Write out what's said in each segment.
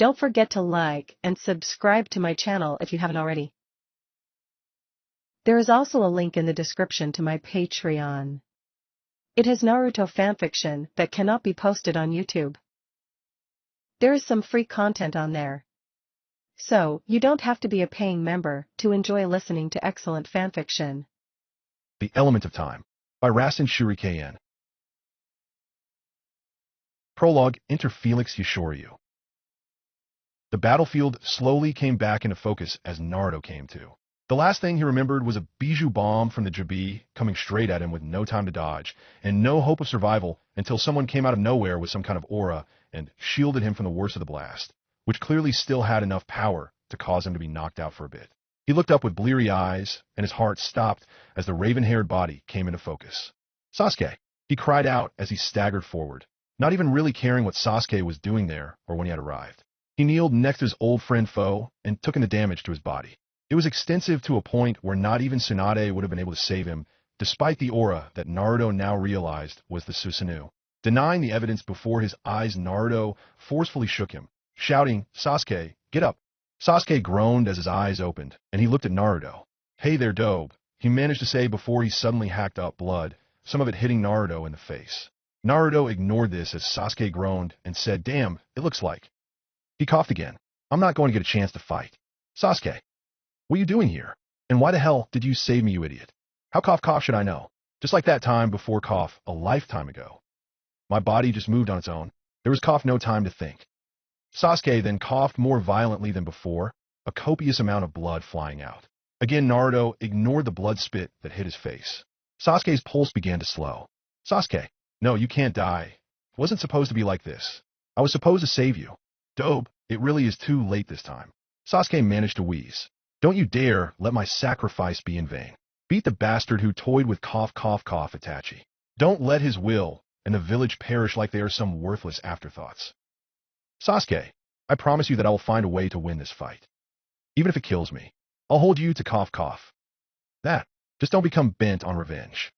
Don't forget to like and subscribe to my channel if you haven't already. There is also a link in the description to my Patreon. It has Naruto fanfiction that cannot be posted on YouTube. There is some free content on there. So, you don't have to be a paying member to enjoy listening to excellent fanfiction. The Element of Time by Rasen Shuriken. Prologue. Enter Felix Yoshoryu. The battlefield slowly came back into focus as Naruto came to. The last thing he remembered was a bijou bomb from the Juubi coming straight at him with no time to dodge, and no hope of survival until someone came out of nowhere with some kind of aura and shielded him from the worst of the blast, which clearly still had enough power to cause him to be knocked out for a bit. He looked up with bleary eyes, and his heart stopped as the raven-haired body came into focus. Sasuke! He cried out as he staggered forward, not even really caring what Sasuke was doing there or when he had arrived. He kneeled next to his old friend foe and took in the damage to his body. It was extensive to a point where not even Tsunade would have been able to save him, despite the aura that Naruto now realized was the Susanoo. Denying the evidence before his eyes, Naruto forcefully shook him, shouting, "Sasuke, get up!" Sasuke groaned as his eyes opened, and he looked at Naruto. "Hey there, Dobe," he managed to say before he suddenly hacked up blood, some of it hitting Naruto in the face. Naruto ignored this as Sasuke groaned and said, "Damn, it looks like." He coughed again. "I'm not going to get a chance to fight." "Sasuke, what are you doing here? And why the hell did you save me, you idiot?" "How cough should I know? Just like that time before cough a lifetime ago. My body just moved on its own. There was cough no time to think." Sasuke then coughed more violently than before, a copious amount of blood flying out. Again, Naruto ignored the blood spit that hit his face. Sasuke's pulse began to slow. "Sasuke, no, you can't die. It wasn't supposed to be like this. I was supposed to save you." "Dobe, it really is too late this time." Sasuke managed to wheeze. "Don't you dare let my sacrifice be in vain. Beat the bastard who toyed with cough, Itachi. Don't let his will and the village perish like they are some worthless afterthoughts." "Sasuke, I promise you that I will find a way to win this fight. Even if it kills me, I'll hold you to cough. That, just don't become bent on revenge.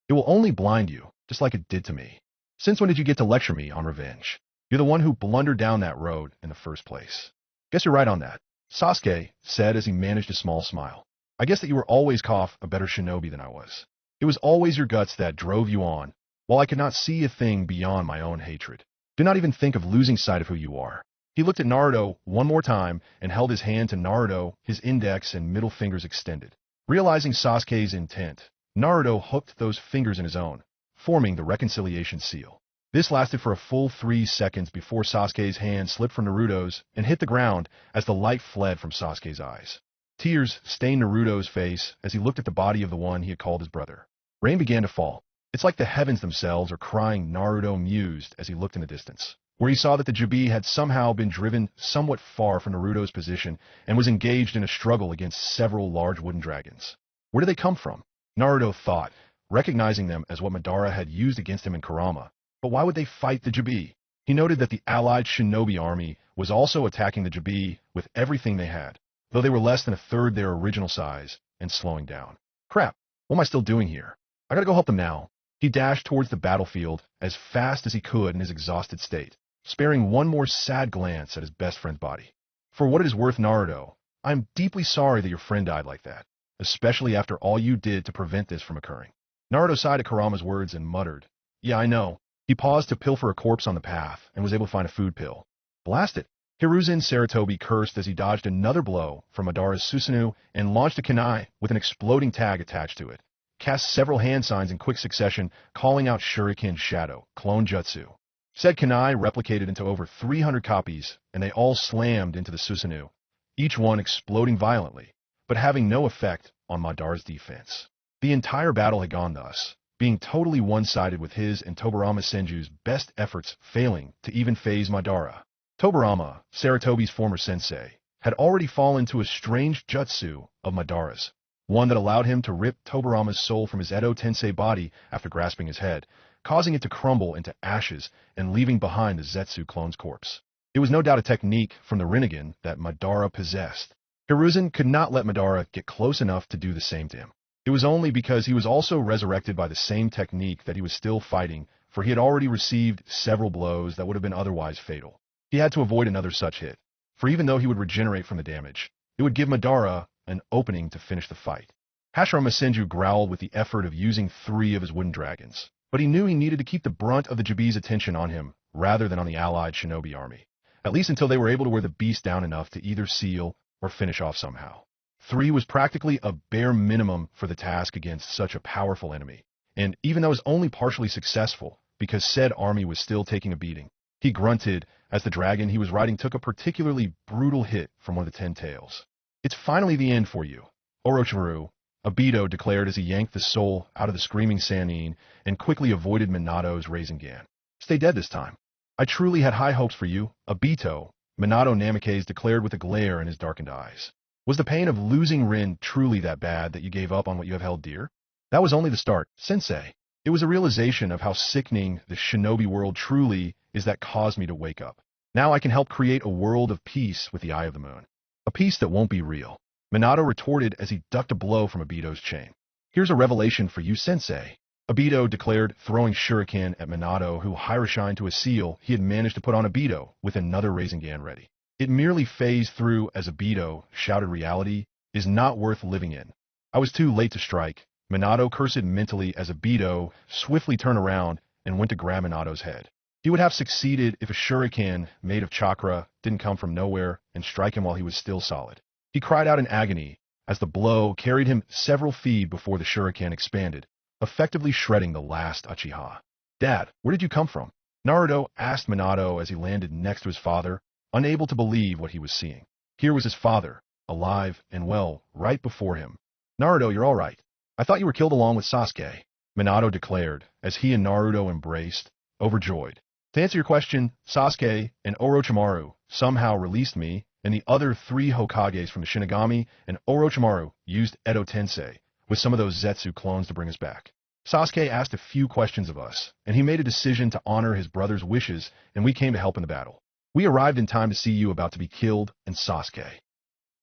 It will only blind you, just like it did to me. Since when did you get to lecture me on revenge? You're the one who blundered down that road in the first place." "Guess you're right on that," Sasuke said as he managed a small smile. "I guess that you were always a better shinobi than I was. It was always your guts that drove you on, while I could not see a thing beyond my own hatred. Do not even think of losing sight of who you are." He looked at Naruto one more time and held his hand to Naruto, his index and middle fingers extended. Realizing Sasuke's intent, Naruto hooked those fingers in his own, forming the reconciliation seal. This lasted for a full 3 seconds before Sasuke's hand slipped from Naruto's and hit the ground as the light fled from Sasuke's eyes. Tears stained Naruto's face as he looked at the body of the one he had called his brother. Rain began to fall. "It's like the heavens themselves are crying," Naruto mused as he looked in the distance, where he saw that the Juubi had somehow been driven somewhat far from Naruto's position and was engaged in a struggle against several large wooden dragons. Where did they come from? Naruto thought, recognizing them as what Madara had used against him in Kurama. But why would they fight the Juubi? He noted that the allied shinobi army was also attacking the Juubi with everything they had, though they were less than a third their original size and slowing down. "Crap, what am I still doing here? I gotta go help them now." He dashed towards the battlefield as fast as he could in his exhausted state, sparing one more sad glance at his best friend's body. "For what it is worth, Naruto, I am deeply sorry that your friend died like that, especially after all you did to prevent this from occurring." Naruto sighed at Kurama's words and muttered, "Yeah, I know." He paused to pilfer a corpse on the path and was able to find a food pill. "Blast it!" Hiruzen Sarutobi cursed as he dodged another blow from Madara's Susanoo and launched a kunai with an exploding tag attached to it. Cast several hand signs in quick succession, calling out Shuriken Shadow, Clone Jutsu. Said kunai replicated into over 300 copies, and they all slammed into the Susanoo, each one exploding violently, but having no effect on Madara's defense. The entire battle had gone thus, being totally one-sided with his and Tobirama Senju's best efforts failing to even phase Madara. Tobirama, Sarutobi's former sensei, had already fallen to a strange jutsu of Madara's, one that allowed him to rip Tobirama's soul from his Edo Tensei body after grasping his head, causing it to crumble into ashes and leaving behind the Zetsu clone's corpse. It was no doubt a technique from the Rinnegan that Madara possessed. Hiruzen could not let Madara get close enough to do the same to him. It was only because he was also resurrected by the same technique that he was still fighting, for he had already received several blows that would have been otherwise fatal. He had to avoid another such hit, for even though he would regenerate from the damage, it would give Madara an opening to finish the fight. Hashirama Senju growled with the effort of using 3 of his wooden dragons, but he knew he needed to keep the brunt of the Juubi's attention on him rather than on the allied shinobi army, at least until they were able to wear the beast down enough to either seal or finish off somehow. 3 was practically a bare minimum for the task against such a powerful enemy, and even though it was only partially successful because said army was still taking a beating, he grunted as the dragon he was riding took a particularly brutal hit from one of the 10 tails. "It's finally the end for you, Orochimaru," Obito declared as he yanked the soul out of the screaming Sannin and quickly avoided Minato's Rasengan. "Stay dead this time. I truly had high hopes for you, Obito," Minato Namikaze declared with a glare in his darkened eyes. "Was the pain of losing Rin truly that bad that you gave up on what you have held dear?" "That was only the start, Sensei. It was a realization of how sickening the shinobi world truly is that caused me to wake up. Now I can help create a world of peace with the Eye of the Moon. A peace that won't be real," Minato retorted as he ducked a blow from Obito's chain. "Here's a revelation for you, Sensei," Obito declared, throwing shuriken at Minato, who high-shined to a seal he had managed to put on Obito with another Rasengan ready. It merely phased through as Obito shouted, "Reality is not worth living in." "I was too late to strike," Minato cursed mentally as Obito swiftly turned around and went to grab Minato's head. He would have succeeded if a shuriken made of chakra didn't come from nowhere and strike him while he was still solid. He cried out in agony as the blow carried him several feet before the shuriken expanded, effectively shredding the last Uchiha. "Dad, where did you come from?" Naruto asked Minato as he landed next to his father, unable to believe what he was seeing. Here was his father, alive and well, right before him. "Naruto, you're all right. I thought you were killed along with Sasuke," Minato declared as he and Naruto embraced, overjoyed. "To answer your question, Sasuke and Orochimaru somehow released me, and the other 3 Hokages from the Shinigami, and Orochimaru used Edo Tensei with some of those Zetsu clones to bring us back. Sasuke asked a few questions of us, and he made a decision to honor his brother's wishes, and we came to help in the battle. We arrived in time to see you about to be killed and Sasuke."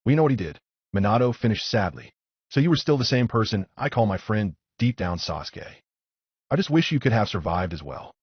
"We know what he did," Minato finished sadly. "So you were still the same person I call my friend deep down, Sasuke. I just wish you could have survived as well."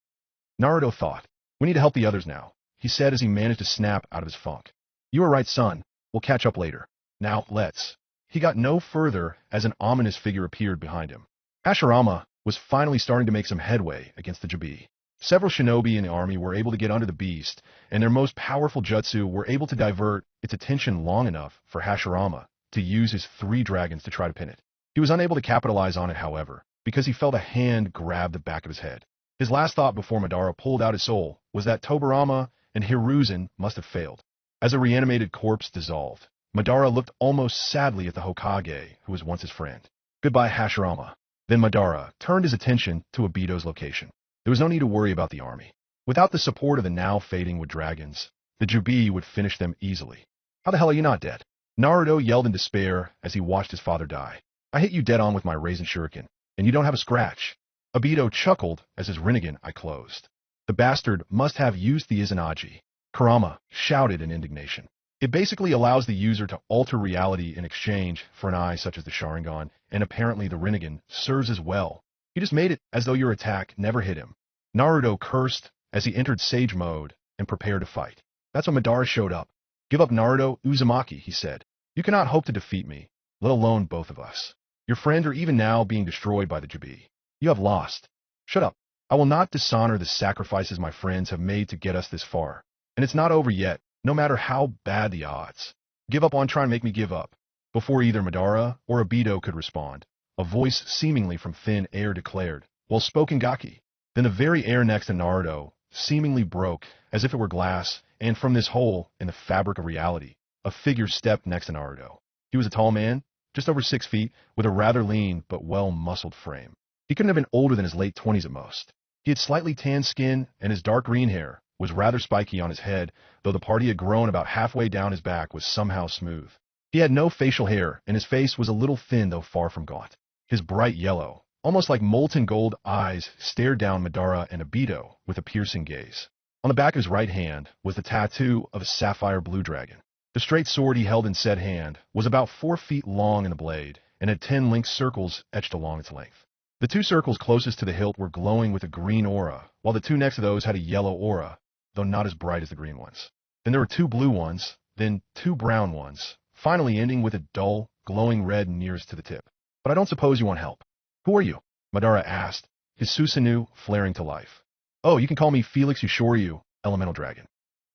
Naruto thought. "We need to help the others now," he said as he managed to snap out of his funk. "You were right, son. We'll catch up later. Now, let's." He got no further as an ominous figure appeared behind him. Hashirama was finally starting to make some headway against the Juubi. Several shinobi in the army were able to get under the beast, and their most powerful jutsu were able to divert its attention long enough for Hashirama to use his 3 dragons to try to pin it. He was unable to capitalize on it, however, because he felt a hand grab the back of his head. His last thought before Madara pulled out his soul was that Tobirama and Hiruzen must have failed. As a reanimated corpse dissolved, Madara looked almost sadly at the Hokage who was once his friend. "Goodbye, Hashirama." Then Madara turned his attention to Obito's location. There was no need to worry about the army. Without the support of the now fading wood dragons, the Juubi would finish them easily. "How the hell are you not dead?" Naruto yelled in despair as he watched his father die. "I hit you dead on with my Rasen Shuriken, and you don't have a scratch." Obito chuckled as his Rinnegan eye closed. "The bastard must have used the Izanagi," Kurama shouted in indignation. "It basically allows the user to alter reality in exchange for an eye such as the Sharingan, and apparently the Rinnegan serves as well. You just made it as though your attack never hit him." Naruto cursed as he entered Sage mode and prepared to fight. That's when Madara showed up. "Give up, Naruto Uzumaki," he said. "You cannot hope to defeat me, let alone both of us. Your friends are even now being destroyed by the Juubi. You have lost. Shut up. I will not dishonor the sacrifices my friends have made to get us this far. And it's not over yet, no matter how bad the odds. Give up on trying to make me give up." Before either Madara or Obito could respond, a voice seemingly from thin air declared, "Well spoken, Gaki." Then the very air next to Naruto seemingly broke as if it were glass, and from this hole in the fabric of reality, a figure stepped next to Naruto. He was a tall man, just over 6 feet, with a rather lean but well-muscled frame. He couldn't have been older than his late 20s at most. He had slightly tanned skin, and his dark green hair was rather spiky on his head, though the part he had grown about halfway down his back was somehow smooth. He had no facial hair, and his face was a little thin though far from gaunt. His bright yellow, almost like molten gold eyes stared down Madara and Obito with a piercing gaze. On the back of his right hand was the tattoo of a sapphire blue dragon. The straight sword he held in said hand was about 4 feet long in the blade, and had 10 linked circles etched along its length. The 2 circles closest to the hilt were glowing with a green aura, while the 2 next to those had a yellow aura, though not as bright as the green ones. Then there were two blue ones, then two brown ones, finally ending with a dull, glowing red nearest to the tip. But I don't suppose you want help. Who are you? Madara asked, his Susanoo flaring to life. Oh, you can call me Felix Ushoryu, Elemental Dragon.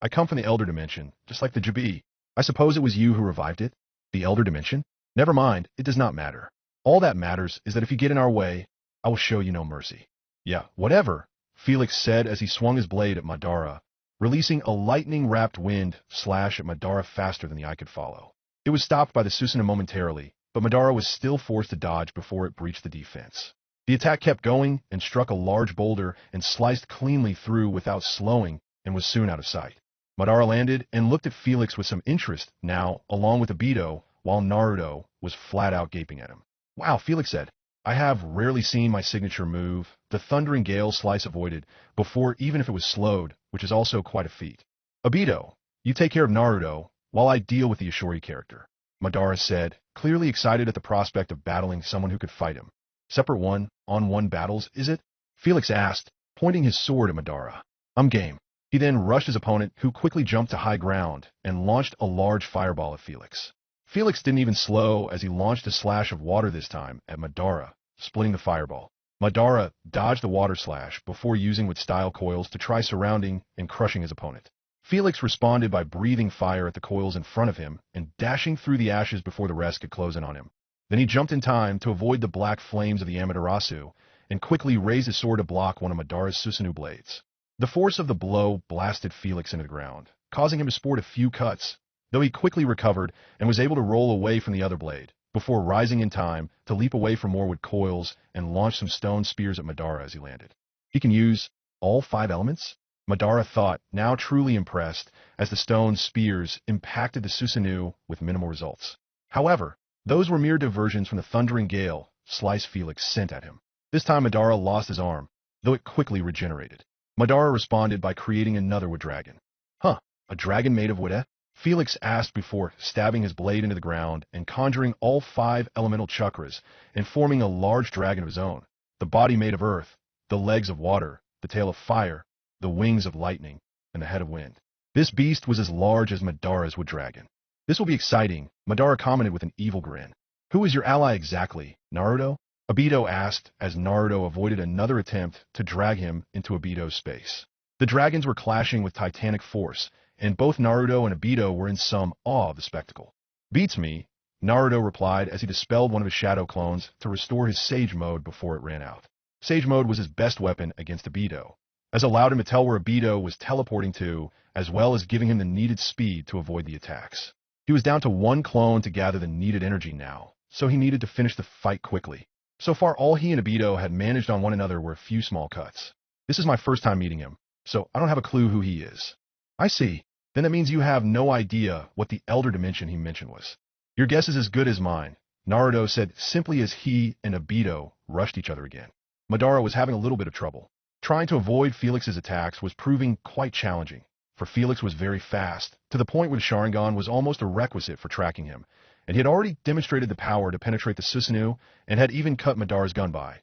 I come from the Elder Dimension, just like the Juubi. I suppose it was you who revived it? The Elder Dimension? Never mind, it does not matter. All that matters is that if you get in our way, I will show you no mercy. Yeah, whatever, Felix said as he swung his blade at Madara, releasing a lightning-wrapped wind slash at Madara faster than the eye could follow. It was stopped by the Susanoo momentarily, but Madara was still forced to dodge before it breached the defense. The attack kept going and struck a large boulder and sliced cleanly through without slowing and was soon out of sight. Madara landed and looked at Felix with some interest now, along with Obito, while Naruto was flat out gaping at him. Wow, Felix said, I have rarely seen my signature move, the Thundering Gale slice avoided, before even if it was slowed, which is also quite a feat. Obito, you take care of Naruto, while I deal with the Ishori character, Madara said, clearly excited at the prospect of battling someone who could fight him. Separate one-on-one battles, is it? Felix asked, pointing his sword at Madara. I'm game. He then rushed his opponent, who quickly jumped to high ground and launched a large fireball at Felix. Felix didn't even slow as he launched a slash of water this time at Madara, splitting the fireball. Madara dodged the water slash before using with style coils to try surrounding and crushing his opponent. Felix responded by breathing fire at the coils in front of him and dashing through the ashes before the rest could close in on him. Then he jumped in time to avoid the black flames of the Amaterasu and quickly raised his sword to block one of Madara's Susanoo blades. The force of the blow blasted Felix into the ground, causing him to sport a few cuts, though he quickly recovered and was able to roll away from the other blade, before rising in time to leap away from more with coils and launch some stone spears at Madara as he landed. He can use all 5 elements? Madara thought, now truly impressed, as the stone spears impacted the Susanoo with minimal results. However, those were mere diversions from the Thundering Gale slice Felix sent at him. This time Madara lost his arm, though it quickly regenerated. Madara responded by creating another wood dragon. Huh, a dragon made of wood? Felix asked before stabbing his blade into the ground and conjuring all 5 elemental chakras and forming a large dragon of his own. The body made of earth, the legs of water, the tail of fire, the wings of lightning, and the head of wind. This beast was as large as Madara's wood dragon. This will be exciting, Madara commented with an evil grin. Who is your ally exactly, Naruto? Obito asked as Naruto avoided another attempt to drag him into Obito's space. The dragons were clashing with titanic force, and both Naruto and Obito were in some awe of the spectacle. Beats me, Naruto replied as he dispelled one of his shadow clones to restore his Sage Mode before it ran out. Sage Mode was his best weapon against Obito, as it allowed him to tell where Obito was teleporting to, as well as giving him the needed speed to avoid the attacks. He was down to 1 clone to gather the needed energy now, so he needed to finish the fight quickly. So far, all he and Obito had managed on one another were a few small cuts. This is my first time meeting him, so I don't have a clue who he is. I see. Then that means you have no idea what the Elder Dimension he mentioned was. Your guess is as good as mine, Naruto said simply as he and Obito rushed each other again. Madara was having a little bit of trouble. Trying to avoid Felix's attacks was proving quite challenging, for Felix was very fast, to the point where the Sharingan was almost a requisite for tracking him, and he had already demonstrated the power to penetrate the Susanoo and had even cut Madara's gun by,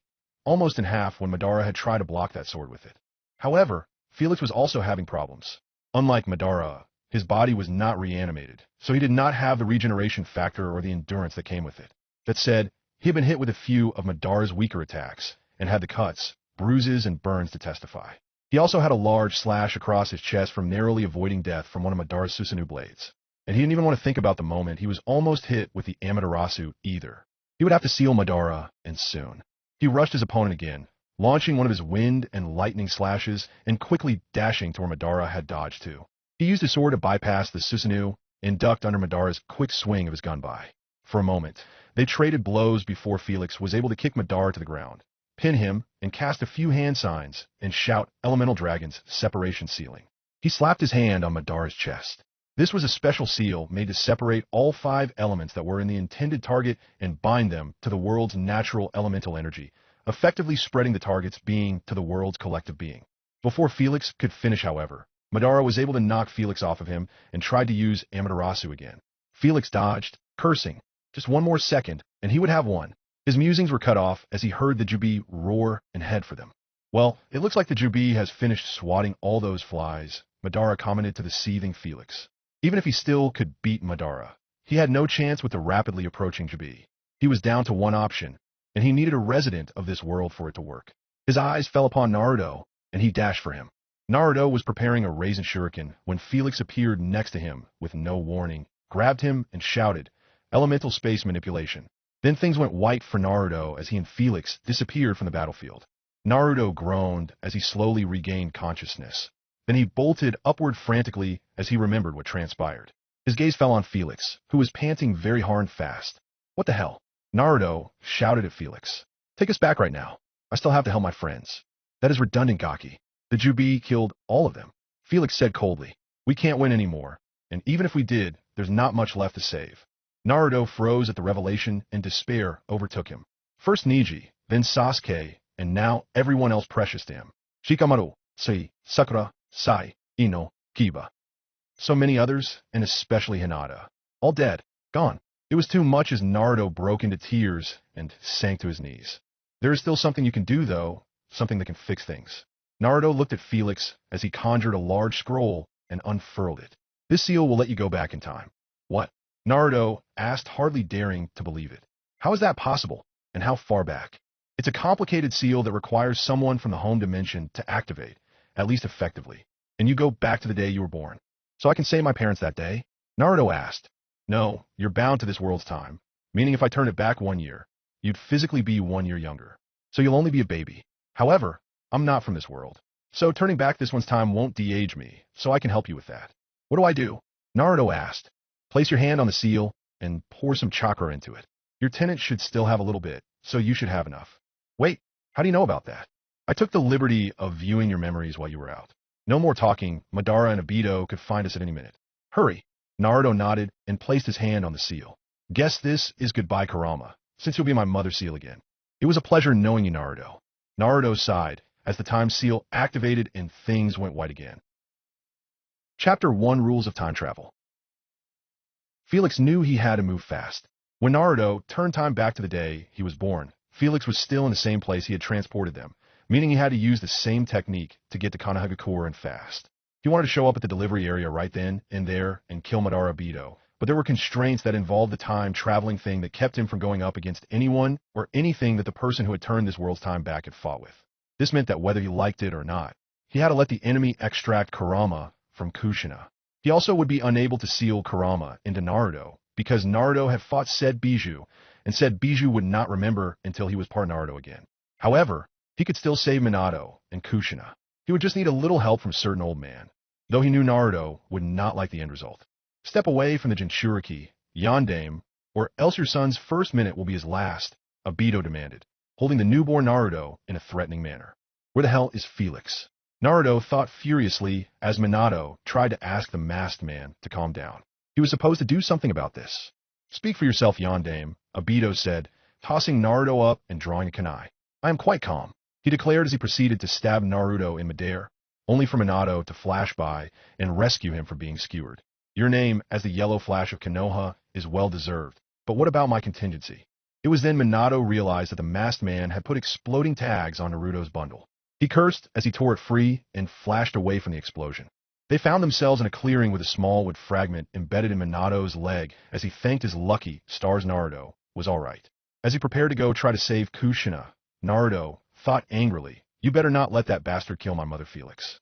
almost in half when Madara had tried to block that sword with it. However, Felix was also having problems. Unlike Madara, his body was not reanimated, so he did not have the regeneration factor or the endurance that came with it. That said, he had been hit with a few of Madara's weaker attacks, and had the cuts, bruises, and burns to testify. He also had a large slash across his chest from narrowly avoiding death from one of Madara's Susanoo blades. And he didn't even want to think about the moment he was almost hit with the Amaterasu either. He would have to seal Madara, and soon. He rushed his opponent again, launching one of his wind and lightning slashes and quickly dashing to where Madara had dodged to. He used his sword to bypass the Susanoo and ducked under Madara's quick swing of his gun by. For a moment, they traded blows before Felix was able to kick Madara to the ground, pin him, and cast a few hand signs and shout Elemental Dragon's separation sealing. He slapped his hand on Madara's chest. This was a special seal made to separate all 5 elements that were in the intended target and bind them to the world's natural elemental energy, effectively spreading the target's being to the world's collective being. Before Felix could finish, however, Madara was able to knock Felix off of him and tried to use Amaterasu again. Felix dodged, cursing. Just one more second, and he would have won. His musings were cut off as he heard the Juubi roar and head for them. Well, it looks like the Juubi has finished swatting all those flies, Madara commented to the seething Felix. Even if he still could beat Madara, he had no chance with the rapidly approaching Juubi. He was down to one option, and he needed a resident of this world for it to work. His eyes fell upon Naruto, and he dashed for him. Naruto was preparing a Raisin Shuriken when Felix appeared next to him with no warning, grabbed him, and shouted, "Elemental space manipulation." Then things went white for Naruto as he and Felix disappeared from the battlefield. Naruto groaned as he slowly regained consciousness. Then he bolted upward frantically as he remembered what transpired. His gaze fell on Felix, who was panting very hard and fast. "What the hell?" Naruto shouted at Felix. "Take us back right now. I still have to help my friends." "That is redundant, Gaki. The Juubi killed all of them," Felix said coldly. "We can't win anymore, and even if we did, there's not much left to save." Naruto froze at the revelation and despair overtook him. First Neji, then Sasuke, and now everyone else precious to him. Shikamaru, Sei, Sakura, Sai, Ino, Kiba. So many others, and especially Hinata. All dead, gone. It was too much as Naruto broke into tears and sank to his knees. There is still something you can do, though, something that can fix things. Naruto looked at Felix as he conjured a large scroll and unfurled it. "This seal will let you go back in time." "What?" Naruto asked, hardly daring to believe it. "How is that possible, and how far back?" "It's a complicated seal that requires someone from the home dimension to activate, at least effectively, and you go back to the day you were born." "So I can save my parents that day?" Naruto asked. "No, you're bound to this world's time, meaning if I turn it back 1 year, you'd physically be 1 year younger. So you'll only be a baby. However, I'm not from this world, so turning back this one's time won't de-age me, so I can help you with that." "What do I do?" Naruto asked. "Place your hand on the seal and pour some chakra into it. Your tenant should still have a little bit, so you should have enough." "Wait, how do you know about that?" "I took the liberty of viewing your memories while you were out." "No more talking. Madara and Obito could find us at any minute. Hurry." Naruto nodded and placed his hand on the seal. "Guess this is goodbye, Kurama, since you'll be my mother seal again." "It was a pleasure knowing you, Naruto." Naruto sighed as the time seal activated and things went white again. Chapter 1, Rules of Time Travel. Felix knew he had to move fast. When Naruto turned time back to the day he was born, Felix was still in the same place he had transported them, meaning he had to use the same technique to get to Konoha and fast. He wanted to show up at the delivery area right then and there and kill Madara Obito, but there were constraints that involved the time-traveling thing that kept him from going up against anyone or anything that the person who had turned this world's time back had fought with. This meant that whether he liked it or not, he had to let the enemy extract Kurama from Kushina. He also would be unable to seal Kurama into Naruto, because Naruto had fought said Biju, and said Biju would not remember until he was part Naruto again. However, he could still save Minato and Kushina. He would just need a little help from certain old man, though he knew Naruto would not like the end result. "Step away from the Jinchuriki, Yondaime, or else your son's first minute will be his last," Obito demanded, holding the newborn Naruto in a threatening manner. "Where the hell is Felix?" Naruto thought furiously as Minato tried to ask the masked man to calm down. He was supposed to do something about this. "Speak for yourself, Yondaime," Obito said, tossing Naruto up and drawing a kunai. "I am quite calm," he declared as he proceeded to stab Naruto in midair, only for Minato to flash by and rescue him from being skewered. "Your name, as the Yellow Flash of Konoha, is well-deserved, but what about my contingency?" It was then Minato realized that the masked man had put exploding tags on Naruto's bundle. He cursed as he tore it free and flashed away from the explosion. They found themselves in a clearing with a small wood fragment embedded in Minato's leg as he thanked his lucky stars Naruto was all right. As he prepared to go try to save Kushina, Naruto thought angrily, "You better not let that bastard kill my mother Felix."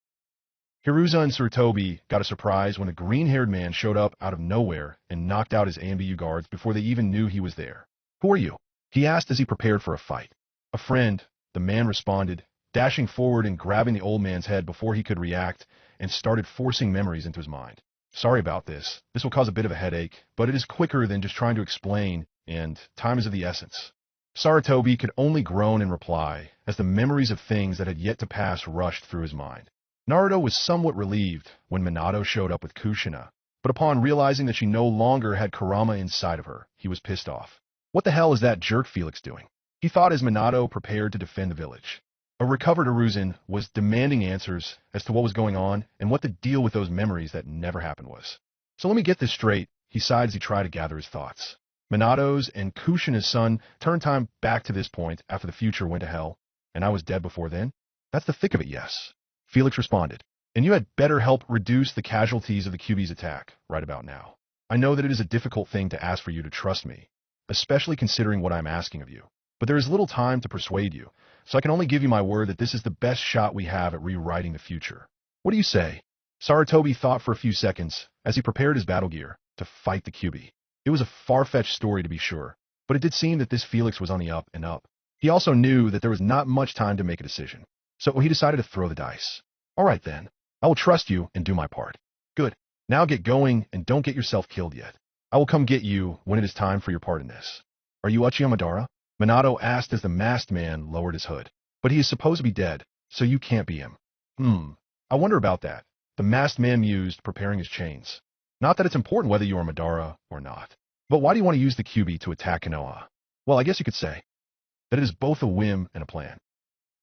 Hiruza and Sarutobi got a surprise when a green-haired man showed up out of nowhere and knocked out his AMBU guards before they even knew he was there. "Who are you?" he asked as he prepared for a fight. "A friend," the man responded, dashing forward and grabbing the old man's head before he could react, and started forcing memories into his mind. "Sorry about this. This will cause a bit of a headache, but it is quicker than just trying to explain, and time is of the essence." Sarutobi could only groan in reply, as the memories of things that had yet to pass rushed through his mind. Naruto was somewhat relieved when Minato showed up with Kushina, but upon realizing that she no longer had Kurama inside of her, he was pissed off. What the hell is that jerk Felix doing? He thought as Minato prepared to defend the village. A recovered Hiruzen was demanding answers as to what was going on and what the deal with those memories that never happened was. "So let me get this straight," he sighed as he tried to gather his thoughts. "Minato's and Kushina's son turned time back to this point after the future went to hell, and I was dead before then?" "That's the thick of it, yes," Felix responded. and you had better help reduce the casualties of the Kyuubi's attack right about now. I know that it is a difficult thing to ask for you to trust me, especially considering what I'm asking of you. But there is little time to persuade you, so I can only give you my word that this is the best shot we have at rewriting the future. What do you say? Sarutobi thought for a few seconds as he prepared his battle gear to fight the Kyuubi. It was a far-fetched story to be sure, but it did seem that this Felix was on the up and up. He also knew that there was not much time to make a decision, so he decided to throw the dice. All right then, I will trust you and do my part. Good. Now get going and don't get yourself killed yet. I will come get you when it is time for your part in this. Are you Uchiha Madara? Minato asked as the masked man lowered his hood. But he is supposed to be dead, so you can't be him. I wonder about that. The masked man mused, preparing his chains. Not that it's important whether you are Madara or not. But why do you want to use the Kyuubi to attack Konoha? Well, I guess you could say that it is both a whim and a plan.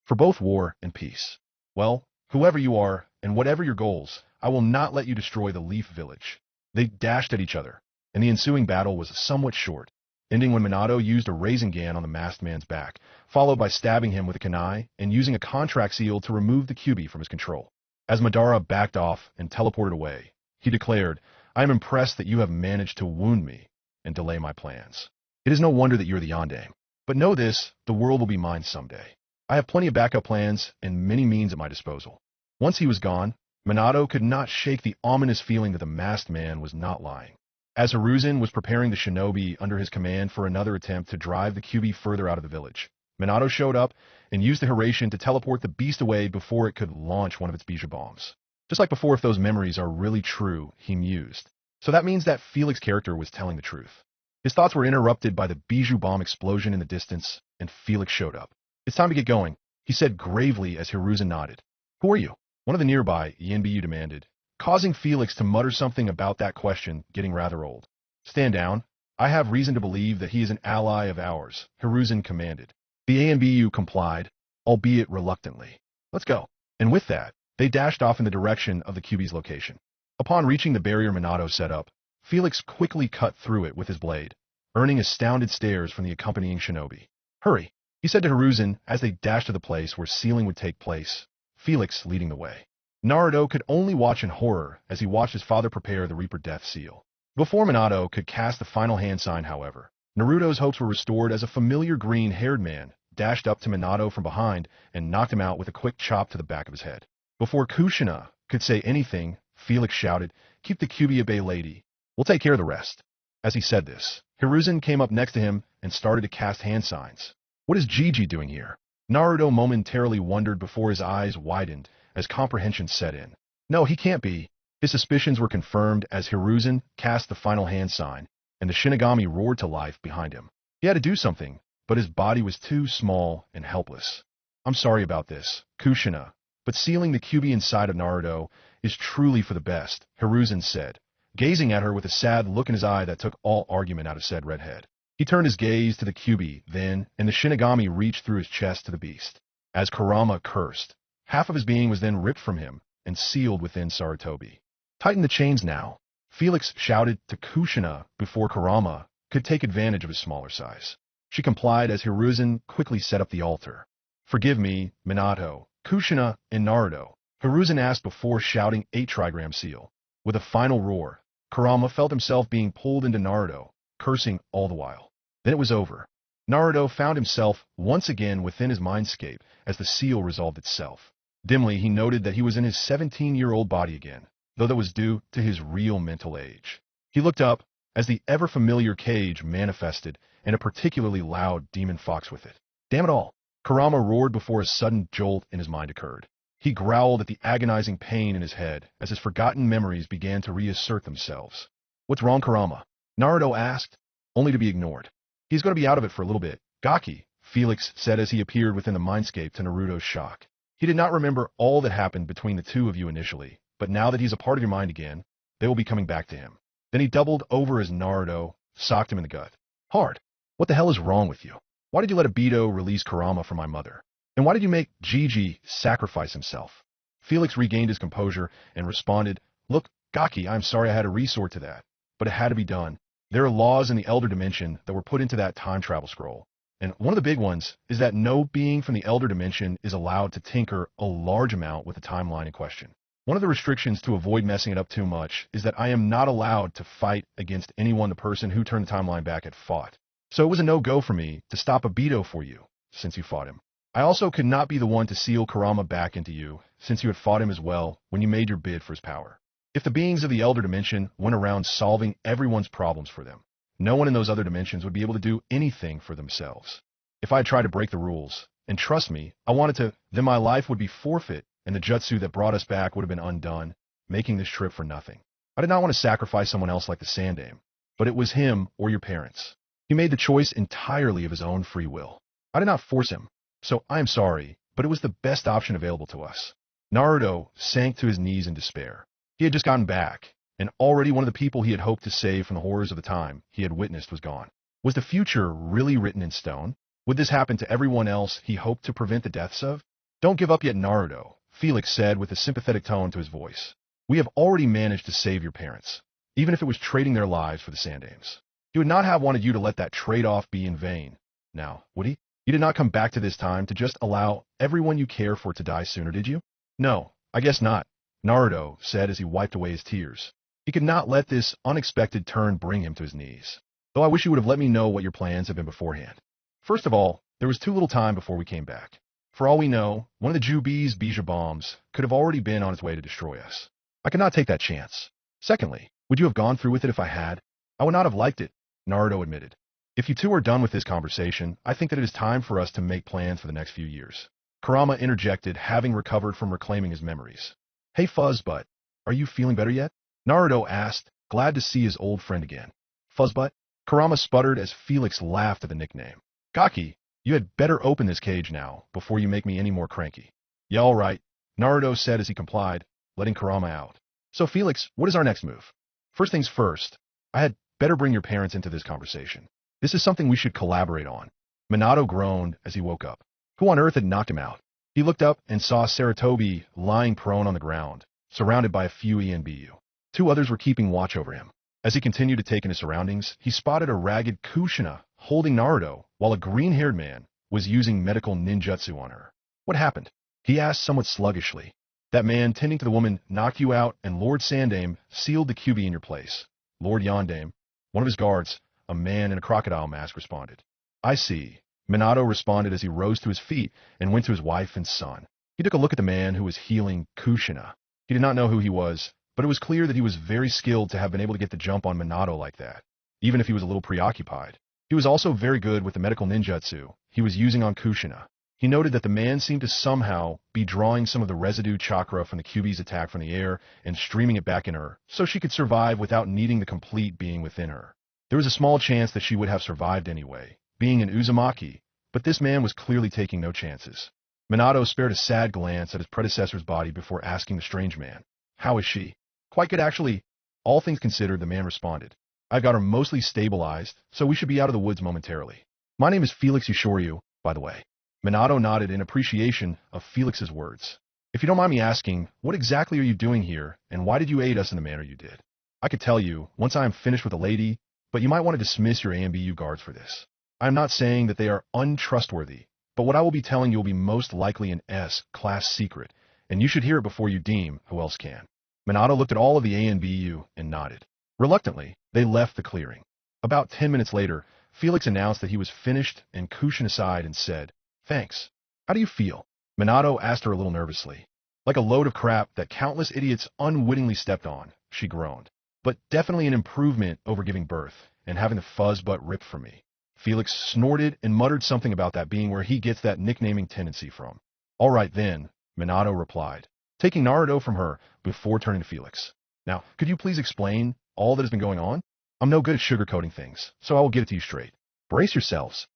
For both war and peace. Well, whoever you are, and whatever your goals, I will not let you destroy the Leaf Village. They dashed at each other, and the ensuing battle was somewhat short, ending when Minato used a Rasengan on the masked man's back, followed by stabbing him with a kunai and using a contract seal to remove the Kyuubi from his control. As Madara backed off and teleported away, he declared, I am impressed that you have managed to wound me and delay my plans. It is no wonder that you are the Yondaime. But know this, the world will be mine someday. I have plenty of backup plans and many means at my disposal. Once he was gone, Minato could not shake the ominous feeling that the masked man was not lying. As Hiruzen was preparing the shinobi under his command for another attempt to drive the Kyuubi further out of the village, Minato showed up and used the Hiraishin to teleport the beast away before it could launch one of its bijou bombs. Just like before, if those memories are really true, he mused. So that means that Felix's character was telling the truth. His thoughts were interrupted by the bijou bomb explosion in the distance, and Felix showed up. It's time to get going, he said gravely as Hiruzen nodded. Who are you? One of the nearby Yenbyu demanded, causing Felix to mutter something about that question getting rather old. Stand down. I have reason to believe that he is an ally of ours, Hiruzen commanded. The Yenbyu complied, albeit reluctantly. Let's go. And with that, they dashed off in the direction of the Kyuubi's location. Upon reaching the barrier Minato set up, Felix quickly cut through it with his blade, earning astounded stares from the accompanying shinobi. Hurry, he said to Hiruzen as they dashed to the place where sealing would take place, Felix leading the way. Naruto could only watch in horror as he watched his father prepare the Reaper Death Seal. Before Minato could cast the final hand sign, however, Naruto's hopes were restored as a familiar green-haired man dashed up to Minato from behind and knocked him out with a quick chop to the back of his head. Before Kushina could say anything, Felix shouted, Keep the Kyuubi at bay, lady. We'll take care of the rest. As he said this, Hiruzen came up next to him and started to cast hand signs. What is Gigi doing here? Naruto momentarily wondered before his eyes widened as comprehension set in. No, he can't be. His suspicions were confirmed as Hiruzen cast the final hand sign, and the Shinigami roared to life behind him. He had to do something, but his body was too small and helpless. I'm sorry about this, Kushina, but sealing the Kyuubi inside of Naruto is truly for the best, Hiruzen said, gazing at her with a sad look in his eye that took all argument out of said redhead. He turned his gaze to the Kyuubi, then, and the Shinigami reached through his chest to the beast. As Kurama cursed, half of his being was then ripped from him and sealed within Sarutobi. Tighten the chains now, Felix shouted to Kushina before Kurama could take advantage of his smaller size. She complied as Hiruzen quickly set up the altar. Forgive me, Minato, Kushina, and Naruto, Hiruzen asked before shouting 8 trigram seal. With a final roar, Kurama felt himself being pulled into Naruto, cursing all the while. Then it was over. Naruto found himself once again within his mindscape as the seal resolved itself. Dimly, he noted that he was in his 17-year-old body again, though that was due to his real mental age. He looked up as the ever-familiar cage manifested and a particularly loud demon fox with it. Damn it all! Kurama roared before a sudden jolt in his mind occurred. He growled at the agonizing pain in his head as his forgotten memories began to reassert themselves. What's wrong, Kurama? Naruto asked, only to be ignored. He's going to be out of it for a little bit. Gaki, Felix said as he appeared within the mindscape to Naruto's shock. He did not remember all that happened between the two of you initially, but now that he's a part of your mind again, they will be coming back to him. Then he doubled over as Naruto socked him in the gut. Hard. What the hell is wrong with you? Why did you let Obito release Kurama from my mother? And why did you make Gigi sacrifice himself? Felix regained his composure and responded, Look, Gaki, I'm sorry I had to resort to that, but it had to be done. There are laws in the Elder Dimension that were put into that time travel scroll. And one of the big ones is that no being from the Elder Dimension is allowed to tinker a large amount with the timeline in question. One of the restrictions to avoid messing it up too much is that I am not allowed to fight against anyone the person who turned the timeline back had fought. So it was a no-go for me to stop Obito for you, since you fought him. I also could not be the one to seal Kurama back into you, since you had fought him as well when you made your bid for his power. If the beings of the Elder Dimension went around solving everyone's problems for them, no one in those other dimensions would be able to do anything for themselves. If I had tried to break the rules, and trust me, I wanted to, then my life would be forfeit, and the jutsu that brought us back would have been undone, making this trip for nothing. I did not want to sacrifice someone else like the Sandaime, but it was him or your parents. He made the choice entirely of his own free will. I did not force him, so I am sorry, but it was the best option available to us. Naruto sank to his knees in despair. He had just gotten back, and already one of the people he had hoped to save from the horrors of the time he had witnessed was gone. Was the future really written in stone? Would this happen to everyone else he hoped to prevent the deaths of? Don't give up yet, Naruto, Felix said with a sympathetic tone to his voice. We have already managed to save your parents, even if it was trading their lives for the Sandaimes. He would not have wanted you to let that trade-off be in vain. Now, would he? You did not come back to this time to just allow everyone you care for to die sooner, did you? No, I guess not, Naruto said as he wiped away his tears. He could not let this unexpected turn bring him to his knees. Though I wish you would have let me know what your plans have been beforehand. First of all, there was too little time before we came back. For all we know, one of the Juubi's Bijou bombs could have already been on its way to destroy us. I could not take that chance. Secondly, would you have gone through with it if I had? I would not have liked it, Naruto admitted. If you two are done with this conversation, I think that it is time for us to make plans for the next few years. Kurama interjected, having recovered from reclaiming his memories. Hey Fuzzbutt, are you feeling better yet? Naruto asked, glad to see his old friend again. Fuzzbutt? Kurama sputtered as Felix laughed at the nickname. Gaki, you had better open this cage now, before you make me any more cranky. Yeah, all right, Naruto said as he complied, letting Kurama out. So Felix, what is our next move? First things first, I had better bring your parents into this conversation. This is something we should collaborate on. Minato groaned as he woke up. Who on earth had knocked him out? He looked up and saw Saratobi lying prone on the ground, surrounded by a few ENBU. Two others were keeping watch over him. As he continued to take in his surroundings, he spotted a ragged Kushina holding Naruto, while a green-haired man was using medical ninjutsu on her. What happened? He asked somewhat sluggishly. That man tending to the woman knocked you out, and Lord Sandaime sealed the QB in your place. Lord Yondaime, one of his guards, a man in a crocodile mask, responded. I see. Minato responded as he rose to his feet and went to his wife and son. He took a look at the man who was healing Kushina. He did not know who he was, but it was clear that he was very skilled to have been able to get the jump on Minato like that, even if he was a little preoccupied. He was also very good with the medical ninjutsu he was using on Kushina. He noted that the man seemed to somehow be drawing some of the residue chakra from the QB's attack from the air and streaming it back in her, so she could survive without needing the complete being within her. There was a small chance that she would have survived anyway, being an Uzumaki, but this man was clearly taking no chances. Minato spared a sad glance at his predecessor's body before asking the strange man, How is she? Quite good, actually. All things considered, the man responded. I've got her mostly stabilized, so we should be out of the woods momentarily. My name is Felix Ushoryu, by the way. Minato nodded in appreciation of Felix's words. If you don't mind me asking, what exactly are you doing here, and why did you aid us in the manner you did? I could tell you, once I am finished with the lady, but you might want to dismiss your AMBU guards for this. I am not saying that they are untrustworthy, but what I will be telling you will be most likely an S-class secret, and you should hear it before you deem who else can. Minato looked at all of the ANBU and nodded. Reluctantly, they left the clearing. About 10 minutes later, Felix announced that he was finished and Kushina sighed and said, Thanks. How do you feel? Minato asked her a little nervously. Like a load of crap that countless idiots unwittingly stepped on, she groaned. But definitely an improvement over giving birth and having the fuzzbutt ripped from me. Felix snorted and muttered something about that being where he gets that nicknaming tendency from. All right then, Minato replied, taking Naruto from her before turning to Felix. Now, could you please explain all that has been going on? I'm no good at sugarcoating things, so I will get it to you straight. Brace yourselves.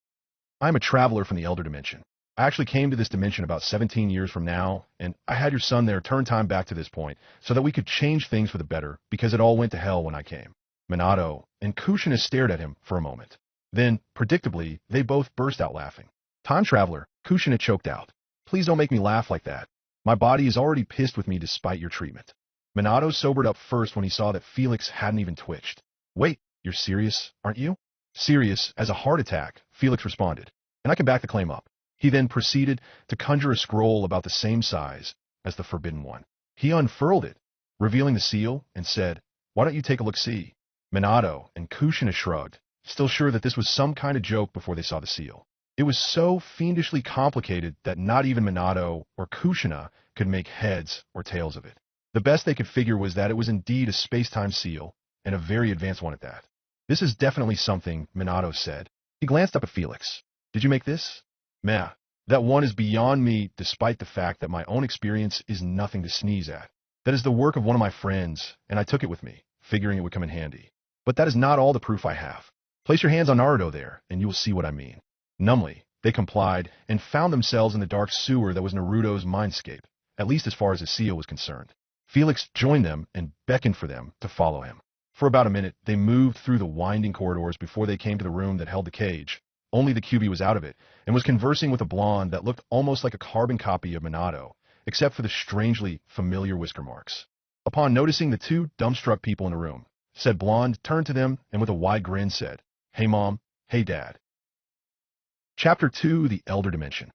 I am a traveler from the Elder Dimension. I actually came to this dimension about 17 years from now, and I had your son there turn time back to this point so that we could change things for the better because it all went to hell when I came. Minato and Kushina stared at him for a moment. Then, predictably, they both burst out laughing. Time traveler, Kushina choked out. Please don't make me laugh like that. My body is already pissed with me despite your treatment. Minato sobered up first when he saw that Felix hadn't even twitched. Wait, you're serious, aren't you? Serious as a heart attack, Felix responded, and I can back the claim up. He then proceeded to conjure a scroll about the same size as the Forbidden One. He unfurled it, revealing the seal, and said, "Why don't you take a look-see?" Minato and Kushina shrugged, still sure that this was some kind of joke before they saw the seal. It was so fiendishly complicated that not even Minato or Kushina could make heads or tails of it. The best they could figure was that it was indeed a space-time seal, and a very advanced one at that. "This is definitely something," Minato said. He glanced up at Felix. "Did you make this?" "Meh. That one is beyond me, despite the fact that my own experience is nothing to sneeze at. That is the work of one of my friends, and I took it with me, figuring it would come in handy. But that is not all the proof I have. Place your hands on Naruto there, and you will see what I mean." Numbly, they complied, and found themselves in the dark sewer that was Naruto's mindscape, at least as far as his seal was concerned. Felix joined them and beckoned for them to follow him. For about a minute, they moved through the winding corridors before they came to the room that held the cage. Only the Kyuubi was out of it, and was conversing with a blonde that looked almost like a carbon copy of Minato, except for the strangely familiar whisker marks. Upon noticing the two dumbstruck people in the room, said blonde turned to them and with a wide grin said, "Hey Mom, hey Dad." Chapter 2, The Elder Dimension.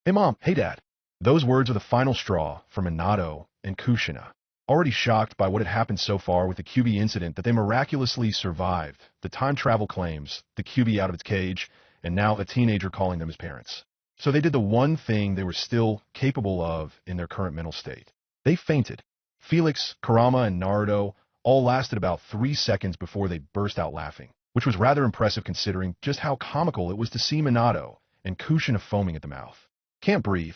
"Hey Mom, hey Dad." Those words were the final straw for Minato and Kushina. Already shocked by what had happened so far with the Kyuubi incident that they miraculously survived, the time travel claims, the Kyuubi out of its cage, and now a teenager calling them his parents. So they did the one thing they were still capable of in their current mental state. They fainted. Felix, Kurama, and Naruto all lasted about 3 seconds before they burst out laughing, which was rather impressive considering just how comical it was to see Minato and Kushina foaming at the mouth. "Can't breathe."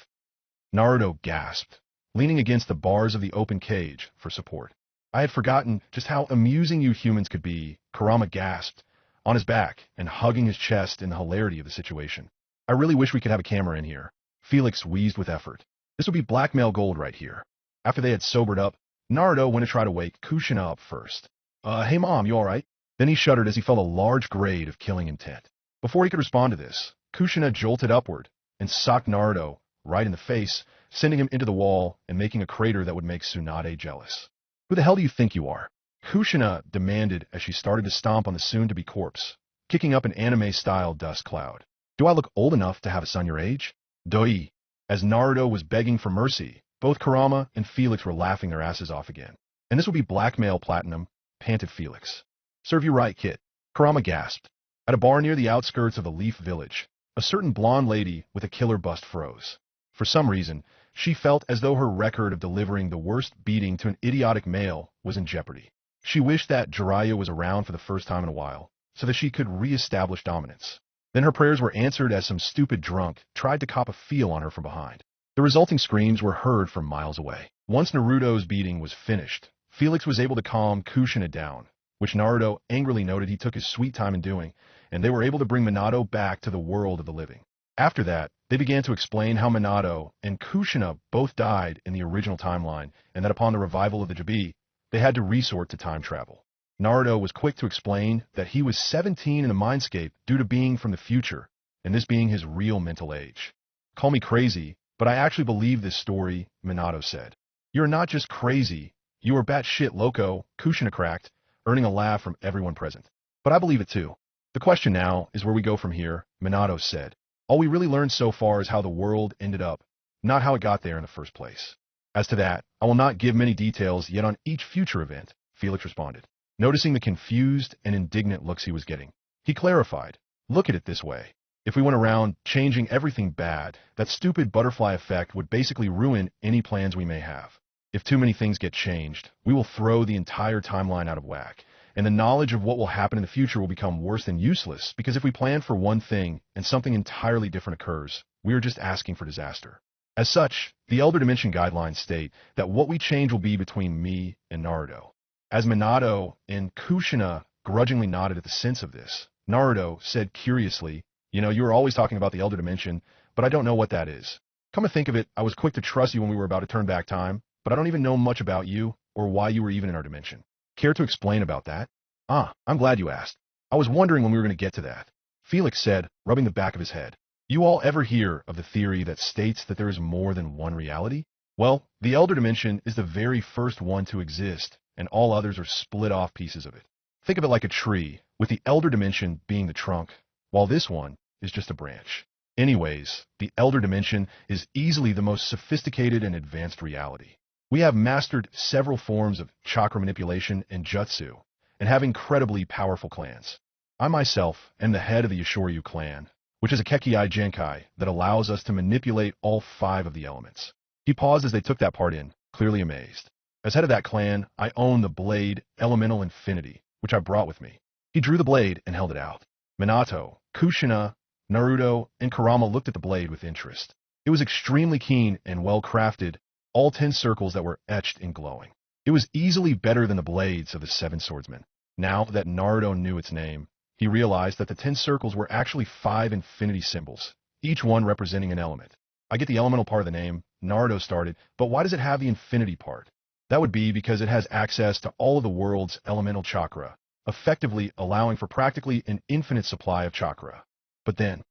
Naruto gasped, leaning against the bars of the open cage for support. "I had forgotten just how amusing you humans could be," Kurama gasped, on his back and hugging his chest in the hilarity of the situation. "I really wish we could have a camera in here." Felix wheezed with effort. This would be blackmail gold right here. After they had sobered up, Naruto went to try to wake Kushina up first. Hey Mom, you alright?" Then he shuddered as he felt a large grade of killing intent. Before he could respond to this, Kushina jolted upward and socked Naruto right in the face, sending him into the wall and making a crater that would make Tsunade jealous. "Who the hell do you think you are?" Kushina demanded as she started to stomp on the soon-to-be corpse, kicking up an anime-style dust cloud. "Do I look old enough to have a son your age?" "Doi." As Naruto was begging for mercy, both Kurama and Felix were laughing their asses off again. "And this would be blackmail platinum," panted Felix. "Serve you right, Kit." Kurama gasped. At a bar near the outskirts of the Leaf Village, a certain blonde lady with a killer bust froze. For some reason, she felt as though her record of delivering the worst beating to an idiotic male was in jeopardy. She wished that Jiraiya was around for the first time in a while, so that she could re-establish dominance. Then her prayers were answered as some stupid drunk tried to cop a feel on her from behind. The resulting screams were heard from miles away. Once Naruto's beating was finished, Felix was able to calm Kushina down, which Naruto angrily noted he took his sweet time in doing, and they were able to bring Minato back to the world of the living. After that, they began to explain how Minato and Kushina both died in the original timeline, and that upon the revival of the Juubi, they had to resort to time travel. Naruto was quick to explain that he was 17 in the mindscape due to being from the future, and this being his real mental age. "Call me crazy, but I actually believe this story," Minato said. "You're not just crazy, you are batshit loco," Kushina cracked, earning a laugh from everyone present. "But I believe it too. The question now is where we go from here," Minato said. "All we really learned so far is how the world ended up, not how it got there in the first place. As to that, I will not give many details yet on each future event," Felix responded. Noticing the confused and indignant looks he was getting, he clarified, "Look at it this way. If we went around changing everything bad, that stupid butterfly effect would basically ruin any plans we may have. If too many things get changed, we will throw the entire timeline out of whack, and the knowledge of what will happen in the future will become worse than useless, because if we plan for one thing and something entirely different occurs, we are just asking for disaster. As such, the Elder Dimension guidelines state that what we change will be between me and Naruto." As Minato and Kushina grudgingly nodded at the sense of this, Naruto said curiously, "You know, you were always talking about the Elder Dimension, but I don't know what that is. Come to think of it, I was quick to trust you when we were about to turn back time, but I don't even know much about you or why you were even in our dimension. Care to explain about that?" "Ah, I'm glad you asked. I was wondering when we were going to get to that," Felix said, rubbing the back of his head. "You all ever hear of the theory that states that there is more than one reality? Well, the Elder Dimension is the very first one to exist, and all others are split off pieces of it. Think of it like a tree, with the Elder Dimension being the trunk, while this one is just a branch. Anyways, the Elder Dimension is easily the most sophisticated and advanced reality. We have mastered several forms of chakra manipulation and jutsu, and have incredibly powerful clans. I myself am the head of the Yashoryu clan, which is a Kekii Genkai that allows us to manipulate all 5 of the elements. He paused as they took that part in, clearly amazed. As head of that clan, I own the blade Elemental Infinity, which I brought with me. He drew the blade and held it out. Minato, Kushina, Naruto, and Kurama looked at the blade with interest. It was extremely keen and well-crafted, all 10 circles that were etched in glowing. It was easily better than the blades of the 7 swordsmen. Now that Naruto knew its name, he realized that the 10 circles were actually 5 infinity symbols, each one representing an element. I get the elemental part of the name, Naruto started, but why does it have the infinity part? That would be because it has access to all of the world's elemental chakra, effectively allowing for practically an infinite supply of chakra. But then,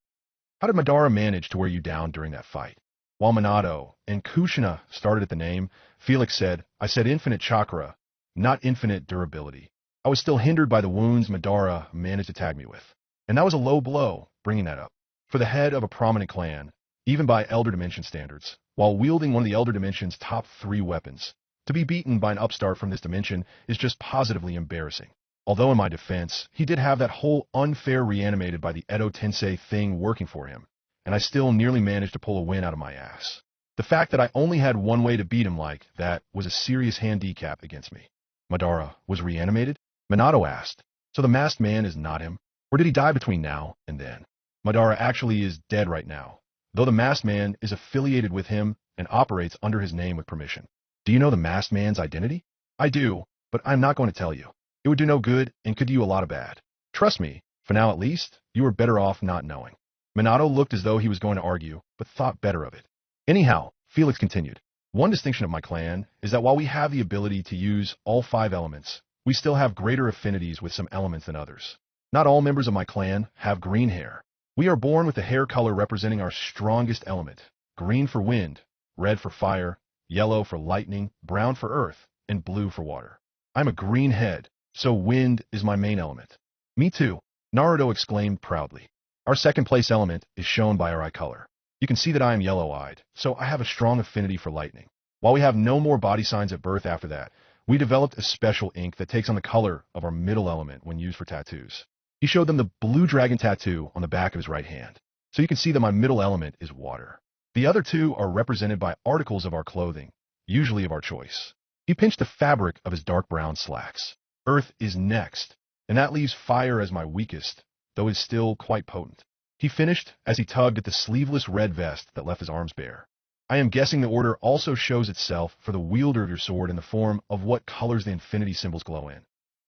how did Madara manage to wear you down during that fight? While Minato and Kushina started at the name, Felix said, I said infinite chakra, not infinite durability. I was still hindered by the wounds Madara managed to tag me with. And that was a low blow, bringing that up. For the head of a prominent clan, even by Elder Dimension standards, while wielding one of the Elder Dimension's top 3 weapons, to be beaten by an upstart from this dimension is just positively embarrassing. Although in my defense, he did have that whole unfair reanimated by the Edo Tensei thing working for him, and I still nearly managed to pull a win out of my ass. The fact that I only had one way to beat him like that was a serious handicap against me. Madara was reanimated? Minato asked. So the masked man is not him? Or did he die between now and then? Madara actually is dead right now, though the masked man is affiliated with him and operates under his name with permission. Do you know the masked man's identity? I do, but I'm not going to tell you. It would do no good and could do you a lot of bad. Trust me, for now at least, you are better off not knowing. Minato looked as though he was going to argue, but thought better of it. Anyhow, Felix continued, one distinction of my clan is that while we have the ability to use all 5 elements, we still have greater affinities with some elements than others. Not all members of my clan have green hair. We are born with the hair color representing our strongest element, green for wind, red for fire, yellow for lightning, brown for earth, and blue for water. I'm a green head, so wind is my main element. Me too, Naruto exclaimed proudly. Our second place element is shown by our eye color. You can see that I am yellow-eyed, so I have a strong affinity for lightning. While we have no more body signs at birth after that, we developed a special ink that takes on the color of our middle element when used for tattoos. He showed them the blue dragon tattoo on the back of his right hand, so you can see that my middle element is water. The other 2 are represented by articles of our clothing, usually of our choice. He pinched the fabric of his dark brown slacks. Earth is next, and that leaves fire as my weakest, though is still quite potent. He finished as he tugged at the sleeveless red vest that left his arms bare. I am guessing the order also shows itself for the wielder of your sword in the form of what colors the infinity symbols glow in,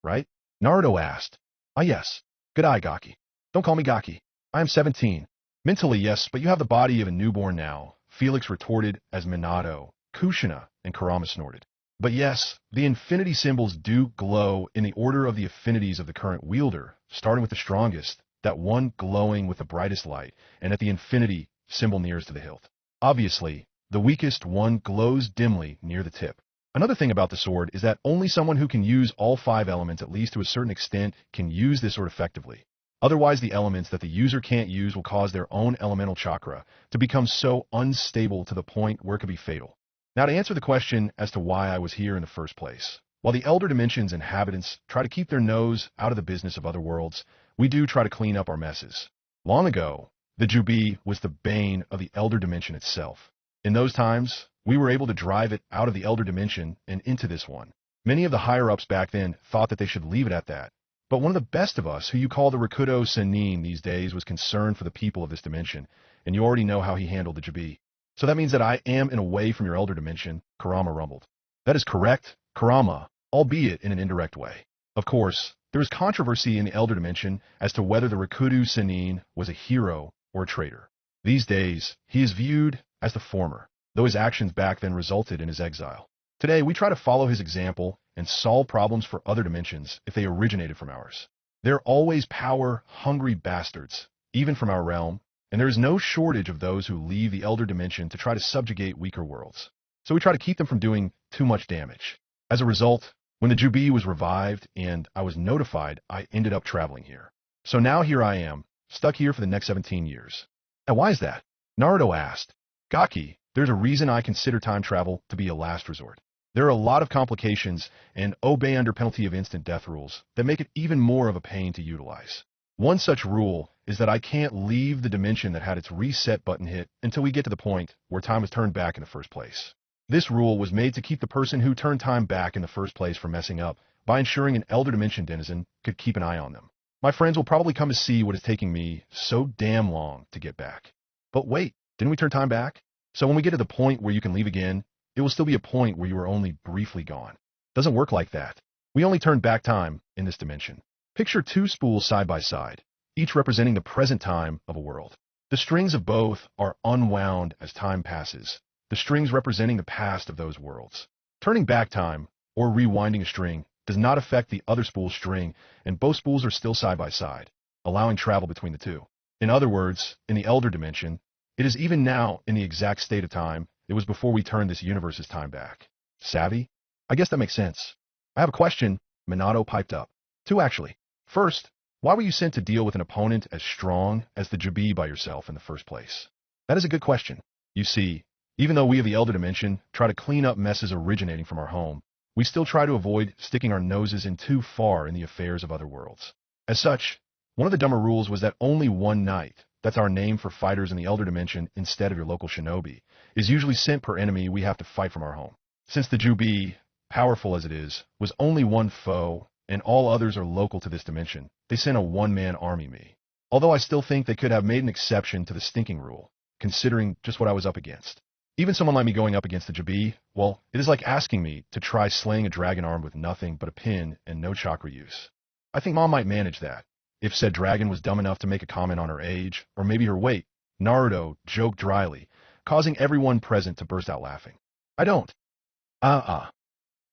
right? Naruto asked. Ah yes. Good eye, Gaki. Don't call me Gaki. I am 17. Mentally, yes, but you have the body of a newborn now, Felix retorted as Minato, Kushina, and Kurama snorted. But yes, the infinity symbols do glow in the order of the affinities of the current wielder, starting with the strongest, that one glowing with the brightest light, and at the infinity symbol nearest to the hilt. Obviously, the weakest one glows dimly near the tip. Another thing about the sword is that only someone who can use all 5 elements at least to a certain extent can use this sword effectively. Otherwise, the elements that the user can't use will cause their own elemental chakra to become so unstable to the point where it could be fatal. Now to answer the question as to why I was here in the first place. While the Elder Dimension's inhabitants try to keep their nose out of the business of other worlds, we do try to clean up our messes. Long ago, the Juubi was the bane of the Elder Dimension itself. In those times, we were able to drive it out of the Elder Dimension and into this one. Many of the higher-ups back then thought that they should leave it at that. But one of the best of us, who you call the Rakuto Sennin these days, was concerned for the people of this dimension, and you already know how he handled the Juubi. So that means that I am in a way from your Elder Dimension, Kurama rumbled. That is correct, Kurama, albeit in an indirect way. Of course, there is controversy in the Elder Dimension as to whether the Rakuto Sennin was a hero or a traitor. These days, he is viewed as the former, though his actions back then resulted in his exile. Today, we try to follow his example and solve problems for other dimensions if they originated from ours. They're always power-hungry bastards, even from our realm, and there is no shortage of those who leave the Elder Dimension to try to subjugate weaker worlds. So we try to keep them from doing too much damage. As a result, when the Juubi was revived and I was notified, I ended up traveling here. So now here I am, stuck here for the next 17 years. And why is that? Naruto asked. Gaki, there's a reason I consider time travel to be a last resort. There are a lot of complications and obey under penalty of instant death rules that make it even more of a pain to utilize. One such rule is that I can't leave the dimension that had its reset button hit until we get to the point where time was turned back in the first place. This rule was made to keep the person who turned time back in the first place from messing up by ensuring an elder dimension denizen could keep an eye on them. My friends will probably come to see what is taking me so damn long to get back. But wait, didn't we turn time back? So when we get to the point where you can leave again, it will still be a point where you are only briefly gone. Doesn't work like that. We only turn back time in this dimension. Picture two spools side by side, each representing the present time of a world. The strings of both are unwound as time passes, the strings representing the past of those worlds. Turning back time, or rewinding a string, does not affect the other spool's string, and both spools are still side by side, allowing travel between the two. In other words, in the elder dimension, it is even now in the exact state of time it was before we turned this universe's time back. Savvy? I guess that makes sense. I have a question, Minato piped up. Two, actually. First, why were you sent to deal with an opponent as strong as the Juubi by yourself in the first place? That is a good question. You see, even though we of the elder dimension try to clean up messes originating from our home, we still try to avoid sticking our noses in too far in the affairs of other worlds. As such, one of the dumber rules was that only one knight, that's our name for fighters in the elder dimension instead of your local shinobi, is usually sent per enemy we have to fight from our home. Since the Juubi, powerful as it is, was only one foe, and all others are local to this dimension, they sent a one-man army me. Although I still think they could have made an exception to the stinking rule, considering just what I was up against. Even someone like me going up against the Juubi, well, it is like asking me to try slaying a dragon armed with nothing but a pin and no chakra use. I think Mom might manage that, if said dragon was dumb enough to make a comment on her age, or maybe her weight. Naruto joked dryly, causing everyone present to burst out laughing. I don't.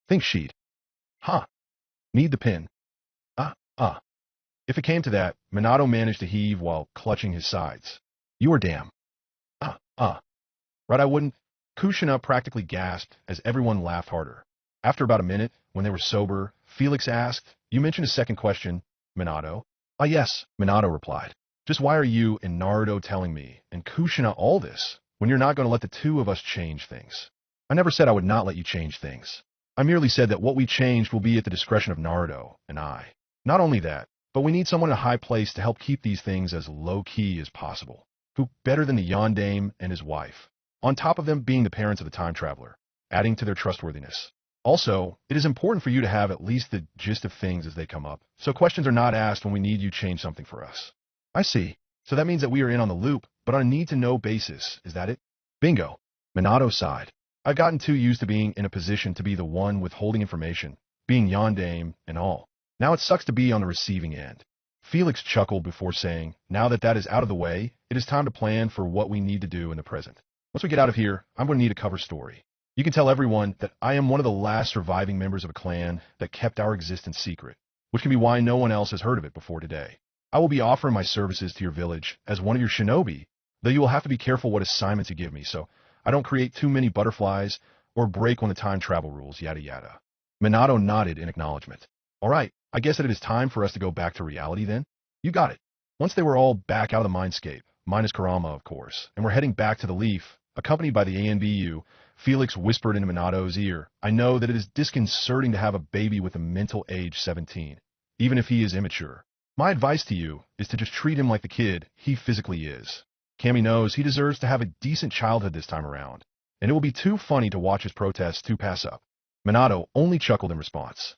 Think she'd. Huh. Need the pin. If it came to that, Minato managed to heave while clutching his sides. You are damn. Right, I wouldn't. Kushina practically gasped as everyone laughed harder. After about a minute, when they were sober, Felix asked, You mentioned a second question, Minato. Yes, Minato replied. Just why are you and Naruto telling me and Kushina all this when you're not going to let the two of us change things? I never said I would not let you change things. I merely said that what we changed will be at the discretion of Naruto and I. Not only that, but we need someone in a high place to help keep these things as low-key as possible. Who better than the Yondaime and his wife? On top of them being the parents of the time traveler, adding to their trustworthiness. Also, it is important for you to have at least the gist of things as they come up, so questions are not asked when we need you change something for us. I see. So that means that we are in on the loop, but on a need-to-know basis, is that it? Bingo. Minato sighed. I've gotten too used to being in a position to be the one withholding information, being Yondaime and all. Now it sucks to be on the receiving end. Felix chuckled before saying, Now that that is out of the way, it is time to plan for what we need to do in the present. Once we get out of here, I'm going to need a cover story. You can tell everyone that I am one of the last surviving members of a clan that kept our existence secret, which can be why no one else has heard of it before today. I will be offering my services to your village as one of your shinobi, though you will have to be careful what assignments you give me so I don't create too many butterflies or break one of the time travel rules, yada yada. Minato nodded in acknowledgement. All right, I guess that it is time for us to go back to reality then? You got it. Once they were all back out of the mindscape, minus Kurama of course, and we're heading back to the Leaf, accompanied by the ANBU, Felix whispered into Minato's ear, I know that it is disconcerting to have a baby with a mental age 17, even if he is immature. My advice to you is to just treat him like the kid he physically is. Cammy knows he deserves to have a decent childhood this time around, and it will be too funny to watch his protests to pass up. Minato only chuckled in response.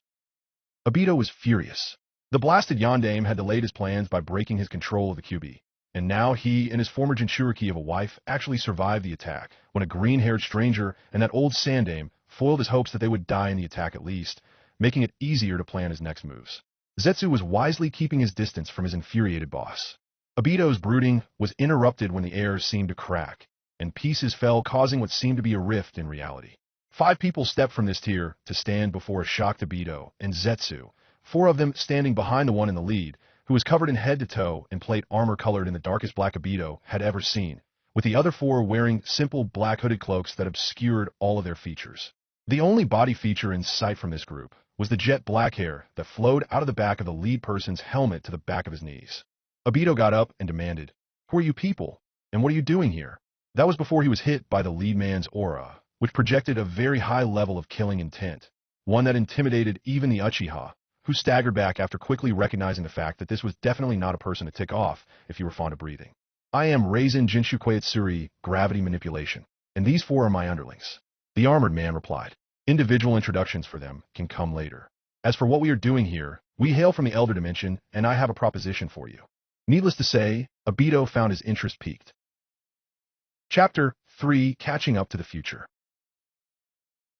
Obito was furious. The blasted Yondaime had delayed his plans by breaking his control of the QB. And now he and his former Jinchuriki of a wife actually survived the attack, when a green-haired stranger and that old Sandaime foiled his hopes that they would die in the attack at least, making it easier to plan his next moves. Zetsu was wisely keeping his distance from his infuriated boss. Obito's brooding was interrupted when the air seemed to crack, and pieces fell causing what seemed to be a rift in reality. 5 people stepped from this tier to stand before a shocked Obito and Zetsu, 4 of them standing behind the one in the lead, who was covered in head to toe in plate armor colored in the darkest black Obito had ever seen, with the other 4 wearing simple black hooded cloaks that obscured all of their features. The only body feature in sight from this group was the jet black hair that flowed out of the back of the lead person's helmet to the back of his knees. Obito got up and demanded, Who are you people? And what are you doing here? That was before he was hit by the lead man's aura, which projected a very high level of killing intent, one that intimidated even the Uchiha, who staggered back after quickly recognizing the fact that this was definitely not a person to tick off if you were fond of breathing. I am Reisen Jinshukwetsuri, Gravity Manipulation, and these four are my underlings. The armored man replied. Individual introductions for them can come later. As for what we are doing here, we hail from the Elder Dimension, and I have a proposition for you. Needless to say, Obito found his interest piqued. Chapter 3: Catching Up to the Future.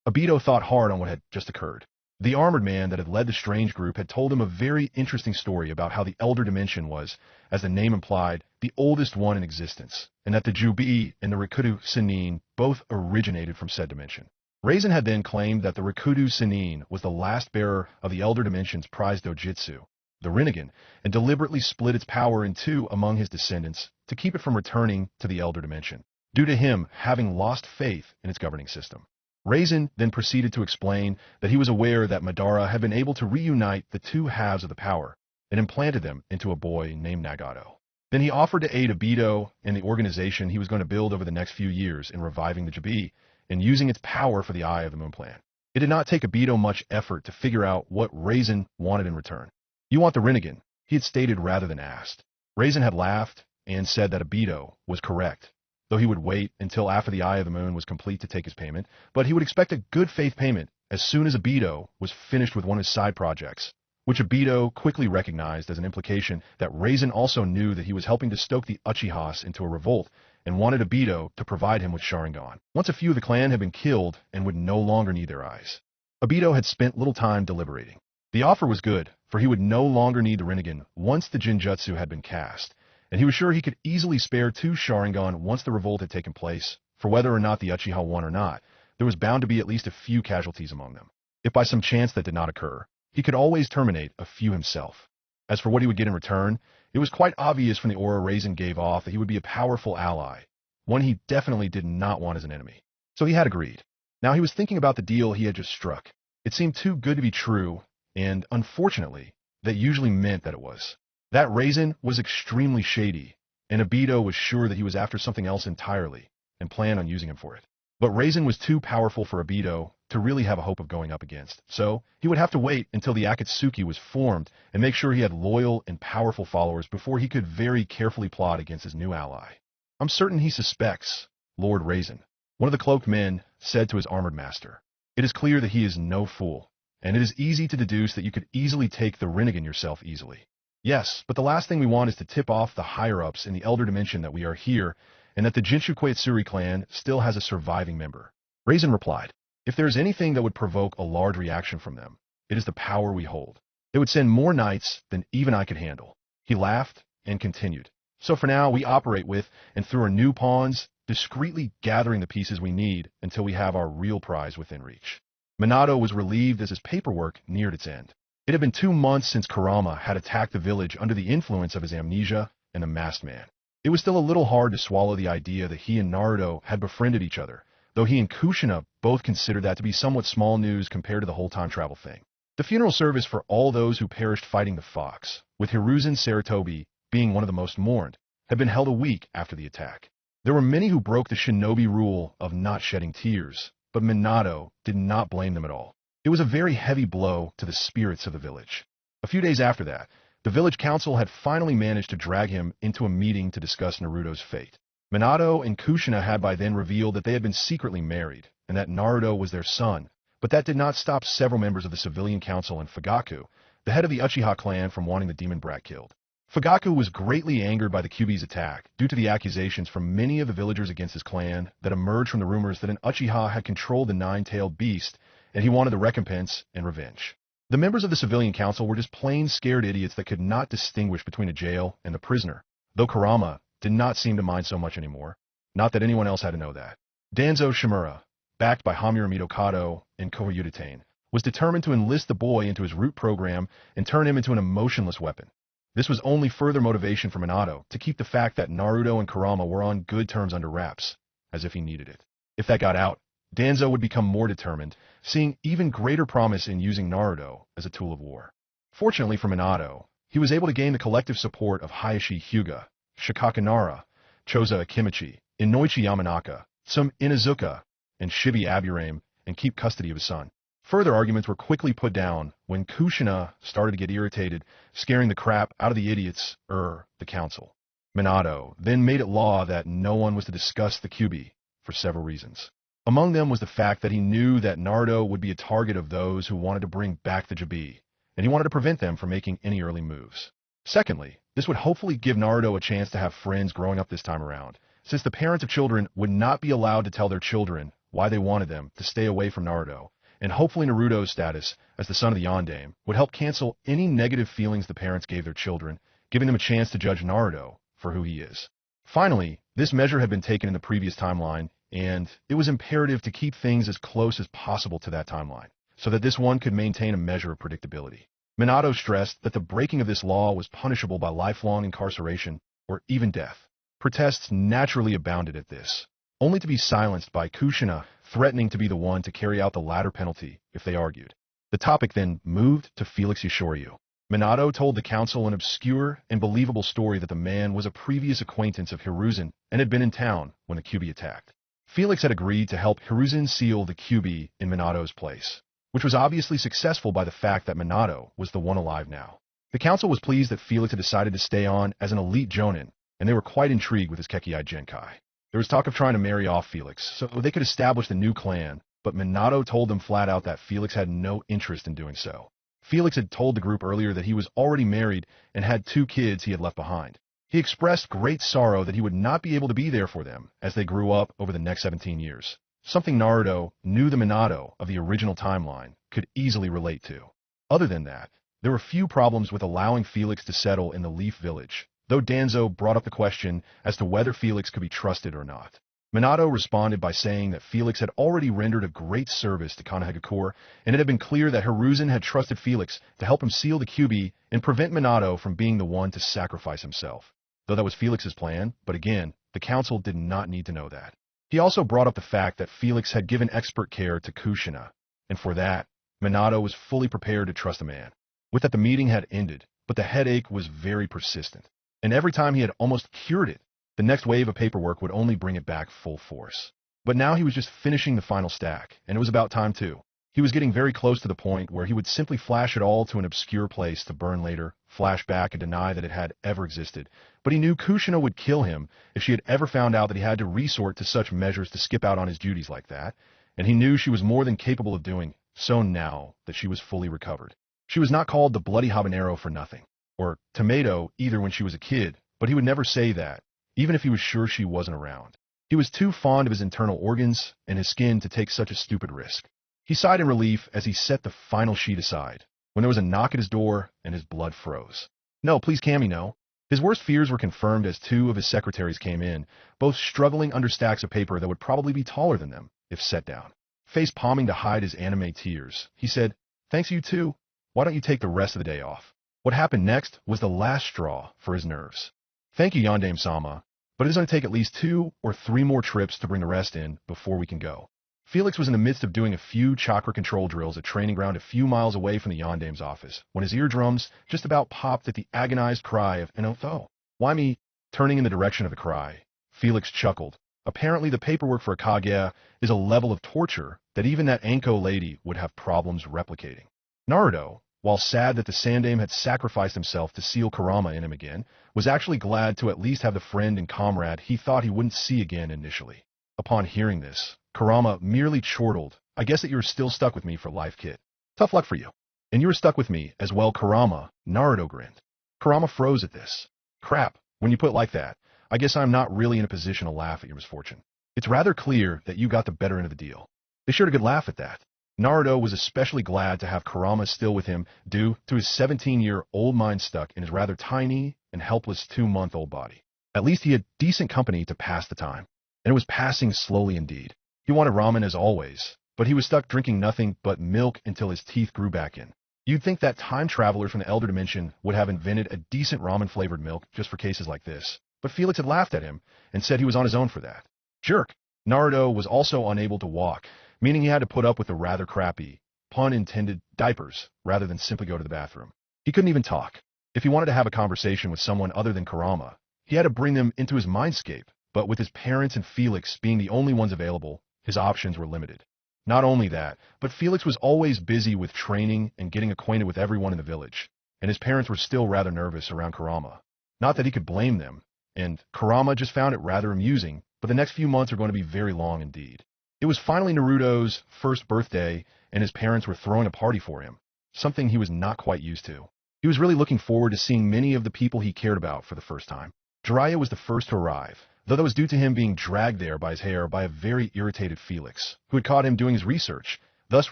Obito thought hard on what had just occurred. The armored man that had led the strange group had told him a very interesting story about how the Elder Dimension was, as the name implied, the oldest one in existence, and that the Juubi and the Rikudu Sennin both originated from said dimension. Reisen had then claimed that the Rikudu Sennin was the last bearer of the Elder Dimension's prized dojutsu, the Rinnegan, and deliberately split its power in two among his descendants to keep it from returning to the Elder Dimension, due to him having lost faith in its governing system. Reisen then proceeded to explain that he was aware that Madara had been able to reunite the two halves of the power and implanted them into a boy named Nagato. Then he offered to aid Obito in the organization he was going to build over the next few years in reviving the Juubi and using its power for the Eye of the Moon plan. It did not take Obito much effort to figure out what Reisen wanted in return. "You want the Rinnegan," he had stated rather than asked. Reisen had laughed and said that Obito was correct, though he would wait until after the Eye of the Moon was complete to take his payment, but he would expect a good faith payment as soon as Obito was finished with one of his side projects, which Obito quickly recognized as an implication that Reisen also knew that he was helping to stoke the Uchihas into a revolt and wanted Obito to provide him with Sharingan, once a few of the clan had been killed and would no longer need their eyes. Obito had spent little time deliberating. The offer was good, for he would no longer need the Rinnegan once the Jinjutsu had been cast, and he was sure he could easily spare two Sharingan once the revolt had taken place, for whether or not the Uchiha won or not, there was bound to be at least a few casualties among them. If by some chance that did not occur, he could always terminate a few himself. As for what he would get in return, it was quite obvious from the aura Reisen gave off that he would be a powerful ally, one he definitely did not want as an enemy. So he had agreed. Now he was thinking about the deal he had just struck. It seemed too good to be true, and unfortunately, that usually meant that it was. That Reisen was extremely shady, and Obito was sure that he was after something else entirely, and planned on using him for it. But Reisen was too powerful for Obito to really have a hope of going up against, so he would have to wait until the Akatsuki was formed and make sure he had loyal and powerful followers before he could very carefully plot against his new ally. "I'm certain he suspects Lord Reisen," one of the cloaked men said to his armored master. "It is clear that he is no fool, and it is easy to deduce that you could easily take the Rinnegan yourself easily. Yes, but the last thing we want is to tip off the higher-ups in the Elder Dimension that we are here and that the Jinshukwetsuri clan still has a surviving member." Reisen replied, "If there is anything that would provoke a large reaction from them, it is the power we hold. It would send more knights than even I could handle." He laughed and continued, "So for now, we operate with and through our new pawns, discreetly gathering the pieces we need until we have our real prize within reach." Minato was relieved as his paperwork neared its end. It had been 2 months since Kurama had attacked the village under the influence of his amnesia and the masked man. It was still a little hard to swallow the idea that he and Naruto had befriended each other, though he and Kushina both considered that to be somewhat small news compared to the whole time travel thing. The funeral service for all those who perished fighting the Fox, with Hiruzen Sarutobi being one of the most mourned, had been held a week after the attack. There were many who broke the shinobi rule of not shedding tears, but Minato did not blame them at all. It was a very heavy blow to the spirits of the village. A few days after that, the village council had finally managed to drag him into a meeting to discuss Naruto's fate. Minato and Kushina had by then revealed that they had been secretly married, and that Naruto was their son, but that did not stop several members of the civilian council and Fugaku, the head of the Uchiha clan, from wanting the demon brat killed. Fugaku was greatly angered by the Kyuubi's attack due to the accusations from many of the villagers against his clan that emerged from the rumors that an Uchiha had controlled the nine-tailed beast, and he wanted the recompense and revenge. The members of the civilian council were just plain scared idiots that could not distinguish between a jail and the prisoner, though Kurama did not seem to mind so much anymore. Not that anyone else had to know that. Danzo Shimura, backed by Hamurami Kato and Kohyudatane, was determined to enlist the boy into his root program and turn him into an emotionless weapon. This was only further motivation for Minato to keep the fact that Naruto and Kurama were on good terms under wraps, as if he needed it. If that got out, Danzo would become more determined, seeing even greater promise in using Naruto as a tool of war. Fortunately for Minato, he was able to gain the collective support of Hayashi Hyuga, Shikakanara, Choza Akimichi, Inoichi Yamanaka, some Inazuka, and Shibi Aburame, and keep custody of his son. Further arguments were quickly put down when Kushina started to get irritated, scaring the crap out of the idiots, the council. Minato then made it law that no one was to discuss the Kyuubi for several reasons. Among them was the fact that he knew that Naruto would be a target of those who wanted to bring back the Juubi, and he wanted to prevent them from making any early moves. Secondly, this would hopefully give Naruto a chance to have friends growing up this time around, since the parents of children would not be allowed to tell their children why they wanted them to stay away from Naruto, and hopefully Naruto's status as the son of the Yondaime would help cancel any negative feelings the parents gave their children, giving them a chance to judge Naruto for who he is. Finally, this measure had been taken in the previous timeline, and it was imperative to keep things as close as possible to that timeline, so that this one could maintain a measure of predictability. Minato stressed that the breaking of this law was punishable by lifelong incarceration or even death. Protests naturally abounded at this, only to be silenced by Kushina threatening to be the one to carry out the latter penalty if they argued. The topic then moved to Felix Yoshoryu. Minato told the council an obscure and believable story that the man was a previous acquaintance of Hiruzen and had been in town when the Kyuubi attacked. Felix had agreed to help Hiruzen seal the Kyuubi in Minato's place, which was obviously successful by the fact that Minato was the one alive now. The council was pleased that Felix had decided to stay on as an elite jonin, and they were quite intrigued with his Kekkei Genkai. There was talk of trying to marry off Felix so they could establish the new clan, but Minato told them flat out that Felix had no interest in doing so. Felix had told the group earlier that he was already married and had 2 kids he had left behind. He expressed great sorrow that he would not be able to be there for them as they grew up over the next 17 years. Something Naruto knew the Minato of the original timeline could easily relate to. Other than that, there were few problems with allowing Felix to settle in the Leaf Village, though Danzo brought up the question as to whether Felix could be trusted or not. Minato responded by saying that Felix had already rendered a great service to Konoha, and it had been clear that Hiruzen had trusted Felix to help him seal the Kyuubi and prevent Minato from being the one to sacrifice himself. Though that was Felix's plan, but again, the council did not need to know that. He also brought up the fact that Felix had given expert care to Kushina, and for that, Minato was fully prepared to trust the man. With that, the meeting had ended, but the headache was very persistent, and every time he had almost cured it, the next wave of paperwork would only bring it back full force. But now he was just finishing the final stack, and it was about time too. He was getting very close to the point where he would simply flash it all to an obscure place to burn later, flash back and deny that it had ever existed. But he knew Kushina would kill him if she had ever found out that he had to resort to such measures to skip out on his duties like that, and he knew she was more than capable of doing so now that she was fully recovered. She was not called the Bloody Habanero for nothing, or Tomato either when she was a kid, but he would never say that, even if he was sure she wasn't around. He was too fond of his internal organs and his skin to take such a stupid risk. He sighed in relief as he set the final sheet aside, when there was a knock at his door and his blood froze. "No, please, Cammy, no." His worst fears were confirmed as 2 of his secretaries came in, both struggling under stacks of paper that would probably be taller than them if set down. Face palming to hide his anime tears, he said, "Thanks, you too. Why don't you take the rest of the day off?" What happened next was the last straw for his nerves. "Thank you, Yondaime-sama, but it is going to take at least 2 or 3 more trips to bring the rest in before we can go." Felix was in the midst of doing a few chakra control drills at training ground a few miles away from the Yondaime's office when his eardrums just about popped at the agonized cry of "Enotho." "Why me?" Turning in the direction of the cry, Felix chuckled. Apparently the paperwork for a Kage is a level of torture that even that Anko lady would have problems replicating. Naruto, while sad that the Sandaime had sacrificed himself to seal Kurama in him again, was actually glad to at least have the friend and comrade he thought he wouldn't see again initially. Upon hearing this, Kurama merely chortled, "I guess that you're still stuck with me for life, kid. Tough luck for you." "And you're stuck with me as well, Kurama," Naruto grinned. Kurama froze at this. "Crap, when you put it like that, I guess I'm not really in a position to laugh at your misfortune. It's rather clear that you got the better end of the deal." They shared a good laugh at that. Naruto was especially glad to have Kurama still with him due to his 17-year-old mind stuck in his rather tiny and helpless 2-month-old body. At least he had decent company to pass the time, and it was passing slowly indeed. He wanted ramen as always, but he was stuck drinking nothing but milk until his teeth grew back in. You'd think that time traveler from the Elder Dimension would have invented a decent ramen-flavored milk just for cases like this, but Felix had laughed at him and said he was on his own for that. Jerk! Naruto was also unable to walk, meaning he had to put up with the rather crappy, pun intended, diapers rather than simply go to the bathroom. He couldn't even talk. If he wanted to have a conversation with someone other than Kurama, he had to bring them into his mindscape, but with his parents and Felix being the only ones available, his options were limited. Not only that, but Felix was always busy with training and getting acquainted with everyone in the village, and his parents were still rather nervous around Kurama. Not that he could blame them, and Kurama just found it rather amusing, but the next few months are going to be very long indeed. It was finally Naruto's first birthday, and his parents were throwing a party for him, something he was not quite used to. He was really looking forward to seeing many of the people he cared about for the first time. Jiraiya was the first to arrive, though that was due to him being dragged there by his hair by a very irritated Felix, who had caught him doing his research, thus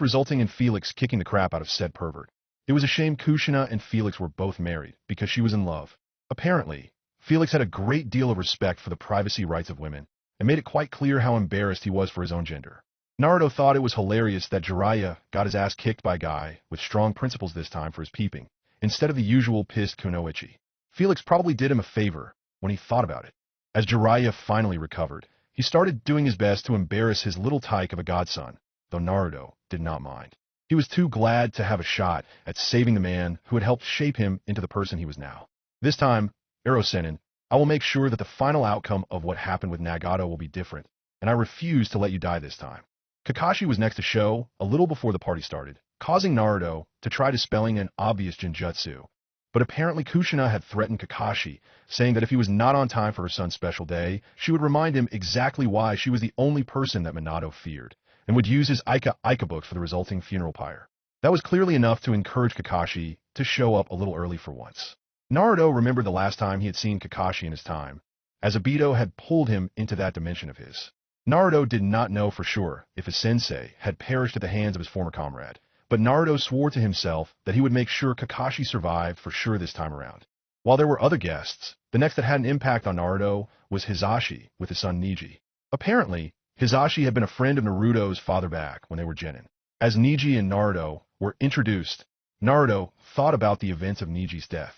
resulting in Felix kicking the crap out of said pervert. It was a shame Kushina and Felix were both married, because she was in love. Apparently, Felix had a great deal of respect for the privacy rights of women, and made it quite clear how embarrassed he was for his own gender. Naruto thought it was hilarious that Jiraiya got his ass kicked by a guy with strong principles this time for his peeping, instead of the usual pissed kunoichi. Felix probably did him a favor when he thought about it. As Jiraiya finally recovered, he started doing his best to embarrass his little tyke of a godson, though Naruto did not mind. He was too glad to have a shot at saving the man who had helped shape him into the person he was now. This time, Ero-Sennin, I will make sure that the final outcome of what happened with Nagato will be different, and I refuse to let you die this time. Kakashi was next to show a little before the party started, causing Naruto to try dispelling an obvious genjutsu. But apparently Kushina had threatened Kakashi, saying that if he was not on time for her son's special day, she would remind him exactly why she was the only person that Minato feared, and would use his Aika book for the resulting funeral pyre. That was clearly enough to encourage Kakashi to show up a little early for once. Naruto remembered the last time he had seen Kakashi in his time, as Obito had pulled him into that dimension of his. Naruto did not know for sure if his sensei had perished at the hands of his former comrade, but Naruto swore to himself that he would make sure Kakashi survived for sure this time around. While there were other guests, the next that had an impact on Naruto was Hisashi with his son Neji. Apparently, Hisashi had been a friend of Naruto's father back when they were genin. As Neji and Naruto were introduced, Naruto thought about the events of Neji's death.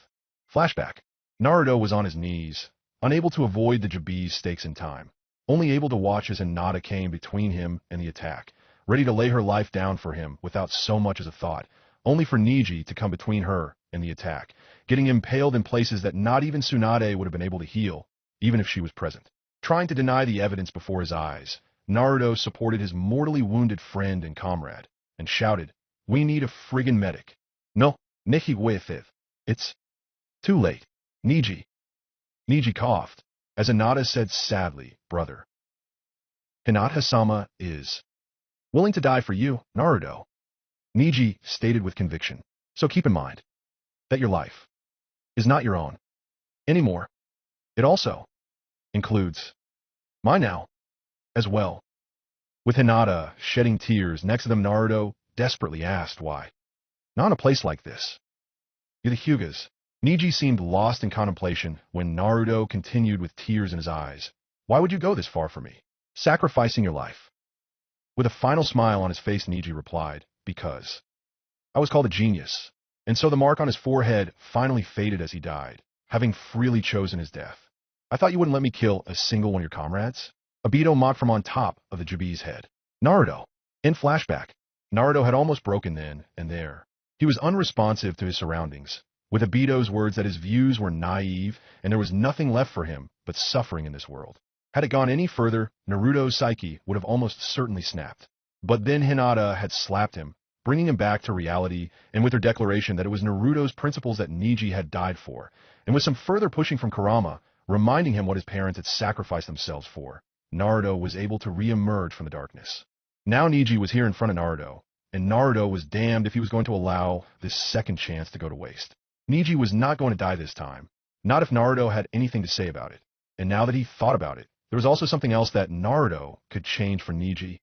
Flashback. Naruto was on his knees, unable to avoid the Juubi's stakes in time, only able to watch as Hinata came between him and the attack, ready to lay her life down for him without so much as a thought, only for Neji to come between her and the attack, getting impaled in places that not even Tsunade would have been able to heal, even if she was present. Trying to deny the evidence before his eyes, Naruto supported his mortally wounded friend and comrade, and shouted, "We need a friggin' medic. No, Neji with. It's too late. Neji." Neji coughed, as Hinata said sadly, "Brother, Hinata-sama is willing to die for you, Naruto." Neji stated with conviction, "So keep in mind that your life is not your own anymore. It also includes mine now, as well." With Hinata shedding tears next to them, Naruto desperately asked why. "Not in a place like this. You're the Hyugas." Neji seemed lost in contemplation when Naruto continued with tears in his eyes. "Why would you go this far for me, sacrificing your life?" With a final smile on his face, Neji replied, "Because I was called a genius." And so the mark on his forehead finally faded as he died, having freely chosen his death. "I thought you wouldn't let me kill a single one of your comrades?" Obito mocked from on top of the Juubi's head. Naruto. In flashback, Naruto had almost broken then and there. He was unresponsive to his surroundings, with Obito's words that his views were naive and there was nothing left for him but suffering in this world. Had it gone any further, Naruto's psyche would have almost certainly snapped. But then Hinata had slapped him, bringing him back to reality, and with her declaration that it was Naruto's principles that Neji had died for, and with some further pushing from Kurama, reminding him what his parents had sacrificed themselves for, Naruto was able to re-emerge from the darkness. Now Neji was here in front of Naruto, and Naruto was damned if he was going to allow this second chance to go to waste. Neji was not going to die this time, not if Naruto had anything to say about it. And now that he thought about it, there was also something else that Naruto could change for Neji.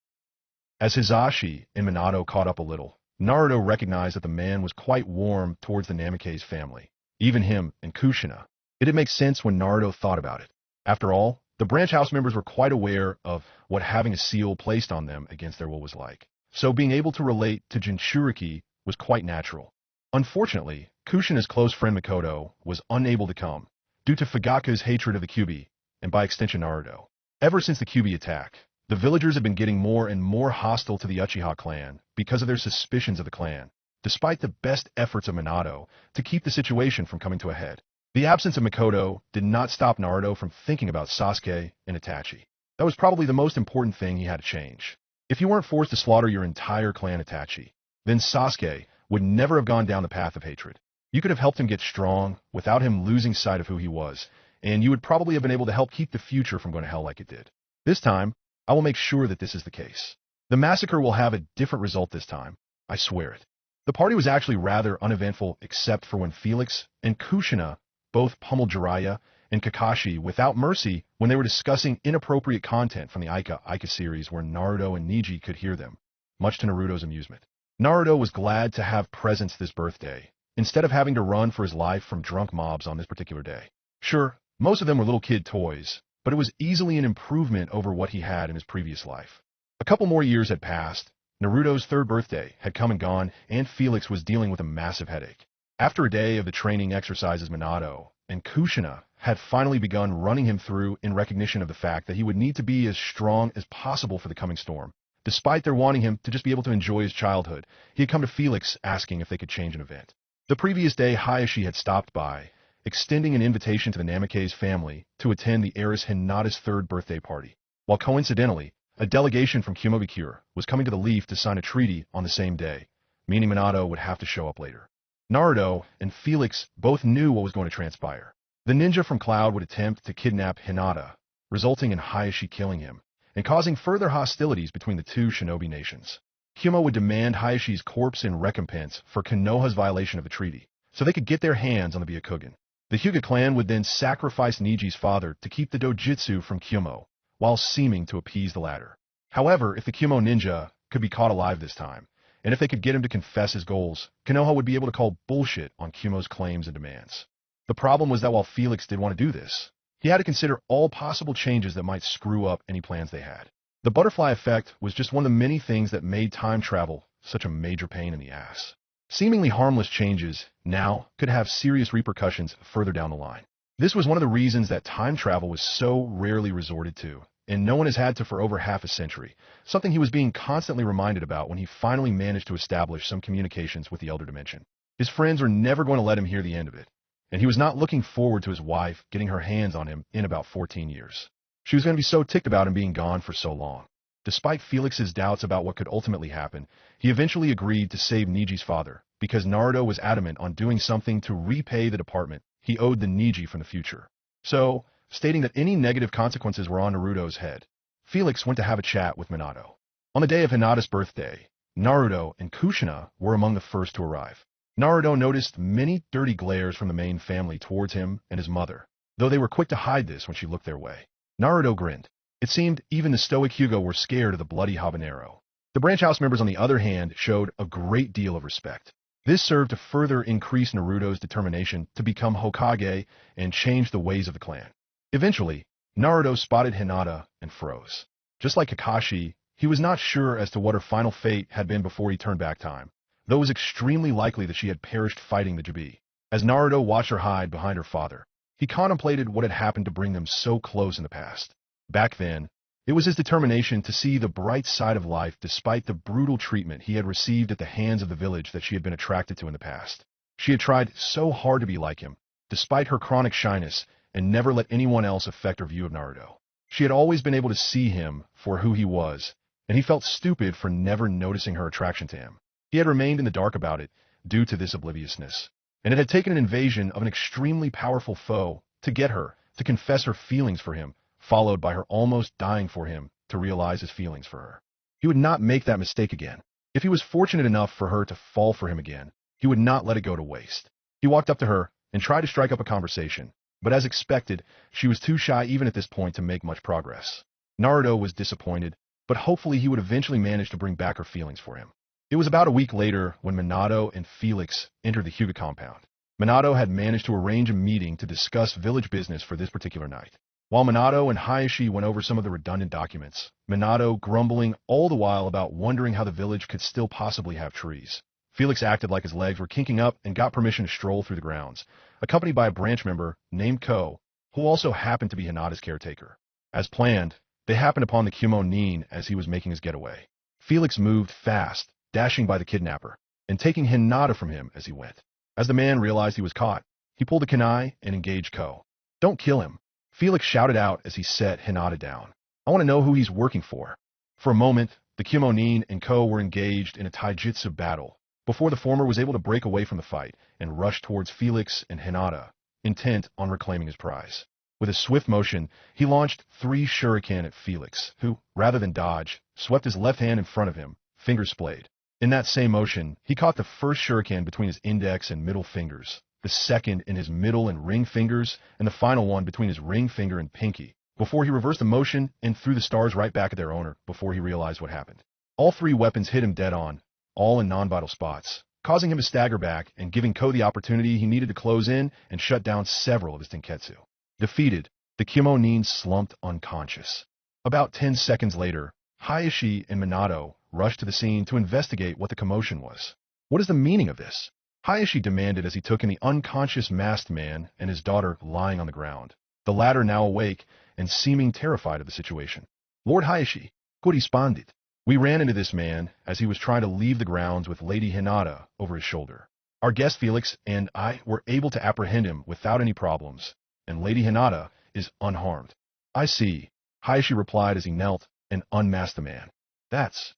As Hisashi and Minato caught up a little, Naruto recognized that the man was quite warm towards the Namikaze family, even him and Kushina. It did make sense when Naruto thought about it. After all, the branch house members were quite aware of what having a seal placed on them against their will was like, so being able to relate to Jinchuriki was quite natural. Unfortunately, Kushina's close friend Mikoto was unable to come, due to Fugaku's hatred of the Kyuubi, and by extension Naruto. Ever since the Kyuubi attack, the villagers have been getting more and more hostile to the Uchiha clan because of their suspicions of the clan, despite the best efforts of Minato to keep the situation from coming to a head. The absence of Mikoto did not stop Naruto from thinking about Sasuke and Itachi. That was probably the most important thing he had to change. If you weren't forced to slaughter your entire clan Itachi, then Sasuke would never have gone down the path of hatred. You could have helped him get strong without him losing sight of who he was, and you would probably have been able to help keep the future from going to hell like it did. This time, I will make sure that this is the case. The massacre will have a different result this time. I swear it. The party was actually rather uneventful except for when Felix and Kushina both pummeled Jiraiya and Kakashi without mercy when they were discussing inappropriate content from the Ika series where Naruto and Neji could hear them, much to Naruto's amusement. Naruto was glad to have presents this birthday, instead of having to run for his life from drunk mobs on this particular day. Sure, most of them were little kid toys, but it was easily an improvement over what he had in his previous life. A couple more years had passed, Naruto's third birthday had come and gone, and Felix was dealing with a massive headache. After a day of the training exercises, Minato and Kushina had finally begun running him through in recognition of the fact that he would need to be as strong as possible for the coming storm. Despite their wanting him to just be able to enjoy his childhood, he had come to Felix asking if they could change an event. The previous day, Hayashi had stopped by, extending an invitation to the Namikaze family to attend the heiress Hinata's third birthday party, while coincidentally, a delegation from Kumobikure was coming to the Leaf to sign a treaty on the same day, meaning Minato would have to show up later. Naruto and Felix both knew what was going to transpire. The ninja from Cloud would attempt to kidnap Hinata, resulting in Hayashi killing him, and causing further hostilities between the two shinobi nations. Kumo would demand Hayashi's corpse in recompense for Konoha's violation of the treaty, so they could get their hands on the Byakugan. The Hyuga clan would then sacrifice Neji's father to keep the dojutsu from Kumo, while seeming to appease the latter. However, if the Kumo ninja could be caught alive this time, and if they could get him to confess his goals, Konoha would be able to call bullshit on Kumo's claims and demands. The problem was that while Felix did want to do this, he had to consider all possible changes that might screw up any plans they had. The butterfly effect was just one of the many things that made time travel such a major pain in the ass. Seemingly harmless changes now could have serious repercussions further down the line. This was one of the reasons that time travel was so rarely resorted to, and no one has had to for over half a century, something he was being constantly reminded about when he finally managed to establish some communications with the Elder Dimension. His friends were never going to let him hear the end of it, and he was not looking forward to his wife getting her hands on him in about 14 years. She was going to be so ticked about him being gone for so long. Despite Felix's doubts about what could ultimately happen, he eventually agreed to save Neji's father, because Naruto was adamant on doing something to repay the department he owed the Neji from the future. So, stating that any negative consequences were on Naruto's head, Felix went to have a chat with Minato. On the day of Hinata's birthday, Naruto and Kushina were among the first to arrive. Naruto noticed many dirty glares from the main family towards him and his mother, though they were quick to hide this when she looked their way. Naruto grinned. It seemed even the stoic Hyuga were scared of the bloody habanero. The branch house members, on the other hand, showed a great deal of respect. This served to further increase Naruto's determination to become Hokage and change the ways of the clan. Eventually, Naruto spotted Hinata and froze. Just like Kakashi, he was not sure as to what her final fate had been before he turned back time, though it was extremely likely that she had perished fighting the Juubi. As Naruto watched her hide behind her father, he contemplated what had happened to bring them so close in the past. Back then, it was his determination to see the bright side of life despite the brutal treatment he had received at the hands of the village that she had been attracted to in the past. She had tried so hard to be like him, despite her chronic shyness, and never let anyone else affect her view of Naruto. She had always been able to see him for who he was, and he felt stupid for never noticing her attraction to him. He had remained in the dark about it due to this obliviousness, and it had taken an invasion of an extremely powerful foe to get her to confess her feelings for him, followed by her almost dying for him to realize his feelings for her. He would not make that mistake again. If he was fortunate enough for her to fall for him again, he would not let it go to waste. He walked up to her and tried to strike up a conversation, but as expected, she was too shy even at this point to make much progress. Naruto was disappointed, but hopefully he would eventually manage to bring back her feelings for him. It was about a week later when Minato and Felix entered the Hyuga compound. Minato had managed to arrange a meeting to discuss village business for this particular night. While Minato and Hayashi went over some of the redundant documents, Minato grumbling all the while about wondering how the village could still possibly have trees. Felix acted like his legs were kinking up and got permission to stroll through the grounds, accompanied by a branch member named Ko, who also happened to be Hinata's caretaker. As planned, they happened upon the Kumo Nin as he was making his getaway. Felix moved fast, dashing by the kidnapper, and taking Hinata from him as he went. As the man realized he was caught, He pulled a kunai and engaged Ko. Don't kill him, Felix shouted out as he set Hinata down. I want to know who he's working for. For a moment, the Kimonin and Ko were engaged in a taijutsu battle, before the former was able to break away from the fight and rush towards Felix and Hinata, intent on reclaiming his prize. With a swift motion, he launched 3 shuriken at Felix, who, rather than dodge, swept his left hand in front of him, fingers splayed. In that same motion, he caught the first shuriken between his index and middle fingers, the second in his middle and ring fingers, and the final one between his ring finger and pinky, before he reversed the motion and threw the stars right back at their owner before he realized what happened. All 3 weapons hit him dead on, all in non-vital spots, causing him to stagger back and giving Ko the opportunity he needed to close in and shut down several of his tenketsu. Defeated, the Kimonin slumped unconscious. About 10 seconds later, Hayashi and Minato rushed to the scene to investigate what the commotion was. What is the meaning of this? Hayashi demanded as he took in the unconscious masked man and his daughter lying on the ground, the latter now awake and seeming terrified of the situation. Lord Hayashi, corresponded. We ran into this man as he was trying to leave the grounds with Lady Hinata over his shoulder. Our guest Felix and I were able to apprehend him without any problems, and Lady Hinata is unharmed. I see, Hayashi replied as he knelt and unmasked the man. That's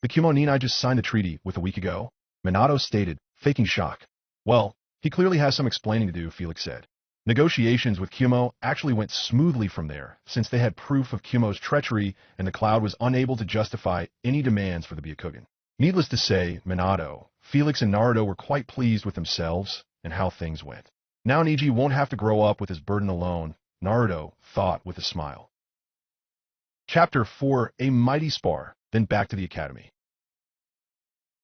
the Kimonin I just signed the treaty with a week ago, Minato stated, faking shock. Well, he clearly has some explaining to do, Felix said. Negotiations with Kumo actually went smoothly from there, since they had proof of Kumo's treachery and the Cloud was unable to justify any demands for the Byakugan. Needless to say, Minato, Felix and Naruto were quite pleased with themselves and how things went. Now Niji won't have to grow up with his burden alone, Naruto thought with a smile. Chapter 4, A Mighty Spar, then back to the academy.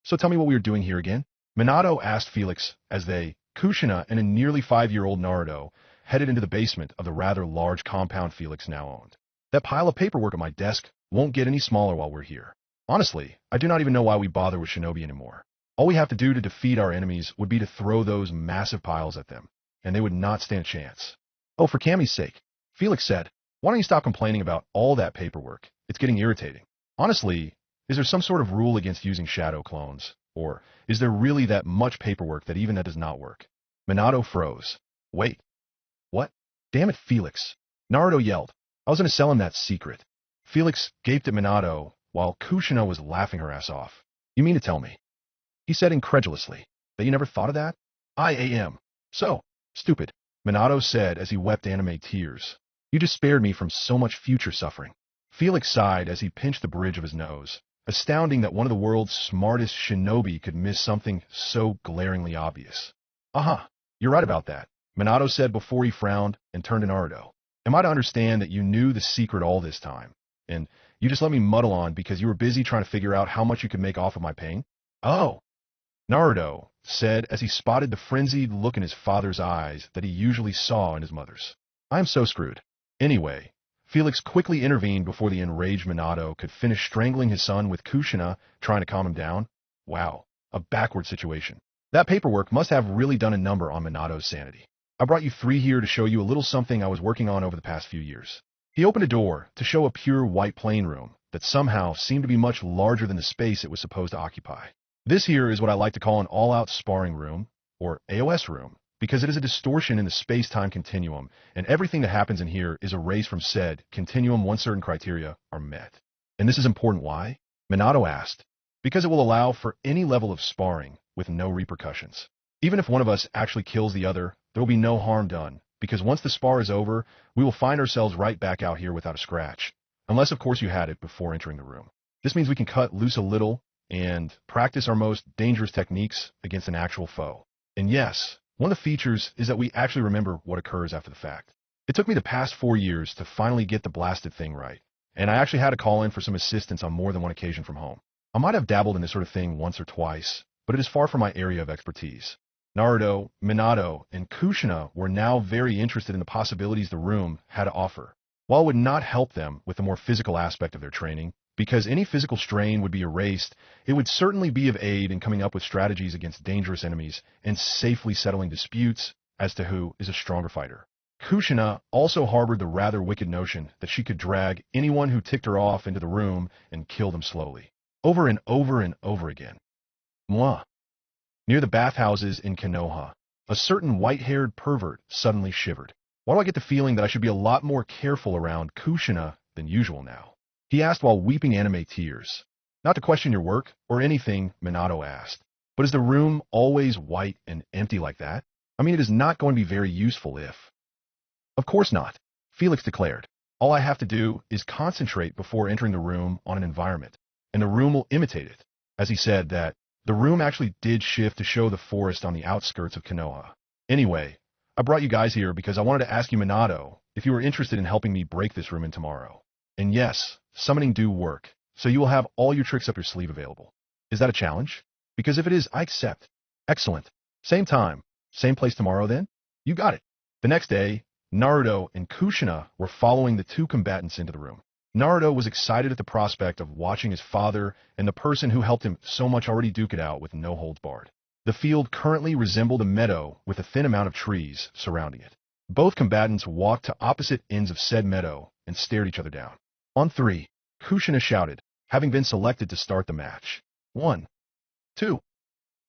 So tell me what we were doing here again? Minato asked Felix as they, Kushina and a nearly 5-year-old Naruto, headed into the basement of the rather large compound Felix now owned. That pile of paperwork on my desk won't get any smaller while we're here. Honestly, I do not even know why we bother with shinobi anymore. All we have to do to defeat our enemies would be to throw those massive piles at them, and they would not stand a chance. Oh, for Kami's sake, Felix said, why don't you stop complaining about all that paperwork? It's getting irritating. Honestly, is there some sort of rule against using shadow clones? Or is there really that much paperwork that even that does not work? Minato froze. Wait. What? Damn it, Felix. Naruto yelled. I was going to sell him that secret. Felix gaped at Minato while Kushina was laughing her ass off. You mean to tell me? He said incredulously. That you never thought of that? I am. So, stupid. Minato said as he wept anime tears. You just spared me from so much future suffering. Felix sighed as he pinched the bridge of his nose. Astounding that one of the world's smartest shinobi could miss something so glaringly obvious. Aha, you're right about that, Minato said before he frowned and turned to Naruto. Am I to understand that you knew the secret all this time, and you just let me muddle on because you were busy trying to figure out how much you could make off of my pain? Oh, Naruto said as he spotted the frenzied look in his father's eyes that he usually saw in his mother's. I am so screwed. Anyway, Felix quickly intervened before the enraged Minato could finish strangling his son with Kushina trying to calm him down. Wow, a backward situation. That paperwork must have really done a number on Minato's sanity. I brought you 3 here to show you a little something I was working on over the past few years. He opened a door to show a pure white plain room that somehow seemed to be much larger than the space it was supposed to occupy. This here is what I like to call an all-out sparring room, or AOS room, because it is a distortion in the space-time continuum, and everything that happens in here is erased from said continuum once certain criteria are met. And this is important why? Minato asked. Because it will allow for any level of sparring with no repercussions. Even if one of us actually kills the other, there will be no harm done, because once the spar is over, we will find ourselves right back out here without a scratch. Unless, of course, you had it before entering the room. This means we can cut loose a little and practice our most dangerous techniques against an actual foe. And yes, one of the features is that we actually remember what occurs after the fact. It took me the past 4 years to finally get the blasted thing right, and I actually had to call in for some assistance on more than one occasion from home. I might have dabbled in this sort of thing once or twice, but it is far from my area of expertise. Naruto, Minato, and Kushina were now very interested in the possibilities the room had to offer. While it would not help them with the more physical aspect of their training, because any physical strain would be erased, it would certainly be of aid in coming up with strategies against dangerous enemies and safely settling disputes as to who is a stronger fighter. Kushina also harbored the rather wicked notion that she could drag anyone who ticked her off into the room and kill them slowly, over and over and over again. Mwah. Near the bathhouses in Konoha, a certain white-haired pervert suddenly shivered. Why do I get the feeling that I should be a lot more careful around Kushina than usual now? He asked while weeping anime tears. Not to question your work or anything, Minato asked. But is the room always white and empty like that? I mean, it is not going to be very useful if... Of course not, Felix declared. All I have to do is concentrate before entering the room on an environment, and the room will imitate it. As he said that, the room actually did shift to show the forest on the outskirts of Konoha. Anyway, I brought you guys here because I wanted to ask you, Minato, if you were interested in helping me break this room in tomorrow. And yes, summoning do work, so you will have all your tricks up your sleeve available. Is that a challenge? Because if it is, I accept. Excellent. Same time, same place tomorrow then? You got it. The next day, Naruto and Kushina were following the two combatants into the room. Naruto was excited at the prospect of watching his father and the person who helped him so much already duke it out with no holds barred. The field currently resembled a meadow with a thin amount of trees surrounding it. Both combatants walked to opposite ends of said meadow and stared each other down. On three, Kushina shouted, having been selected to start the match. 1, 2,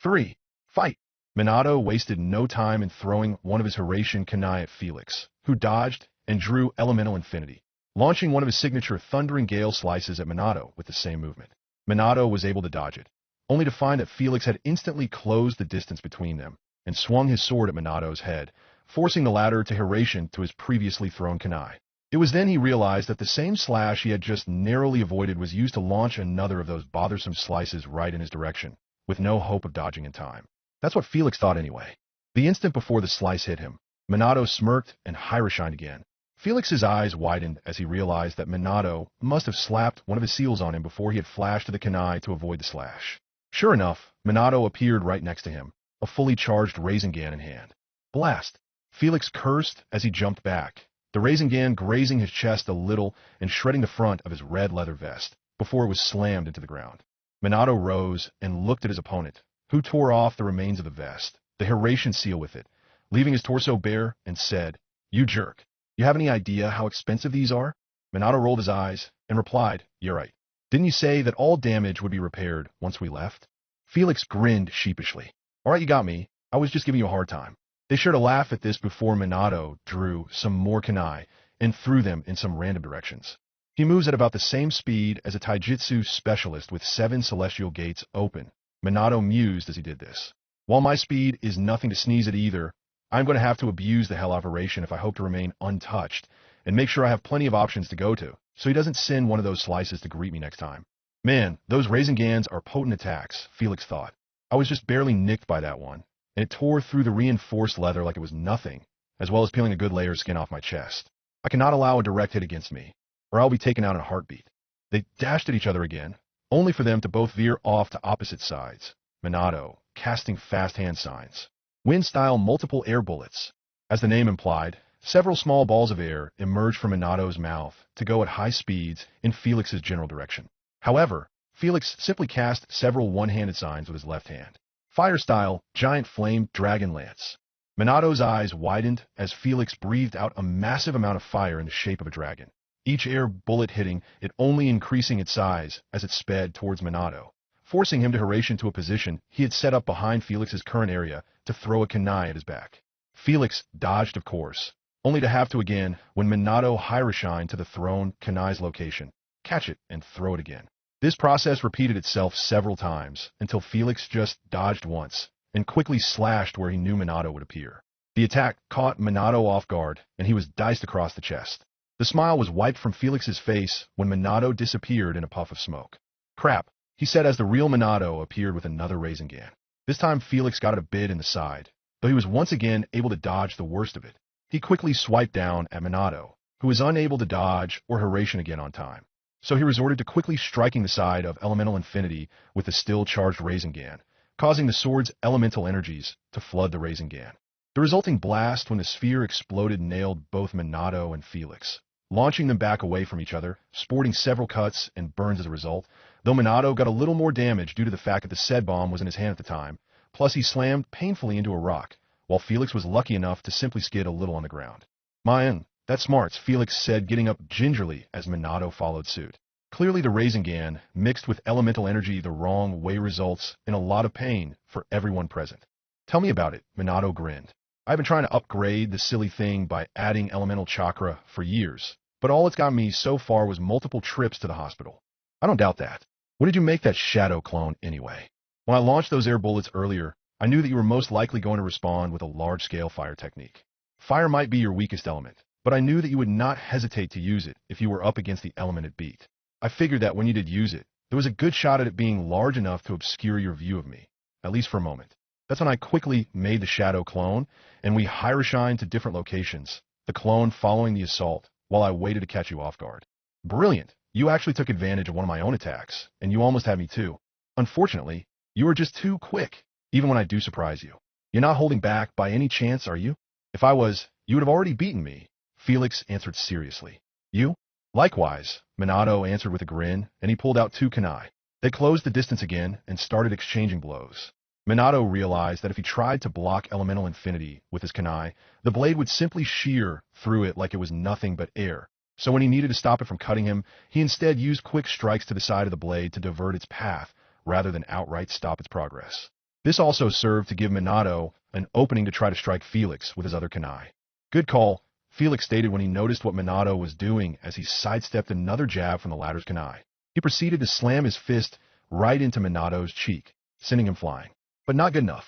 3, fight! Minato wasted no time in throwing one of his Horatian kunai at Felix, who dodged and drew Elemental Infinity, launching one of his signature Thundering Gale slices at Minato with the same movement. Minato was able to dodge it, only to find that Felix had instantly closed the distance between them and swung his sword at Minato's head, forcing the latter to Horatian to his previously thrown kunai. It was then he realized that the same slash he had just narrowly avoided was used to launch another of those bothersome slices right in his direction, with no hope of dodging in time. That's what Felix thought anyway. The instant before the slice hit him, Minato smirked and Horatian again. Felix's eyes widened as he realized that Minato must have slapped one of his seals on him before he had flashed to the kunai to avoid the slash. Sure enough, Minato appeared right next to him, a fully charged Rasengan in hand. Blast! Felix cursed as he jumped back, the Rasengan grazing his chest a little and shredding the front of his red leather vest before it was slammed into the ground. Minato rose and looked at his opponent, who tore off the remains of the vest, the Horatian seal with it, leaving his torso bare, and said, "You jerk. You have any idea how expensive these are?" Minato rolled his eyes and replied, "You're right. Didn't you say that all damage would be repaired once we left?" Felix grinned sheepishly. "All right, you got me. I was just giving you a hard time." They shared a laugh at this before Minato drew some more kunai and threw them in some random directions. He moves at about the same speed as a taijutsu specialist with 7 celestial gates open. Minato mused as he did this. While my speed is nothing to sneeze at either, I'm going to have to abuse the hell operation if I hope to remain untouched and make sure I have plenty of options to go to, so he doesn't send one of those slices to greet me next time. Man, those Rasengans are potent attacks, Felix thought. I was just barely nicked by that one, and it tore through the reinforced leather like it was nothing, as well as peeling a good layer of skin off my chest. I cannot allow a direct hit against me, or I'll be taken out in a heartbeat. They dashed at each other again, only for them to both veer off to opposite sides. Minato, casting fast hand signs. Wind-style multiple air bullets. As the name implied, several small balls of air emerged from Minato's mouth to go at high speeds in Felix's general direction. However, Felix simply cast several one-handed signs with his left hand. Fire-style, giant flame dragon lance. Minato's eyes widened as Felix breathed out a massive amount of fire in the shape of a dragon, each air bullet hitting it only increasing its size as it sped towards Minato, forcing him to Horatian to a position he had set up behind Felix's current area to throw a kunai at his back. Felix dodged, of course, only to have to again when Minato Horatian to the thrown kunai's location, catch it and throw it again. This process repeated itself several times until Felix just dodged once and quickly slashed where he knew Minato would appear. The attack caught Minato off guard and he was diced across the chest. The smile was wiped from Felix's face when Minato disappeared in a puff of smoke. Crap, he said as the real Minato appeared with another Rasengan. This time Felix got it a bit in the side, though he was once again able to dodge the worst of it. He quickly swiped down at Minato, who was unable to dodge or Horatian again on time. So he resorted to quickly striking the side of Elemental Infinity with the still charged Rasengan, causing the sword's elemental energies to flood the Rasengan. The resulting blast when the sphere exploded nailed both Minato and Felix, launching them back away from each other, sporting several cuts and burns as a result, though Minato got a little more damage due to the fact that the said bomb was in his hand at the time, plus he slammed painfully into a rock, while Felix was lucky enough to simply skid a little on the ground. "Man, that smarts," Felix said, getting up gingerly as Minato followed suit. Clearly the Rasengan, mixed with elemental energy the wrong way, results in a lot of pain for everyone present. Tell me about it, Minato grinned. I've been trying to upgrade the silly thing by adding elemental chakra for years, but all it's got me so far was multiple trips to the hospital. I don't doubt that. What did you make that shadow clone anyway? When I launched those air bullets earlier, I knew that you were most likely going to respond with a large-scale fire technique. Fire might be your weakest element, but I knew that you would not hesitate to use it if you were up against the element it beat. I figured that when you did use it, there was a good shot at it being large enough to obscure your view of me, at least for a moment. That's when I quickly made the shadow clone, and we high-reshined to different locations, the clone following the assault, while I waited to catch you off guard. Brilliant! You actually took advantage of one of my own attacks, and you almost had me too. Unfortunately, you were just too quick, even when I do surprise you. You're not holding back by any chance, are you? If I was, you would have already beaten me, Felix answered seriously. You? Likewise, Minato answered with a grin, and he pulled out 2 kunai. They closed the distance again and started exchanging blows. Minato realized that if he tried to block elemental infinity with his kunai, the blade would simply shear through it like it was nothing but air. So when he needed to stop it from cutting him, he instead used quick strikes to the side of the blade to divert its path, rather than outright stop its progress. This also served to give Minato an opening to try to strike Felix with his other kunai. Good call, Felix stated when he noticed what Minato was doing as he sidestepped another jab from the latter's kunai. He proceeded to slam his fist right into Minato's cheek, sending him flying. But not good enough.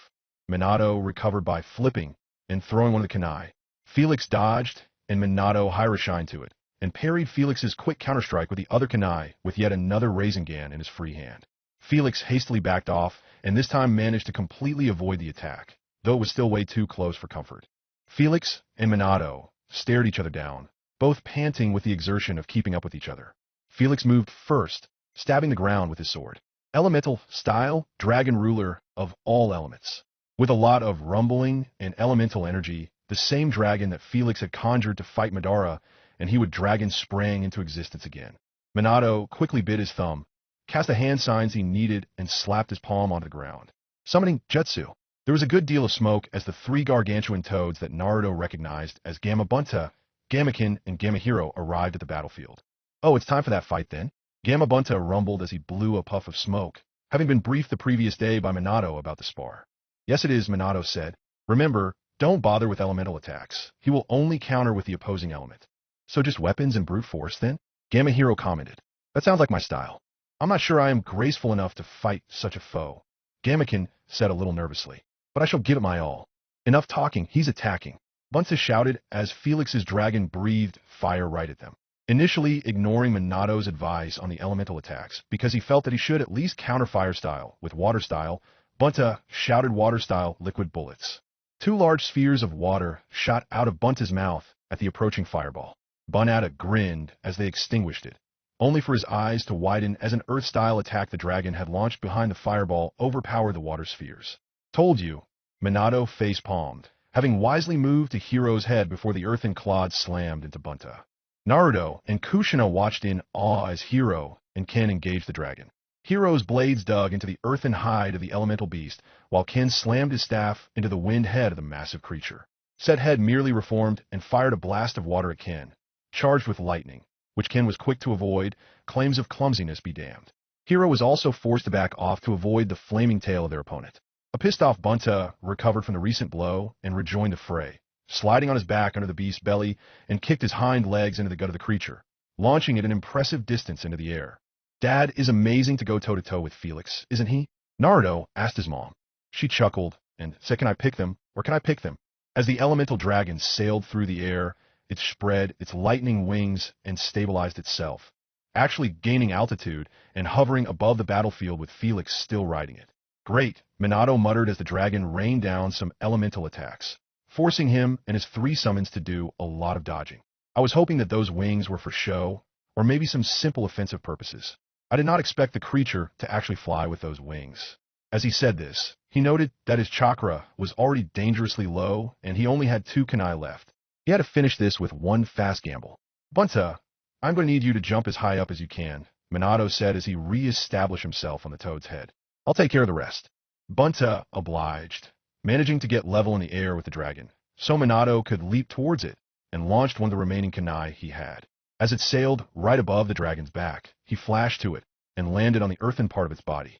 Minato recovered by flipping and throwing one of the kunai. Felix dodged, and Minato high-reshined to it, and parried Felix's quick counterstrike with the other kunai with yet another Rasengan in his free hand. Felix hastily backed off, and this time managed to completely avoid the attack, though it was still way too close for comfort. Felix and Minato stared each other down, both panting with the exertion of keeping up with each other. Felix moved first, stabbing the ground with his sword. Elemental style, dragon ruler of all elements. With a lot of rumbling and elemental energy, the same dragon that Felix had conjured to fight Madara, and he would dragon sprang into existence again. Minato quickly bit his thumb, cast the hand signs he needed, and slapped his palm onto the ground, summoning Jutsu. There was a good deal of smoke as the 3 gargantuan toads that Naruto recognized as Gamabunta, Gamakin, and Gamahiro arrived at the battlefield. Oh, it's time for that fight then? Gamabunta rumbled as he blew a puff of smoke, having been briefed the previous day by Minato about the spar. Yes, it is, Minato said. Remember, don't bother with elemental attacks. He will only counter with the opposing element. So just weapons and brute force then? Gamahiro commented. That sounds like my style. I'm not sure I am graceful enough to fight such a foe. Gamakin said a little nervously. But I shall give it my all. Enough talking, he's attacking. Bunta shouted as Felix's dragon breathed fire right at them. Initially ignoring Minato's advice on the elemental attacks, because he felt that he should at least counter fire style with water style, Bunta shouted water style liquid bullets. 2 large spheres of water shot out of Bunta's mouth at the approaching fireball. Bunata grinned as they extinguished it, only for his eyes to widen as an earth-style attack the dragon had launched behind the fireball overpowered the water spheres. Told you, Minato face-palmed, having wisely moved to Hiro's head before the earthen clod slammed into Bunta. Naruto and Kushina watched in awe as Hiro and Ken engaged the dragon. Hiro's blades dug into the earthen hide of the elemental beast, while Ken slammed his staff into the wind head of the massive creature. Said head merely reformed and fired a blast of water at Ken, charged with lightning, which Ken was quick to avoid, claims of clumsiness be damned. Hiro was also forced to back off to avoid the flaming tail of their opponent. A pissed-off Bunta recovered from the recent blow and rejoined the fray, sliding on his back under the beast's belly, and kicked his hind legs into the gut of the creature, launching it an impressive distance into the air. Dad is amazing to go toe-to-toe with Felix, isn't he? Naruto asked his mom. She chuckled and said, can I pick them, or can I pick them? As the elemental dragon sailed through the air, it spread its lightning wings and stabilized itself, actually gaining altitude and hovering above the battlefield with Felix still riding it. Great, Minato muttered as the dragon rained down some elemental attacks, forcing him and his 3 summons to do a lot of dodging. I was hoping that those wings were for show, or maybe some simple offensive purposes. I did not expect the creature to actually fly with those wings. As he said this, he noted that his chakra was already dangerously low, and he only had 2 kunai left. He had to finish this with one fast gamble. Bunta, I'm going to need you to jump as high up as you can, Minato said as he re-established himself on the toad's head. I'll take care of the rest. Bunta obliged, managing to get level in the air with the dragon, so Minato could leap towards it, and launched one of the remaining kunai he had. As it sailed right above the dragon's back, he flashed to it, and landed on the earthen part of its body.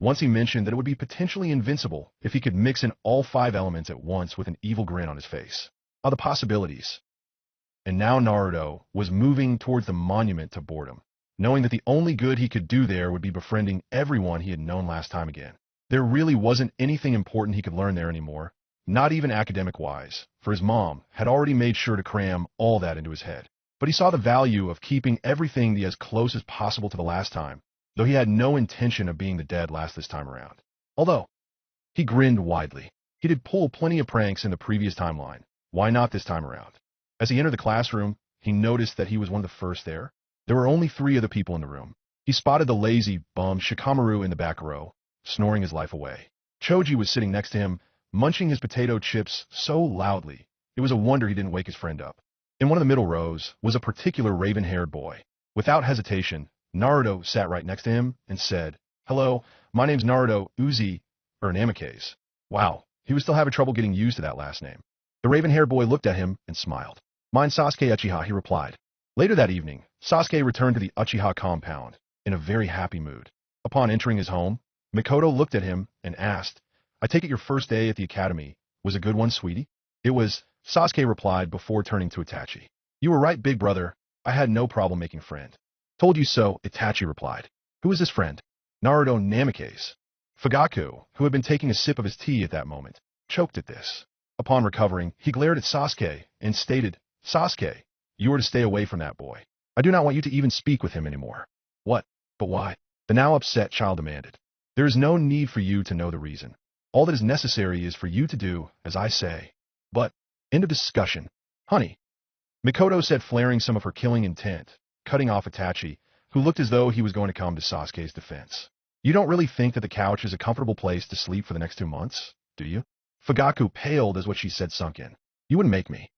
Once he mentioned that it would be potentially invincible if he could mix in all 5 elements at once with an evil grin on his face. Oh, the possibilities. And now Naruto was moving towards the monument to boredom, knowing that the only good he could do there would be befriending everyone he had known last time again. There really wasn't anything important he could learn there anymore, not even academic-wise, for his mom had already made sure to cram all that into his head. But he saw the value of keeping everything as close as possible to the last time, though he had no intention of being the dead last this time around. Although, he grinned widely. He did pull plenty of pranks in the previous timeline. Why not this time around? As he entered the classroom, he noticed that he was one of the first there. There were only 3 other people in the room. He spotted the lazy bum Shikamaru in the back row, snoring his life away. Choji was sitting next to him, munching his potato chips so loudly, it was a wonder he didn't wake his friend up. In one of the middle rows was a particular raven-haired boy. Without hesitation, Naruto sat right next to him and said, "Hello, my name's Naruto Uchiha." Wow, he was still having trouble getting used to that last name. The raven-haired boy looked at him and smiled. "Mine's Sasuke Uchiha," he replied. Later that evening, Sasuke returned to the Uchiha compound in a very happy mood. Upon entering his home, Mikoto looked at him and asked, "I take it your first day at the academy was a good one, sweetie?" "It was," Sasuke replied before turning to Itachi. "You were right, big brother. I had no problem making a friend." "Told you so," Itachi replied. "Who is this friend?" "Naruto Namikaze." Fugaku, who had been taking a sip of his tea at that moment, choked at this. Upon recovering, he glared at Sasuke and stated, "Sasuke, you are to stay away from that boy. I do not want you to even speak with him anymore." "What? But why?" the now upset child demanded. "There is no need for you to know the reason. All that is necessary is for you to do as I say." "But," end of discussion. "Honey," Mikoto said, flaring some of her killing intent, cutting off Itachi, who looked as though he was going to come to Sasuke's defense. "You don't really think that the couch is a comfortable place to sleep for the next 2 months, do you?" Fugaku paled as what she said sunk in. "You wouldn't make me."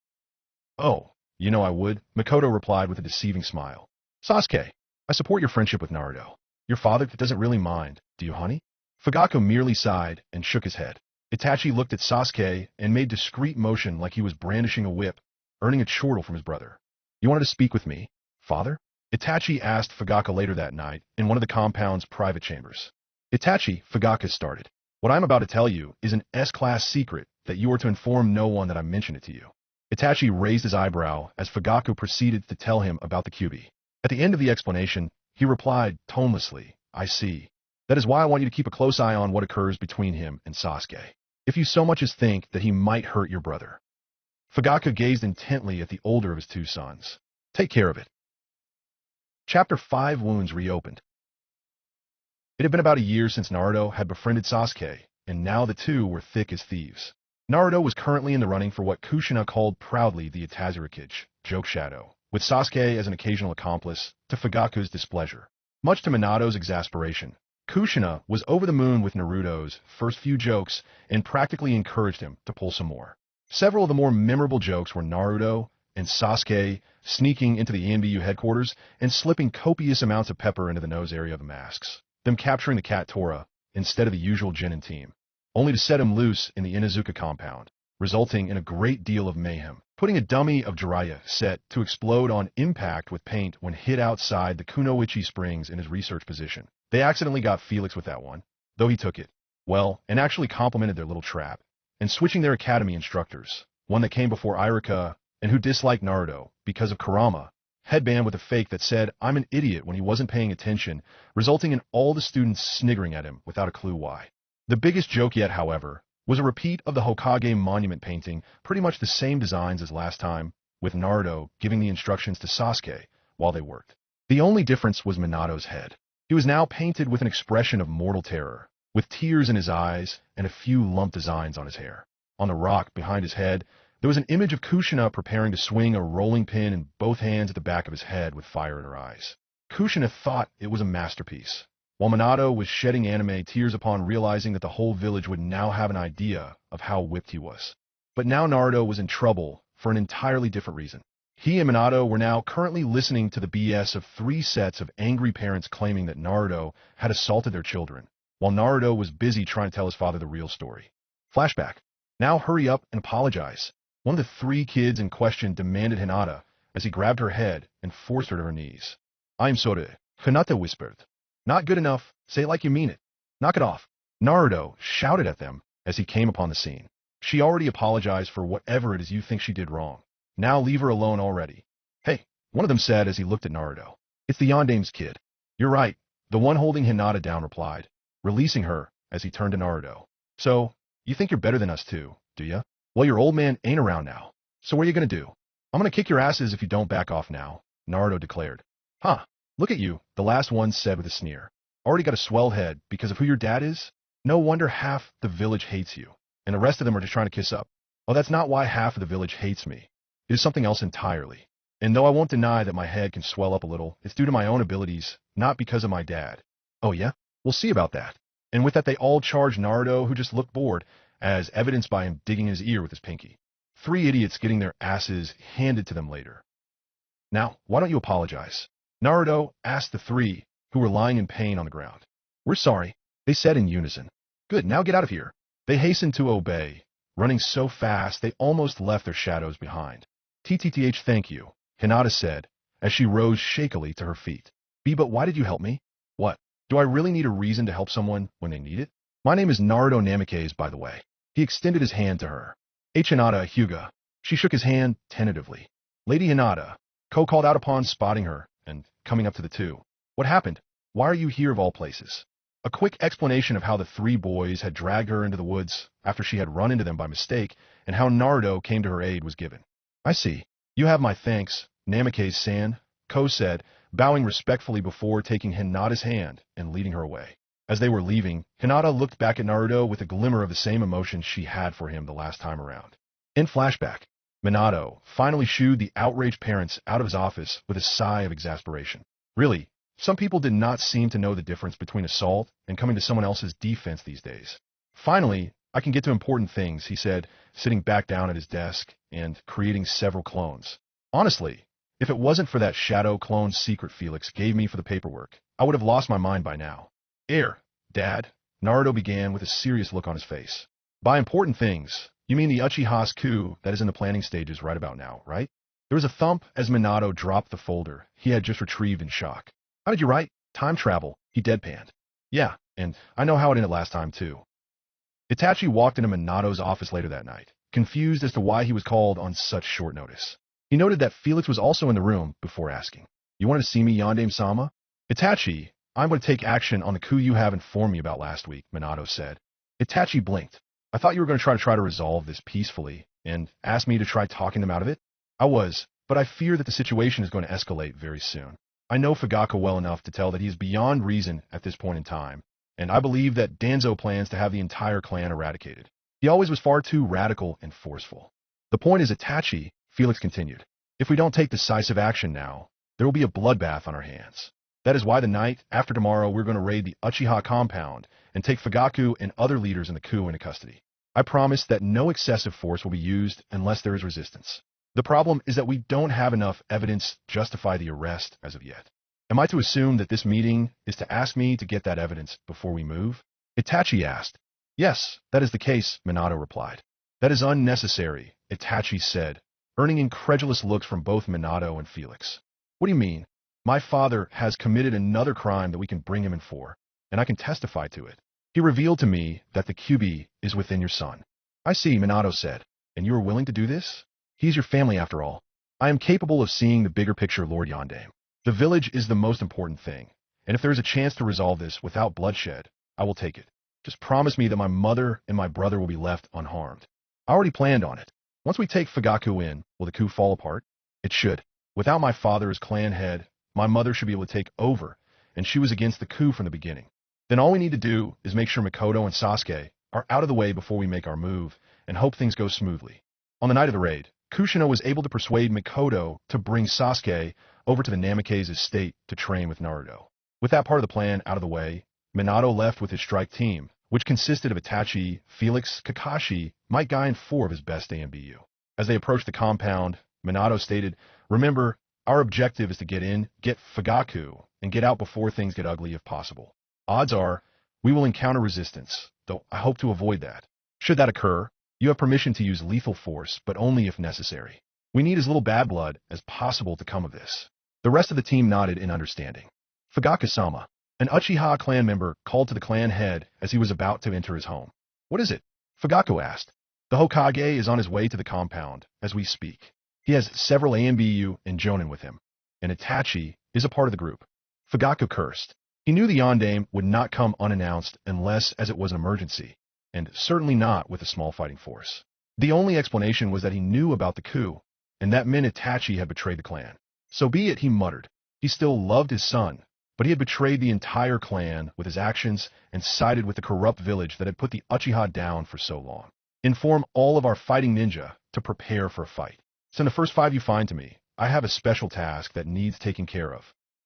"Oh, you know I would," Mikoto replied with a deceiving smile. "Sasuke, I support your friendship with Naruto. Your father doesn't really mind, do you, honey?" Fugaku merely sighed and shook his head. Itachi looked at Sasuke and made discreet motion like he was brandishing a whip, earning a chortle from his brother. "You wanted to speak with me, father?" Itachi asked Fugaku later that night in one of the compound's private chambers. "Itachi," Fugaku started, "what I'm about to tell you is an S-class secret that you are to inform no one that I mention it to you." Itachi raised his eyebrow as Fugaku proceeded to tell him about the Kyuubi. At the end of the explanation, he replied tonelessly, "I see. That is why I want you to keep a close eye on what occurs between him and Sasuke. If you so much as think that he might hurt your brother." Fugaku gazed intently at the older of his 2 sons. "Take care of it." Chapter 5 Wounds Reopened. It had been about a year since Naruto had befriended Sasuke, and now the two were thick as thieves. Naruto was currently in the running for what Kushina called proudly the Itachi Hokage, Joke Shadow, with Sasuke as an occasional accomplice, to Fugaku's displeasure. Much to Minato's exasperation, Kushina was over the moon with Naruto's first few jokes and practically encouraged him to pull some more. Several of the more memorable jokes were Naruto and Sasuke sneaking into the ANBU headquarters and slipping copious amounts of pepper into the nose area of the masks, them capturing the cat Tora instead of the usual Genin team, only to set him loose in the Inuzuka compound, resulting in a great deal of mayhem, putting a dummy of Jiraiya set to explode on impact with paint when hit outside the Kunoichi Springs in his research position. They accidentally got Felix with that one, though he took it well and actually complimented their little trap, and switching their academy instructors, one that came before Iruka and who disliked Naruto because of Kurama, headband with a fake that said, "I'm an idiot," when he wasn't paying attention, resulting in all the students sniggering at him without a clue why. The biggest joke yet, however, was a repeat of the Hokage monument painting, pretty much the same designs as last time, with Naruto giving the instructions to Sasuke while they worked. The only difference was Minato's head. He was now painted with an expression of mortal terror, with tears in his eyes and a few lump designs on his hair. On the rock behind his head, there was an image of Kushina preparing to swing a rolling pin in both hands at the back of his head with fire in her eyes. Kushina thought it was a masterpiece, while Minato was shedding anime tears upon realizing that the whole village would now have an idea of how whipped he was. But now Naruto was in trouble for an entirely different reason. He and Minato were now currently listening to the BS of 3 sets of angry parents claiming that Naruto had assaulted their children, while Naruto was busy trying to tell his father the real story. Flashback. "Now hurry up and apologize," one of the 3 kids in question demanded Hinata as he grabbed her head and forced her to her knees. "I'm sorry," Hinata whispered. "Not good enough. Say it like you mean it." Knock it off. Naruto shouted at them as he came upon the scene. She already apologized for whatever it is you think she did wrong. Now leave her alone already. Hey, one of them said as he looked at Naruto. It's the Yondame's kid. You're right, the one holding Hinata down replied, releasing her as he turned to Naruto. So, you think you're better than us too, do ya? Well, your old man ain't around now. So what are you gonna do? I'm gonna kick your asses if you don't back off now, Naruto declared. Huh, look at you, the last one said with a sneer. Already got a swell head because of who your dad is? No wonder half the village hates you, and the rest of them are just trying to kiss up. Well, that's not why half of the village hates me. It is something else entirely. And though I won't deny that my head can swell up a little, it's due to my own abilities, not because of my dad. Oh yeah? We'll see about that. And with that they all charged Naruto, who just looked bored, as evidenced by him digging his ear with his pinky. 3 idiots getting their asses handed to them later. Now, why don't you apologize? Naruto asked the 3, who were lying in pain on the ground. We're sorry, they said in unison. Good, now get out of here. They hastened to obey, running so fast they almost left their shadows behind. TTTH, thank you, Hinata said, as she rose shakily to her feet. But why did you help me? What? Do I really need a reason to help someone when they need it? My name is Naruto Namikaze, by the way. He extended his hand to her. Hinata, Hyuga. She shook his hand tentatively. Lady Hinata, Ko called out upon spotting her, and coming up to the 2. What happened? Why are you here of all places? A quick explanation of how the 3 boys had dragged her into the woods after she had run into them by mistake, and how Naruto came to her aid was given. I see. You have my thanks, Namikaze-san, Ko said, bowing respectfully before taking Hinata's hand and leading her away. As they were leaving, Hinata looked back at Naruto with a glimmer of the same emotion she had for him the last time around. In flashback, Minato finally shooed the outraged parents out of his office with a sigh of exasperation. Really, some people did not seem to know the difference between assault and coming to someone else's defense these days. Finally, I can get to important things, he said, sitting back down at his desk and creating several clones. Honestly, if it wasn't for that shadow clone secret Felix gave me for the paperwork, I would have lost my mind by now. Dad, Naruto began with a serious look on his face. By important things, you mean the Uchiha's coup that is in the planning stages right about now, right? There was a thump as Minato dropped the folder he had just retrieved in shock. How did you write? Time travel, he deadpanned. Yeah, and I know how it ended last time too. Itachi walked into Minato's office later that night, confused as to why he was called on such short notice. He noted that Felix was also in the room before asking, You wanted to see me, Yondaime-sama? Itachi, I'm going to take action on the coup you have informed me about last week, Minato said. Itachi blinked. I thought you were going to try to resolve this peacefully and ask me to try talking them out of it. I was, but I fear that the situation is going to escalate very soon. I know Fugaku well enough to tell that he is beyond reason at this point in time, and I believe that Danzo plans to have the entire clan eradicated. He always was far too radical and forceful. The point is, Itachi, Felix continued, if we don't take decisive action now, there will be a bloodbath on our hands. That is why the night after tomorrow we're going to raid the Uchiha compound and take Fugaku and other leaders in the coup into custody. I promise that no excessive force will be used unless there is resistance. The problem is that we don't have enough evidence to justify the arrest as of yet. Am I to assume that this meeting is to ask me to get that evidence before we move? Itachi asked. Yes, that is the case, Minato replied. That is unnecessary, Itachi said, earning incredulous looks from both Minato and Felix. What do you mean? My father has committed another crime that we can bring him in for, and I can testify to it. He revealed to me that the Kyuubi is within your son. I see, Minato said. And you are willing to do this? He's your family after all. I am capable of seeing the bigger picture, Lord Yondaime. The village is the most important thing, and if there is a chance to resolve this without bloodshed, I will take it. Just promise me that my mother and my brother will be left unharmed. I already planned on it. Once we take Fugaku in, will the coup fall apart? It should. Without my father as clan head, my mother should be able to take over, and she was against the coup from the beginning. Then all we need to do is make sure Mikoto and Sasuke are out of the way before we make our move, and hope things go smoothly. On the night of the raid, Kushina was able to persuade Mikoto to bring Sasuke over to the Namikaze estate to train with Naruto. With that part of the plan out of the way, Minato left with his strike team, which consisted of Itachi, Felix, Kakashi, Might Guy, and 4 of his best AMBU. As they approached the compound, Minato stated, Remember, our objective is to get in, get Fugaku, and get out before things get ugly if possible. Odds are, we will encounter resistance, though I hope to avoid that. Should that occur, you have permission to use lethal force, but only if necessary. We need as little bad blood as possible to come of this. The rest of the team nodded in understanding. Fugaku-sama, An Uchiha clan member called to the clan head as he was about to enter his home. What is it? Fugaku asked. The Hokage is on his way to the compound as we speak. He has several AMBU and Jonin with him, and Itachi is a part of the group. Fugaku cursed. He knew the Yondaime would not come unannounced unless as it was an emergency, and certainly not with a small fighting force. The only explanation was that he knew about the coup, and that meant Itachi had betrayed the clan. So be it, he muttered. He still loved his son, but he had betrayed the entire clan with his actions and sided with the corrupt village that had put the Uchiha down for so long. Inform all of our fighting ninja to prepare for a fight. Send the first 5 you find to me. I have a special task that needs taking care of.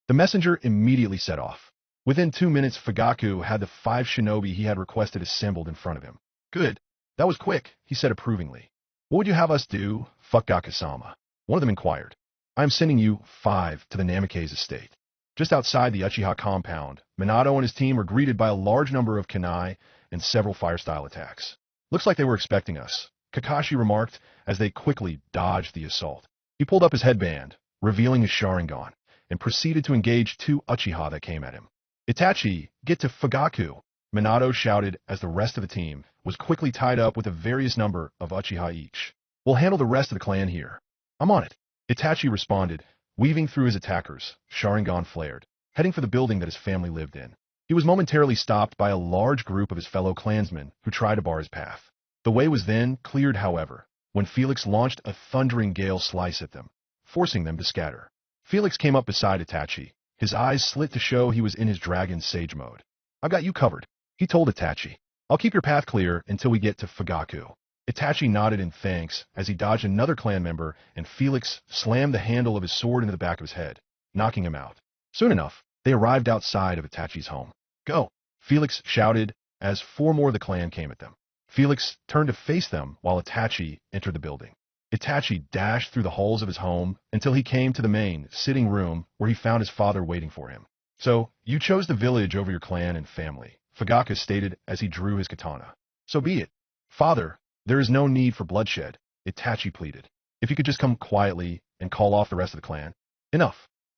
The messenger immediately set off. Within 2 minutes, Fugaku had the 5 shinobi he had requested assembled in front of him. Good. That was quick, he said approvingly. What would you have us do, Fugaku-sama? One of them inquired. I am sending you 5 to the Namikaze estate. Just outside the Uchiha compound, Minato and his team were greeted by a large number of kunai and several fire-style attacks. Looks like they were expecting us, Kakashi remarked as they quickly dodged the assault. He pulled up his headband, revealing his Sharingan, and proceeded to engage 2 Uchiha that came at him. Itachi, get to Fugaku, Minato shouted as the rest of the team was quickly tied up with a various number of Uchiha each. We'll handle the rest of the clan here. I'm on it. Itachi responded, weaving through his attackers. Sharingan flared, heading for the building that his family lived in. He was momentarily stopped by a large group of his fellow clansmen who tried to bar his path. The way was then cleared, however, when Felix launched a thundering gale slice at them, forcing them to scatter. Felix came up beside Itachi, his eyes slit to show he was in his dragon sage mode. I've got you covered, he told Itachi. I'll keep your path clear until we get to Fugaku. Itachi nodded in thanks as he dodged another clan member, and Felix slammed the handle of his sword into the back of his head, knocking him out. Soon enough, they arrived outside of Itachi's home. Go! Felix shouted as 4 more of the clan came at them. Felix turned to face them while Itachi entered the building. Itachi dashed through the halls of his home until he came to the main sitting room where he found his father waiting for him. So, you chose the village over your clan and family, Fugaku stated as he drew his katana. So be it. Father, there is no need for bloodshed, Itachi pleaded. If you could just come quietly and call off the rest of the clan. Enough.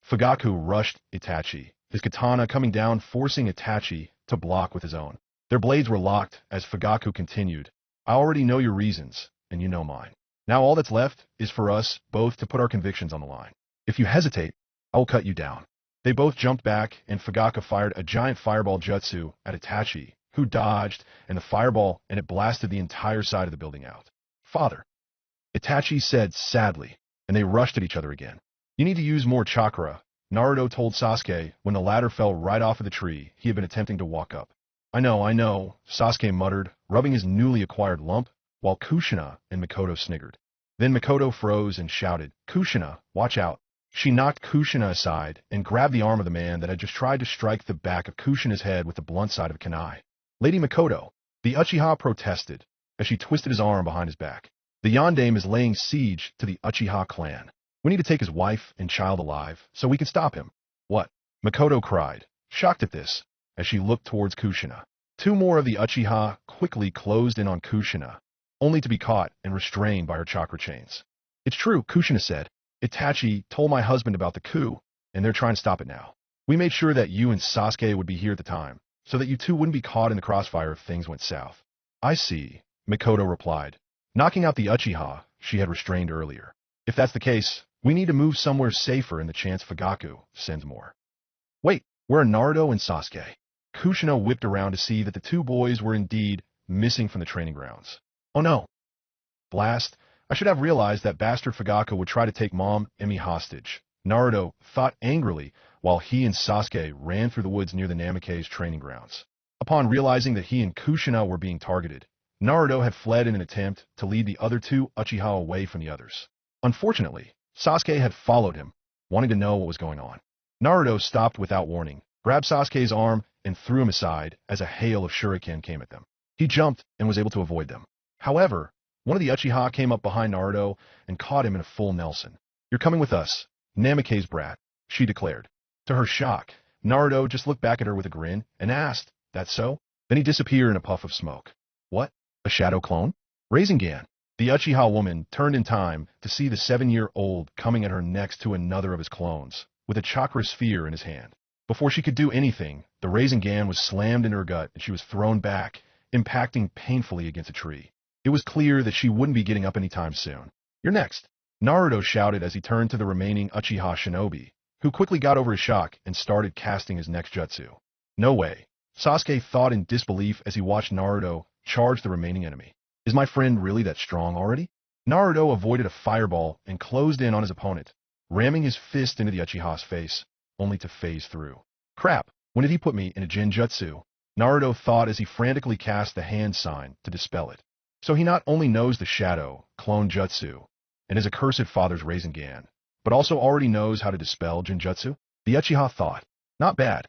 Fugaku rushed Itachi, his katana coming down, forcing Itachi to block with his own. Their blades were locked as Fugaku continued. I already know your reasons, and you know mine. Now all that's left is for us both to put our convictions on the line. If you hesitate, I will cut you down. They both jumped back, and Fugaku fired a giant fireball jutsu at Itachi, who dodged, and the fireball and it blasted the entire side of the building out. Father, Itachi said sadly, and they rushed at each other again. You need to use more chakra, Naruto told Sasuke when the latter fell right off of the tree he had been attempting to walk up. I know, Sasuke muttered, rubbing his newly acquired lump, while Kushina and Mikoto sniggered. Then Mikoto froze and shouted, Kushina, watch out. She knocked Kushina aside and grabbed the arm of the man that had just tried to strike the back of Kushina's head with the blunt side of a kunai. Lady Mikoto, the Uchiha protested as she twisted his arm behind his back. The Yondaime is laying siege to the Uchiha clan. We need to take his wife and child alive so we can stop him. What? Mikoto cried, shocked at this, as she looked towards Kushina. 2 more of the Uchiha quickly closed in on Kushina, only to be caught and restrained by her chakra chains. It's true, Kushina said. Itachi told my husband about the coup, and they're trying to stop it now. We made sure that you and Sasuke would be here at the time, so that you two wouldn't be caught in the crossfire if things went south. I see, Mikoto replied, knocking out the Uchiha she had restrained earlier. If that's the case, we need to move somewhere safer in the chance Fugaku sends more. Wait, where are Naruto and Sasuke? Kushina whipped around to see that the 2 boys were indeed missing from the training grounds. Oh no. Blast, I should have realized that bastard Fugaku would try to take Mom and me hostage, Naruto thought angrily while he and Sasuke ran through the woods near the Namikaze training grounds. Upon realizing that he and Kushina were being targeted, Naruto had fled in an attempt to lead the other 2 Uchiha away from the others. Unfortunately, Sasuke had followed him, wanting to know what was going on. Naruto stopped without warning, grabbed Sasuke's arm, and threw him aside as a hail of shuriken came at them. He jumped and was able to avoid them. However, one of the Uchiha came up behind Naruto and caught him in a full Nelson. You're coming with us, Namikaze brat, she declared. To her shock, Naruto just looked back at her with a grin and asked, That's so? Then he disappeared in a puff of smoke. What? A shadow clone? Rasengan. The Uchiha woman turned in time to see the 7-year-old coming at her next to another of his clones, with a chakra sphere in his hand. Before she could do anything, the Rasengan was slammed into her gut and she was thrown back, impacting painfully against a tree. It was clear that she wouldn't be getting up anytime soon. "You're next," Naruto shouted as he turned to the remaining Uchiha shinobi, who quickly got over his shock and started casting his next jutsu. "No way," Sasuke thought in disbelief as he watched Naruto charge the remaining enemy. "Is my friend really that strong already?" Naruto avoided a fireball and closed in on his opponent, ramming his fist into the Uchiha's face, only to phase through. "Crap, when did he put me in a Jinjutsu?" Naruto thought as he frantically cast the hand sign to dispel it. So he not only knows the Shadow, Clone Jutsu, and his accursed father's Rasengan, but also already knows how to dispel Jinjutsu? The Uchiha thought. Not bad.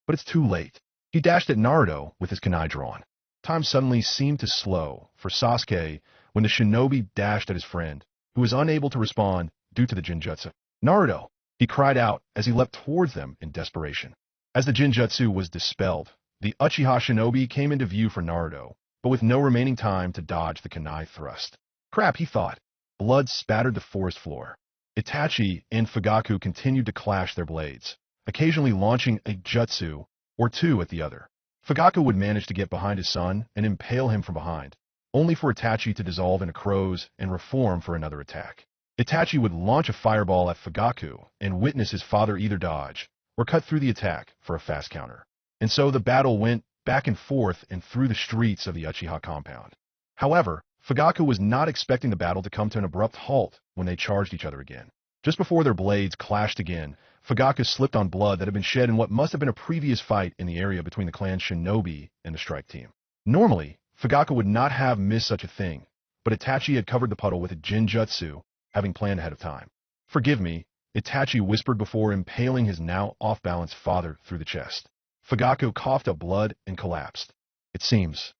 But it's too late. He dashed at Naruto with his kunai drawn. Time suddenly seemed to slow for Sasuke when the shinobi dashed at his friend, who was unable to respond due to the Jinjutsu. "Naruto!" he cried out as he leapt towards them in desperation. As the Jinjutsu was dispelled, the Uchiha shinobi came into view for Naruto, but with no remaining time to dodge the kunai thrust. Crap, he thought. Blood spattered the forest floor. Itachi and Fugaku continued to clash their blades, occasionally launching a jutsu or two at the other. Fugaku would manage to get behind his son and impale him from behind, only for Itachi to dissolve into crows and reform for another attack. Itachi would launch a fireball at Fugaku and witness his father either dodge or cut through the attack for a fast counter. And so the battle went back and forth and through the streets of the Uchiha compound. However, Fugaku was not expecting the battle to come to an abrupt halt when they charged each other again. Just before their blades clashed again, Fugaku slipped on blood that had been shed in what must have been a previous fight in the area between the clan shinobi and the strike team. Normally, Fugaku would not have missed such a thing, but Itachi had covered the puddle with a Jinjutsu, having planned ahead of time. "Forgive me," Itachi whispered before impaling his now off-balance father through the chest. Fugaku coughed up blood and collapsed. "It seems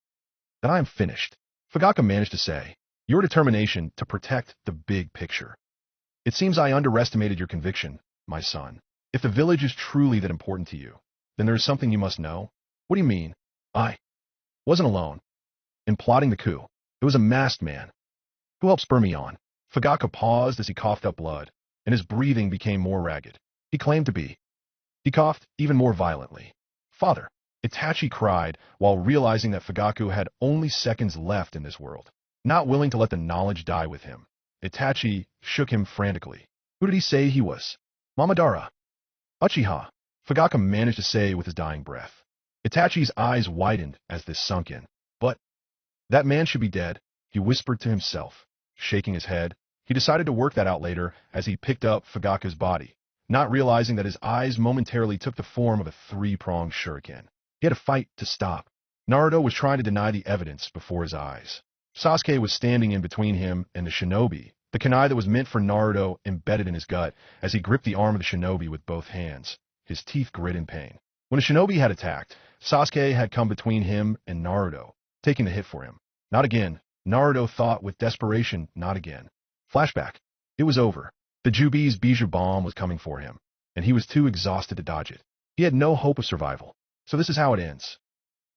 that I am finished," Fugaku managed to say. "Your determination to protect the big picture. It seems I underestimated your conviction, my son. If the village is truly that important to you, then there is something you must know." "What do you mean?" "I wasn't alone in plotting the coup. It was a masked man who helped spur me on." Fugaku paused as he coughed up blood, and his breathing became more ragged. "He claimed to be." He coughed even more violently. "Father," Itachi cried while realizing that Fugaku had only seconds left in this world. Not willing to let the knowledge die with him, Itachi shook him frantically. "Who did he say he was?" "Madara. Uchiha," Fugaku managed to say with his dying breath. Itachi's eyes widened as this sunk in. "But that man should be dead," he whispered to himself. Shaking his head, he decided to work that out later as he picked up Fugaku's body, not realizing that his eyes momentarily took the form of a three-pronged shuriken. He had to fight to stop. Naruto was trying to deny the evidence before his eyes. Sasuke was standing in between him and the shinobi, the kunai that was meant for Naruto embedded in his gut as he gripped the arm of the shinobi with both hands, his teeth grit in pain. When the shinobi had attacked, Sasuke had come between him and Naruto, taking the hit for him. Not again, Naruto thought with desperation, not again. Flashback. It was over. The Juubi's bijou bomb was coming for him, and he was too exhausted to dodge it. He had no hope of survival. "So this is how it ends,"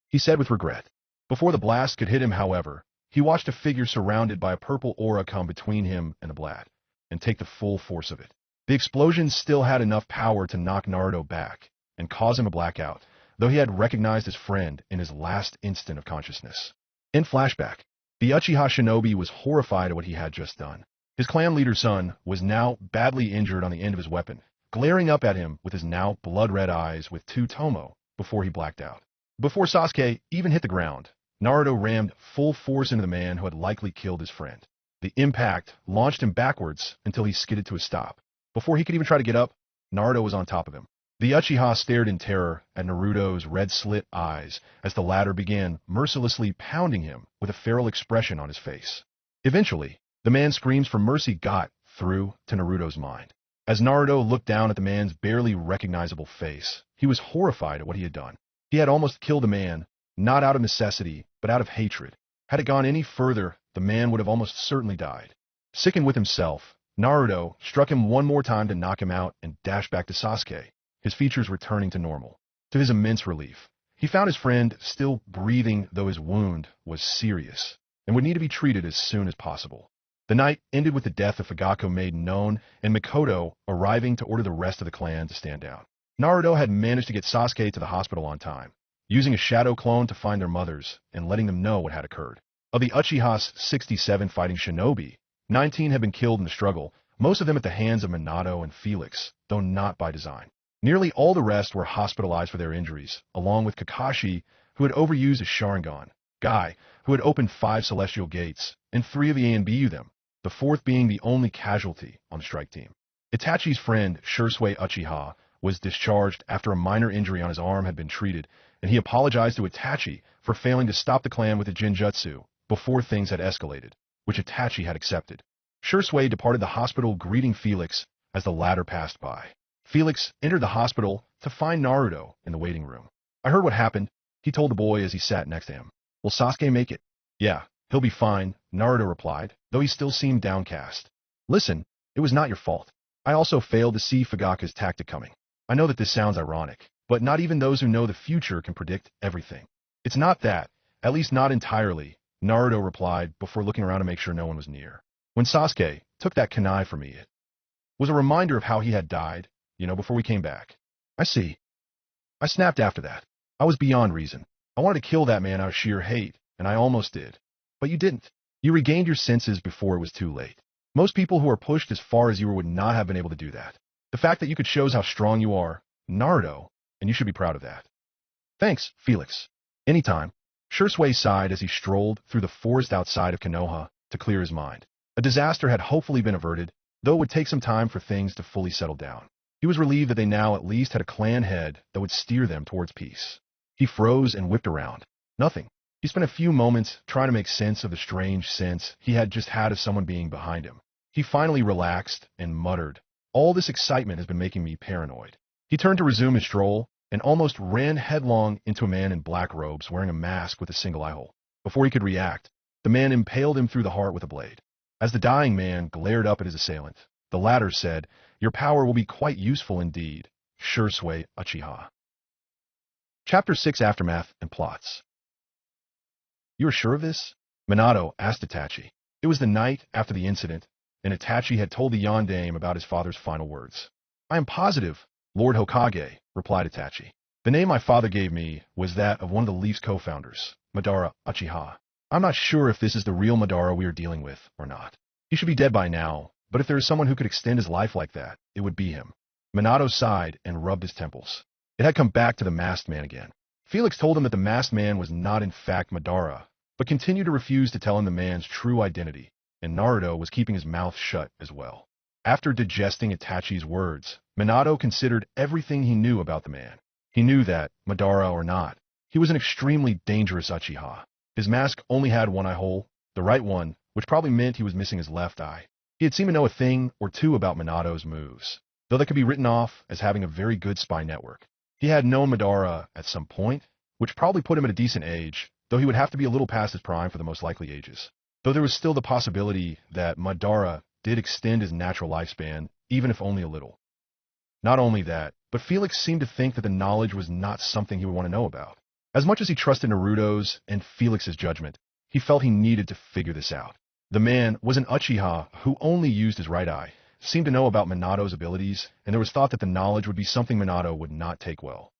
he said with regret. Before the blast could hit him, however, he watched a figure surrounded by a purple aura come between him and the blast, and take the full force of it. The explosion still had enough power to knock Naruto back, and cause him a blackout, though he had recognized his friend in his last instant of consciousness. In flashback, the Uchiha shinobi was horrified at what he had just done. His clan leader's son was now badly injured on the end of his weapon, glaring up at him with his now blood-red eyes with two tomo before he blacked out. Before Sasuke even hit the ground, Naruto rammed full force into the man who had likely killed his friend. The impact launched him backwards until he skidded to a stop. Before he could even try to get up, Naruto was on top of him. The Uchiha stared in terror at Naruto's red-slit eyes as the latter began mercilessly pounding him with a feral expression on his face. Eventually, the man's screams for mercy got through to Naruto's mind. As Naruto looked down at the man's barely recognizable face, he was horrified at what he had done. He had almost killed a man, not out of necessity, but out of hatred. Had it gone any further, the man would have almost certainly died. Sickened with himself, Naruto struck him one more time to knock him out and dashed back to Sasuke, his features returning to normal. To his immense relief, he found his friend still breathing, though his wound was serious and would need to be treated as soon as possible. The night ended with the death of Fugaku made known and Mikoto arriving to order the rest of the clan to stand down. Naruto had managed to get Sasuke to the hospital on time, using a shadow clone to find their mothers and letting them know what had occurred. Of the Uchiha's 67 fighting shinobi, 19 had been killed in the struggle, most of them at the hands of Minato and Felix, though not by design. Nearly all the rest were hospitalized for their injuries, along with Kakashi, who had overused his Sharingan, Guy, who had opened 5 celestial gates, and 3 of the ANBU them, the 4th being the only casualty on the strike team. Itachi's friend, Shursui Uchiha, was discharged after a minor injury on his arm had been treated, and he apologized to Itachi for failing to stop the clan with a Jinjutsu before things had escalated, which Itachi had accepted. Shursui departed the hospital greeting Felix as the latter passed by. Felix entered the hospital to find Naruto in the waiting room. I heard what happened, he told the boy as he sat next to him. Will Sasuke make it? Yeah, he'll be fine, Naruto replied, though he still seemed downcast. Listen, it was not your fault. I also failed to see Fugaku's tactic coming. I know that this sounds ironic, but not even those who know the future can predict everything. It's not that, at least not entirely, Naruto replied before looking around to make sure no one was near. When Sasuke took that kunai from me, it was a reminder of how he had died, before we came back. I see. I snapped after that. I was beyond reason. I wanted to kill that man out of sheer hate, and I almost did. But you didn't. You regained your senses before it was too late. Most people who are pushed as far as you would not have been able to do that. The fact that you could shows how strong you are, Naruto, and you should be proud of that. Thanks, Felix. Anytime. Shursui sighed as he strolled through the forest outside of Konoha to clear his mind. A disaster had hopefully been averted, though it would take some time for things to fully settle down. He was relieved that they now at least had a clan head that would steer them towards peace. He froze and whipped around. Nothing. He spent a few moments trying to make sense of the strange sense he had just had of someone being behind him. He finally relaxed and muttered, "All this excitement has been making me paranoid." He turned to resume his stroll and almost ran headlong into a man in black robes wearing a mask with a single eye hole. Before he could react, the man impaled him through the heart with a blade. As the dying man glared up at his assailant, the latter said, "Your power will be quite useful indeed, Shursui Uchiha." Chapter 6 Aftermath and Plots. You are sure of this? Minato asked Itachi. It was the night after the incident, and Itachi had told the Yondaime about his father's final words. I am positive, Lord Hokage, replied Itachi. The name my father gave me was that of one of the Leaf's co-founders, Madara Uchiha. I'm not sure if this is the real Madara we are dealing with or not. He should be dead by now, but if there is someone who could extend his life like that, it would be him. Minato sighed and rubbed his temples. It had come back to the masked man again. Felix told him that the masked man was not in fact Madara, but continued to refuse to tell him the man's true identity, and Naruto was keeping his mouth shut as well. After digesting Itachi's words, Minato considered everything he knew about the man. He knew that, Madara or not, he was an extremely dangerous Uchiha. His mask only had one eye hole, the right one, which probably meant he was missing his left eye. He had seemed to know a thing or two about Minato's moves, though that could be written off as having a very good spy network. He had known Madara at some point, which probably put him at a decent age, though he would have to be a little past his prime for the most likely ages. Though there was still the possibility that Madara did extend his natural lifespan, even if only a little. Not only that, but Felix seemed to think that the knowledge was not something he would want to know about. As much as he trusted Naruto's and Felix's judgment, he felt he needed to figure this out. The man was an Uchiha who only used his right eye, seemed to know about Minato's abilities, and there was thought that the knowledge would be something Minato would not take well.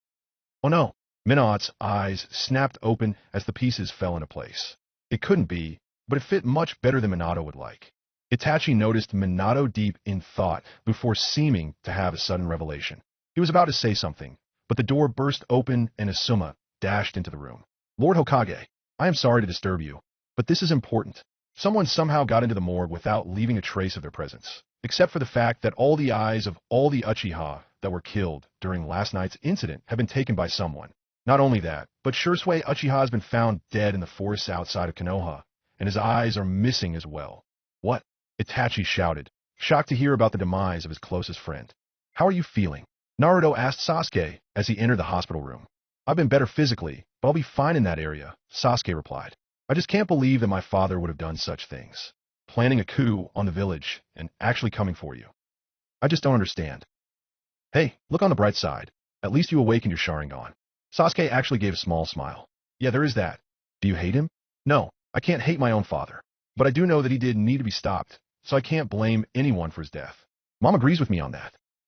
Oh no! Minato's eyes snapped open as the pieces fell into place. It couldn't be, but it fit much better than Minato would like. Itachi noticed Minato deep in thought before seeming to have a sudden revelation. He was about to say something, but the door burst open and Asuma dashed into the room. Lord Hokage, I am sorry to disturb you, but this is important. Someone somehow got into the morgue without leaving a trace of their presence, except for the fact that all the eyes of all the Uchiha that were killed during last night's incident have been taken by someone. Not only that, but Shursui Uchiha has been found dead in the forests outside of Konoha, and his eyes are missing as well. What? Itachi shouted, shocked to hear about the demise of his closest friend. How are you feeling? Naruto asked Sasuke as he entered the hospital room. I've been better physically, but I'll be fine in that area, Sasuke replied. I just can't believe that my father would have done such things. Planning a coup on the village and actually coming for you. I just don't understand. Hey, look on the bright side. At least you awakened your Sharingan. Sasuke actually gave a small smile. Yeah, there is that. Do you hate him? No, I can't hate my own father. But I do know that he did need to be stopped, so I can't blame anyone for his death. Mom agrees with me on that.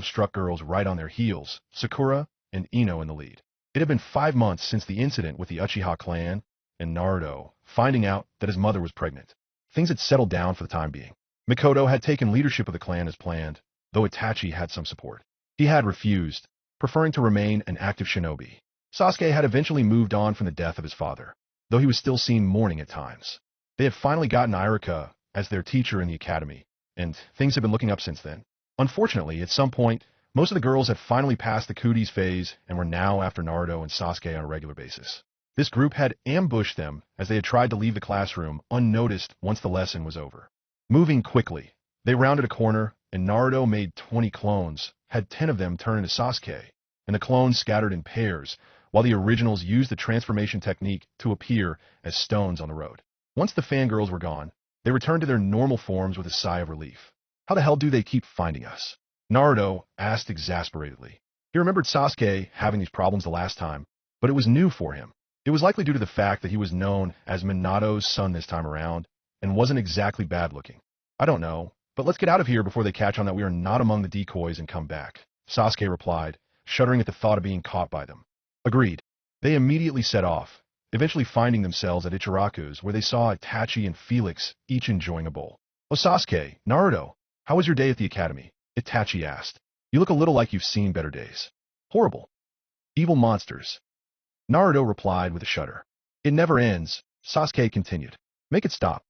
love-struck girls right on their heels, Sakura and Ino in the lead. It had been 5 months since the incident with the Uchiha clan, and Naruto finding out that his mother was pregnant. Things had settled down for the time being. Mikoto had taken leadership of the clan as planned, though Itachi had some support. He had refused, preferring to remain an active shinobi. Sasuke had eventually moved on from the death of his father, though he was still seen mourning at times. They had finally gotten Iruka as their teacher in the academy, and things had been looking up since then. Unfortunately, at some point, most of the girls had finally passed the cooties phase and were now after Naruto and Sasuke on a regular basis. This group had ambushed them as they had tried to leave the classroom unnoticed once the lesson was over. Moving quickly, they rounded a corner, and Naruto made 20 clones, had 10 of them turn into Sasuke, and the clones scattered in pairs, while the originals used the transformation technique to appear as stones on the road. Once the fangirls were gone, they returned to their normal forms with a sigh of relief. How the hell do they keep finding us? Naruto asked exasperatedly. He remembered Sasuke having these problems the last time, but it was new for him. It was likely due to the fact that he was known as Minato's son this time around, and wasn't exactly bad-looking. I don't know, but let's get out of here before they catch on that we are not among the decoys and come back, Sasuke replied, shuddering at the thought of being caught by them. Agreed. They immediately set off, eventually finding themselves at Ichiraku's, where they saw Itachi and Felix each enjoying a bowl. Oh, Sasuke, Naruto, how was your day at the academy? Itachi asked. You look a little like you've seen better days. Horrible. Evil monsters. Naruto replied with a shudder. It never ends, Sasuke continued. Make it stop.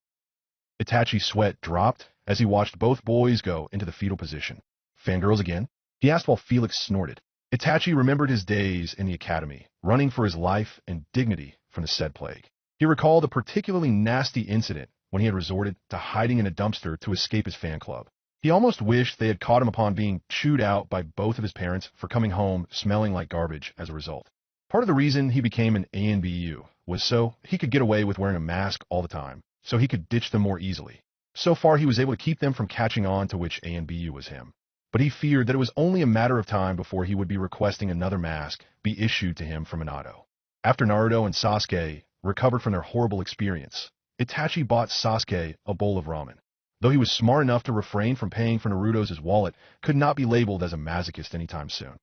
Itachi's sweat dropped as he watched both boys go into the fetal position. Fangirls again? He asked while Felix snorted. Itachi remembered his days in the academy, running for his life and dignity from the said plague. He recalled a particularly nasty incident when he had resorted to hiding in a dumpster to escape his fan club. He almost wished they had caught him upon being chewed out by both of his parents for coming home smelling like garbage as a result. Part of the reason he became an ANBU was so he could get away with wearing a mask all the time, so he could ditch them more easily. So far, he was able to keep them from catching on to which ANBU was him. But he feared that it was only a matter of time before he would be requesting another mask be issued to him from Minato. After Naruto and Sasuke recovered from their horrible experience, Itachi bought Sasuke a bowl of ramen. Though he was smart enough to refrain from paying for Naruto's wallet, could not be labeled as a masochist anytime soon.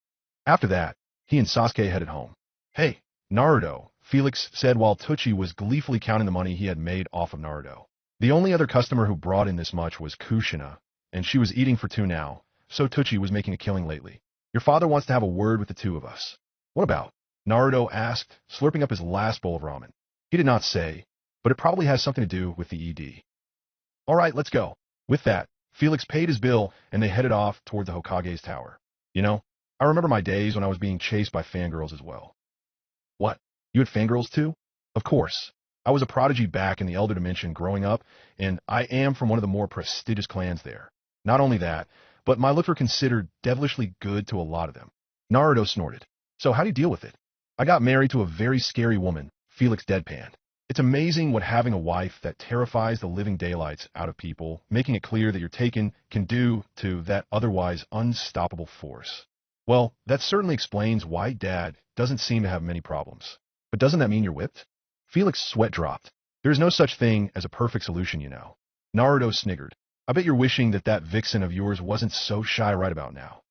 After that, he and Sasuke headed home. Hey, Naruto, Felix said while Tucci was gleefully counting the money he had made off of Naruto. The only other customer who brought in this much was Kushina, and she was eating for two now, so Tucci was making a killing lately. Your father wants to have a word with the two of us. What about? Naruto asked, slurping up his last bowl of ramen. He did not say, but it probably has something to do with the ED. All right, let's go. With that, Felix paid his bill and they headed off toward the Hokage's tower. You know, I remember my days when I was being chased by fangirls as well. What? You had fangirls too? Of course. I was a prodigy back in the Elder Dimension growing up, and I am from one of the more prestigious clans there. Not only that, but my looks were considered devilishly good to a lot of them. Naruto snorted. So how do you deal with it? I got married to a very scary woman, Felix deadpanned. It's amazing what having a wife that terrifies the living daylights out of people, making it clear that you're taken, can do to that otherwise unstoppable force. Well, that certainly explains why Dad doesn't seem to have many problems. But doesn't that mean you're whipped? Felix's sweat dropped. There's no such thing as a perfect solution, you know. Naruto sniggered. I bet you're wishing that that vixen of yours wasn't so shy right about now.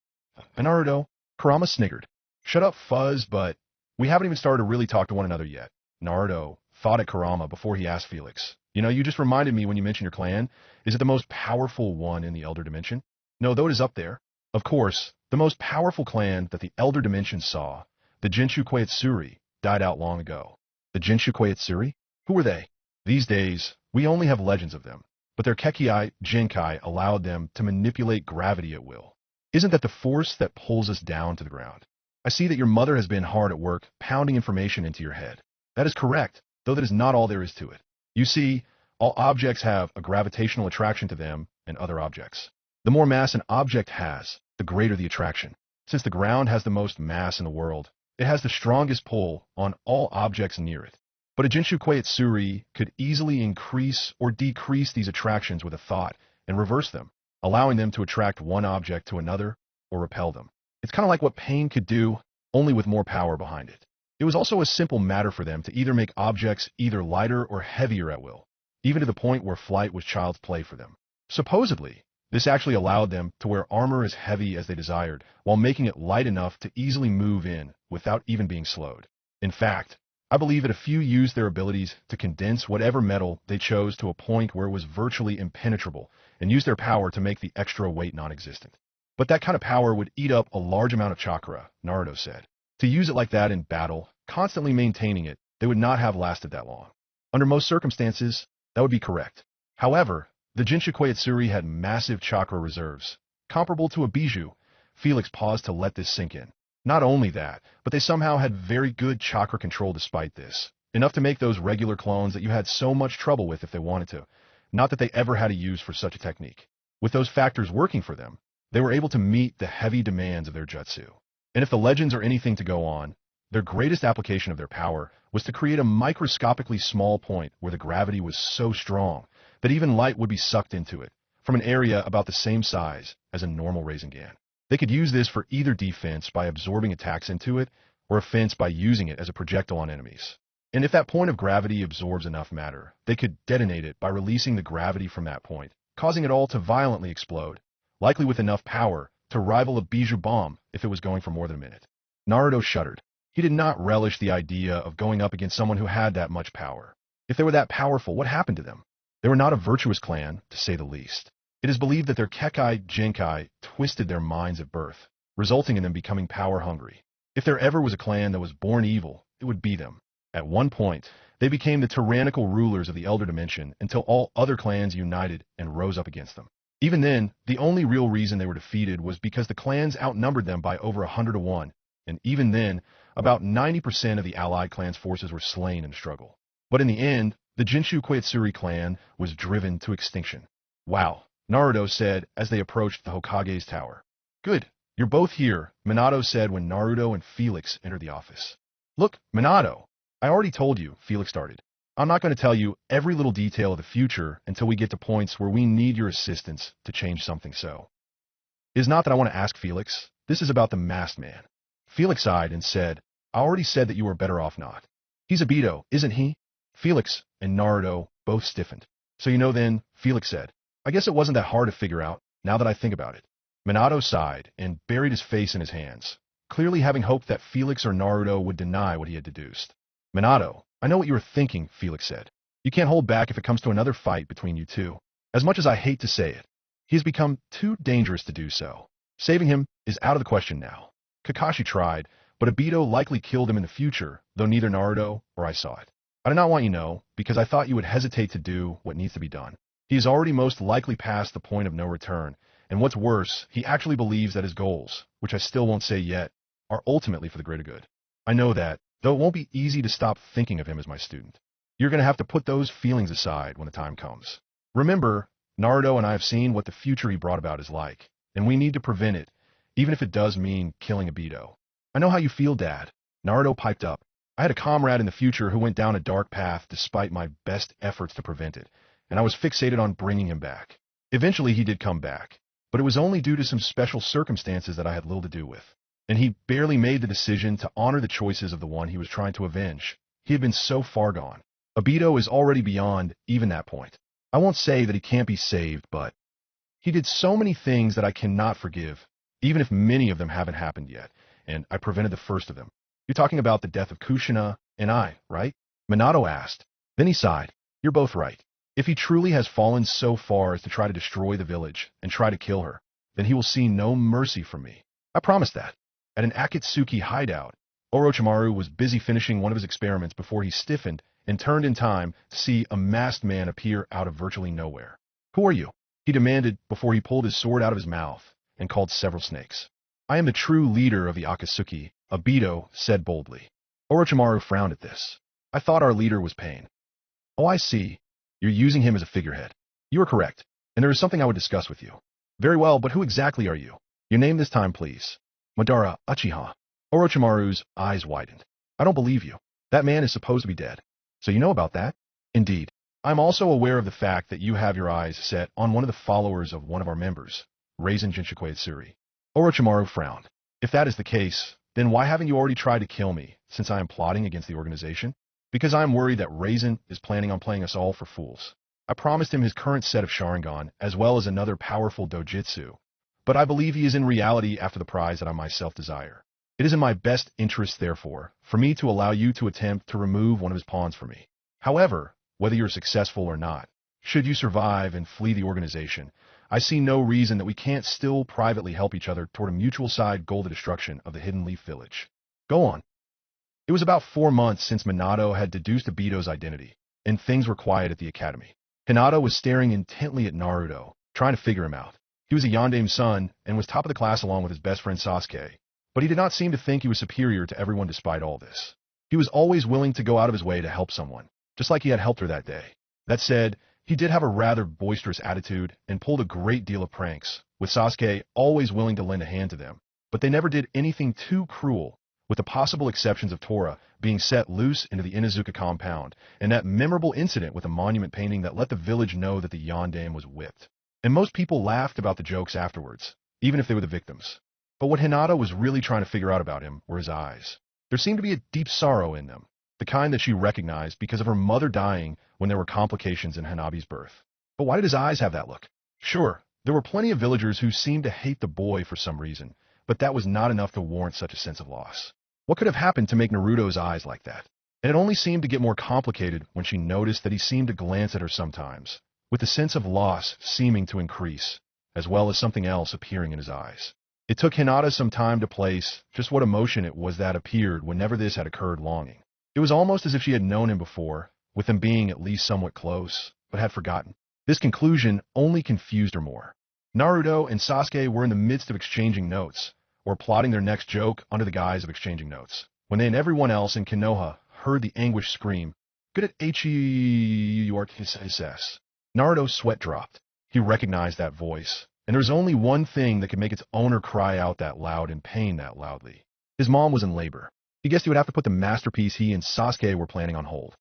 And Naruto, Kurama sniggered. Shut up, Fuzz, but we haven't even started to really talk to one another yet. Naruto thought at Kurama before he asked Felix. You know, you just reminded me when you mentioned your clan. Is it the most powerful one in the Elder Dimension? No, though it is up there. Of course, the most powerful clan that the Elder Dimension saw, the Jinshu Koyatsuri, died out long ago. The Jinshu Koyatsuri? Who were they? These days, we only have legends of them, but their Kekkei Jinkai allowed them to manipulate gravity at will. Isn't that the force that pulls us down to the ground? I see that your mother has been hard at work pounding information into your head. That is correct, though that is not all there is to it. You see, all objects have a gravitational attraction to them and other objects. The more mass an object has, the greater the attraction. Since the ground has the most mass in the world, it has the strongest pull on all objects near it. But a Jinshu Koyatsuri could easily increase or decrease these attractions with a thought and reverse them, allowing them to attract one object to another or repel them. It's kind of like what pain could do, only with more power behind it. It was also a simple matter for them to either make objects either lighter or heavier at will, even to the point where flight was child's play for them. Supposedly, this actually allowed them to wear armor as heavy as they desired, while making it light enough to easily move in without even being slowed. In fact, I believe that a few used their abilities to condense whatever metal they chose to a point where it was virtually impenetrable, and used their power to make the extra weight non-existent. But that kind of power would eat up a large amount of chakra, Naruto said. To use it like that in battle, constantly maintaining it, they would not have lasted that long. Under most circumstances, that would be correct. However, the Jinshu Koyatsuri had massive chakra reserves, comparable to a bijou. Felix paused to let this sink in. Not only that, but they somehow had very good chakra control despite this, enough to make those regular clones that you had so much trouble with if they wanted to, not that they ever had a use for such a technique. With those factors working for them, they were able to meet the heavy demands of their jutsu. And if the legends are anything to go on, their greatest application of their power was to create a microscopically small point where the gravity was so strong that even light would be sucked into it, from an area about the same size as a normal Rasengan. They could use this for either defense by absorbing attacks into it, or offense by using it as a projectile on enemies. And if that point of gravity absorbs enough matter, they could detonate it by releasing the gravity from that point, causing it all to violently explode, likely with enough power to rival a bijou bomb if it was going for more than a minute. Naruto shuddered. He did not relish the idea of going up against someone who had that much power. If they were that powerful, what happened to them? They were not a virtuous clan, to say the least. It is believed that their Kekkei Jinkai twisted their minds at birth, resulting in them becoming power-hungry. If there ever was a clan that was born evil, it would be them. At one point, they became the tyrannical rulers of the Elder Dimension until all other clans united and rose up against them. Even then, the only real reason they were defeated was because the clans outnumbered them by over 100 to 1, and even then, about 90% of the allied clans' forces were slain in the struggle. But in the end, the Jinshu Koyatsuri clan was driven to extinction. Wow, Naruto said as they approached the Hokage's tower. Good, you're both here, Minato said when Naruto and Felix entered the office. Look, Minato, I already told you, Felix started. I'm not going to tell you every little detail of the future until we get to points where we need your assistance to change something so. It is not that I want to ask Felix. This is about the masked man. Felix sighed and said, I already said that you were better off not. He's a Beto, isn't he? Felix and Naruto both stiffened. So you know then, Felix said. I guess it wasn't that hard to figure out, now that I think about it. Minato sighed and buried his face in his hands, clearly having hoped that Felix or Naruto would deny what he had deduced. Minato, I know what you were thinking, Felix said. You can't hold back if it comes to another fight between you two. As much as I hate to say it, he has become too dangerous to do so. Saving him is out of the question now. Kakashi tried, but Obito likely killed him in the future, though neither Naruto or I saw it. I did not want you to know, because I thought you would hesitate to do what needs to be done. He is already most likely past the point of no return, and what's worse, he actually believes that his goals, which I still won't say yet, are ultimately for the greater good. I know that, though it won't be easy to stop thinking of him as my student. You're going to have to put those feelings aside when the time comes. Remember, Naruto and I have seen what the future he brought about is like, and we need to prevent it, even if it does mean killing Obito. I know how you feel, Dad. Naruto piped up. I had a comrade in the future who went down a dark path despite my best efforts to prevent it, and I was fixated on bringing him back. Eventually he did come back, but it was only due to some special circumstances that I had little to do with. And he barely made the decision to honor the choices of the one he was trying to avenge. He had been so far gone. Obito is already beyond even that point. I won't say that he can't be saved, but he did so many things that I cannot forgive, even if many of them haven't happened yet, and I prevented the first of them. You're talking about the death of Kushina and I, right? Minato asked. Then he sighed. You're both right. If he truly has fallen so far as to try to destroy the village and try to kill her, then he will see no mercy from me. I promise that. At an Akatsuki hideout, Orochimaru was busy finishing one of his experiments before he stiffened and turned in time to see a masked man appear out of virtually nowhere. Who are you? He demanded before he pulled his sword out of his mouth and called several snakes. I am the true leader of the Akatsuki, Obito said boldly. Orochimaru frowned at this. I thought our leader was Pain. Oh, I see. You're using him as a figurehead. You are correct, and there is something I would discuss with you. Very well, but who exactly are you? Your name this time, please. Madara, Uchiha. Orochimaru's eyes widened. I don't believe you. That man is supposed to be dead. So you know about that? Indeed. I'm also aware of the fact that you have your eyes set on one of the followers of one of our members, Raisin Jinshinquei. Orochimaru frowned. If that is the case, then why haven't you already tried to kill me, since I am plotting against the organization? Because I am worried that Raisin is planning on playing us all for fools. I promised him his current set of Sharingan, as well as another powerful dojutsu, but I believe he is in reality after the prize that I myself desire. It is in my best interest, therefore, for me to allow you to attempt to remove one of his pawns from me. However, whether you're successful or not, should you survive and flee the organization, I see no reason that we can't still privately help each other toward a mutual side goal, the destruction of the Hidden Leaf Village. Go on. It was about 4 months since Minato had deduced Obito's identity, and things were quiet at the academy. Hinata was staring intently at Naruto, trying to figure him out. He was a Yandame's son and was top of the class along with his best friend Sasuke, but he did not seem to think he was superior to everyone despite all this. He was always willing to go out of his way to help someone, just like he had helped her that day. That said, he did have a rather boisterous attitude and pulled a great deal of pranks, with Sasuke always willing to lend a hand to them, but they never did anything too cruel, with the possible exceptions of Tora being set loose into the Inuzuka compound, and that memorable incident with a monument painting that let the village know that the Yandame was whipped. And most people laughed about the jokes afterwards, even if they were the victims. But what Hinata was really trying to figure out about him were his eyes. There seemed to be a deep sorrow in them, the kind that she recognized because of her mother dying when there were complications in Hanabi's birth. But why did his eyes have that look? Sure, there were plenty of villagers who seemed to hate the boy for some reason, but that was not enough to warrant such a sense of loss. What could have happened to make Naruto's eyes like that? And it only seemed to get more complicated when she noticed that he seemed to glance at her sometimes, with the sense of loss seeming to increase, as well as something else appearing in his eyes. It took Hinata some time to place just what emotion it was that appeared whenever this had occurred. Longing. It was almost as if she had known him before, with them being at least somewhat close, but had forgotten. This conclusion only confused her more. Naruto and Sasuke were in the midst of exchanging notes, or plotting their next joke under the guise of exchanging notes, when they and everyone else in Konoha heard the anguished scream, "Good at H-E-U-R-T-S-S." Naruto's sweat dropped. He recognized that voice, and there was only one thing that could make its owner cry out that loud in pain that loudly. His mom was in labor. He guessed he would have to put the masterpiece he and Sasuke were planning on hold.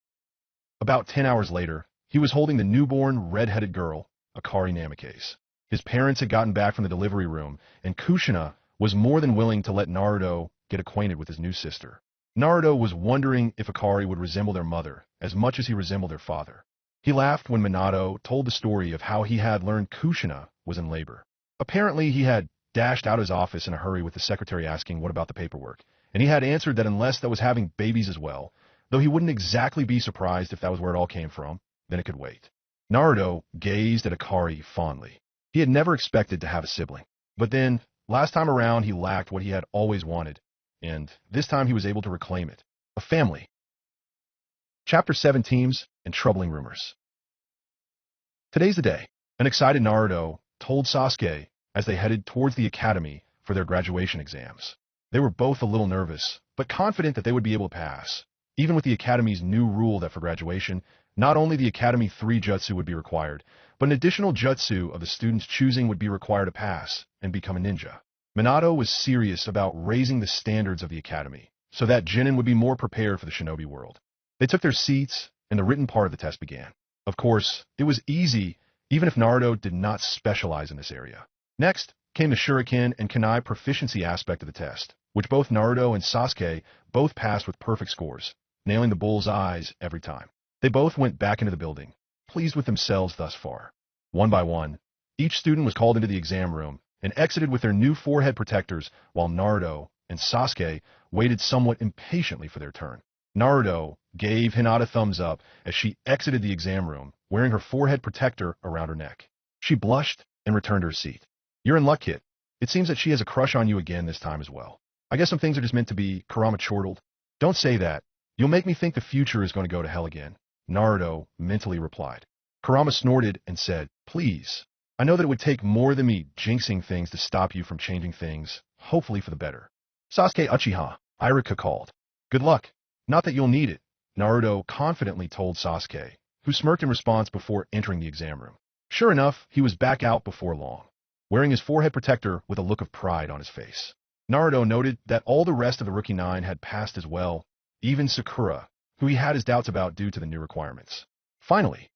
About 10 hours later, he was holding the newborn, red-headed girl, Akari Namikaze. His parents had gotten back from the delivery room, and Kushina was more than willing to let Naruto get acquainted with his new sister. Naruto was wondering if Akari would resemble their mother as much as he resembled their father. He laughed when Minato told the story of how he had learned Kushina was in labor. Apparently, he had dashed out of his office in a hurry with the secretary asking what about the paperwork, and he had answered that unless that was having babies as well, though he wouldn't exactly be surprised if that was where it all came from, then it could wait. Naruto gazed at Akari fondly. He had never expected to have a sibling. But then, last time around, he lacked what he had always wanted, and this time he was able to reclaim it. A family. Chapter 7 Teams and Troubling Rumors. Today's the day. An excited Naruto told Sasuke as they headed towards the academy for their graduation exams. They were both a little nervous, but confident that they would be able to pass. Even with the academy's new rule that for graduation, not only the Academy 3 jutsu would be required, but an additional jutsu of the students choosing would be required to pass and become a ninja. Minato was serious about raising the standards of the academy, so that Genin would be more prepared for the shinobi world. They took their seats, and the written part of the test began. Of course, it was easy, even if Naruto did not specialize in this area. Next came the shuriken and kunai proficiency aspect of the test, which both Naruto and Sasuke both passed with perfect scores, nailing the bull's eyes every time. They both went back into the building, pleased with themselves thus far. One by one, each student was called into the exam room and exited with their new forehead protectors, while Naruto and Sasuke waited somewhat impatiently for their turn. Naruto gave Hinata a thumbs up as she exited the exam room, wearing her forehead protector around her neck. She blushed and returned to her seat. "You're in luck, kid. It seems that she has a crush on you again this time as well. I guess some things are just meant to be," Kurama chortled. "Don't say that. You'll make me think the future is going to go to hell again," Naruto mentally replied. Kurama snorted and said, "Please. I know that it would take more than me jinxing things to stop you from changing things, hopefully for the better." "Sasuke Uchiha," Irika called. "Good luck. Not that you'll need it," Naruto confidently told Sasuke, who smirked in response before entering the exam room. Sure enough, he was back out before long, wearing his forehead protector with a look of pride on his face. Naruto noted that all the rest of the Rookie 9 had passed as well, even Sakura, who he had his doubts about due to the new requirements. Finally,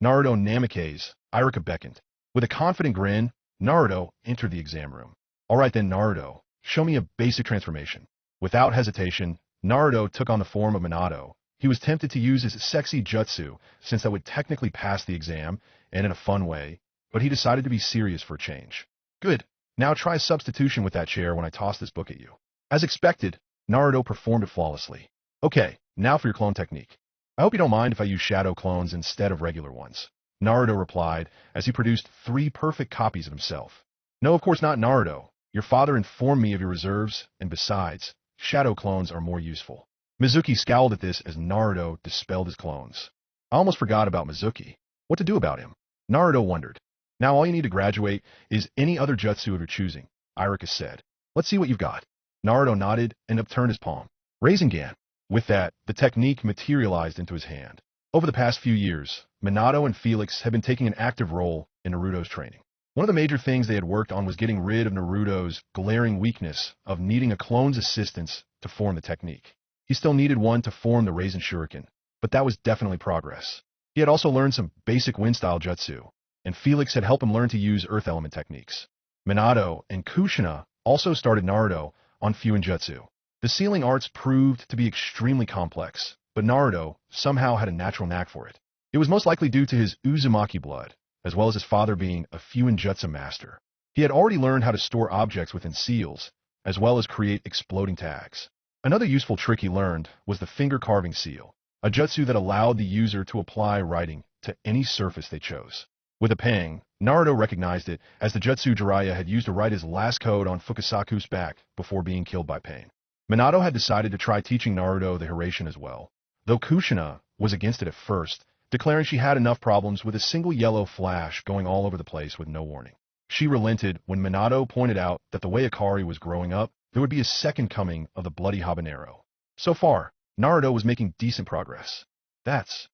Naruto Namikaze, Irika beckoned. With a confident grin, Naruto entered the exam room. "All right then, Naruto, show me a basic transformation." Without hesitation, Naruto took on the form of Minato. He was tempted to use his sexy jutsu, since that would technically pass the exam, and in a fun way, but he decided to be serious for a change. "Good. Now try substitution with that chair when I toss this book at you." As expected, Naruto performed it flawlessly. "Okay, now for your clone technique. I hope you don't mind if I use shadow clones instead of regular ones," Naruto replied as he produced 3 perfect copies of himself. "No, of course not, Naruto. Your father informed me of your reserves, and besides, shadow clones are more useful." Mizuki scowled at this as Naruto dispelled his clones. "I almost forgot about Mizuki. What to do about him?" Naruto wondered. "Now all you need to graduate is any other jutsu of your choosing," Irika said. "Let's see what you've got." Naruto nodded and upturned his palm. Rasengan. With that, the technique materialized into his hand. Over the past few years, Minato and Felix had been taking an active role in Naruto's training. One of the major things they had worked on was getting rid of Naruto's glaring weakness of needing a clone's assistance to form the technique. He still needed one to form the Rasen Shuriken, but that was definitely progress. He had also learned some basic wind-style jutsu, and Felix had helped him learn to use earth element techniques. Minato and Kushina also started Naruto on Fuin Jutsu. The sealing arts proved to be extremely complex, but Naruto somehow had a natural knack for it. It was most likely due to his Uzumaki blood, as well as his father being a Fuin Jutsu master. He had already learned how to store objects within seals, as well as create exploding tags. Another useful trick he learned was the finger carving seal, a jutsu that allowed the user to apply writing to any surface they chose. With a pang, Naruto recognized it as the jutsu Jiraiya had used to write his last code on Fukasaku's back before being killed by pain. Minato had decided to try teaching Naruto the Hiraishin as well, though Kushina was against it at first, declaring she had enough problems with a single yellow flash going all over the place with no warning. She relented when Minato pointed out that the way Akari was growing up, there would be a second coming of the bloody habanero. So far, Naruto was making decent progress. That's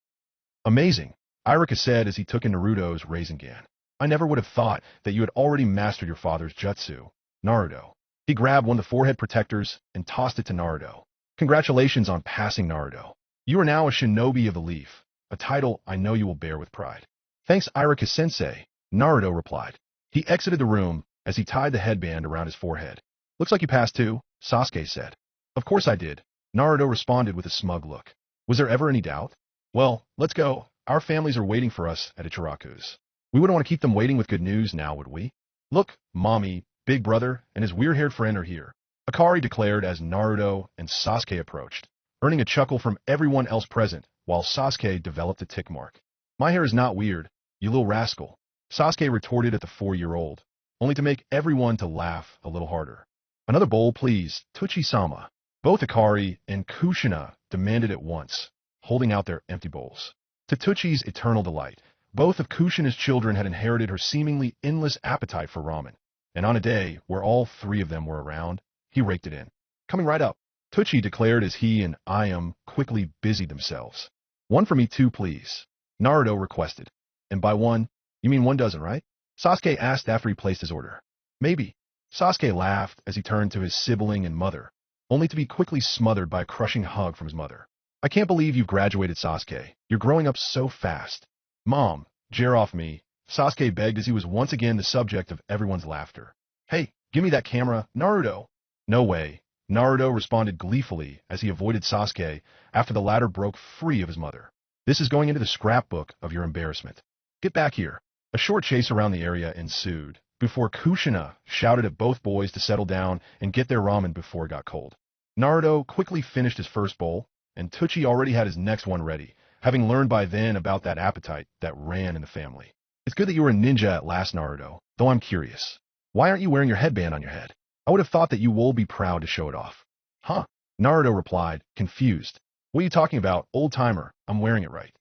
amazing, Irika said as he took in Naruto's Rasengan. I never would have thought that you had already mastered your father's jutsu, Naruto. He grabbed one of the forehead protectors and tossed it to Naruto. Congratulations on passing, Naruto. You are now a shinobi of the leaf, a title I know you will bear with pride. Thanks, Irika-sensei, Naruto replied. He exited the room as he tied the headband around his forehead. Looks like you passed too, Sasuke said. Of course I did, Naruto responded with a smug look. Was there ever any doubt? Well, let's go. Our families are waiting for us at Ichiraku's. We wouldn't want to keep them waiting with good news now, would we? Look, Mommy, Big Brother, and his weird-haired friend are here, Akari declared as Naruto and Sasuke approached, earning a chuckle from everyone else present, while Sasuke developed a tick mark. My hair is not weird, you little rascal, Sasuke retorted at the 4-year-old, only to make everyone to laugh a little harder. Another bowl, please, Tuchi-sama. Both Akari and Kushina demanded at once, holding out their empty bowls. To Tuchi's eternal delight, both of Kushina's children had inherited her seemingly endless appetite for ramen, and on a day where all three of them were around, he raked it in. Coming right up, Tuchi declared as he and Ayam quickly busied themselves. One for me too, please, Naruto requested. And by one, you mean 1 dozen, right? Sasuke asked after he placed his order. Maybe. Sasuke laughed as he turned to his sibling and mother, only to be quickly smothered by a crushing hug from his mother. I can't believe you've graduated, Sasuke. You're growing up so fast. Mom, jeer off me, Sasuke begged as he was once again the subject of everyone's laughter. Hey, give me that camera, Naruto. No way, Naruto responded gleefully as he avoided Sasuke after the latter broke free of his mother. This is going into the scrapbook of your embarrassment. Get back here. A short chase around the area ensued, before Kushina shouted at both boys to settle down and get their ramen before it got cold. Naruto quickly finished his first bowl, and Tuchi already had his next one ready, having learned by then about that appetite that ran in the family. It's good that you were a ninja at last, Naruto, though I'm curious. Why aren't you wearing your headband on your head? I would have thought that you will be proud to show it off. Huh? Naruto replied, confused. What are you talking about, old-timer? I'm wearing it right.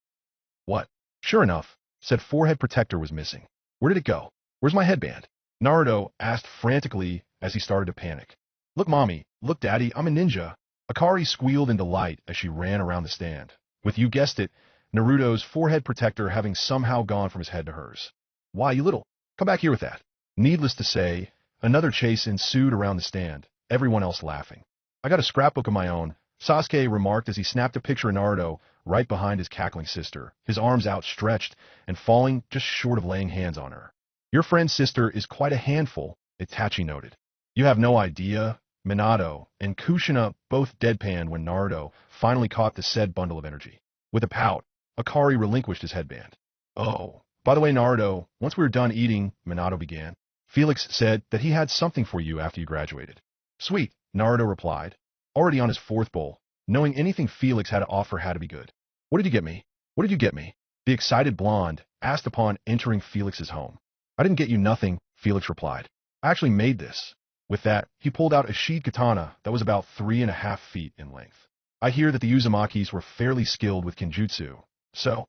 What? Sure enough, said forehead protector was missing. Where did it go? Where's my headband? Naruto asked frantically as he started to panic. Look, Mommy. Look, Daddy. I'm a ninja. Akari squealed in delight as she ran around the stand, with, you guessed it, Naruto's forehead protector having somehow gone from his head to hers. Why, you little. Come back here with that. Needless to say, another chase ensued around the stand, everyone else laughing. I got a scrapbook of my own, Sasuke remarked as he snapped a picture of Naruto right behind his cackling sister, his arms outstretched and falling just short of laying hands on her. Your friend's sister is quite a handful, Itachi noted. You have no idea. Minato and Kushina both deadpanned when Naruto finally caught the said bundle of energy. With a pout, Akari relinquished his headband. Oh, by the way, Naruto, once we were done eating, Minato began, Felix said that he had something for you after you graduated. Sweet, Naruto replied, already on his 4th bowl, knowing anything Felix had to offer had to be good. What did you get me? What did you get me? The excited blonde asked upon entering Felix's home. I didn't get you nothing, Felix replied. I actually made this. With that, he pulled out a sheath katana that was about 3.5 feet in length. I hear that the Uzumakis were fairly skilled with Kenjutsu, so...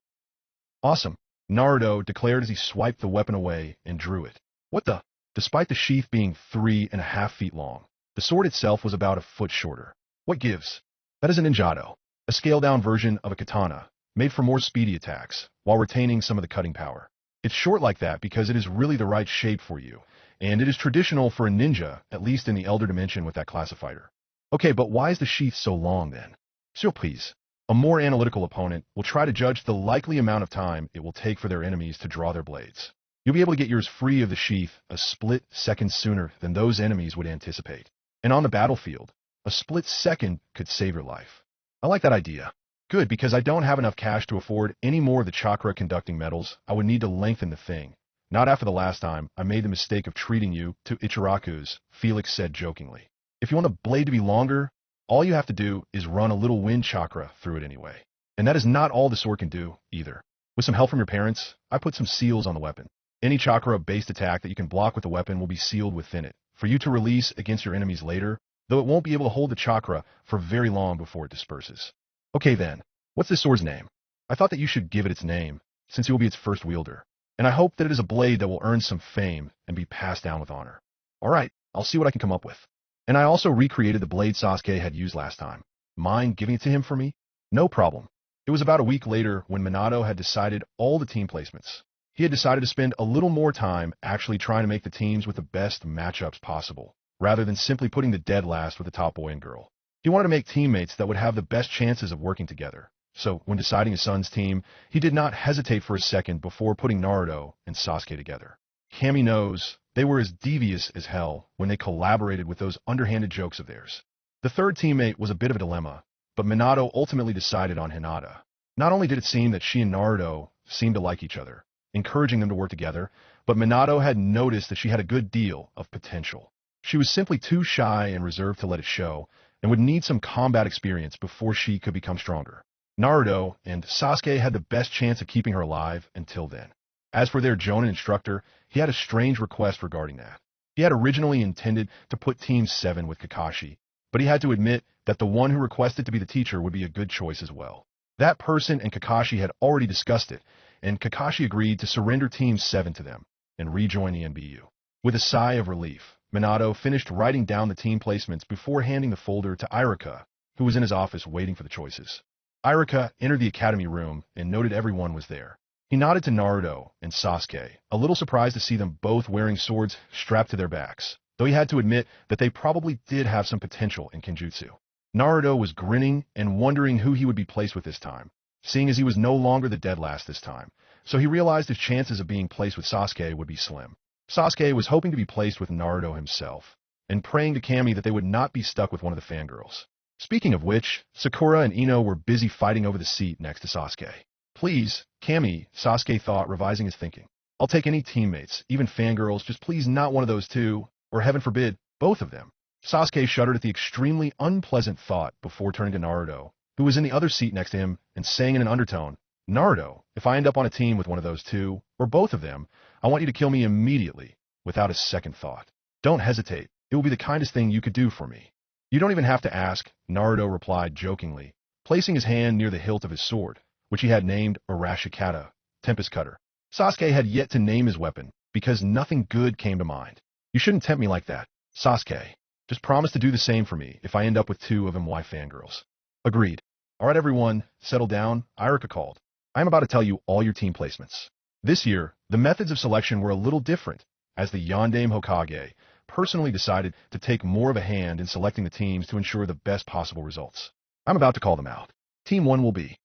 Awesome, Naruto declared as he swiped the weapon away and drew it. What the? Despite the sheath being 3.5 feet long, the sword itself was about a foot shorter. What gives? That is a ninjato, a scaled-down version of a katana, made for more speedy attacks, while retaining some of the cutting power. It's short like that because it is really the right shape for you, and it is traditional for a ninja, at least in the Elder Dimension with that classifier. Okay, but why is the sheath so long then? Surprise. A more analytical opponent will try to judge the likely amount of time it will take for their enemies to draw their blades. You'll be able to get yours free of the sheath a split second sooner than those enemies would anticipate. And on the battlefield, a split second could save your life. I like that idea. Good, because I don't have enough cash to afford any more of the chakra-conducting metals. I would need to lengthen the thing. Not after the last time I made the mistake of treating you to Ichiraku's, Felix said jokingly. If you want the blade to be longer, all you have to do is run a little wind chakra through it anyway. And that is not all the sword can do, either. With some help from your parents, I put some seals on the weapon. Any chakra-based attack that you can block with the weapon will be sealed within it, for you to release against your enemies later, though it won't be able to hold the chakra for very long before it disperses. Okay then, what's this sword's name? I thought that you should give it its name, since you will be its first wielder. and I hope that it is a blade that will earn some fame and be passed down with honor. Alright, I'll see what I can come up with. And I also recreated the blade Sasuke had used last time. Mind giving it to him for me? No problem. It was about a week later when Minato had decided all the team placements. He had decided to spend a little more time actually trying to make the teams with the best matchups possible, rather than simply putting the dead last with the top boy and girl. He wanted to make teammates that would have the best chances of working together. So, when deciding his son's team, he did not hesitate for a second before putting Naruto and Sasuke together. Kami knows they were as devious as hell when they collaborated with those underhanded jokes of theirs. The third teammate was a bit of a dilemma, but Minato ultimately decided on Hinata. Not only did it seem that she and Naruto seemed to like each other, encouraging them to work together, but Minato had noticed that she had a good deal of potential. She was simply too shy and reserved to let it show, and would need some combat experience before she could become stronger. Naruto and Sasuke had the best chance of keeping her alive until then. As for their Jonin instructor, he had a strange request regarding that. He had originally intended to put Team 7 with Kakashi, but he had to admit that the one who requested to be the teacher would be a good choice as well. That person and Kakashi had already discussed it, and Kakashi agreed to surrender Team 7 to them and rejoin the NBU. With a sigh of relief, Minato finished writing down the team placements before handing the folder to Iruka, who was in his office waiting for the choices. Iruka entered the academy room and noted everyone was there. He nodded to Naruto and Sasuke, a little surprised to see them both wearing swords strapped to their backs, though he had to admit that they probably did have some potential in Kenjutsu. Naruto was grinning and wondering who he would be placed with this time, seeing as he was no longer the dead last this time, so he realized his chances of being placed with Sasuke would be slim. Sasuke was hoping to be placed with Naruto himself, and praying to Kami that they would not be stuck with one of the fangirls. Speaking of which, Sakura and Ino were busy fighting over the seat next to Sasuke. Please, Kami, Sasuke thought, revising his thinking. I'll take any teammates, even fangirls, just please not one of those two, or heaven forbid, both of them. Sasuke shuddered at the extremely unpleasant thought before turning to Naruto, who was in the other seat next to him, and saying in an undertone, Naruto, if I end up on a team with one of those two, or both of them, I want you to kill me immediately, without a second thought. Don't hesitate. It will be the kindest thing you could do for me. You don't even have to ask, Naruto replied jokingly, placing his hand near the hilt of his sword, which he had named Arashikata, Tempest Cutter. Sasuke had yet to name his weapon, because nothing good came to mind. You shouldn't tempt me like that, Sasuke. Just promise to do the same for me if I end up with two of MY fangirls. Agreed. Alright everyone, settle down, Iruka called. I am about to tell you all your team placements. This year, the methods of selection were a little different, as the Yondaime Hokage personally decided to take more of a hand in selecting the teams to ensure the best possible results. I'm about to call them out. Team 1 will be.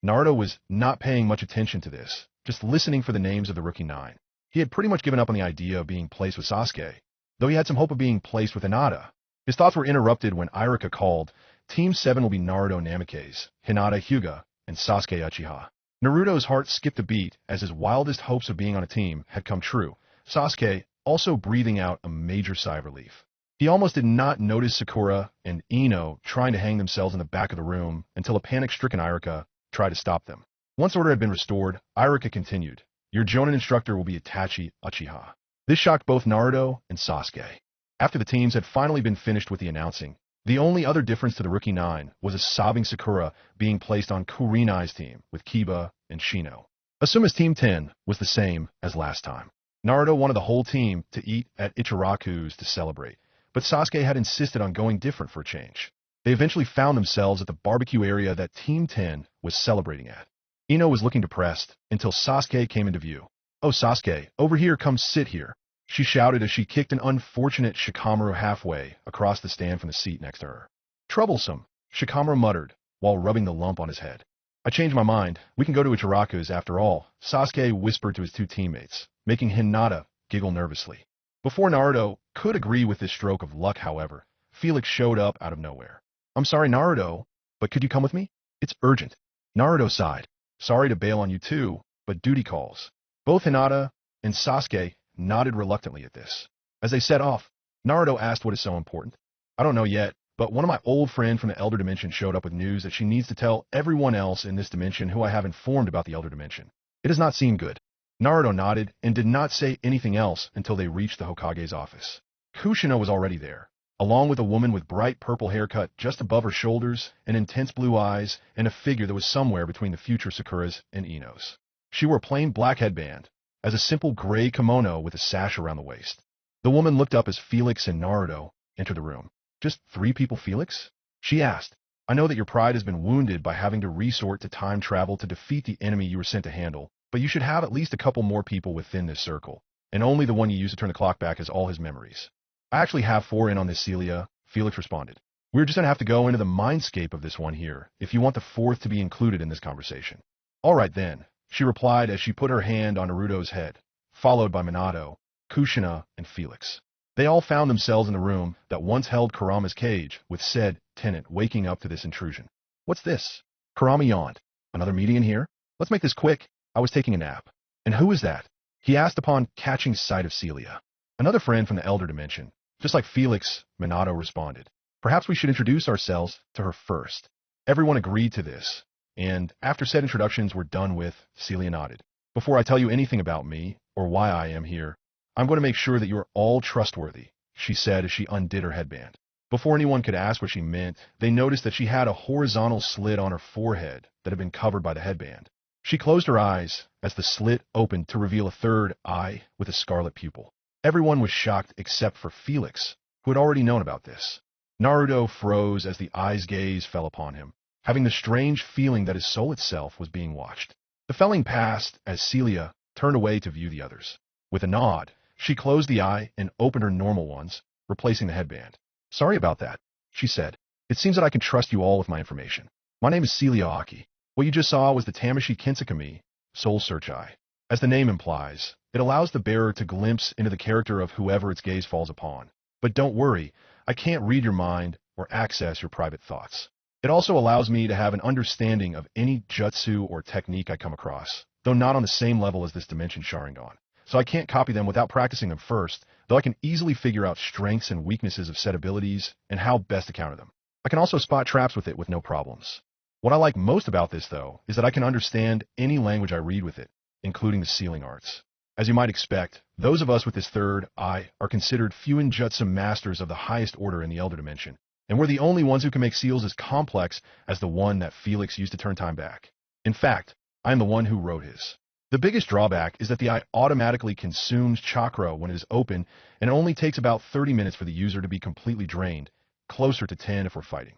Naruto was not paying much attention to this, just listening for the names of the rookie 9. He had pretty much given up on the idea of being placed with Sasuke, though he had some hope of being placed with Hinata. His thoughts were interrupted when Iruka called, Team 7 will be Naruto Namikaze, Hinata Hyuga, and Sasuke Uchiha. Naruto's heart skipped a beat as his wildest hopes of being on a team had come true, Sasuke also breathing out a major sigh of relief. He almost did not notice Sakura and Ino trying to hang themselves in the back of the room until a panic-stricken Iruka tried to stop them. Once order had been restored, Iruka continued, Your Jonin instructor will be Itachi Uchiha. This shocked both Naruto and Sasuke. After the teams had finally been finished with the announcing, the only other difference to the rookie 9 was a sobbing Sakura being placed on Kurinai's team with Kiba and Shino. Asuma's Team 10 was the same as last time. Naruto wanted the whole team to eat at Ichiraku's to celebrate, but Sasuke had insisted on going different for a change. They eventually found themselves at the barbecue area that Team 10 was celebrating at. Ino was looking depressed until Sasuke came into view. Oh Sasuke, over here, come sit here, she shouted as she kicked an unfortunate Shikamaru halfway across the stand from the seat next to her. Troublesome, Shikamaru muttered, while rubbing the lump on his head. I changed my mind, we can go to Ichiraku's after all, Sasuke whispered to his two teammates, making Hinata giggle nervously. Before Naruto could agree with this stroke of luck, however, Felix showed up out of nowhere. I'm sorry, Naruto, but could you come with me? It's urgent. Naruto sighed. Sorry to bail on you too, but duty calls. Both Hinata and Sasuke nodded reluctantly at this. As they set off, Naruto asked what is so important. I don't know yet, but one of my old friends from the Elder Dimension showed up with news that she needs to tell everyone else in this dimension who I have informed about the Elder Dimension. It does not seem good. Naruto nodded and did not say anything else until they reached the Hokage's office. Kushina was already there, along with a woman with bright purple hair cut just above her shoulders and intense blue eyes and a figure that was somewhere between the future Sakuras and Inos. She wore a plain black headband, as a simple gray kimono with a sash around the waist. The woman looked up as Felix and Naruto entered the room. Just 3 people, Felix? She asked. I know that your pride has been wounded by having to resort to time travel to defeat the enemy you were sent to handle, but you should have at least a couple more people within this circle, and only the one you used to turn the clock back has all his memories. I actually have 4 in on this, Celia, Felix responded. We're just going to have to go into the mindscape of this one here, if you want the 4th to be included in this conversation. All right then, she replied as she put her hand on Naruto's head, followed by Minato, Kushina, and Felix. They all found themselves in the room that once held Kurama's cage, with said tenant waking up to this intrusion. What's this? Kurama yawned. Another meeting in here? Let's make this quick. I was taking a nap. And who is that? He asked upon catching sight of Celia. Another friend from the Elder Dimension. Just like Felix, Minato responded. Perhaps we should introduce ourselves to her first. Everyone agreed to this, and after said introductions were done with, Celia nodded. Before I tell you anything about me, or why I am here, I'm going to make sure that you are all trustworthy, she said as she undid her headband. Before anyone could ask what she meant, they noticed that she had a horizontal slit on her forehead that had been covered by the headband. She closed her eyes as the slit opened to reveal a third eye with a scarlet pupil. Everyone was shocked except for Felix, who had already known about this. Naruto froze as the eye's gaze fell upon him, having the strange feeling that his soul itself was being watched. The feeling passed as Celia turned away to view the others. With a nod, she closed the eye and opened her normal ones, replacing the headband. Sorry about that, she said. It seems that I can trust you all with my information. My name is Celia Aki. What you just saw was the Tamashi Kinsakami, Soul Search Eye. As the name implies, it allows the bearer to glimpse into the character of whoever its gaze falls upon. But don't worry, I can't read your mind or access your private thoughts. It also allows me to have an understanding of any jutsu or technique I come across, though not on the same level as this dimension Sharingan. So I can't copy them without practicing them first, though I can easily figure out strengths and weaknesses of said abilities and how best to counter them. I can also spot traps with it with no problems. What I like most about this, though, is that I can understand any language I read with it, including the sealing arts. As you might expect, those of us with this third eye are considered Fuinjutsu masters of the highest order in the Elder Dimension, and we're the only ones who can make seals as complex as the one that Felix used to turn time back. In fact, I am the one who wrote his. The biggest drawback is that the eye automatically consumes chakra when it is open, and it only takes about 30 minutes for the user to be completely drained, closer to 10 if we're fighting.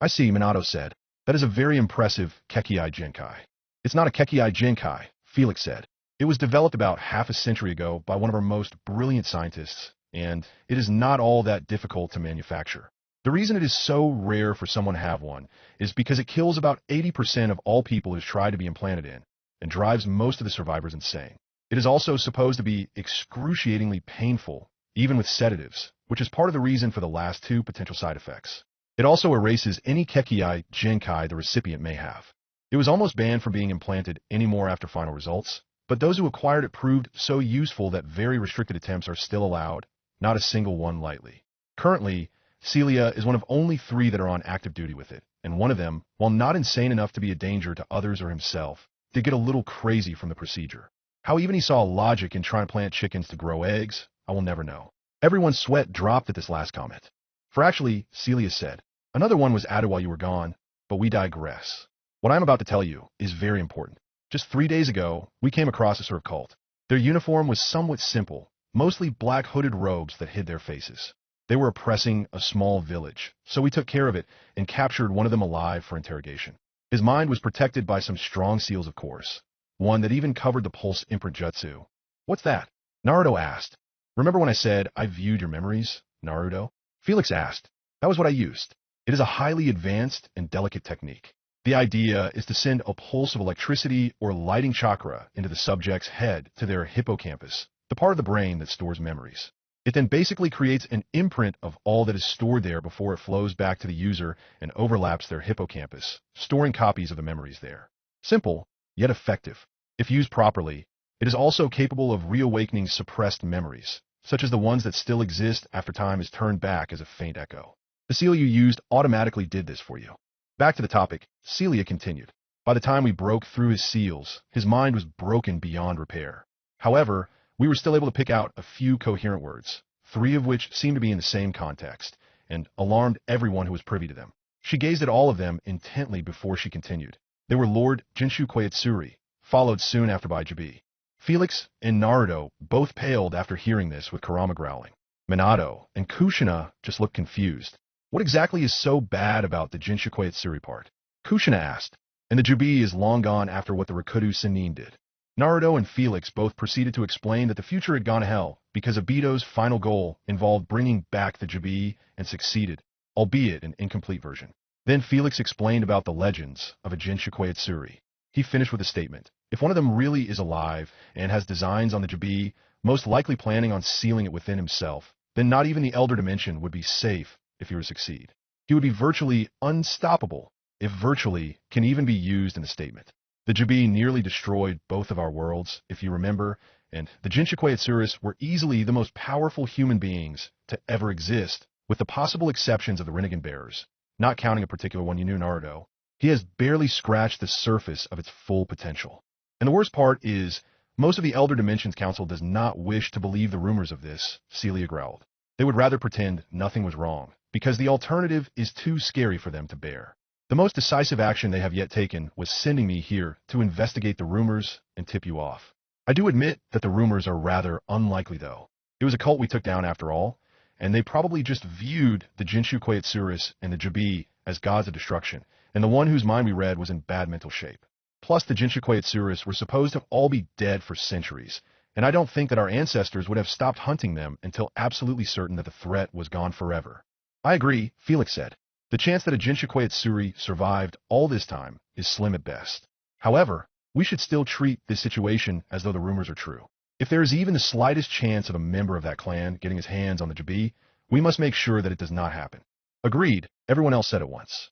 I see, Minato said. That is a very impressive Kekkei Genkai. It's not a Kekkei Genkai, Felix said. It was developed about half a century ago by one of our most brilliant scientists, and it is not all that difficult to manufacture. The reason it is so rare for someone to have one is because it kills about 80% of all people who try to be implanted in, and drives most of the survivors insane. It is also supposed to be excruciatingly painful, even with sedatives, which is part of the reason for the last 2 potential side effects. It also erases any Kekkei Genkai the recipient may have. It was almost banned from being implanted anymore after final results, but those who acquired it proved so useful that very restricted attempts are still allowed, not a single one lightly. Currently, Celia is one of only 3 that are on active duty with it, and one of them, while not insane enough to be a danger to others or himself, did get a little crazy from the procedure. How even he saw logic in trying to plant chickens to grow eggs, I will never know. Everyone's sweat dropped at this last comment. For actually, Celia said, another one was added while you were gone, but we digress. What I'm about to tell you is very important. Just 3 days ago, we came across a sort of cult. Their uniform was somewhat simple, mostly black hooded robes that hid their faces. They were oppressing a small village, so we took care of it and captured one of them alive for interrogation. His mind was protected by some strong seals, of course, one that even covered the pulse imprint jutsu. What's that? Naruto asked. Remember when I said I viewed your memories, Naruto? Felix asked. That was what I used. It is a highly advanced and delicate technique. The idea is to send a pulse of electricity or lighting chakra into the subject's head to their hippocampus, the part of the brain that stores memories. It then basically creates an imprint of all that is stored there before it flows back to the user and overlaps their hippocampus, storing copies of the memories there. Simple, yet effective. If used properly, it is also capable of reawakening suppressed memories, such as the ones that still exist after time is turned back as a faint echo. The seal you used automatically did this for you. Back to the topic, Celia continued. By the time we broke through his seals, his mind was broken beyond repair. However, we were still able to pick out a few coherent words, 3 of which seemed to be in the same context, and alarmed everyone who was privy to them. She gazed at all of them intently before she continued. They were Lord Jinshu Koyatsuri, followed soon after by Juubi. Felix and Naruto both paled after hearing this, with Kurama growling. Minato and Kushina just looked confused. What exactly is so bad about the Jinchukui Itsuri part? Kushina asked. And the Juubi is long gone after what the Rikudo Sennin did. Naruto and Felix both proceeded to explain that the future had gone to hell because Obito's final goal involved bringing back the Juubi and succeeded, albeit an incomplete version. Then Felix explained about the legends of a Jinchukui Itsuri. He finished with a statement. If one of them really is alive and has designs on the Juubi, most likely planning on sealing it within himself, then not even the Elder Dimension would be safe if he were to succeed. He would be virtually unstoppable, if virtually can even be used in a statement. The Juubi nearly destroyed both of our worlds, if you remember, and the Jinchukui Itsuris were easily the most powerful human beings to ever exist, with the possible exceptions of the Rinnegan Bearers. Not counting a particular one, you knew, Naruto. He has barely scratched the surface of its full potential. And the worst part is, most of the Elder Dimensions Council does not wish to believe the rumors of this, Celia growled. They would rather pretend nothing was wrong, because the alternative is too scary for them to bear. The most decisive action they have yet taken was sending me here to investigate the rumors and tip you off. I do admit that the rumors are rather unlikely, though. It was a cult we took down after all, and they probably just viewed the Jinchukui Itsuris and the Juubi as gods of destruction, and the one whose mind we read was in bad mental shape. Plus, the Jinchukui Itsuris were supposed to all be dead for centuries, and I don't think that our ancestors would have stopped hunting them until absolutely certain that the threat was gone forever. I agree, Felix said. The chance that a Jinchukui Itsuri survived all this time is slim at best. However, we should still treat this situation as though the rumors are true. If there is even the slightest chance of a member of that clan getting his hands on the Juubi, we must make sure that it does not happen. Agreed, everyone else said at once.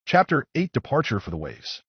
Chapter 8: Departure for the Waves.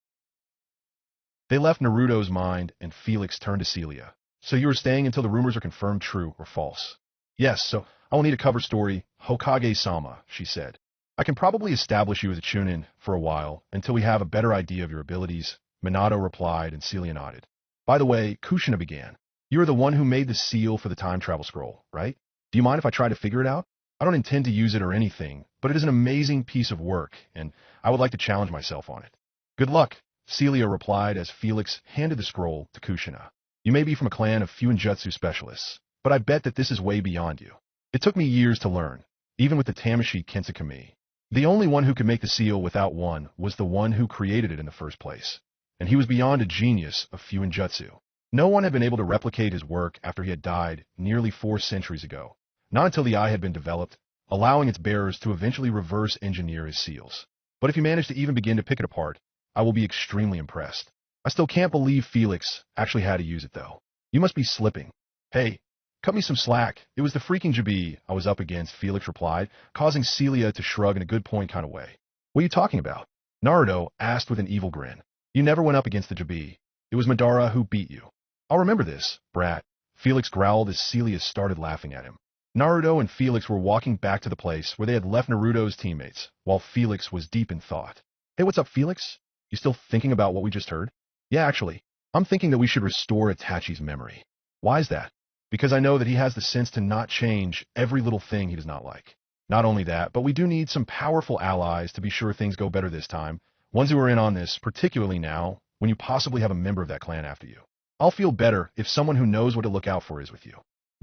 They left Naruto's mind, and Felix turned to Celia. So you are staying until the rumors are confirmed true or false? Yes, so I will need a cover story, Hokage-sama, she said. I can probably establish you as a Chunin for a while, until we have a better idea of your abilities, Minato replied, and Celia nodded. By the way, Kushina began. You are the one who made the seal for the time travel scroll, right? Do you mind if I try to figure it out? I don't intend to use it or anything, but it is an amazing piece of work, and I would like to challenge myself on it. Good luck, Celia replied as Felix handed the scroll to Kushina. You may be from a clan of Fuinjutsu specialists, but I bet that this is way beyond you. It took me years to learn, even with the Tamashii Kensokumi. The only one who could make the seal without one was the one who created it in the first place, and he was beyond a genius of Fuinjutsu. No one had been able to replicate his work after he had died nearly 4 centuries ago, not until the eye had been developed, allowing its bearers to eventually reverse engineer his seals. But if you manage to even begin to pick it apart, I will be extremely impressed. I still can't believe Felix actually had to use it, though. You must be slipping. Hey, cut me some slack. It was the freaking Juubi I was up against, Felix replied, causing Celia to shrug in a good point kind of way. What are you talking about? Naruto asked with an evil grin. You never went up against the Juubi. It was Madara who beat you. I'll remember this, brat. Felix growled as Celia started laughing at him. Naruto and Felix were walking back to the place where they had left Naruto's teammates, while Felix was deep in thought. Hey, what's up, Felix? You still thinking about what we just heard? Yeah, actually, I'm thinking that we should restore Itachi's memory. Why is that? Because I know that he has the sense to not change every little thing he does not like. Not only that, but we do need some powerful allies to be sure things go better this time, ones who are in on this, particularly now, when you possibly have a member of that clan after you. I'll feel better if someone who knows what to look out for is with you.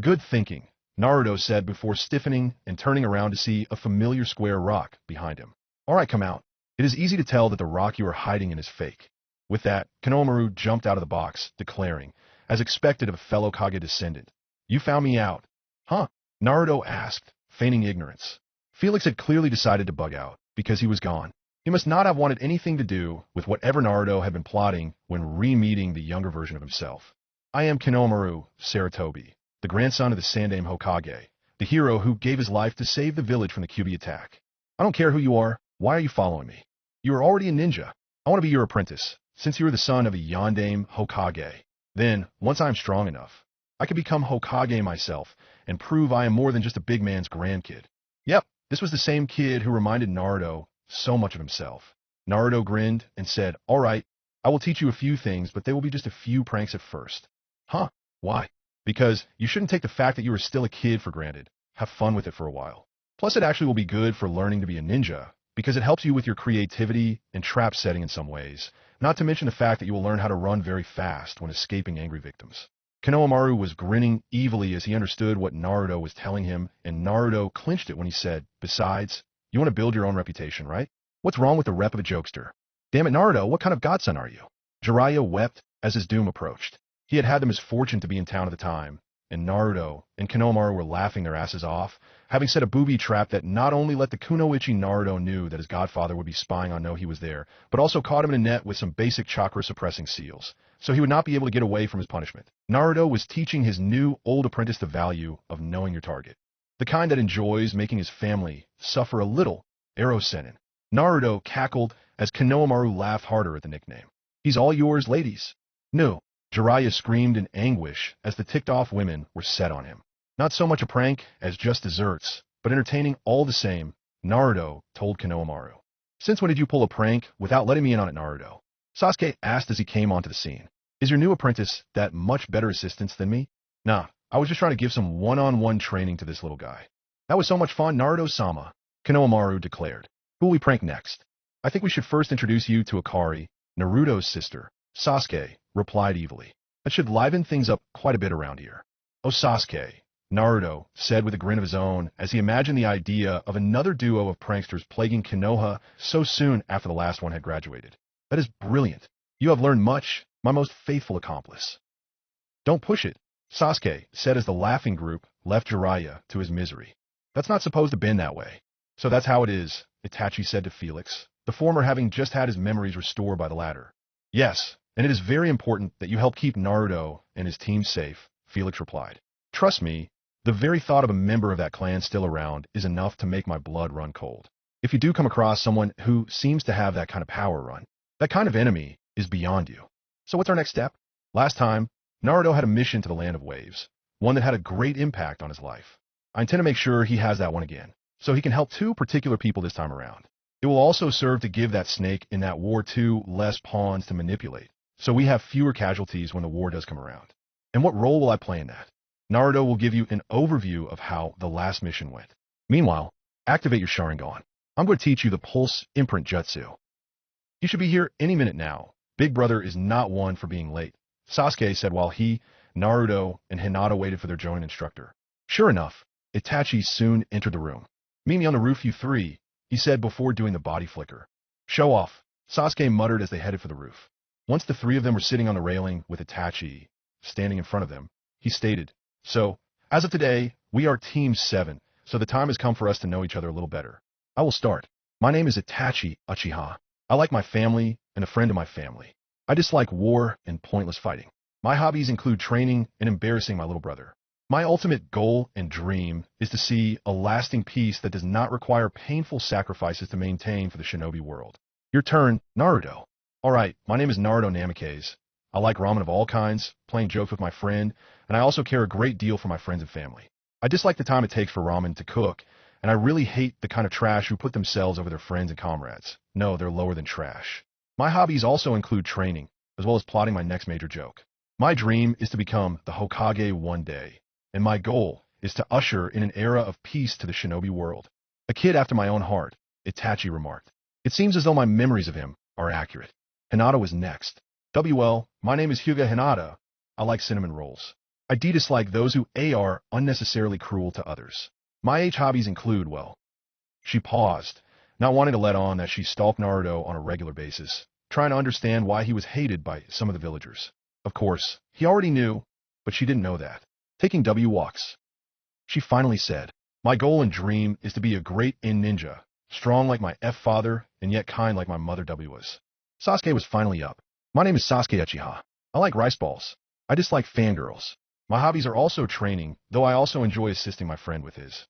Good thinking, Naruto said before stiffening and turning around to see a familiar square rock behind him. All right, come out. It is easy to tell that the rock you are hiding in is fake. With that, Konoha jumped out of the box, declaring, as expected of a fellow Kage descendant, You found me out. Huh? Naruto asked, feigning ignorance. Felix had clearly decided to bug out, because he was gone. He must not have wanted anything to do with whatever Naruto had been plotting when re-meeting the younger version of himself. I am Konoha Sarutobi, the grandson of the Sandaime Hokage, the hero who gave his life to save the village from the Kyuubi attack. I don't care who you are. Why are you following me? You are already a ninja. I want to be your apprentice, since you are the son of a Yondaime Hokage. Then, once I am strong enough, I can become Hokage myself and prove I am more than just a big man's grandkid. Yep, this was the same kid who reminded Naruto so much of himself. Naruto grinned and said, All right, I will teach you a few things, but they will be just a few pranks at first. Huh? Why? Because you shouldn't take the fact that you are still a kid for granted. Have fun with it for a while. Plus, it actually will be good for learning to be a ninja, because it helps you with your creativity and trap setting in some ways Not to mention the fact that you will learn how to run very fast when escaping angry victims. Konohamaru was grinning evilly as he understood what Naruto was telling him, and Naruto clinched it when he said, "Besides, you want to build your own reputation, right? What's wrong with the rep of a jokester? Damn it, Naruto, what kind of godson are you?" Jiraiya wept as his doom approached. He had had the misfortune to be in town at the time, and Naruto and Konohamaru were laughing their asses off, having set a booby trap that not only let the kunoichi Naruto knew that his godfather would be spying on No he was there, but also caught him in a net with some basic chakra-suppressing seals, so he would not be able to get away from his punishment. Naruto was teaching his new old apprentice the value of knowing your target, the kind that enjoys making his family suffer a little. Arrow Senin. Naruto cackled as Konohamaru laughed harder at the nickname. "He's all yours, ladies." "No." Jiraiya screamed in anguish as the ticked-off women were set on him. Not so much a prank as just desserts, but entertaining all the same, Naruto told Konohamaru. "Since when did you pull a prank without letting me in on it, Naruto?" Sasuke asked as he came onto the scene. "Is your new apprentice that much better assistance than me?" "Nah, I was just trying to give some one-on-one training to this little guy." "That was so much fun, Naruto-sama," Konohamaru declared. "Who will we prank next?" "I think we should first introduce you to Akari, Naruto's sister," Sasuke replied evilly. "That should liven things up quite a bit around here." "Oh, Sasuke," Naruto said with a grin of his own as he imagined the idea of another duo of pranksters plaguing Konoha so soon after the last one had graduated. "That is brilliant. You have learned much, my most faithful accomplice." "Don't push it," Sasuke said as the laughing group left Jiraiya to his misery. "That's not supposed to bend that way." "So that's how it is," Itachi said to Felix, the former having just had his memories restored by the latter. "Yes, and it is very important that you help keep Naruto and his team safe," Felix replied. "Trust me, the very thought of a member of that clan still around is enough to make my blood run cold. If you do come across someone who seems to have that kind of power run, that kind of enemy is beyond you." "So what's our next step?" Last time, Naruto had a mission to the Land of Waves, one that had a great impact on his life. I intend to make sure he has that one again, so he can help two particular people this time around. It will also serve to give that snake in that war two less pawns to manipulate, so we have fewer casualties when the war does come around. "And what role will I play in that?" Naruto will give you an overview of how the last mission went. Meanwhile, activate your Sharingan. I'm going to teach you the Pulse Imprint Jutsu. "You should be here any minute now. Big Brother is not one for being late," Sasuke said while he, Naruto, and Hinata waited for their joint instructor. Sure enough, Itachi soon entered the room. "Meet me on the roof, you three," he said before doing the body flicker. "Show off," Sasuke muttered as they headed for the roof. Once the three of them were sitting on the railing with Itachi standing in front of them, he stated, "So, as of today, we are Team 7, so the time has come for us to know each other a little better. I will start. My name is Itachi Uchiha. I like my family and a friend of my family. I dislike war and pointless fighting. My hobbies include training and embarrassing my little brother. My ultimate goal and dream is to see a lasting peace that does not require painful sacrifices to maintain for the shinobi world. Your turn, Naruto." "All right, my name is Naruto Namikaze. I like ramen of all kinds, playing jokes with my friend, and I also care a great deal for my friends and family. I dislike the time it takes for ramen to cook, and I really hate the kind of trash who put themselves over their friends and comrades. No, they're lower than trash. My hobbies also include training, as well as plotting my next major joke. My dream is to become the Hokage one day, and my goal is to usher in an era of peace to the shinobi world. A kid after my own heart," Itachi remarked. "It seems as though my memories of him are accurate." Hinata was next. "WL, my name is Hyuga Hinata. I like cinnamon rolls. I dislike those who are unnecessarily cruel to others. My hobbies include, well..." She paused, not wanting to let on that she stalked Naruto on a regular basis, trying to understand why he was hated by some of the villagers. Of course, he already knew, but she didn't know that. "Taking W walks," she finally said. "My goal and dream is to be a great ninja, strong like my father, and yet kind like my mother W was." Sasuke was finally up. "My name is Sasuke Uchiha. I like rice balls. I dislike fangirls. My hobbies are also training, though I also enjoy assisting my friend with his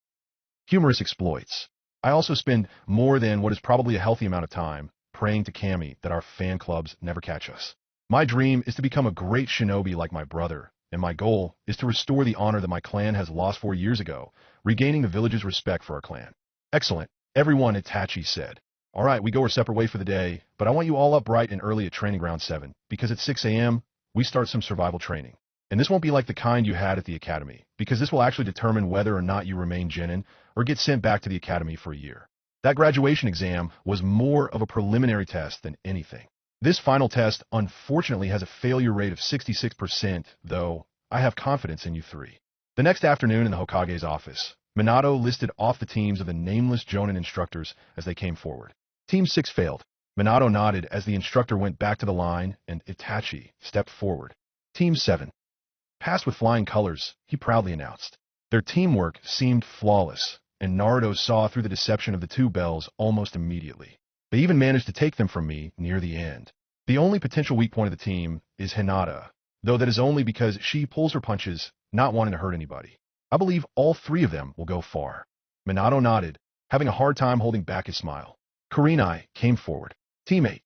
humorous exploits. I also spend more than what is probably a healthy amount of time praying to Kami that our fan clubs never catch us. My dream is to become a great shinobi like my brother, and my goal is to restore the honor that my clan has lost 4 years ago, regaining the village's respect for our clan." "Excellent, everyone," Itachi said. "All right, we go our separate way for the day, but I want you all up bright and early at Training Ground 7, because at 6 a.m., we start some survival training. And this won't be like the kind you had at the academy, because this will actually determine whether or not you remain genin or get sent back to the academy for a year. That graduation exam was more of a preliminary test than anything. This final test unfortunately has a failure rate of 66%, though I have confidence in you three. The next afternoon in the Hokage's office, Minato listed off the teams of the nameless Jonin instructors as they came forward. Team 6 failed. Minato nodded as the instructor went back to the line and Itachi stepped forward. Team 7 passed with flying colors, he proudly announced. Their teamwork seemed flawless, and Naruto saw through the deception of the two bells almost immediately. They even managed to take them from me near the end. The only potential weak point of the team is Hinata, though that is only because she pulls her punches, not wanting to hurt anybody. I believe all three of them will go far. Minato nodded, having a hard time holding back his smile. Kurinai came forward. Teammate.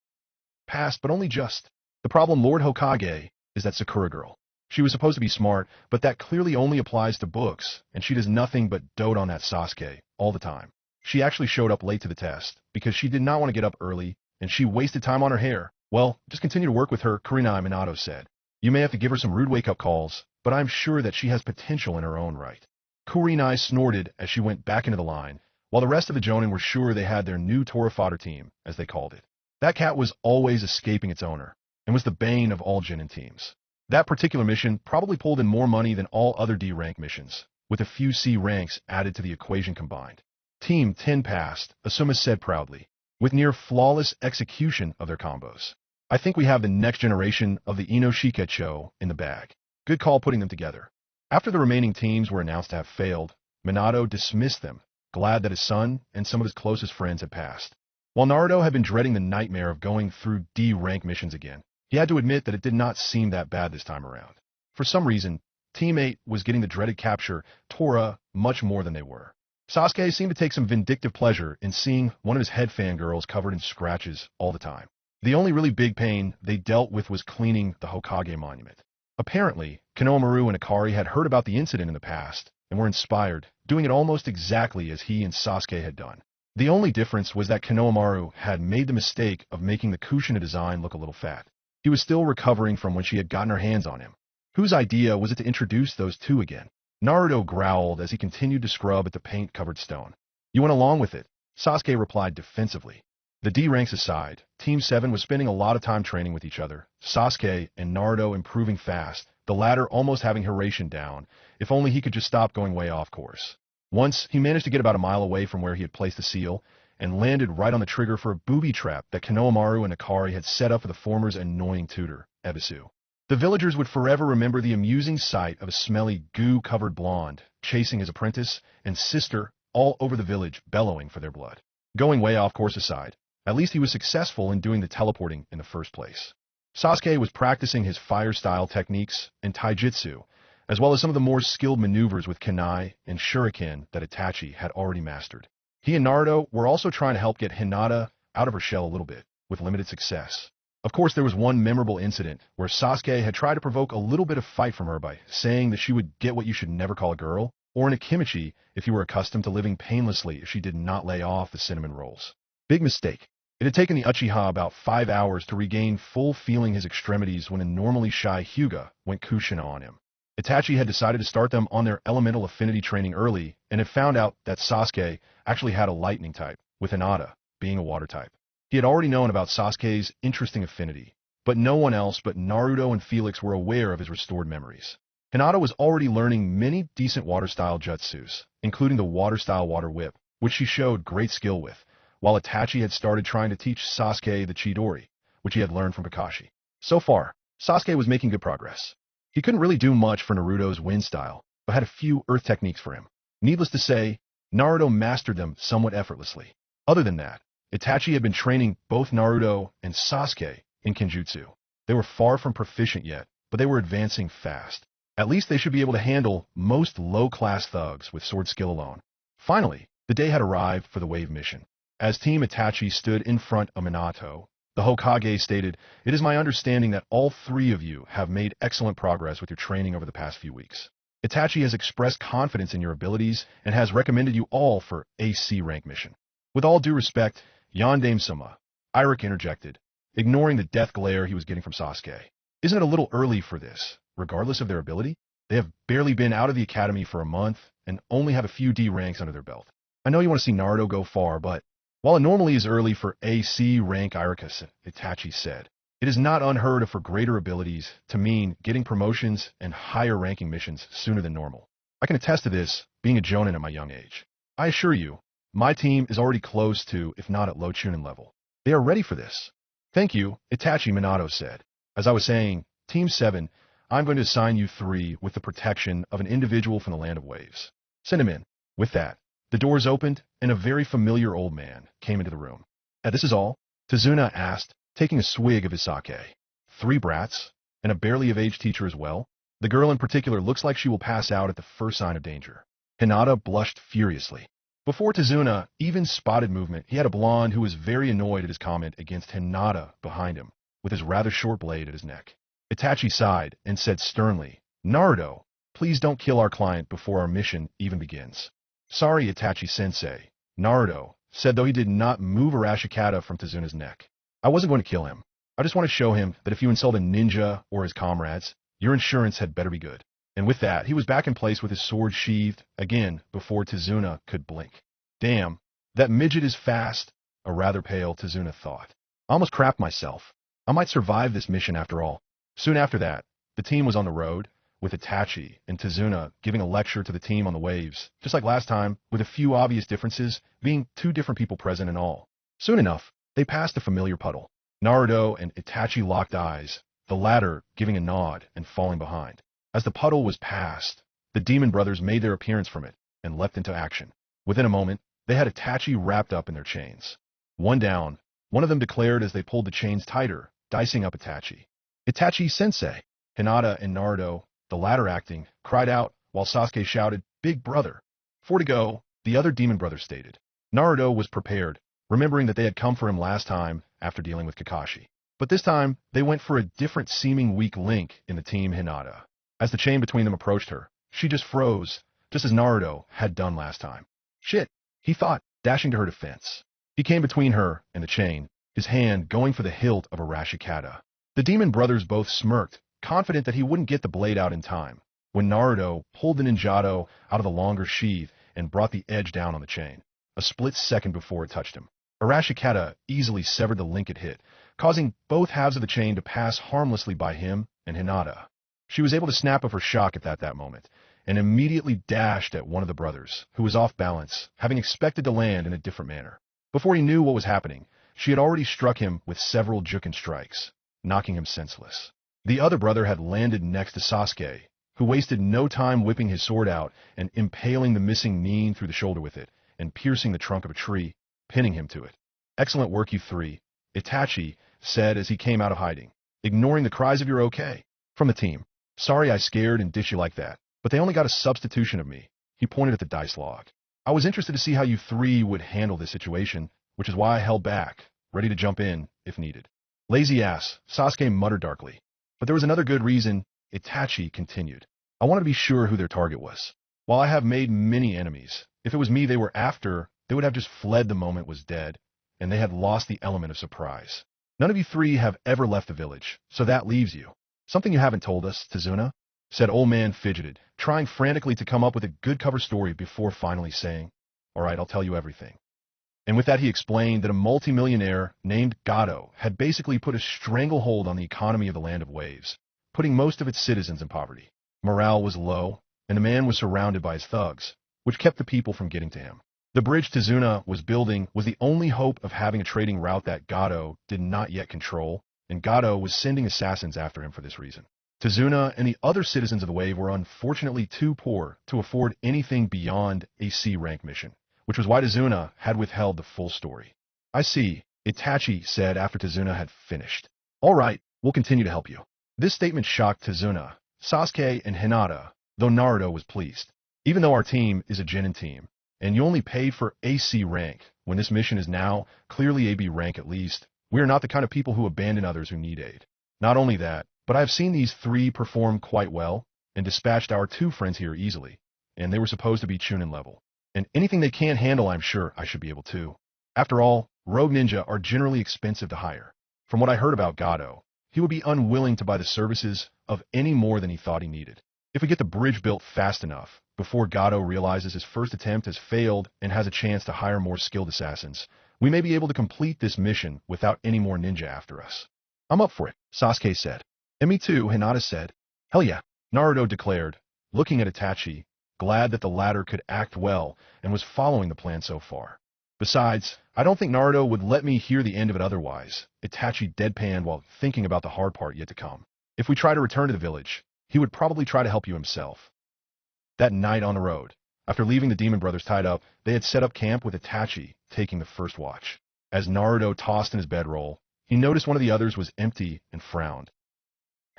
Passed, but only just. The problem, Lord Hokage, is that Sakura girl. She was supposed to be smart, but that clearly only applies to books, and she does nothing but dote on that Sasuke all the time. She actually showed up late to the test, because she did not want to get up early, and she wasted time on her hair. Well, just continue to work with her, Kurinai, Minato said. You may have to give her some rude wake-up calls, but I'm sure that she has potential in her own right. Kurinai snorted as she went back into the line, while the rest of the Jonin were sure they had their new Tora fodder team, as they called it. That cat was always escaping its owner, and was the bane of all Jonin teams. That particular mission probably pulled in more money than all other D-rank missions, with a few C ranks added to the equation combined. Team 10 passed, Asuma said proudly, with near flawless execution of their combos. I think we have the next generation of the Inoshikecho in the bag. Good call putting them together. After the remaining teams were announced to have failed, Minato dismissed them, glad that his son and some of his closest friends had passed. While Naruto had been dreading the nightmare of going through D-rank missions again, he had to admit that it did not seem that bad this time around. For some reason, Team 8 was getting the dreaded capture, Tora, much more than they were. Sasuke seemed to take some vindictive pleasure in seeing one of his head fangirls covered in scratches all the time. The only really big pain they dealt with was cleaning the Hokage monument. Apparently, Konoha and Akari had heard about the incident in the past and were inspired, doing it almost exactly as he and Sasuke had done. The only difference was that Konoha had made the mistake of making the Kushina design look a little fat. He was still recovering from when she had gotten her hands on him. Whose idea was it to introduce those two again? Naruto growled as he continued to scrub at the paint-covered stone. You went along with it, Sasuke replied defensively. The D ranks aside, Team 7 was spending a lot of time training with each other, Sasuke and Naruto improving fast, the latter almost having Hiraishin down, if only he could just stop going way off course. Once, he managed to get about a mile away from where he had placed the seal, and landed right on the trigger for a booby trap that Konoha and Akari had set up for the former's annoying tutor, Ebisu. The villagers would forever remember the amusing sight of a smelly, goo-covered blonde chasing his apprentice and sister all over the village, bellowing for their blood. Going way off course aside, at least he was successful in doing the teleporting in the first place. Sasuke was practicing his fire-style techniques and taijutsu, as well as some of the more skilled maneuvers with kunai and shuriken that Itachi had already mastered. He and Naruto were also trying to help get Hinata out of her shell a little bit, with limited success. Of course, there was one memorable incident where Sasuke had tried to provoke a little bit of fight from her by saying that she would get what you should never call a girl, or an akimichi if you were accustomed to living painlessly if she did not lay off the cinnamon rolls. Big mistake. It had taken the Uchiha about 5 hours to regain full feeling his extremities when a normally shy Hyuga went Kushina on him. Itachi had decided to start them on their elemental affinity training early and had found out that Sasuke actually had a lightning type, with Hinata being a water type. He had already known about Sasuke's interesting affinity, but no one else but Naruto and Felix were aware of his restored memories. Hinata was already learning many decent water-style jutsus, including the water-style water whip, which she showed great skill with, while Itachi had started trying to teach Sasuke the Chidori, which he had learned from Kakashi. So far, Sasuke was making good progress. He couldn't really do much for Naruto's wind style, but had a few earth techniques for him. Needless to say, Naruto mastered them somewhat effortlessly. Other than that, Itachi had been training both Naruto and Sasuke in Kenjutsu. They were far from proficient yet, but they were advancing fast. At least they should be able to handle most low-class thugs with sword skill alone. Finally, the day had arrived for the wave mission. As Team Itachi stood in front of Minato, the Hokage stated, "It is my understanding that all three of you have made excellent progress with your training over the past few weeks. Itachi has expressed confidence in your abilities and has recommended you all for a C rank mission. With all due respect, Yandame-sama," Irik interjected, ignoring the death glare he was getting from Sasuke. "Isn't it a little early for this, regardless of their ability? They have barely been out of the academy for a month and only have a few D ranks under their belt. I know you want to see Naruto go far, but while it normally is early for a C rank Irik, Itachi said, It is not unheard of for greater abilities to mean getting promotions and higher ranking missions sooner than normal. I can attest to this, being a Jonin at my young age. I assure you, my team is already close to, if not at low Chunin level. They are ready for this. Thank you, Itachi, Minato said. As I was saying, Team 7, I'm going to assign you 3 with the protection of an individual from the Land of Waves. Send him in. With that, the doors opened, and a very familiar old man came into the room. This is all? Tazuna asked, taking a swig of his sake. 3 brats, and a barely-of-age teacher as well? The girl in particular looks like she will pass out at the first sign of danger. Hinata blushed furiously. Before Tazuna even spotted movement, he had a blonde who was very annoyed at his comment against Hinata behind him, with his rather short blade at his neck. Itachi sighed and said sternly, Naruto, please don't kill our client before our mission even begins. Sorry, Itachi-sensei, Naruto said, though he did not move a Rashikata from Tazuna's neck. I wasn't going to kill him. I just want to show him that if you insult a ninja or his comrades, your insurance had better be good. And with that, he was back in place with his sword sheathed, again, before Tazuna could blink. Damn, that midget is fast, a rather pale Tazuna thought. I almost crapped myself. I might survive this mission after all. Soon after that, the team was on the road, with Itachi and Tazuna giving a lecture to the team on the waves, just like last time, with a few obvious differences, being 2 different people present in all. Soon enough, they passed a familiar puddle. Naruto and Itachi locked eyes, the latter giving a nod and falling behind. As the puddle was passed, the demon brothers made their appearance from it and leapt into action. Within a moment, they had Itachi wrapped up in their chains. One down, one of them declared as they pulled the chains tighter, dicing up Itachi. Itachi-sensei! Hinata and Naruto, the latter acting, cried out, while Sasuke shouted, Big brother! 4 to go, the other demon brother stated. Naruto was prepared, remembering that they had come for him last time after dealing with Kakashi. But this time, they went for a different seeming weak link in the team Hinata. As the chain between them approached her, she just froze, just as Naruto had done last time. Shit, he thought, dashing to her defense. He came between her and the chain, his hand going for the hilt of a Rashikata. The demon brothers both smirked, confident that he wouldn't get the blade out in time, when Naruto pulled the ninjato out of the longer sheath and brought the edge down on the chain, a split second before it touched him. Arashikata easily severed the link it hit, causing both halves of the chain to pass harmlessly by him and Hinata. She was able to snap of her shock at that moment, and immediately dashed at one of the brothers, who was off balance, having expected to land in a different manner. Before he knew what was happening, she had already struck him with several jukin strikes, knocking him senseless. The other brother had landed next to Sasuke, who wasted no time whipping his sword out and impaling the missing nin through the shoulder with it, and piercing the trunk of a tree, pinning him to it. Excellent work, you 3, Itachi said as he came out of hiding, ignoring the cries of "You're okay" from the team. Sorry I scared and ditched you like that, but they only got a substitution of me. He pointed at the dice log. I was interested to see how you 3 would handle this situation, which is why I held back, ready to jump in if needed. Lazy ass, Sasuke muttered darkly. But there was another good reason, Itachi continued. I want to be sure who their target was. While I have made many enemies, if it was me they were after, they would have just fled the moment was dead, and they had lost the element of surprise. None of you 3 have ever left the village, so that leaves you. Something you haven't told us, Tazuna? Said old man fidgeted, trying frantically to come up with a good cover story before finally saying, All right, I'll tell you everything. And with that he explained that a multimillionaire named Gato had basically put a stranglehold on the economy of the Land of Waves, putting most of its citizens in poverty. Morale was low, and the man was surrounded by his thugs, which kept the people from getting to him. The bridge Tazuna was building was the only hope of having a trading route that Gato did not yet control, and Gato was sending assassins after him for this reason. Tazuna and the other citizens of the wave were unfortunately too poor to afford anything beyond a C rank mission, which was why Tazuna had withheld the full story. I see, Itachi said after Tazuna had finished. All right, we'll continue to help you. This statement shocked Tazuna, Sasuke, and Hinata, though Naruto was pleased. Even though our team is a Genin team, and you only pay for AC rank, when this mission is now clearly AB rank at least, we are not the kind of people who abandon others who need aid. Not only that, but I have seen these 3 perform quite well, and dispatched our 2 friends here easily, and they were supposed to be Chunin level. And anything they can't handle, I'm sure I should be able to. After all, rogue ninja are generally expensive to hire. From what I heard about Gato, he would be unwilling to buy the services of any more than he thought he needed. If we get the bridge built fast enough, before Gato realizes his first attempt has failed and has a chance to hire more skilled assassins, we may be able to complete this mission without any more ninja after us. I'm up for it, Sasuke said. And me too, Hinata said. Hell yeah, Naruto declared, looking at Itachi, glad that the latter could act well and was following the plan so far. Besides, I don't think Naruto would let me hear the end of it otherwise, Itachi deadpanned while thinking about the hard part yet to come. If we try to return to the village, he would probably try to help you himself. That night on the road, after leaving the demon brothers tied up, they had set up camp with Itachi taking the first watch. As Naruto tossed in his bedroll, he noticed one of the others was empty and frowned.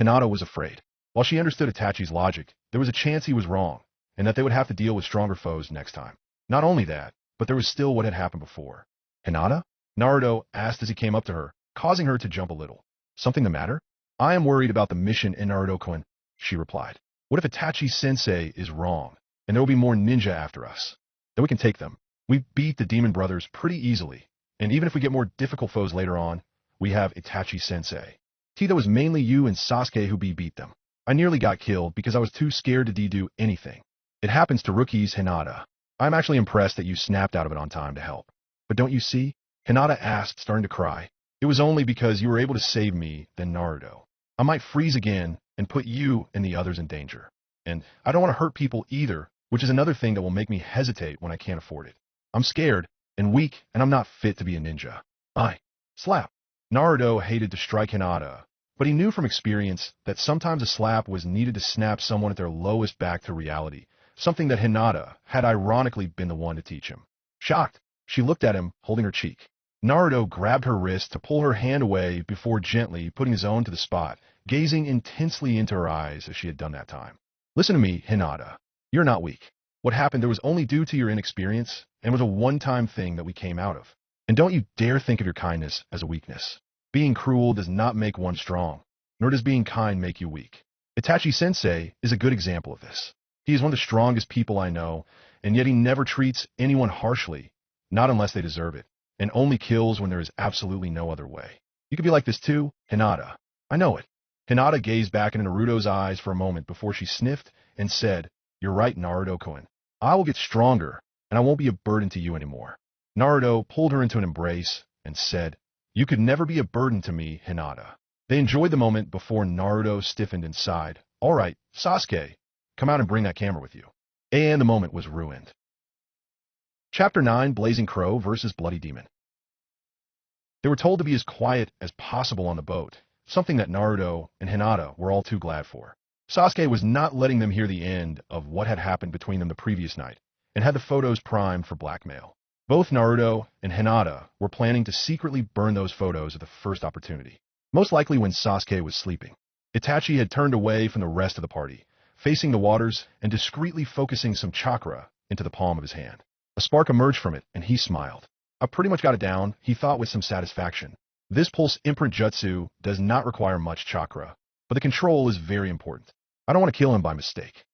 Hinata was afraid. While she understood Itachi's logic, there was a chance he was wrong, and that they would have to deal with stronger foes next time. Not only that, but there was still what had happened before. Hinata? Naruto asked as he came up to her, causing her to jump a little. Something the matter? I am worried about the mission in Naruto-kun, she replied. What if Itachi-sensei is wrong, and there will be more ninja after us? Then we can take them. We beat the demon brothers pretty easily, and even if we get more difficult foes later on, we have Itachi-sensei. It was mainly you and Sasuke who beat them. I nearly got killed because I was too scared to do anything. It happens to rookies, Hinata. I'm actually impressed that you snapped out of it on time to help. But don't you see? Hinata asked, starting to cry. It was only because you were able to save me than Naruto. I might freeze again and put you and the others in danger. And I don't want to hurt people either, which is another thing that will make me hesitate when I can't afford it. I'm scared and weak, and I'm not fit to be a ninja. Slap. Naruto hated to strike Hinata, but he knew from experience that sometimes a slap was needed to snap someone at their lowest back to reality, something that Hinata had ironically been the one to teach him. Shocked, she looked at him, holding her cheek. Naruto grabbed her wrist to pull her hand away before gently putting his own to the spot, gazing intensely into her eyes as she had done that time. Listen to me, Hinata. You're not weak. What happened there was only due to your inexperience and was a one-time thing that we came out of. And don't you dare think of your kindness as a weakness. Being cruel does not make one strong, nor does being kind make you weak. Itachi-sensei is a good example of this. He is one of the strongest people I know, and yet he never treats anyone harshly, not unless they deserve it, and only kills when there is absolutely no other way. You could be like this too, Hinata. I know it. Hinata gazed back into Naruto's eyes for a moment before she sniffed and said, You're right, Naruto-kun. I will get stronger, and I won't be a burden to you anymore. Naruto pulled her into an embrace and said, You could never be a burden to me, Hinata. They enjoyed the moment before Naruto stiffened and sighed. All right, Sasuke, come out and bring that camera with you. And the moment was ruined. Chapter 9, Blazing Crow vs. Bloody Demon. They were told to be as quiet as possible on the boat, something that Naruto and Hinata were all too glad for. Sasuke was not letting them hear the end of what had happened between them the previous night, and had the photos primed for blackmail. Both Naruto and Hinata were planning to secretly burn those photos at the first opportunity, most likely when Sasuke was sleeping. Itachi had turned away from the rest of the party, facing the waters and discreetly focusing some chakra into the palm of his hand. A spark emerged from it, and he smiled. I pretty much got it down, he thought with some satisfaction. This pulse imprint jutsu does not require much chakra, but the control is very important. I don't want to kill him by mistake.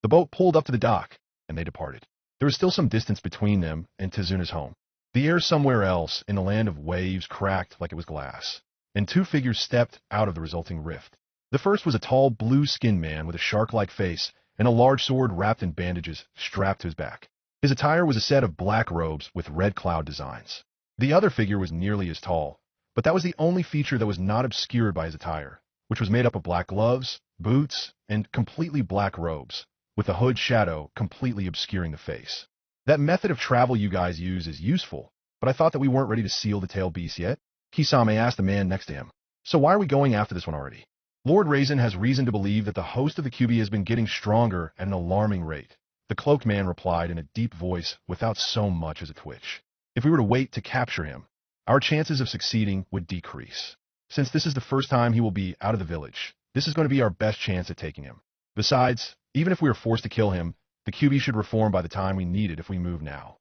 The boat pulled up to the dock, and they departed. There was still some distance between them and Tazuna's home. The air somewhere else in the land of waves cracked like it was glass, and two figures stepped out of the resulting rift. The first was a tall, blue-skinned man with a shark-like face and a large sword wrapped in bandages strapped to his back. His attire was a set of black robes with red cloud designs. The other figure was nearly as tall, but that was the only feature that was not obscured by his attire, which was made up of black gloves, boots, and completely black robes, with the hood shadow completely obscuring the face. That method of travel you guys use is useful, but I thought that we weren't ready to seal the tail beast yet. Kisame asked the man next to him. So why are we going after this one already? Lord Raisin has reason to believe that the host of the Kyuubi has been getting stronger at an alarming rate. The cloaked man replied in a deep voice without so much as a twitch. If we were to wait to capture him, our chances of succeeding would decrease. Since this is the first time he will be out of the village, this is going to be our best chance at taking him. Besides, even if we are forced to kill him, the Kyuubi should reform by the time we need it if we move now.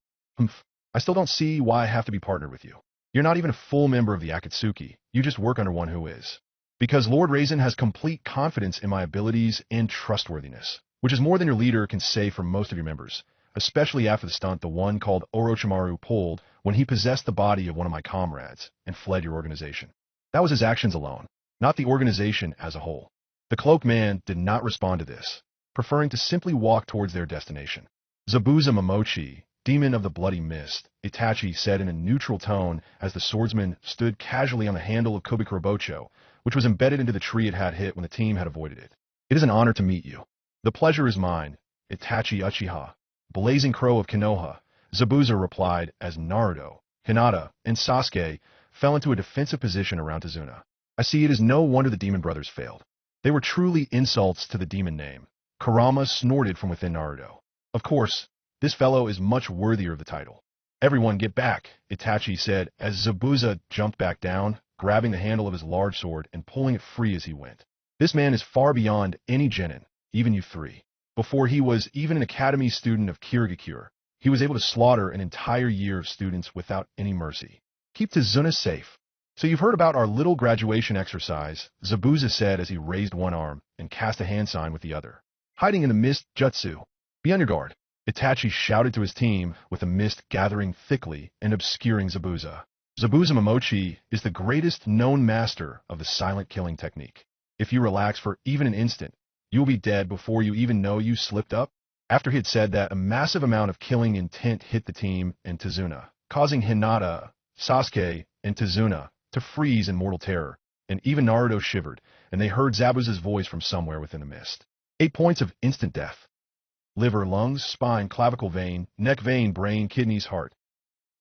I still don't see why I have to be partnered with you. You're not even a full member of the Akatsuki, you just work under one who is. Because Lord Raisin has complete confidence in my abilities and trustworthiness, which is more than your leader can say for most of your members, especially after the stunt the one called Orochimaru pulled when he possessed the body of one of my comrades and fled your organization. That was his actions alone, not the organization as a whole. The cloaked man did not respond to this, preferring to simply walk towards their destination. Zabuza Momochi Demon of the Bloody Mist, Itachi said in a neutral tone as the swordsman stood casually on the handle of Kubikurobocho, which was embedded into the tree it had hit when the team had avoided it. It is an honor to meet you. The pleasure is mine, Itachi Uchiha. Blazing Crow of Konoha, Zabuza replied as Naruto, Hinata, and Sasuke fell into a defensive position around Tazuna. I see it is no wonder the demon brothers failed. They were truly insults to the demon name. Kurama snorted from within Naruto. Of course, this fellow is much worthier of the title. Everyone get back, Itachi said as Zabuza jumped back down, grabbing the handle of his large sword and pulling it free as he went. This man is far beyond any genin, even you three. Before he was even an academy student of Kirigakure, he was able to slaughter an entire year of students without any mercy. Keep Tazuna safe. So you've heard about our little graduation exercise, Zabuza said as he raised one arm and cast a hand sign with the other. Hiding in the mist jutsu. Be on your guard, Itachi shouted to his team with the mist gathering thickly and obscuring Zabuza. Zabuza Momochi is the greatest known master of the silent killing technique. If you relax for even an instant, you will be dead before you even know you slipped up. After he had said that, a massive amount of killing intent hit the team and Tazuna, causing Hinata, Sasuke, and Tazuna to freeze in mortal terror, and even Naruto shivered, and they heard Zabuza's voice from somewhere within the mist. 8 points of instant death. Liver, lungs, spine, clavicle vein, neck vein, brain, kidneys, heart.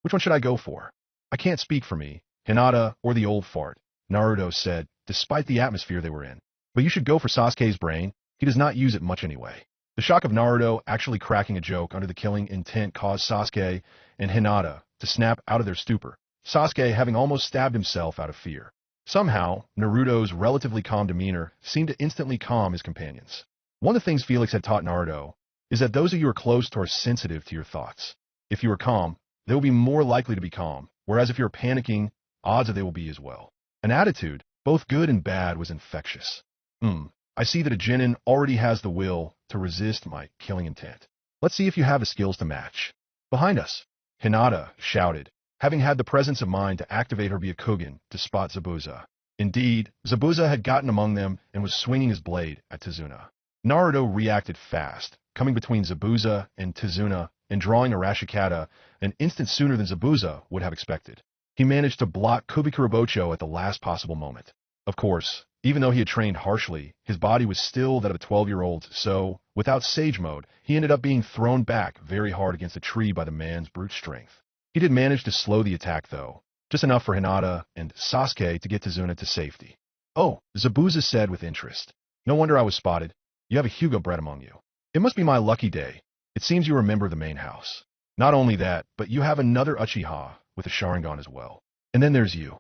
Which one should I go for? I can't speak for me, Hinata, or the old fart, Naruto said, despite the atmosphere they were in. But you should go for Sasuke's brain. He does not use it much anyway. The shock of Naruto actually cracking a joke under the killing intent caused Sasuke and Hinata to snap out of their stupor, Sasuke having almost stabbed himself out of fear. Somehow, Naruto's relatively calm demeanor seemed to instantly calm his companions. One of the things Felix had taught Naruto is that those of you are close to are sensitive to your thoughts. If you are calm, they will be more likely to be calm, whereas if you're panicking, odds that they will be as well. An attitude, both good and bad, was infectious. I see that a genin already has the will to resist my killing intent. Let's see if you have the skills to match. Behind us, Hinata shouted, having had the presence of mind to activate her Byakugan to spot Zabuza. Indeed, Zabuza had gotten among them and was swinging his blade at Tazuna. Naruto reacted fast, coming between Zabuza and Tazuna and drawing a Rashikata an instant sooner than Zabuza would have expected. He managed to block Kubikurobocho at the last possible moment. Of course, even though he had trained harshly, his body was still that of a 12-year-old, so, without Sage Mode, he ended up being thrown back very hard against a tree by the man's brute strength. He did manage to slow the attack, though, just enough for Hinata and Sasuke to get Tazuna to safety. Oh, Zabuza said with interest. No wonder I was spotted. You have a Hyuga bred among you. It must be my lucky day. It seems you remember the main house. Not only that, but you have another Uchiha with a Sharingan as well. And then there's you.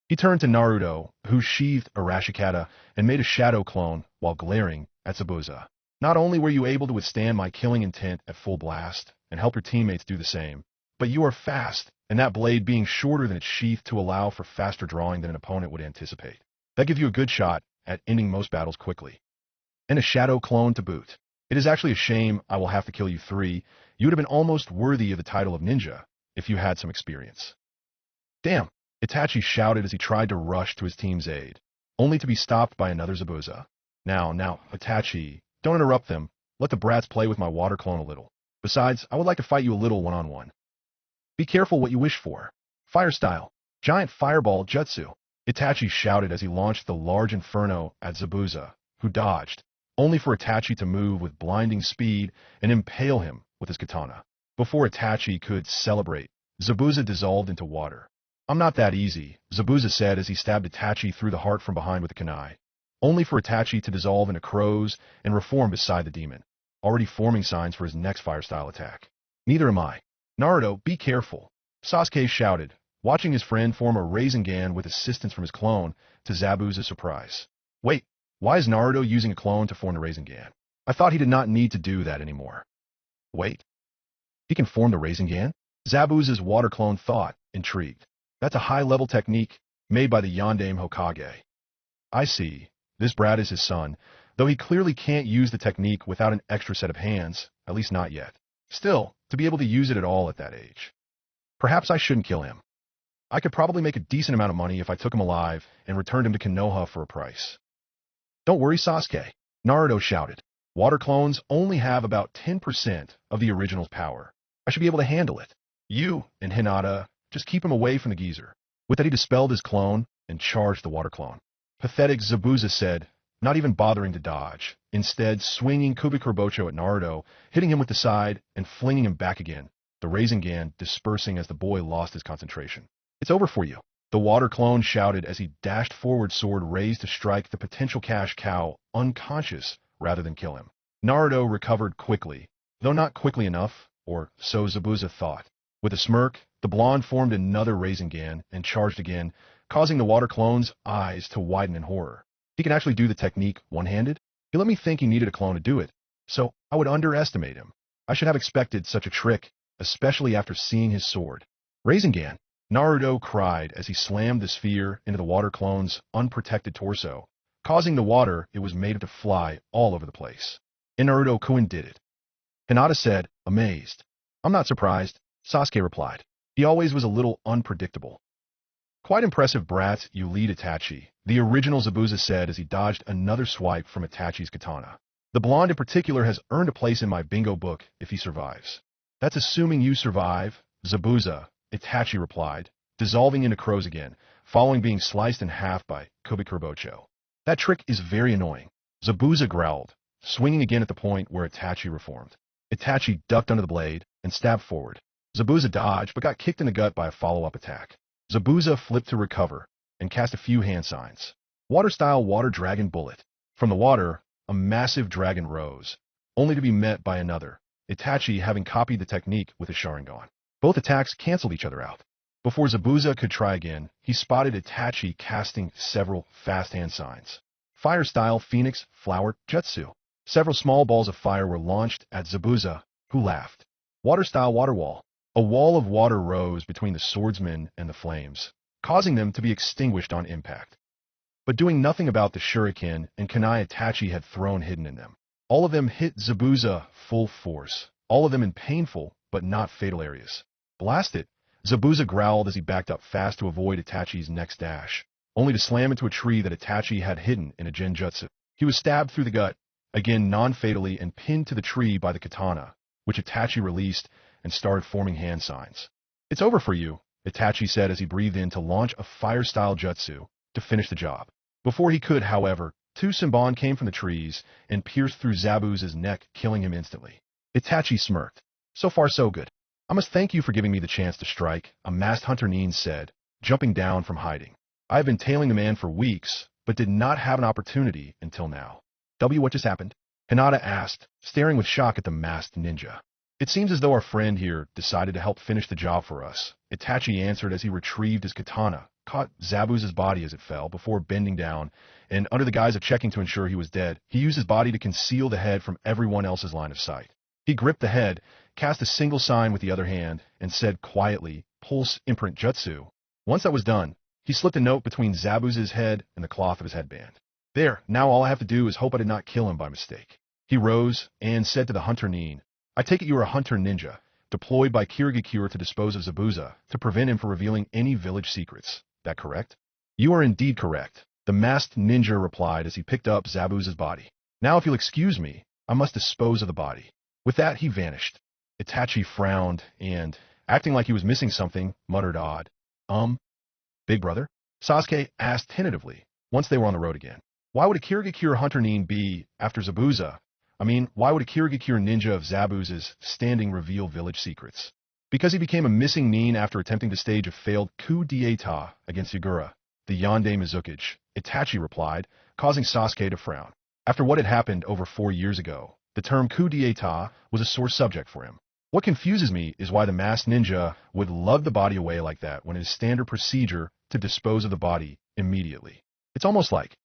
He turned to Naruto, who sheathed a Rashikata and made a shadow clone while glaring at Zabuza. Not only were you able to withstand my killing intent at full blast and help your teammates do the same, but you are fast, and that blade being shorter than its sheath to allow for faster drawing than an opponent would anticipate. That gives you a good shot at ending most battles quickly. And a shadow clone to boot. It is actually a shame I will have to kill you three. You would have been almost worthy of the title of ninja if you had some experience. Damn, Itachi shouted as he tried to rush to his team's aid, only to be stopped by another Zabuza. Now, Itachi, don't interrupt them. Let the brats play with my water clone a little. Besides, I would like to fight you a little one-on-one. Be careful what you wish for. Fire style. Giant fireball jutsu. Itachi shouted as he launched the large inferno at Zabuza, who dodged, only for Itachi to move with blinding speed and impale him with his katana. Before Itachi could celebrate, Zabuza dissolved into water. I'm not that easy, Zabuza said as he stabbed Itachi through the heart from behind with a kunai, only for Itachi to dissolve into crows and reform beside the demon, already forming signs for his next fire-style attack. Neither am I. Naruto, be careful, Sasuke shouted, watching his friend form a Rasengan with assistance from his clone, to Zabuza's surprise. Wait, why is Naruto using a clone to form the Rasengan? I thought he did not need to do that anymore. Wait, he can form the Rasengan? Zabuza's water clone thought, intrigued. That's a high-level technique made by the Reanimated Hokage. I see. This brat is his son, though he clearly can't use the technique without an extra set of hands, at least not yet. Still, to be able to use it at all at that age. Perhaps I shouldn't kill him. I could probably make a decent amount of money if I took him alive and returned him to Konoha for a price. Don't worry, Sasuke, Naruto shouted. Water clones only have about 10% of the original's power. I should be able to handle it. You and Hinata, just keep him away from the geezer. With that, he dispelled his clone and charged the water clone. Pathetic, Zabuza said, not even bothering to dodge, instead swinging Kubikurbocho at Naruto, hitting him with the side and flinging him back again, the Rasengan dispersing as the boy lost his concentration. It's over for you, the water clone shouted as he dashed forward, sword raised to strike the potential cash cow unconscious rather than kill him. Naruto recovered quickly, though not quickly enough, or so Zabuza thought. With a smirk, the blonde formed another Rasengan and charged again, causing the water clone's eyes to widen in horror. He can actually do the technique one-handed? He let me think he needed a clone to do it, so I would underestimate him. I should have expected such a trick, especially after seeing his sword. Rasengan! Naruto cried as he slammed the sphere into the water clone's unprotected torso, causing the water it was made of to fly all over the place. And Naruto-kun did it. Hinata said, amazed. I'm not surprised, Sasuke replied. He always was a little unpredictable. Quite impressive, brat, you lead, Itachi, the original Zabuza said as he dodged another swipe from Itachi's katana. The blonde in particular has earned a place in my bingo book if he survives. That's assuming you survive, Zabuza, Itachi replied, dissolving into crows again, following being sliced in half by Kubikurbocho. That trick is very annoying, Zabuza growled, swinging again at the point where Itachi reformed. Itachi ducked under the blade and stabbed forward. Zabuza dodged but got kicked in the gut by a follow-up attack. Zabuza flipped to recover and cast a few hand signs. Water-style water dragon bullet. From the water, a massive dragon rose, only to be met by another, Itachi having copied the technique with a Sharingan. Both attacks canceled each other out. Before Zabuza could try again, he spotted Itachi casting several fast hand signs. Fire-style Phoenix Flower Jutsu. Several small balls of fire were launched at Zabuza, who laughed. Water-style water wall. A wall of water rose between the swordsman and the flames, causing them to be extinguished on impact, but doing nothing about the shuriken and kunai Itachi had thrown hidden in them. All of them hit Zabuza full force, all of them in painful but not fatal areas. Blast it! Zabuza growled as he backed up fast to avoid Itachi's next dash, only to slam into a tree that Itachi had hidden in a genjutsu. He was stabbed through the gut, again non-fatally, and pinned to the tree by the katana, which Itachi released and started forming hand signs. It's over for you, Itachi said as he breathed in to launch a fire-style jutsu to finish the job. Before he could, however, two Senbon came from the trees and pierced through Zabuza's neck, killing him instantly. Itachi smirked. So far so good. I must thank you for giving me the chance to strike, a masked hunter Nin said, jumping down from hiding. I have been tailing the man for weeks, but did not have an opportunity until now. What just happened? Hinata asked, staring with shock at the masked ninja. It seems as though our friend here decided to help finish the job for us, Itachi answered as he retrieved his katana, caught Zabuza's body as it fell before bending down, and under the guise of checking to ensure he was dead, he used his body to conceal the head from everyone else's line of sight. He gripped the head, cast a single sign with the other hand, and said quietly, Pulse Imprint Jutsu. Once that was done, he slipped a note between Zabuza's head and the cloth of his headband. There, now all I have to do is hope I did not kill him by mistake. He rose and said to the hunter Nin, I take it you are a hunter ninja, deployed by Kirigakure to dispose of Zabuza, to prevent him from revealing any village secrets. That correct? You are indeed correct, the masked ninja replied as he picked up Zabuza's body. Now if you'll excuse me, I must dispose of the body. With that, he vanished. Itachi frowned and, acting like he was missing something, muttered odd. Big brother? Sasuke asked tentatively, once they were on the road again. Why would a Kirigakure hunter Nin be after Zabuza? Why would a Kirigakure ninja of Zabuza's standing reveal village secrets? Because he became a missing Nin after attempting to stage a failed coup d'etat against Hyuga, the Yonde Mizukage, Itachi replied, causing Sasuke to frown. After what had happened over 4 years ago, the term coup d'etat was a sore subject for him. What confuses me is why the masked ninja would lug the body away like that when it is standard procedure to dispose of the body immediately. It's almost like,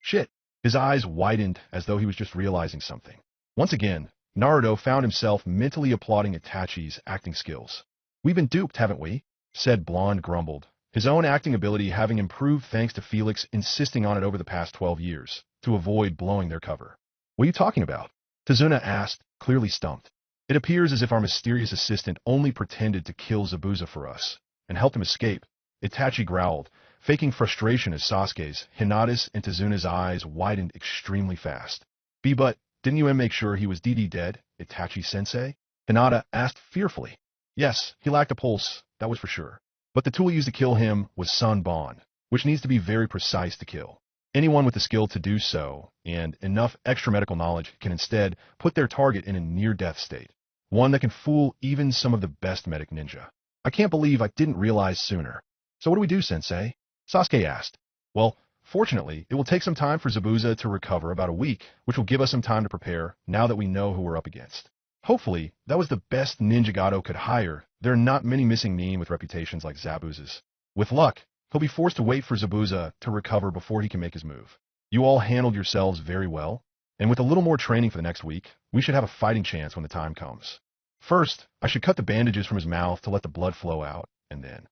shit. His eyes widened as though he was just realizing something. Once again, Naruto found himself mentally applauding Itachi's acting skills. We've been duped, haven't we? Said Blonde grumbled, his own acting ability having improved thanks to Felix insisting on it over the past 12 years, to avoid blowing their cover. What are you talking about? Tazuna asked, clearly stumped. It appears as if our mysterious assistant only pretended to kill Zabuza for us, and helped him escape. Itachi growled, faking frustration as Sasuke's, Hinata's, and Tazuna's eyes widened extremely fast. But didn't you make sure he was DD dead, Itachi-sensei? Hinata asked fearfully. Yes, he lacked a pulse, that was for sure. But the tool used to kill him was Sun Bond, which needs to be very precise to kill. Anyone with the skill to do so, and enough extra medical knowledge, can instead put their target in a near-death state. One that can fool even some of the best medic ninja. I can't believe I didn't realize sooner. So what do we do, Sensei? Sasuke asked. Well, fortunately, it will take some time for Zabuza to recover, about a week, which will give us some time to prepare now that we know who we're up against. Hopefully, that was the best ninja Gato could hire. There are not many missing men with reputations like Zabuza's. With luck, he'll be forced to wait for Zabuza to recover before he can make his move. You all handled yourselves very well, and with a little more training for the next week, we should have a fighting chance when the time comes. First, I should cut the bandages from his mouth to let the blood flow out, and then...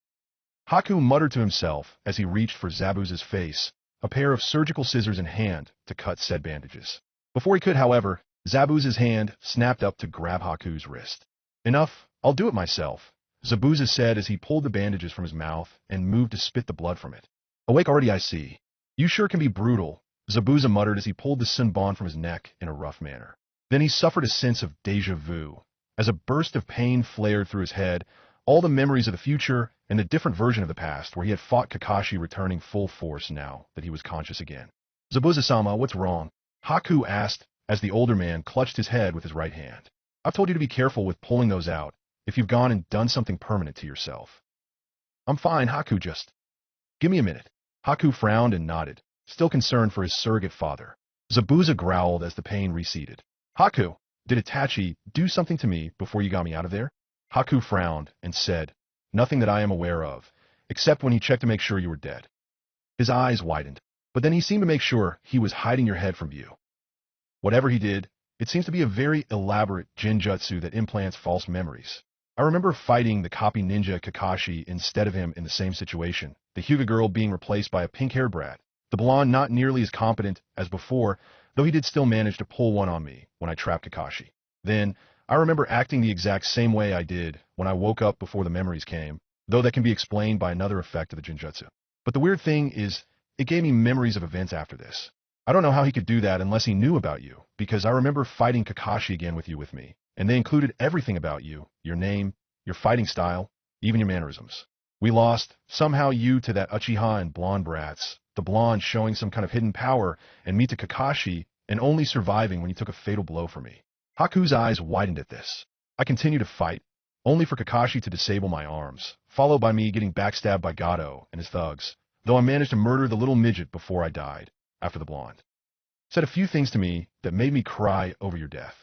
Haku muttered to himself as he reached for Zabuza's face, a pair of surgical scissors in hand to cut said bandages. Before he could, however, Zabuza's hand snapped up to grab Haku's wrist. Enough, I'll do it myself, Zabuza said as he pulled the bandages from his mouth and moved to spit the blood from it. Awake already, I see. You sure can be brutal, Zabuza muttered as he pulled the sunbon from his neck in a rough manner. Then he suffered a sense of déjà vu. As a burst of pain flared through his head, all the memories of the future and the different version of the past where he had fought Kakashi returning full force now that he was conscious again. Zabuza-sama, what's wrong? Haku asked as the older man clutched his head with his right hand. I've told you to be careful with pulling those out if you've gone and done something permanent to yourself. I'm fine, Haku, just... Give me a minute. Haku frowned and nodded, still concerned for his surrogate father. Zabuza growled as the pain receded. Haku, did Itachi do something to me before you got me out of there? Haku frowned and said, nothing that I am aware of, except when he checked to make sure you were dead. His eyes widened, but then he seemed to make sure he was hiding your head from view. Whatever he did, it seems to be a very elaborate genjutsu that implants false memories. I remember fighting the copy ninja Kakashi instead of him in the same situation, the Hyuga girl being replaced by a pink-haired brat, the blonde not nearly as competent as before, though he did still manage to pull one on me when I trapped Kakashi. Then, I remember acting the exact same way I did when I woke up before the memories came, though that can be explained by another effect of the genjutsu. But the weird thing is, it gave me memories of events after this. I don't know how he could do that unless he knew about you, because I remember fighting Kakashi again with me, and they included everything about you, your name, your fighting style, even your mannerisms. We lost, somehow, you to that Uchiha and blonde brats, the blonde showing some kind of hidden power, and me to Kakashi, and only surviving when he took a fatal blow for me. Haku's eyes widened at this. I continued to fight, only for Kakashi to disable my arms, followed by me getting backstabbed by Gato and his thugs, though I managed to murder the little midget before I died, after the blonde said a few things to me that made me cry over your death.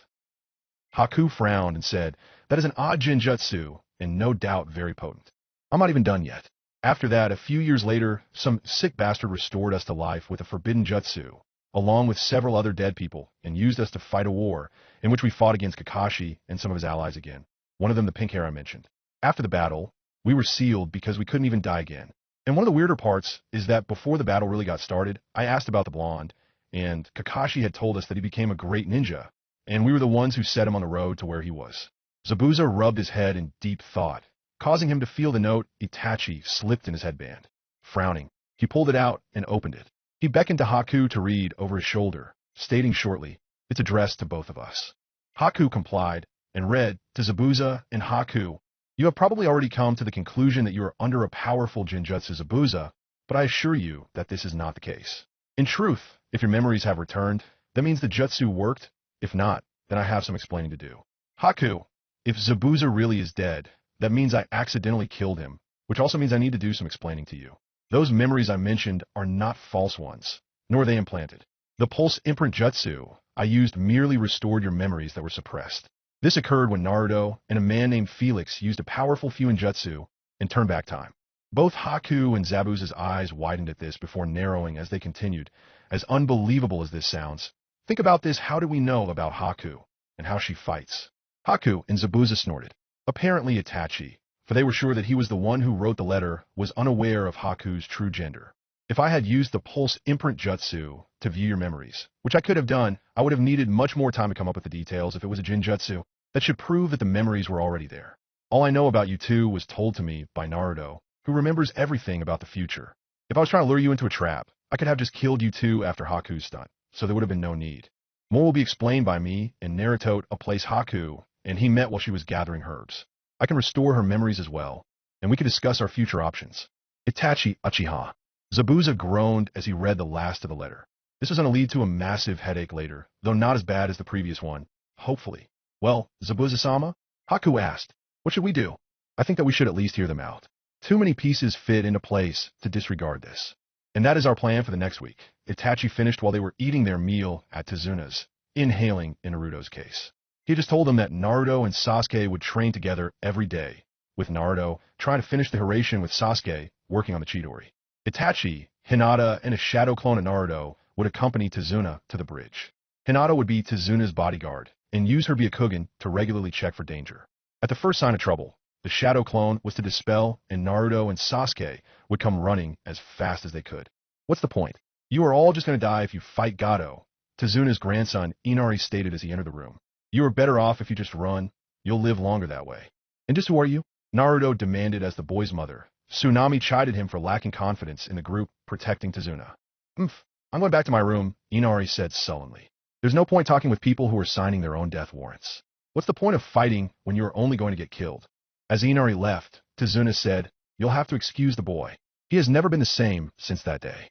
Haku frowned and said, that is an odd genjutsu, and no doubt very potent. I'm not even done yet. After that, a few years later, some sick bastard restored us to life with a forbidden jutsu, along with several other dead people, and used us to fight a war, in which we fought against Kakashi and some of his allies again. One of them the pink hair I mentioned. After the battle, we were sealed because we couldn't even die again. And one of the weirder parts is that before the battle really got started, I asked about the blonde, and Kakashi had told us that he became a great ninja, and we were the ones who set him on the road to where he was. Zabuza rubbed his head in deep thought, causing him to feel the note Itachi slipped in his headband. Frowning, he pulled it out and opened it. He beckoned to Haku to read over his shoulder, stating shortly, it's addressed to both of us. Haku complied and read to Zabuza and Haku. You have probably already come to the conclusion that you are under a powerful genjutsu Zabuza, but I assure you that this is not the case. In truth, if your memories have returned, that means the jutsu worked. If not, then I have some explaining to do. Haku, if Zabuza really is dead, that means I accidentally killed him, which also means I need to do some explaining to you. Those memories I mentioned are not false ones, nor are they implanted. The pulse imprint jutsu I used merely restored your memories that were suppressed. This occurred when Naruto and a man named Felix used a powerful Fuin jutsu and turned back time. Both Haku and Zabuza's eyes widened at this before narrowing as they continued. As unbelievable as this sounds, think about this, how do we know about Haku and how she fights? Haku and Zabuza snorted. Apparently Itachi, for they were sure that he was the one who wrote the letter, was unaware of Haku's true gender. If I had used the pulse imprint jutsu to view your memories, which I could have done, I would have needed much more time to come up with the details if it was a genjutsu. That should prove that the memories were already there. All I know about you two was told to me by Naruto, who remembers everything about the future. If I was trying to lure you into a trap, I could have just killed you two after Haku's stunt, so there would have been no need. More will be explained by me, and Naruto will place Haku and he met while she was gathering herbs. I can restore her memories as well, and we can discuss our future options. Itachi Uchiha. Zabuza groaned as he read the last of the letter. This was going to lead to a massive headache later, though not as bad as the previous one, hopefully. Well, Zabuza-sama? Haku asked. What should we do? I think that we should at least hear them out. Too many pieces fit into place to disregard this. And that is our plan for the next week. Itachi finished while they were eating their meal at Tazuna's, inhaling in Naruto's case. He just told them that Naruto and Sasuke would train together every day, with Naruto trying to finish the Hiraishin with Sasuke working on the Chidori. Itachi, Hinata, and a shadow clone of Naruto would accompany Tazuna to the bridge. Hinata would be Tazuna's bodyguard and use her Byakugan to regularly check for danger. At the first sign of trouble, the shadow clone was to dispel, and Naruto and Sasuke would come running as fast as they could. What's the point? You are all just going to die if you fight Gato, Tazuna's grandson Inari stated as he entered the room. You are better off if you just run. You'll live longer that way. And just who are you? Naruto demanded as the boy's mother. Tsunami chided him for lacking confidence in the group protecting Tazuna. I'm going back to my room, Inari said sullenly. There's no point talking with people who are signing their own death warrants. What's the point of fighting when you are only going to get killed? As Inari left, Tazuna said, You'll have to excuse the boy. He has never been the same since that day.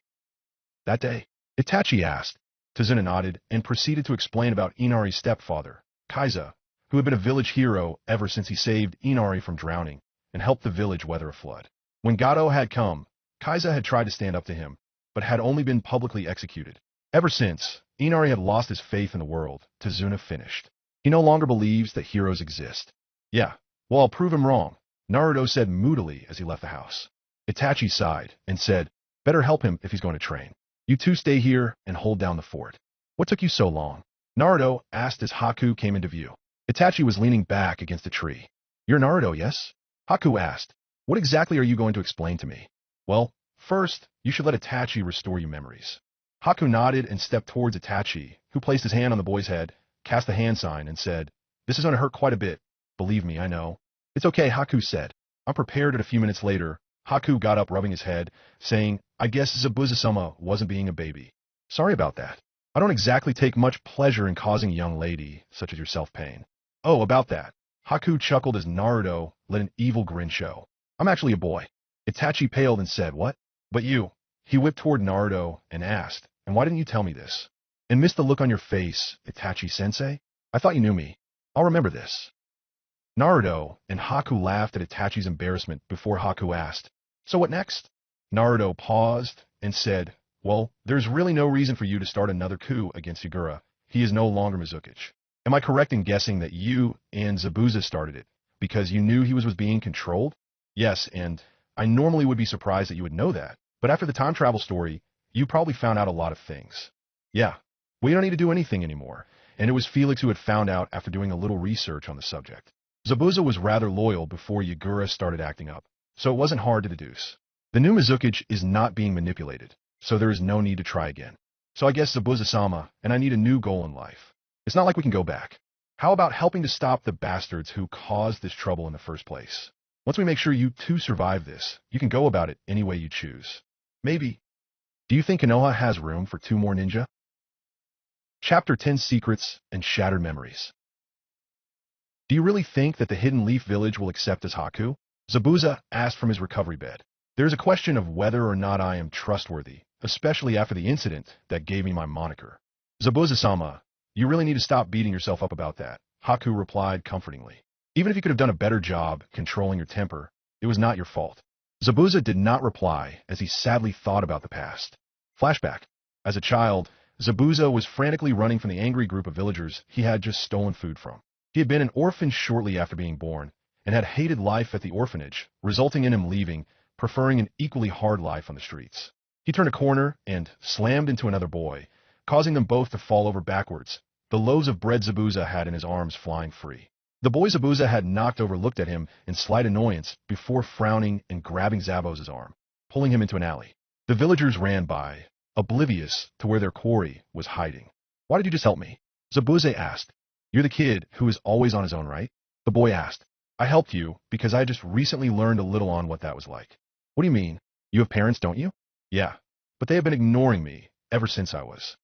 That day? Itachi asked. Tazuna nodded and proceeded to explain about Inari's stepfather, Kaiza, who had been a village hero ever since he saved Inari from drowning and helped the village weather a flood. When Gato had come, Kaiza had tried to stand up to him, but had only been publicly executed. Ever since, Inari had lost his faith in the world, Tazuna finished. He no longer believes that heroes exist. Yeah, well, I'll prove him wrong, Naruto said moodily as he left the house. Itachi sighed and said, Better help him if he's going to train. You two stay here and hold down the fort. What took you so long? Naruto asked as Haku came into view. Itachi was leaning back against a tree. You're Naruto, yes? Haku asked. What exactly are you going to explain to me? Well, first, you should let Itachi restore you memories. Haku nodded and stepped towards Itachi, who placed his hand on the boy's head, cast the hand sign, and said, This is going to hurt quite a bit. Believe me, I know. It's okay, Haku said. I'm prepared. At a few minutes later, Haku got up rubbing his head, saying, I guess Zabuza-sama wasn't being a baby. Sorry about that. I don't exactly take much pleasure in causing a young lady, such as yourself, pain. Oh, about that. Haku chuckled as Naruto let an evil grin show. I'm actually a boy. Itachi paled and said, What? But you. He whipped toward Naruto and asked, And why didn't you tell me this? And missed the look on your face, Itachi-sensei? I thought you knew me. I'll remember this. Naruto and Haku laughed at Itachi's embarrassment before Haku asked, So what next? Naruto paused and said, Well, there's really no reason for you to start another coup against Yagura. He is no longer Mizuki's. Am I correct in guessing that you and Zabuza started it because you knew he was being controlled? Yes, and I normally would be surprised that you would know that, but after the time travel story, you probably found out a lot of things. Yeah, we don't need to do anything anymore, and it was Felix who had found out after doing a little research on the subject. Zabuza was rather loyal before Yagura started acting up, so it wasn't hard to deduce. The new Mizuki is not being manipulated, so there is no need to try again. So I guess Zabuza-sama and I need a new goal in life. It's not like we can go back. How about helping to stop the bastards who caused this trouble in the first place? Once we make sure you two survive this, you can go about it any way you choose. Maybe. Do you think Konoha has room for 2 more ninja? Chapter 10 Secrets and Shattered Memories. Do you really think that the Hidden Leaf Village will accept as Haku? Zabuza asked from his recovery bed. There is a question of whether or not I am trustworthy, especially after the incident that gave me my moniker. Zabuza-sama, you really need to stop beating yourself up about that, Haku replied comfortingly. Even if you could have done a better job controlling your temper, it was not your fault. Zabuza did not reply as he sadly thought about the past. Flashback. As a child, Zabuza was frantically running from the angry group of villagers he had just stolen food from. He had been an orphan shortly after being born and had hated life at the orphanage, resulting in him leaving, preferring an equally hard life on the streets. He turned a corner and slammed into another boy, causing them both to fall over backwards, the loaves of bread Zabuza had in his arms flying free. The boy Zabuza had knocked over looked at him in slight annoyance before frowning and grabbing Zabuz's arm, pulling him into an alley. The villagers ran by, oblivious to where their quarry was hiding. Why did you just help me? Zabuza asked. You're the kid who is always on his own, right? The boy asked. I helped you because I just recently learned a little on what that was like. What do you mean? You have parents, don't you? Yeah, but they have been ignoring me ever since I was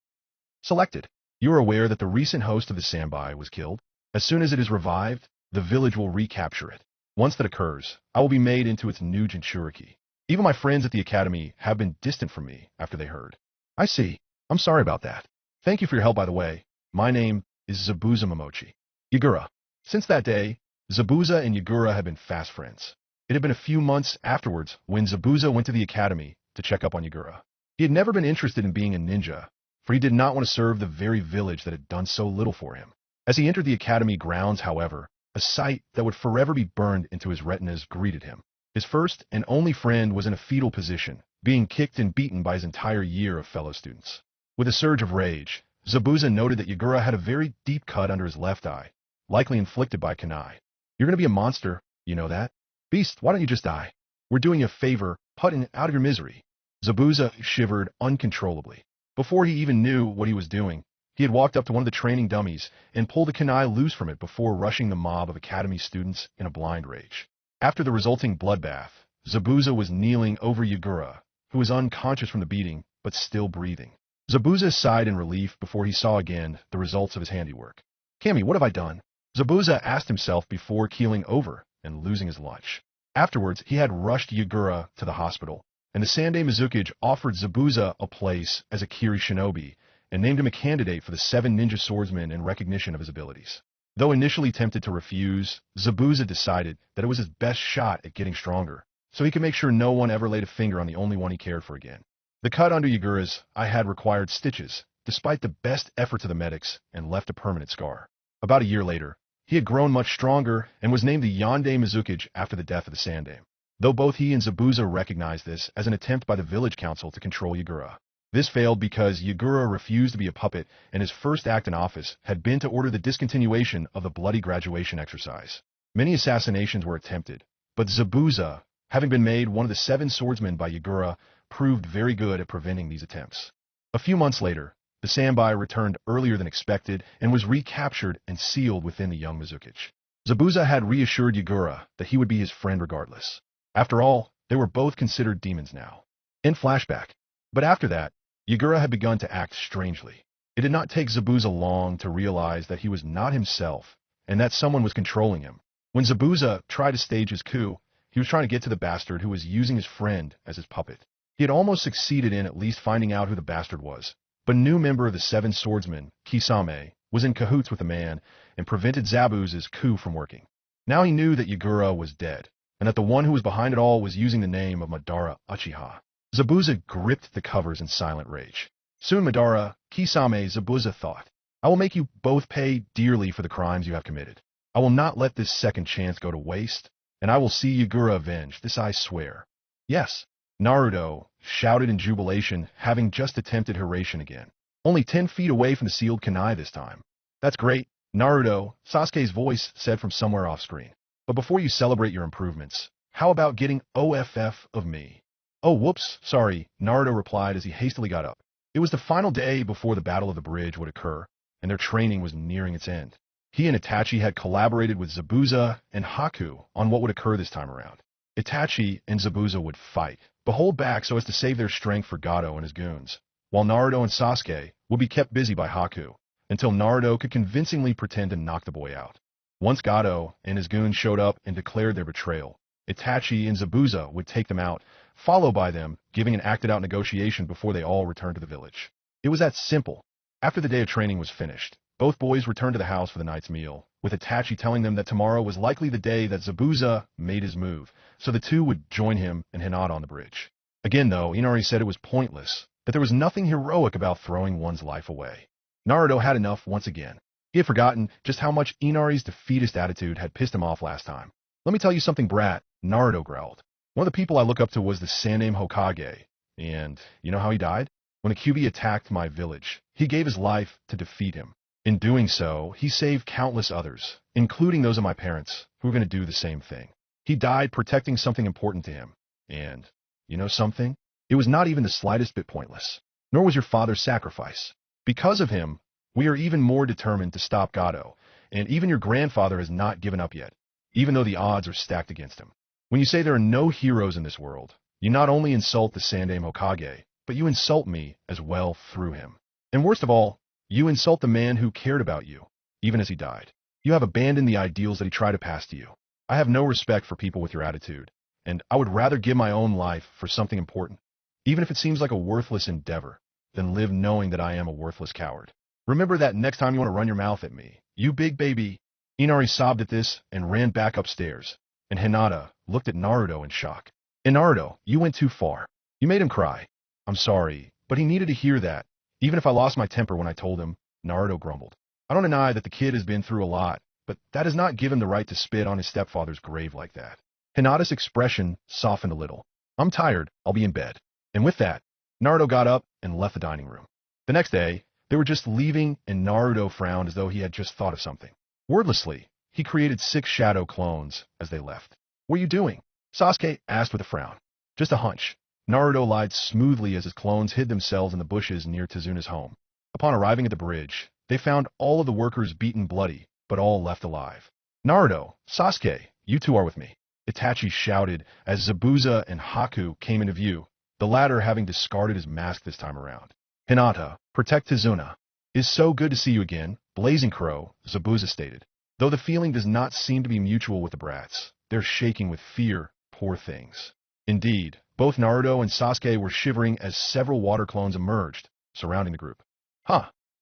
selected. You are aware that the recent host of the Sanbai was killed? As soon as it is revived, the village will recapture it. Once that occurs, I will be made into its new Jinchuriki. Even my friends at the academy have been distant from me after they heard. I see. I'm sorry about that. Thank you for your help, by the way. My name is Zabuza Momochi. Yagura. Since that day, Zabuza and Yagura have been fast friends. It had been a few months afterwards when Zabuza went to the academy to check up on Yagura. He had never been interested in being a ninja, for he did not want to serve the very village that had done so little for him. As he entered the academy grounds, however, a sight that would forever be burned into his retinas greeted him. His first and only friend was in a fetal position, being kicked and beaten by his entire year of fellow students. With a surge of rage, Zabuza noted that Yagura had a very deep cut under his left eye, likely inflicted by kunai. You're going to be a monster, you know that? Beast, why don't you just die? We're doing you a favor, putting out of your misery. Zabuza shivered uncontrollably. Before he even knew what he was doing, he had walked up to one of the training dummies and pulled a kunai loose from it before rushing the mob of academy students in a blind rage. After the resulting bloodbath, Zabuza was kneeling over Yagura, who was unconscious from the beating, but still breathing. Zabuza sighed in relief before he saw again the results of his handiwork. Kami, what have I done? Zabuza asked himself before keeling over and losing his lunch. Afterwards, he had rushed Yagura to the hospital, and the Sandai Mizukage offered Zabuza a place as a Kiri shinobi and named him a candidate for the 7 ninja swordsmen in recognition of his abilities. Though initially tempted to refuse, Zabuza decided that it was his best shot at getting stronger, so he could make sure no one ever laid a finger on the only one he cared for again. The cut under Yagura's eye had required stitches, despite the best efforts of the medics, and left a permanent scar. About a year later, he had grown much stronger and was named the Yandai Mizukage after the death of the Sandai. Though both he and Zabuza recognized this as an attempt by the village council to control Yagura. This failed because Yagura refused to be a puppet, and his first act in office had been to order the discontinuation of the bloody graduation exercise. Many assassinations were attempted, but Zabuza, having been made one of the 7 swordsmen by Yagura, proved very good at preventing these attempts. A few months later, the Sandai returned earlier than expected and was recaptured and sealed within the young Mizukage. Zabuza had reassured Yagura that he would be his friend regardless. After all, they were both considered demons now. In flashback. But after that, Yagura had begun to act strangely. It did not take Zabuza long to realize that he was not himself and that someone was controlling him. When Zabuza tried to stage his coup, he was trying to get to the bastard who was using his friend as his puppet. He had almost succeeded in at least finding out who the bastard was, but a new member of the 7 swordsmen, Kisame, was in cahoots with the man and prevented Zabuza's coup from working. Now he knew that Yagura was dead, and that the one who was behind it all was using the name of Madara Uchiha. Zabuza gripped the covers in silent rage. Soon Madara, Kisame, Zabuza thought, I will make you both pay dearly for the crimes you have committed. I will not let this second chance go to waste, and I will see Yagura avenged, this I swear. Yes, Naruto shouted in jubilation, having just attempted Hiration again. Only 10 feet away from the sealed kunai this time. That's great, Naruto, Sasuke's voice said from somewhere off screen. But before you celebrate your improvements, how about getting OFF of me? Oh, whoops, sorry, Naruto replied as he hastily got up. It was the final day before the Battle of the Bridge would occur, and their training was nearing its end. He and Itachi had collaborated with Zabuza and Haku on what would occur this time around. Itachi and Zabuza would fight, but hold back so as to save their strength for Gato and his goons, while Naruto and Sasuke would be kept busy by Haku, until Naruto could convincingly pretend to knock the boy out. Once Gato and his goons showed up and declared their betrayal, Itachi and Zabuza would take them out, followed by them giving an acted-out negotiation before they all returned to the village. It was that simple. After the day of training was finished, both boys returned to the house for the night's meal, with Itachi telling them that tomorrow was likely the day that Zabuza made his move, so the two would join him and Hinata on the bridge. Again, though, Inari said it was pointless, that there was nothing heroic about throwing one's life away. Naruto had enough once again. He had forgotten just how much Inari's defeatist attitude had pissed him off last time. Let me tell you something, brat, Naruto growled. One of the people I look up to was the Sandai Hokage, and you know how he died? When a Kyuubi attacked my village, he gave his life to defeat him. In doing so, he saved countless others, including those of my parents, who were going to do the same thing. He died protecting something important to him, and, you know something? It was not even the slightest bit pointless, nor was your father's sacrifice. Because of him, we are even more determined to stop Gato, and even your grandfather has not given up yet, even though the odds are stacked against him. When you say there are no heroes in this world, you not only insult the Sandai Hokage, but you insult me as well through him. And worst of all, you insult the man who cared about you, even as he died. You have abandoned the ideals that he tried to pass to you. I have no respect for people with your attitude, and I would rather give my own life for something important, even if it seems like a worthless endeavor, than live knowing that I am a worthless coward. Remember that next time you want to run your mouth at me, you big baby. Inari sobbed at this and ran back upstairs, and Hinata looked at Naruto in shock. And Naruto, you went too far. You made him cry. I'm sorry, but he needed to hear that, even if I lost my temper when I told him, Naruto grumbled. I don't deny that the kid has been through a lot, but that does not give him the right to spit on his stepfather's grave like that. Hinata's expression softened a little. I'm tired, I'll be in bed. And with that, Naruto got up and left the dining room. The next day, they were just leaving and Naruto frowned as though he had just thought of something. Wordlessly, he created 6 shadow clones as they left. What are you doing? Sasuke asked with a frown. Just a hunch. Naruto lied smoothly as his clones hid themselves in the bushes near Tazuna's home. Upon arriving at the bridge, they found all of the workers beaten bloody, but all left alive. Naruto, Sasuke, you two are with me. Itachi shouted as Zabuza and Haku came into view, the latter having discarded his mask this time around. Hinata, protect Tazuna. It's so good to see you again, Blazing Crow, Zabuza stated. Though the feeling does not seem to be mutual with the brats, they're shaking with fear, poor things. Indeed, both Naruto and Sasuke were shivering as several water clones emerged, surrounding the group.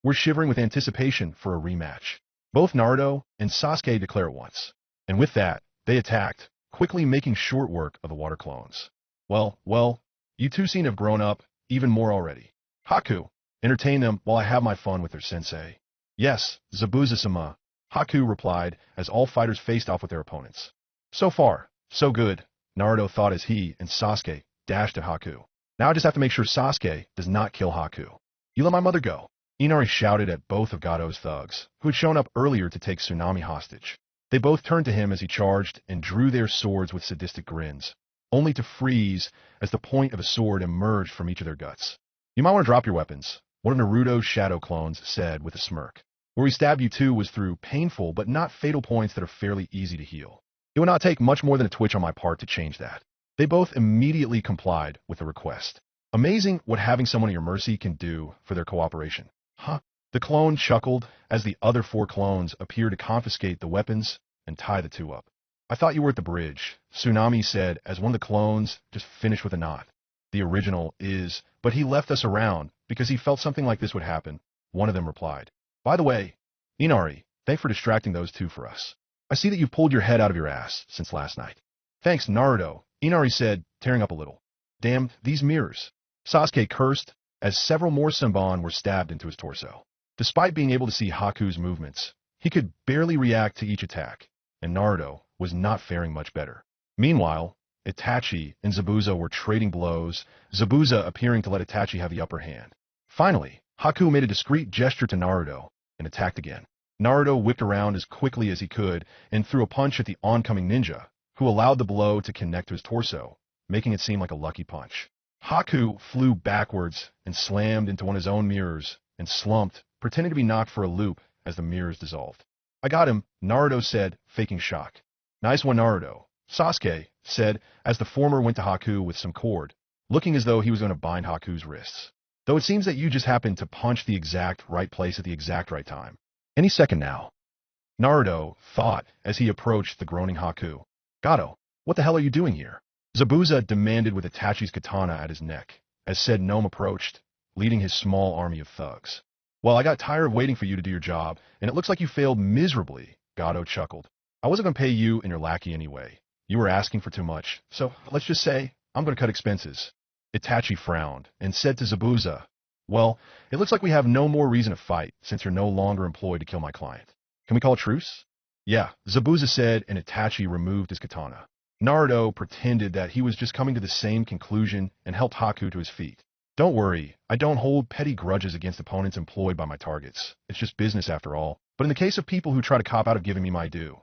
We're shivering with anticipation for a rematch. Both Naruto and Sasuke declare at once. And with that, they attacked, quickly making short work of the water clones. Well, you two seem to have grown up even more already. Haku, entertain them while I have my fun with their sensei. Yes, Zabuza-sama, Haku replied as all fighters faced off with their opponents. So far, so good, Naruto thought as he and Sasuke dashed at Haku. Now I just have to make sure Sasuke does not kill Haku. You let my mother go. Inari shouted at both of Gado's thugs, who had shown up earlier to take Tsunami hostage. They both turned to him as he charged and drew their swords with sadistic grins, only to freeze as the point of a sword emerged from each of their guts. You might want to drop your weapons, one of Naruto's shadow clones said with a smirk. Where he stabbed you two was through painful but not fatal points that are fairly easy to heal. It would not take much more than a twitch on my part to change that. They both immediately complied with the request. Amazing what having someone at your mercy can do for their cooperation. The clone chuckled as the other 4 clones appeared to confiscate the weapons and tie the two up. I thought you were at the bridge, Tsunami said as one of the clones just finished with a nod. The original is, but he left us around because he felt something like this would happen, one of them replied. By the way, Inari, thanks for distracting those two for us. I see that you've pulled your head out of your ass since last night. Thanks, Naruto, Inari said, tearing up a little. Damn, these mirrors. Sasuke cursed as several more Senbon were stabbed into his torso. Despite being able to see Haku's movements, he could barely react to each attack, and Naruto was not faring much better. Meanwhile, Itachi and Zabuza were trading blows, Zabuza appearing to let Itachi have the upper hand. Finally, Haku made a discreet gesture to Naruto and attacked again. Naruto whipped around as quickly as he could and threw a punch at the oncoming ninja, who allowed the blow to connect to his torso, making it seem like a lucky punch. Haku flew backwards and slammed into one of his own mirrors and slumped, pretending to be knocked for a loop as the mirrors dissolved. I got him, Naruto said, faking shock. Nice one, Naruto, Sasuke said as the former went to Haku with some cord, looking as though he was going to bind Haku's wrists. Though it seems that you just happened to punch the exact right place at the exact right time. Any second now. Naruto thought as he approached the groaning Haku. Gado, what the hell are you doing here? Zabuza demanded with Itachi's katana at his neck, as said gnome approached, leading his small army of thugs. Well, I got tired of waiting for you to do your job, and it looks like you failed miserably, Gado chuckled. I wasn't going to pay you and your lackey anyway. You were asking for too much, so let's just say I'm going to cut expenses. Itachi frowned and said to Zabuza, well, it looks like we have no more reason to fight since you're no longer employed to kill my client. Can we call a truce? Yeah, Zabuza said, and Itachi removed his katana. Naruto pretended that he was just coming to the same conclusion and helped Haku to his feet. Don't worry, I don't hold petty grudges against opponents employed by my targets. It's just business after all. But in the case of people who try to cop out of giving me my due,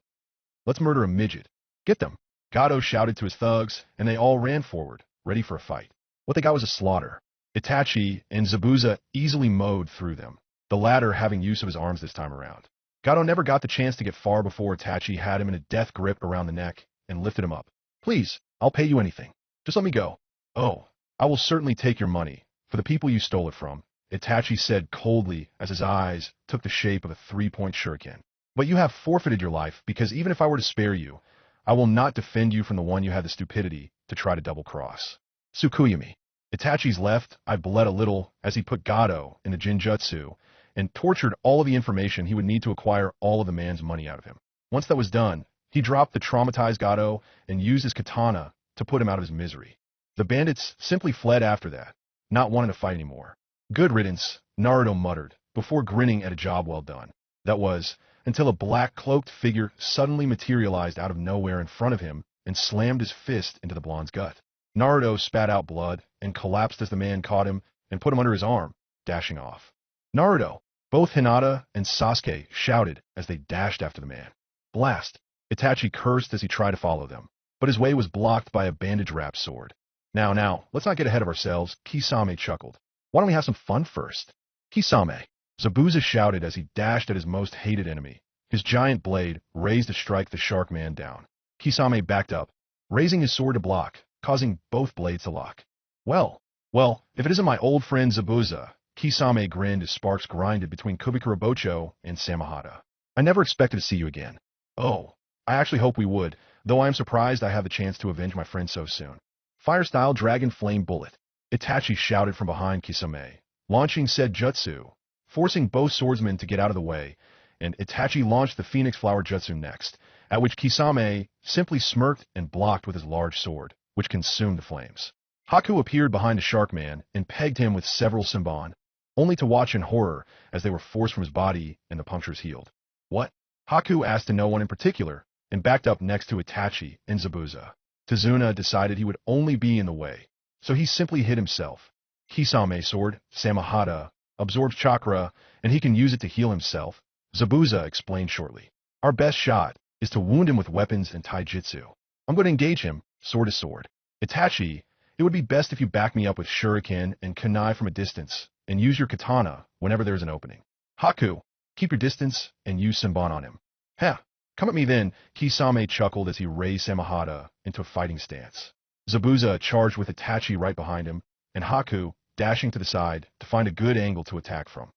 let's murder a midget. Get them. Gado shouted to his thugs, and they all ran forward, ready for a fight. What they got was a slaughter. Itachi and Zabuza easily mowed through them, the latter having use of his arms this time around. Gado never got the chance to get far before Itachi had him in a death grip around the neck and lifted him up. Please, I'll pay you anything. Just let me go. Oh, I will certainly take your money, for the people you stole it from, Itachi said coldly as his eyes took the shape of a 3-point shuriken. But you have forfeited your life because even if I were to spare you, I will not defend you from the one you had the stupidity to try to double-cross. Tsukuyami. Itachi's left, I bled a little as he put Gado in the Jinjutsu and tortured all of the information he would need to acquire all of the man's money out of him. Once that was done, he dropped the traumatized Gado and used his katana to put him out of his misery. The bandits simply fled after that, not wanting to fight anymore. Good riddance, Naruto muttered, before grinning at a job well done. That was, until a black-cloaked figure suddenly materialized out of nowhere in front of him and slammed his fist into the blonde's gut. Naruto spat out blood and collapsed as the man caught him and put him under his arm, dashing off. Naruto! Both Hinata and Sasuke shouted as they dashed after the man. Blast! Itachi cursed as he tried to follow them, but his way was blocked by a bandage-wrapped sword. Now, let's not get ahead of ourselves, Kisame chuckled. Why don't we have some fun first? Kisame! Zabuza shouted as he dashed at his most hated enemy. His giant blade raised to strike the shark man down. Kisame backed up, raising his sword to block, causing both blades to lock. Well, if it isn't my old friend Zabuza, Kisame grinned as sparks grinded between Kubikurabocho and Samahata. I never expected to see you again. Oh, I actually hope we would, though I am surprised I have the chance to avenge my friend so soon. Fire-style dragon flame bullet. Itachi shouted from behind Kisame, launching said jutsu, forcing both swordsmen to get out of the way, and Itachi launched the Phoenix Flower Jutsu next, at which Kisame simply smirked and blocked with his large sword, which consumed the flames. Haku appeared behind the shark man and pegged him with several senbon, only to watch in horror as they were forced from his body and the punctures healed. What? Haku asked to no one in particular, and backed up next to Itachi and Zabuza. Tazuna decided he would only be in the way, so he simply hid himself. Kisame's sword, Samahata, absorbs chakra, and he can use it to heal himself, Zabuza explained shortly. Our best shot is to wound him with weapons and taijutsu. I'm going to engage him, sword to sword. Itachi, it would be best if you back me up with shuriken and kunai from a distance, and use your katana whenever there's an opening. Haku, keep your distance and use senbon on him. Heh, come at me then, Kisame chuckled as he raised Samahata into a fighting stance. Zabuza charged with Itachi right behind him, and Haku dashing to the side to find a good angle to attack from.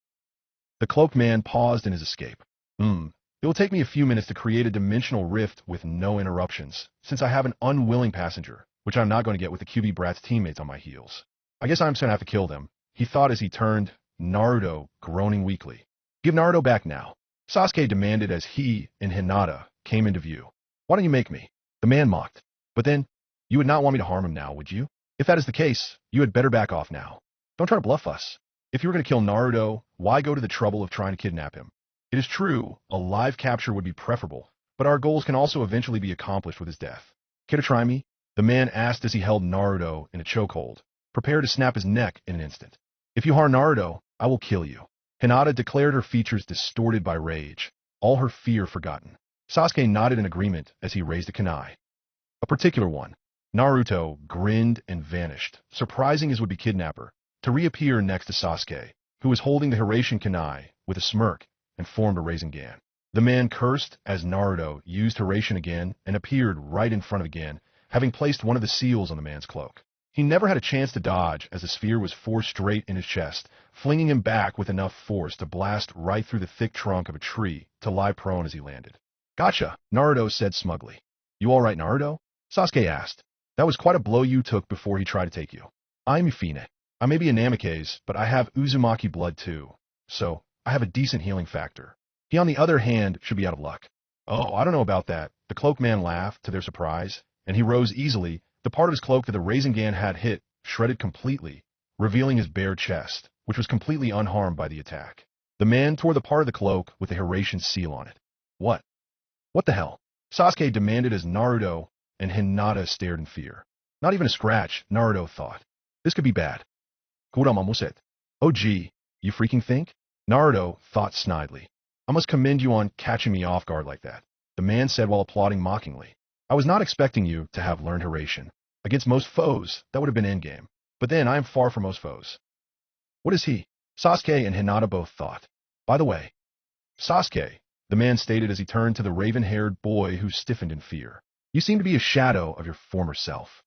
The cloaked man paused in his escape. It will take me a few minutes to create a dimensional rift with no interruptions, since I have an unwilling passenger, which I'm not going to get with the QB Brat's teammates on my heels. I guess I'm just going to have to kill them, he thought as he turned, Naruto groaning weakly. Give Naruto back now, Sasuke demanded as he and Hinata came into view. Why don't you make me? The man mocked. But then, you would not want me to harm him now, would you? If that is the case, you had better back off now. Don't try to bluff us. If you were going to kill Naruto, why go to the trouble of trying to kidnap him? It is true, a live capture would be preferable, but our goals can also eventually be accomplished with his death. Care to try me? The man asked as he held Naruto in a chokehold, prepared to snap his neck in an instant. If you harm Naruto, I will kill you. Hinata declared, her features distorted by rage, all her fear forgotten. Sasuke nodded in agreement as he raised a kunai. A particular one. Naruto grinned and vanished, surprising his would-be kidnapper, to reappear next to Sasuke, who was holding the Hiraishin kunai with a smirk and formed a Rasengan. The man cursed as Naruto used Hiraishin again and appeared right in front of again, having placed one of the seals on the man's cloak. He never had a chance to dodge as the sphere was forced straight in his chest, flinging him back with enough force to blast right through the thick trunk of a tree to lie prone as he landed. Gotcha, Naruto said smugly. You all right, Naruto? Sasuke asked. That was quite a blow you took before he tried to take you. I'm Yufine. I may be a Namikaze, but I have Uzumaki blood too, so I have a decent healing factor. He, on the other hand, should be out of luck. Oh, I don't know about that. The cloaked man laughed, to their surprise, and he rose easily, the part of his cloak that the Rasengan had hit shredded completely, revealing his bare chest, which was completely unharmed by the attack. The man tore the part of the cloak with the Hiraishin seal on it. What? What the hell? Sasuke demanded as Naruto and Hinata stared in fear. Not even a scratch, Naruto thought. This could be bad. Kuramamuset. Oh gee, you freaking think? Naruto thought snidely. I must commend you on catching me off guard like that, the man said while applauding mockingly. I was not expecting you to have learned Hiraishin. Against most foes, that would have been endgame. But then I am far from most foes. What is he? Sasuke and Hinata both thought. By the way, Sasuke, the man stated as he turned to the raven-haired boy who stiffened in fear. You seem to be a shadow of your former self.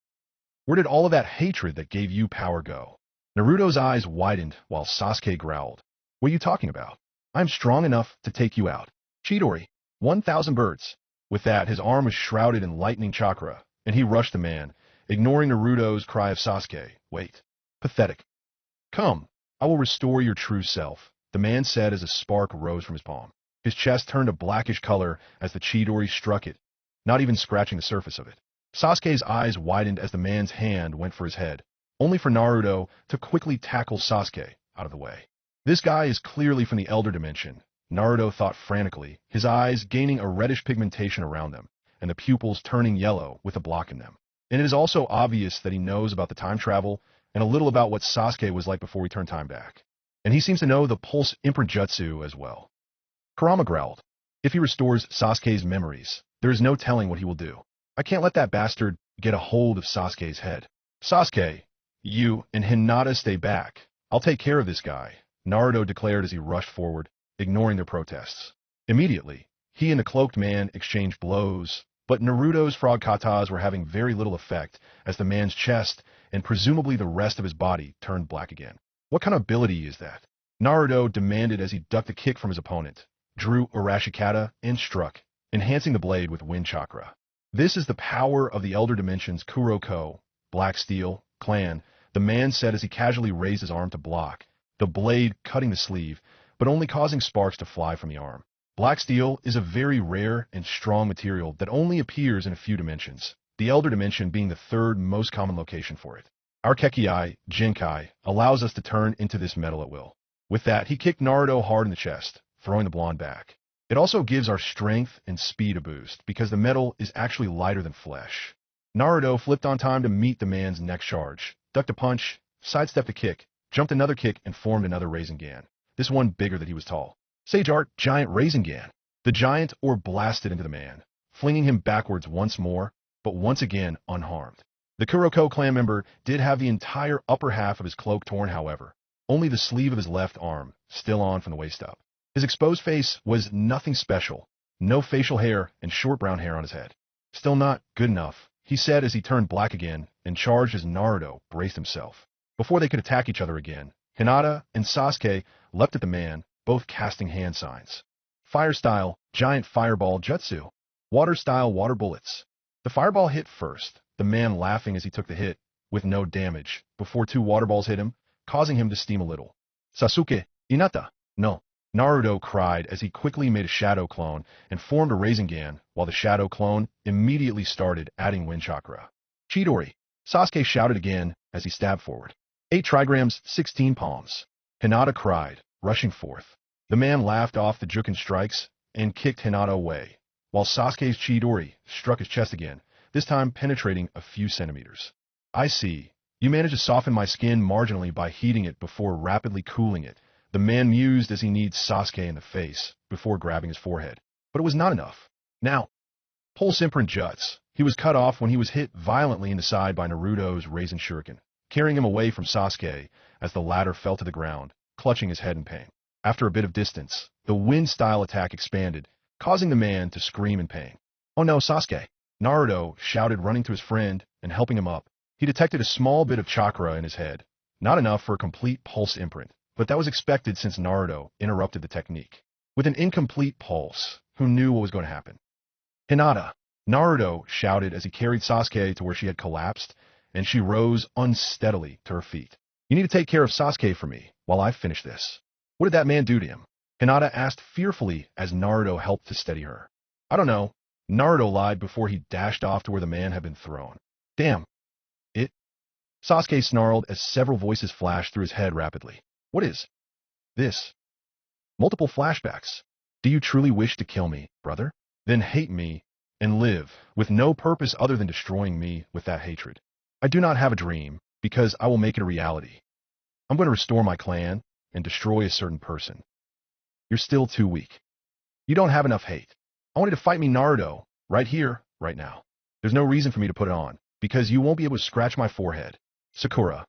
Where did all of that hatred that gave you power go? Naruto's eyes widened while Sasuke growled. What are you talking about? I'm strong enough to take you out. Chidori. 1,000 birds. With that, his arm was shrouded in lightning chakra, and he rushed the man, ignoring Naruto's cry of Sasuke. Wait. Pathetic. Come, I will restore your true self, the man said as a spark rose from his palm. His chest turned a blackish color as the Chidori struck it, not even scratching the surface of it. Sasuke's eyes widened as the man's hand went for his head, only for Naruto to quickly tackle Sasuke out of the way. This guy is clearly from the Elder Dimension, Naruto thought frantically, his eyes gaining a reddish pigmentation around them, and the pupils turning yellow with a block in them. And it is also obvious that he knows about the time travel and a little about what Sasuke was like before he turned time back. And he seems to know the pulse imprint jutsu as well. Kurama growled. If he restores Sasuke's memories, there is no telling what he will do. I can't let that bastard get a hold of Sasuke's head. Sasuke, you and Hinata stay back. I'll take care of this guy, Naruto declared as he rushed forward, ignoring their protests. Immediately, he and the cloaked man exchanged blows, but Naruto's frog katas were having very little effect as the man's chest and presumably the rest of his body turned black again. What kind of ability is that? Naruto demanded as he ducked a kick from his opponent, drew Urashikata, and struck, enhancing the blade with wind chakra. This is the power of the Elder Dimension's Kuroko, Black Steel, clan, the man said as he casually raised his arm to block, the blade cutting the sleeve, but only causing sparks to fly from the arm. Black Steel is a very rare and strong material that only appears in a few dimensions, the Elder Dimension being the third most common location for it. Our Kekkei, Jinkai, allows us to turn into this metal at will. With that, he kicked Naruto hard in the chest, throwing the blonde back. It also gives our strength and speed a boost, because the metal is actually lighter than flesh. Naruto flipped on time to meet the man's next charge, ducked a punch, sidestepped a kick, jumped another kick, and formed another Rasengan, this one bigger than he was tall. Sage Art, Giant Rasengan. The giant orb blasted into the man, flinging him backwards once more, but once again unharmed. The Kuroko clan member did have the entire upper half of his cloak torn, however, only the sleeve of his left arm still on from the waist up. His exposed face was nothing special, no facial hair and short brown hair on his head. Still not good enough, he said as he turned black again and charged as Naruto braced himself. Before they could attack each other again, Hinata and Sasuke leapt at the man, both casting hand signs. Fire style, giant fireball jutsu. Water style, water bullets. The fireball hit first, the man laughing as he took the hit, with no damage, before two water balls hit him, causing him to steam a little. Sasuke, Hinata, no. Naruto cried as he quickly made a shadow clone and formed a Rasengan, while the shadow clone immediately started adding wind chakra. Chidori, Sasuke shouted again as he stabbed forward. 8 trigrams, 16 palms. Hinata cried, rushing forth. The man laughed off the Jukin strikes and kicked Hinata away, while Sasuke's Chidori struck his chest again, this time penetrating a few centimeters. I see. You managed to soften my skin marginally by heating it before rapidly cooling it. The man mused as he kneed Sasuke in the face before grabbing his forehead. But it was not enough. Now, pulse imprint juts. He was cut off when he was hit violently in the side by Naruto's Rasen Shuriken, carrying him away from Sasuke as the latter fell to the ground, clutching his head in pain. After a bit of distance, the wind-style attack expanded, causing the man to scream in pain. Oh no, Sasuke! Naruto shouted, running to his friend and helping him up. He detected a small bit of chakra in his head, not enough for a complete pulse imprint, but that was expected since Naruto interrupted the technique. With an incomplete pulse, who knew what was going to happen? Hinata! Naruto shouted as he carried Sasuke to where she had collapsed, and she rose unsteadily to her feet. You need to take care of Sasuke for me while I finish this. What did that man do to him? Hinata asked fearfully as Naruto helped to steady her. I don't know. Naruto lied before he dashed off to where the man had been thrown. Damn. It? Sasuke snarled as several voices flashed through his head rapidly. What is this? Multiple flashbacks. Do you truly wish to kill me, brother? Then hate me and live with no purpose other than destroying me with that hatred. I do not have a dream because I will make it a reality. I'm going to restore my clan and destroy a certain person. You're still too weak. You don't have enough hate. I want you to fight me, Naruto, right here, right now. There's no reason for me to put it on, because you won't be able to scratch my forehead. Sakura.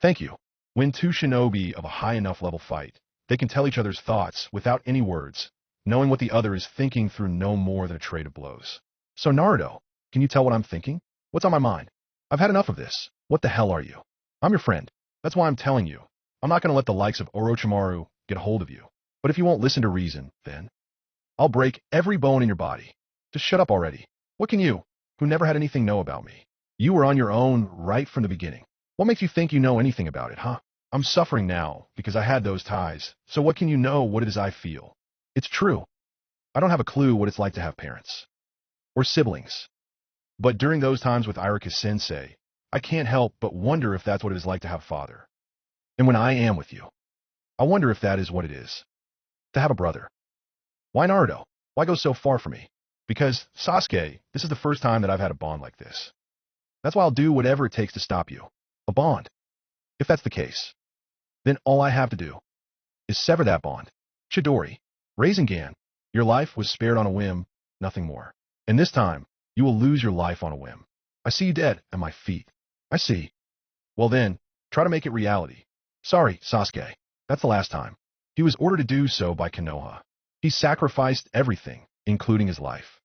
Thank you. When two shinobi of a high enough level fight, they can tell each other's thoughts without any words, knowing what the other is thinking through no more than a trade of blows. So Naruto, can you tell what I'm thinking? What's on my mind? I've had enough of this. What the hell are you? I'm your friend. That's why I'm telling you. I'm not going to let the likes of Orochimaru get a hold of you. But if you won't listen to reason, then I'll break every bone in your body. Just shut up already. What can you, who never had anything, know about me? You were on your own right from the beginning. What makes you think you know anything about it, huh? I'm suffering now because I had those ties, so what can you know what it is I feel? It's true. I don't have a clue what it's like to have parents. Or siblings. But during those times with Irika-sensei, I can't help but wonder if that's what it is like to have a father. And when I am with you, I wonder if that is what it is. To have a brother. Why Naruto? Why go so far for me? Because, Sasuke, this is the first time that I've had a bond like this. That's why I'll do whatever it takes to stop you. A bond. If that's the case, then all I have to do is sever that bond. Chidori, Rasengan, your life was spared on a whim, nothing more. And this time, you will lose your life on a whim. I see you dead at my feet. I see. Well then, try to make it reality. Sorry, Sasuke. That's the last time. He was ordered to do so by Konoha. He sacrificed everything, including his life.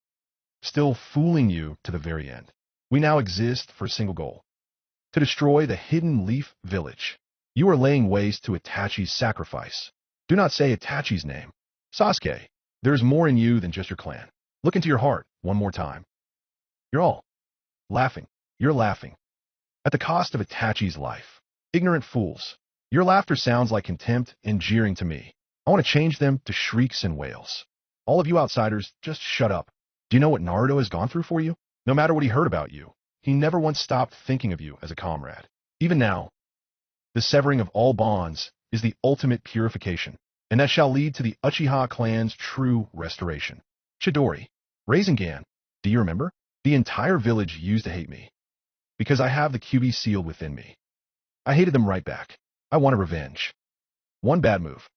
Still fooling you to the very end. We now exist for a single goal. To destroy the Hidden Leaf Village. You are laying waste to Itachi's sacrifice. Do not say Itachi's name. Sasuke, there is more in you than just your clan. Look into your heart one more time. You're all laughing. You're laughing. At the cost of Itachi's life. Ignorant fools. Your laughter sounds like contempt and jeering to me. I want to change them to shrieks and wails. All of you outsiders, just shut up. Do you know what Naruto has gone through for you? No matter what he heard about you, he never once stopped thinking of you as a comrade. Even now, the severing of all bonds is the ultimate purification, and that shall lead to the Uchiha clan's true restoration. Chidori, Rasengan, do you remember? The entire village used to hate me, because I have the QB sealed within me. I hated them right back. I wanted revenge. One bad move,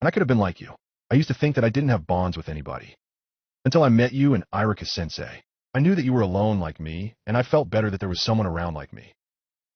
and I could have been like you. I used to think that I didn't have bonds with anybody. Until I met you and Irika-sensei. I knew that you were alone like me, and I felt better that there was someone around like me.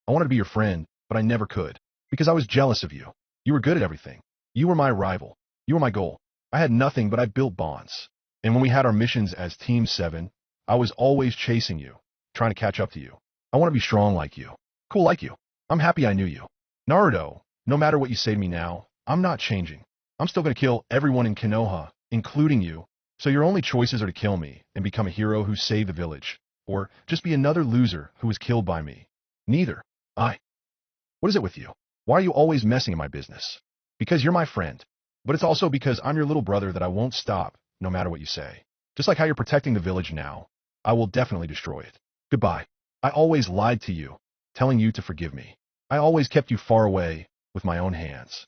I wanted to be your friend, but I never could, because I was jealous of you. You were good at everything. You were my rival. You were my goal. I had nothing, but I built bonds. And when we had our missions as Team 7, I was always chasing you, trying to catch up to you. I want to be strong like you, cool like you. I'm happy I knew you. Naruto, no matter what you say to me now, I'm not changing. I'm still going to kill everyone in Konoha, including you. So your only choices are to kill me and become a hero who saved the village, or just be another loser who was killed by me. Neither. What is it with you? Why are you always messing in my business? Because you're my friend. But it's also because I'm your little brother that I won't stop, no matter what you say. Just like how you're protecting the village now, I will definitely destroy it. Goodbye. I always lied to you, telling you to forgive me. I always kept you far away with my own hands.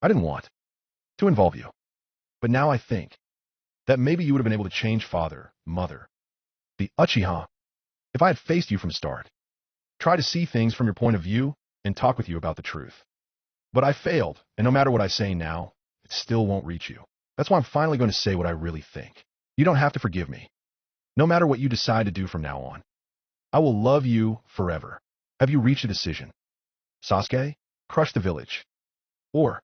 I didn't want to involve you. But now I think that maybe you would have been able to change father, mother, the Uchiha, if I had faced you from start. Try to see things from your point of view and talk with you about the truth. But I failed, and no matter what I say now, it still won't reach you. That's why I'm finally going to say what I really think. You don't have to forgive me. No matter what you decide to do from now on, I will love you forever. Have you reached a decision? Sasuke, crush the village. Or,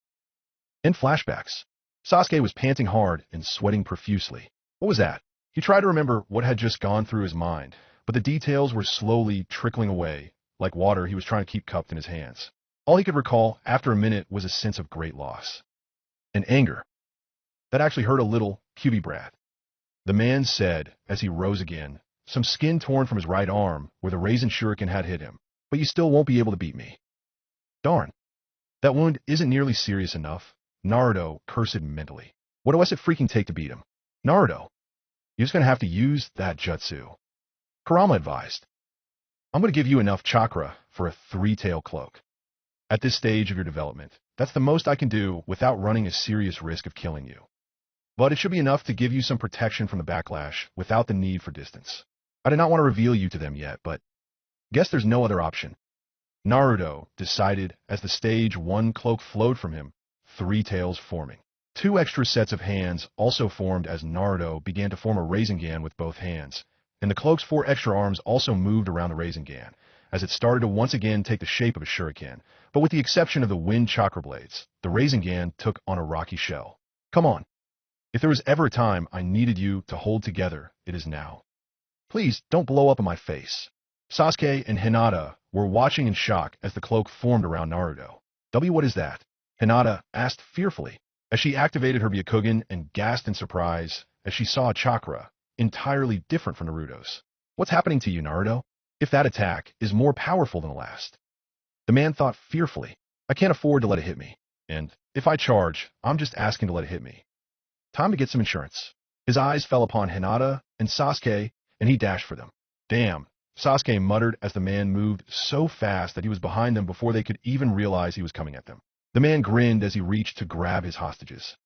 in flashbacks, Sasuke was panting hard and sweating profusely. What was that? He tried to remember what had just gone through his mind, but the details were slowly trickling away, like water he was trying to keep cupped in his hands. All he could recall after a minute was a sense of great loss. And anger. That actually hurt a little, QB brat. The man said, as he rose again, some skin torn from his right arm where the raisin shuriken had hit him. But you still won't be able to beat me. Darn. That wound isn't nearly serious enough. Naruto cursed mentally. What does it freaking take to beat him? Naruto, you're just going to have to use that jutsu. Kurama advised. I'm going to give you enough chakra for a three-tail cloak. At this stage of your development, that's the most I can do without running a serious risk of killing you. But it should be enough to give you some protection from the backlash without the need for distance. I did not want to reveal you to them yet, but guess there's no other option. Naruto decided as the stage 1 cloak flowed from him, 3 tails forming. 2 extra sets of hands also formed as Naruto began to form a Rasengan with both hands, and the cloak's 4 extra arms also moved around the Rasengan, as it started to once again take the shape of a shuriken. But with the exception of the wind chakra blades, the Rasengan took on a rocky shell. Come on. If there was ever a time I needed you to hold together, it is now. Please don't blow up in my face. Sasuke and Hinata were watching in shock as the cloak formed around Naruto. What is that? Hinata asked fearfully. as she activated her Byakugan and gasped in surprise as she saw a chakra entirely different from Naruto's. What's happening to you, Naruto? If that attack is more powerful than the last. The man thought fearfully. I can't afford to let it hit me. And if I charge, I'm just asking to let it hit me. Time to get some insurance. His eyes fell upon Hinata and Sasuke, and he dashed for them. Damn, Sasuke muttered as the man moved so fast that he was behind them before they could even realize he was coming at them. The man grinned as he reached to grab his hostages,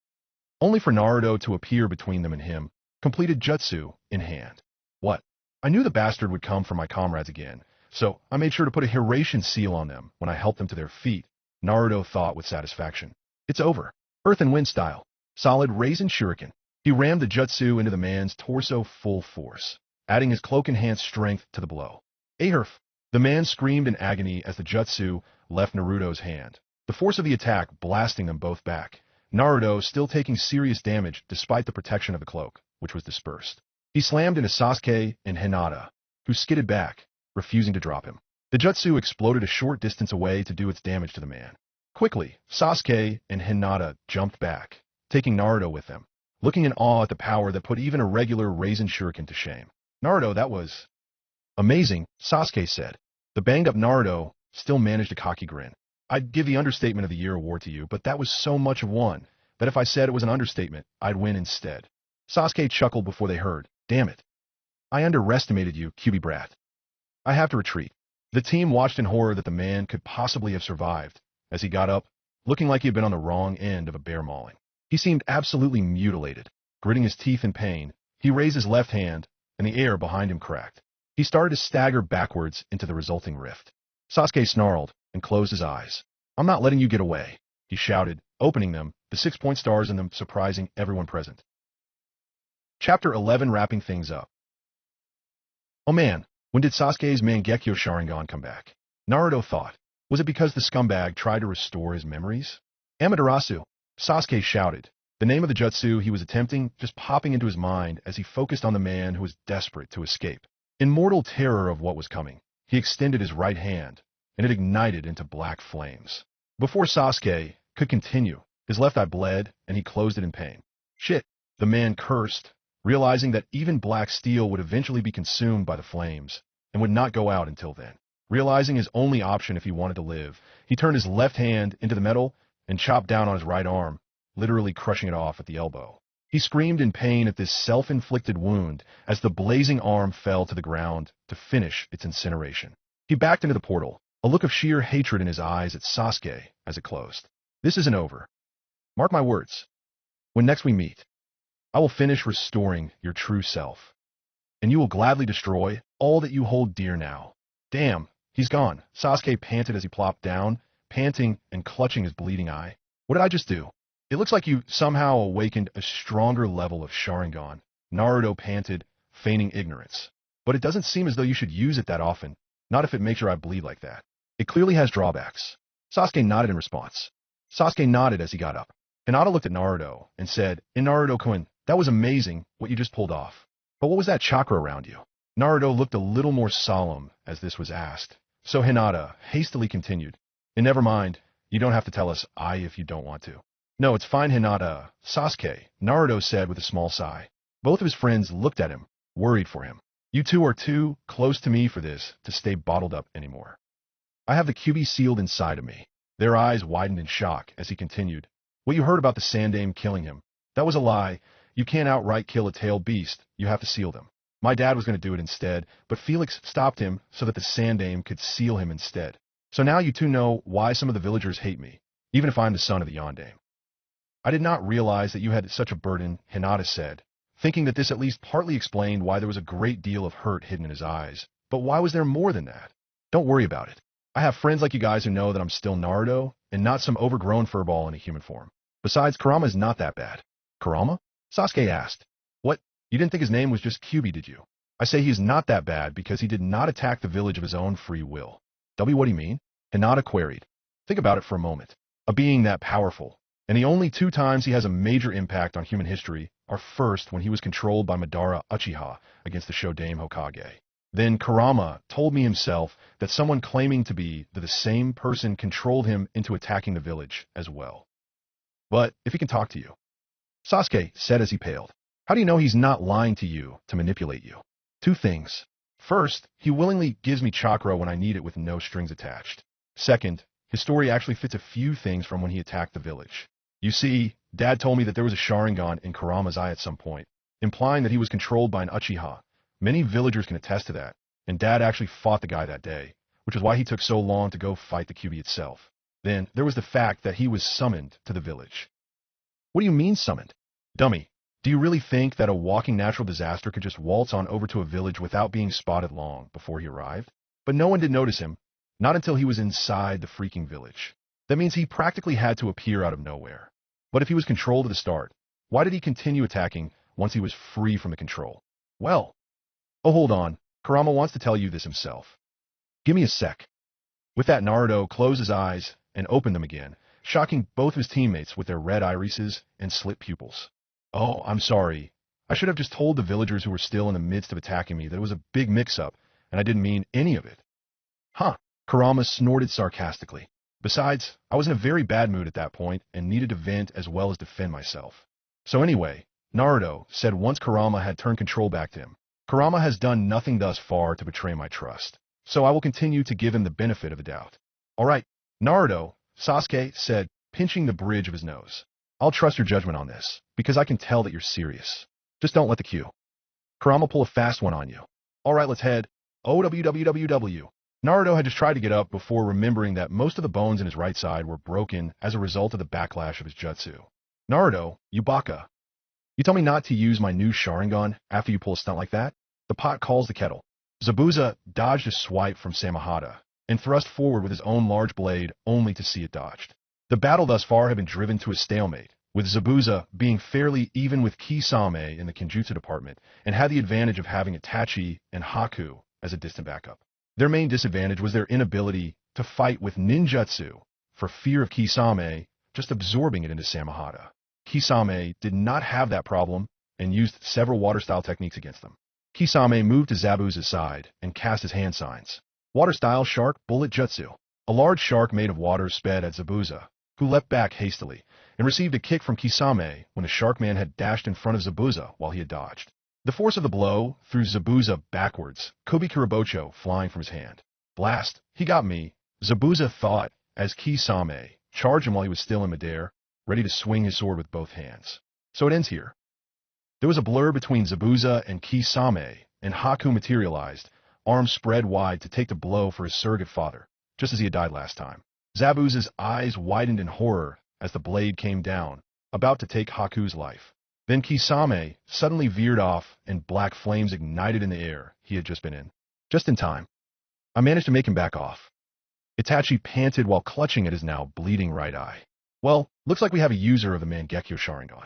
only for Naruto to appear between them and him, completed jutsu in hand. What? I knew the bastard would come for my comrades again, so I made sure to put a Hiration seal on them when I helped them to their feet, Naruto thought with satisfaction. It's over. Earth and Wind style. Solid Raisin Shuriken. He rammed the jutsu into the man's torso full force, adding his cloak-enhanced strength to the blow. Aherf! The man screamed in agony as the jutsu left Naruto's hand, the force of the attack blasting them both back. Naruto still taking serious damage despite the protection of the cloak, which was dispersed. He slammed into Sasuke and Hinata, who skidded back, refusing to drop him. The jutsu exploded a short distance away to do its damage to the man. Quickly, Sasuke and Hinata jumped back, taking Naruto with them, looking in awe at the power that put even a regular Raisin Shuriken to shame. Naruto, that was amazing, Sasuke said. The banged-up Naruto still managed a cocky grin. I'd give the Understatement of the Year award to you, but that was so much of one that if I said it was an understatement, I'd win instead. Sasuke chuckled before they heard. Damn it. I underestimated you, QB brat. I have to retreat. The team watched in horror that the man could possibly have survived as he got up, looking like he had been on the wrong end of a bear mauling. He seemed absolutely mutilated. Gritting his teeth in pain, he raised his left hand, and the air behind him cracked. He started to stagger backwards into the resulting rift. Sasuke snarled and closed his eyes. I'm not letting you get away, he shouted, opening them, the 6-point stars in them surprising everyone present. Chapter 11, wrapping things up. Oh man, when did Sasuke's Mangekyo Sharingan come back? Naruto thought. Was it because the scumbag tried to restore his memories? Amaterasu, Sasuke shouted, the name of the jutsu he was attempting just popping into his mind as he focused on the man who was desperate to escape. In mortal terror of what was coming, he extended his right hand, and it ignited into black flames. Before Sasuke could continue, his left eye bled, and he closed it in pain. Shit, the man cursed, realizing that even black steel would eventually be consumed by the flames, and would not go out until then. Realizing his only option if he wanted to live, he turned his left hand into the metal and chopped down on his right arm, literally crushing it off at the elbow. He screamed in pain at this self-inflicted wound as the blazing arm fell to the ground to finish its incineration. He backed into the portal, a look of sheer hatred in his eyes at Sasuke as it closed. This isn't over. Mark my words. When next we meet, I will finish restoring your true self, and you will gladly destroy all that you hold dear now. Damn, he's gone, Sasuke panted as he plopped down, panting and clutching his bleeding eye. What did I just do? It looks like you somehow awakened a stronger level of Sharingan, Naruto panted, feigning ignorance. But it doesn't seem as though you should use it that often, not if it makes your eye bleed like that. It clearly has drawbacks. Sasuke nodded in response. Sasuke nodded as he got up. Hinata looked at Naruto and said, Naruto-kun, that was amazing what you just pulled off. But what was that chakra around you? Naruto looked a little more solemn as this was asked. So Hinata hastily continued, and never mind, you don't have to tell us if you don't want to. No, it's fine, Hinata. Sasuke, Naruto said with a small sigh. Both of his friends looked at him, worried for him. You two are too close to me for this to stay bottled up anymore. I have the QB sealed inside of me. Their eyes widened in shock as he continued. What you heard about the Sandame killing him, that was a lie. You can't outright kill a tailed beast. You have to seal them. My dad was going to do it instead, but Felix stopped him so that the Sandame could seal him instead. So now you two know why some of the villagers hate me, even if I'm the son of the Yondaime. I did not realize that you had such a burden, Hinata said, thinking that this at least partly explained why there was a great deal of hurt hidden in his eyes. But why was there more than that? Don't worry about it. I have friends like you guys who know that I'm still Naruto, and not some overgrown furball in a human form. Besides, Kurama is not that bad. Kurama? Sasuke asked. What? You didn't think his name was just Kyuubi, did you? I say he is not that bad because he did not attack the village of his own free will. What do you mean? Hinata queried. Think about it for a moment. A being that powerful, and the only 2 times he has a major impact on human history are first when he was controlled by Madara Uchiha against the Shodaime Hokage. Then Kurama told me himself that someone claiming to be the same person controlled him into attacking the village as well. But if he can talk to you, Sasuke said as he paled, how do you know he's not lying to you to manipulate you? Two things. First, he willingly gives me chakra when I need it with no strings attached. Second, his story actually fits a few things from when he attacked the village. You see, Dad told me that there was a Sharingan in Kurama's eye at some point, implying that he was controlled by an Uchiha. Many villagers can attest to that, and Dad actually fought the guy that day, which is why he took so long to go fight the Kyuubi itself. Then, there was the fact that he was summoned to the village. What do you mean summoned? Dummy, do you really think that a walking natural disaster could just waltz on over to a village without being spotted long before he arrived? But no one did notice him, not until he was inside the freaking village. That means he practically had to appear out of nowhere. But if he was controlled at the start, why did he continue attacking once he was free from the control? Well, oh hold on, Kurama wants to tell you this himself. Give me a sec. With that, Naruto closed his eyes and opened them again, shocking both of his teammates with their red irises and slit pupils. Oh, I'm sorry. I should have just told the villagers who were still in the midst of attacking me that it was a big mix-up, and I didn't mean any of it. Huh, Kurama snorted sarcastically. Besides, I was in a very bad mood at that point and needed to vent as well as defend myself. So anyway, Naruto said once Kurama had turned control back to him, Kurama has done nothing thus far to betray my trust, so I will continue to give him the benefit of the doubt. Alright, Naruto, Sasuke said, pinching the bridge of his nose. I'll trust your judgment on this, because I can tell that you're serious. Just don't let the Q. Kurama pull a fast one on you. Alright, let's head. OWWWW. Naruto had just tried to get up before remembering that most of the bones in his right side were broken as a result of the backlash of his jutsu. Naruto, you baka. You tell me not to use my new Sharingan after you pull a stunt like that? The pot calls the kettle. Zabuza dodged a swipe from Samehada and thrust forward with his own large blade only to see it dodged. The battle thus far had been driven to a stalemate, with Zabuza being fairly even with Kisame in the Kenjutsu department and had the advantage of having Itachi and Haku as a distant backup. Their main disadvantage was their inability to fight with ninjutsu for fear of Kisame just absorbing it into Samehada. Kisame did not have that problem and used several water-style techniques against them. Kisame moved to Zabuza's side and cast his hand signs. Water-style shark bullet jutsu. A large shark made of water sped at Zabuza, who leapt back hastily and received a kick from Kisame when the shark man had dashed in front of Zabuza while he had dodged. The force of the blow threw Zabuza backwards, Kobe Kiribocho flying from his hand. Blast, he got me, Zabuza thought as Kisame charged him while he was still in midair, ready to swing his sword with both hands. So it ends here. There was a blur between Zabuza and Kisame, and Haku materialized, arms spread wide to take the blow for his surrogate father, just as he had died last time. Zabuza's eyes widened in horror as the blade came down, about to take Haku's life. Then Kisame suddenly veered off and black flames ignited in the air he had just been in. Just in time. I managed to make him back off. Itachi panted while clutching at his now bleeding right eye. Well, looks like we have a user of the Mangekyo Sharingan.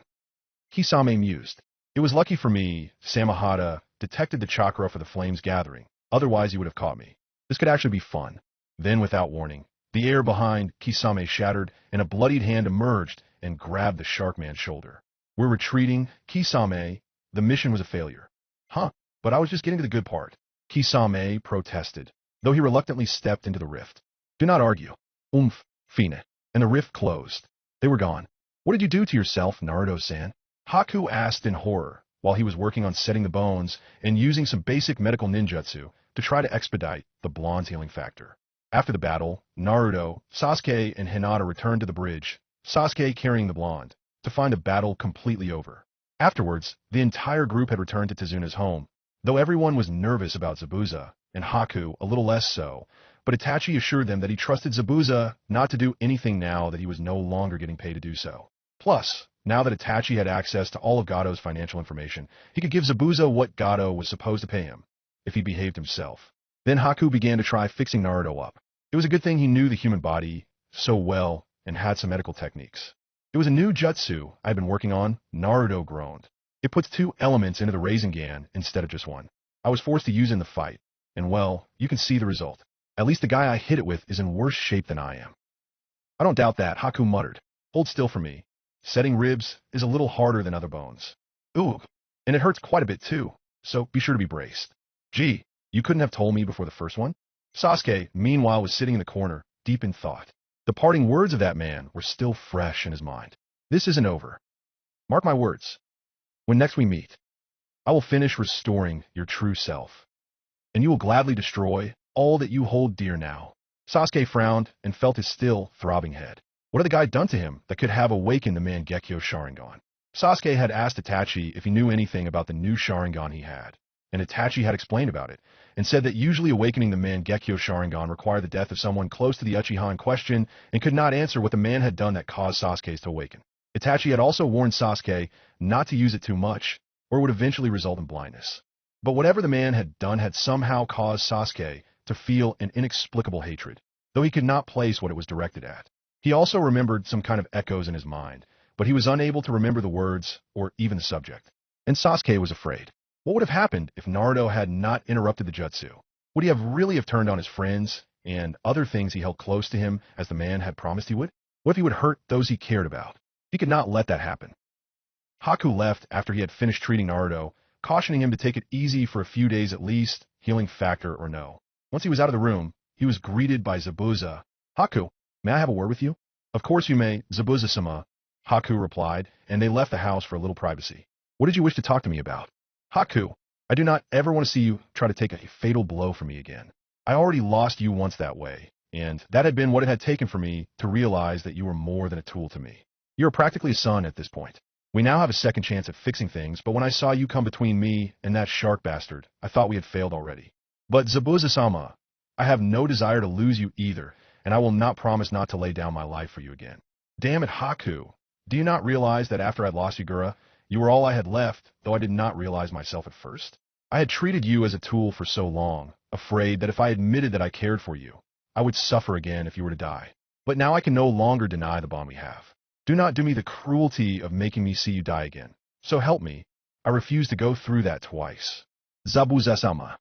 Kisame mused. It was lucky for me, Samehada detected the chakra for the flames gathering, otherwise he would have caught me. This could actually be fun. Then, without warning, the air behind Kisame shattered and a bloodied hand emerged and grabbed the Sharkman's shoulder. We're retreating, Kisame. The mission was a failure. Huh, but I was just getting to the good part. Kisame protested, though he reluctantly stepped into the rift. Do not argue. Fine. And the rift closed. They were gone. What did you do to yourself, Naruto-san? Haku asked in horror while he was working on setting the bones and using some basic medical ninjutsu to try to expedite the blonde's healing factor. After the battle, Naruto, Sasuke, and Hinata returned to the bridge, Sasuke carrying the blonde, to find the battle completely over. Afterwards, the entire group had returned to Tazuna's home, though everyone was nervous about Zabuza, and Haku a little less so, but Itachi assured them that he trusted Zabuza not to do anything now that he was no longer getting paid to do so. Plus, now that Itachi had access to all of Gado's financial information, he could give Zabuza what Gado was supposed to pay him, if he behaved himself. Then Haku began to try fixing Naruto up. It was a good thing he knew the human body so well and had some medical techniques. It was a new jutsu I'd been working on, Naruto groaned. It puts 2 elements into the Rasengan instead of just 1. I was forced to use it in the fight, and well, you can see the result. At least the guy I hit it with is in worse shape than I am. I don't doubt that, Haku muttered. Hold still for me. Setting ribs is a little harder than other bones. Ooh, and it hurts quite a bit too, so be sure to be braced. Gee, you couldn't have told me before the first one? Sasuke, meanwhile, was sitting in the corner, deep in thought. The parting words of that man were still fresh in his mind. This isn't over. Mark my words. When next we meet, I will finish restoring your true self, and you will gladly destroy all that you hold dear now. Sasuke frowned and felt his still throbbing head. What had the guy done to him that could have awakened the Mangekyo Sharingan? Sasuke had asked Itachi if he knew anything about the new Sharingan he had, and Itachi had explained about it, and said that usually awakening the Mangekyo Sharingan required the death of someone close to the Uchiha in question, and could not answer what the man had done that caused Sasuke's to awaken. Itachi had also warned Sasuke not to use it too much, or it would eventually result in blindness. But whatever the man had done had somehow caused Sasuke to feel an inexplicable hatred, though he could not place what it was directed at. He also remembered some kind of echoes in his mind, but he was unable to remember the words or even the subject. And Sasuke was afraid. What would have happened if Naruto had not interrupted the jutsu? Would he have really turned on his friends and other things he held close to him as the man had promised he would? What if he would hurt those he cared about? He could not let that happen. Haku left after he had finished treating Naruto, cautioning him to take it easy for a few days at least, healing factor or no. Once he was out of the room, he was greeted by Zabuza. Haku, may I have a word with you? Of course you may, Zabuza-sama, Haku replied, and they left the house for a little privacy. What did you wish to talk to me about? Haku, I do not ever want to see you try to take a fatal blow for me again. I already lost you once that way, and that had been what it had taken for me to realize that you were more than a tool to me. You are practically a son at this point. We now have a second chance at fixing things, but when I saw you come between me and that shark bastard, I thought we had failed already. But Zabuza-sama, I have no desire to lose you either, and I will not promise not to lay down my life for you again. Damn it, Haku. Do you not realize that after I'd lost Yugura, you were all I had left, though I did not realize myself at first? I had treated you as a tool for so long, afraid that if I admitted that I cared for you, I would suffer again if you were to die. But now I can no longer deny the bond we have. Do not do me the cruelty of making me see you die again. So help me, I refuse to go through that twice. Zabuza-sama.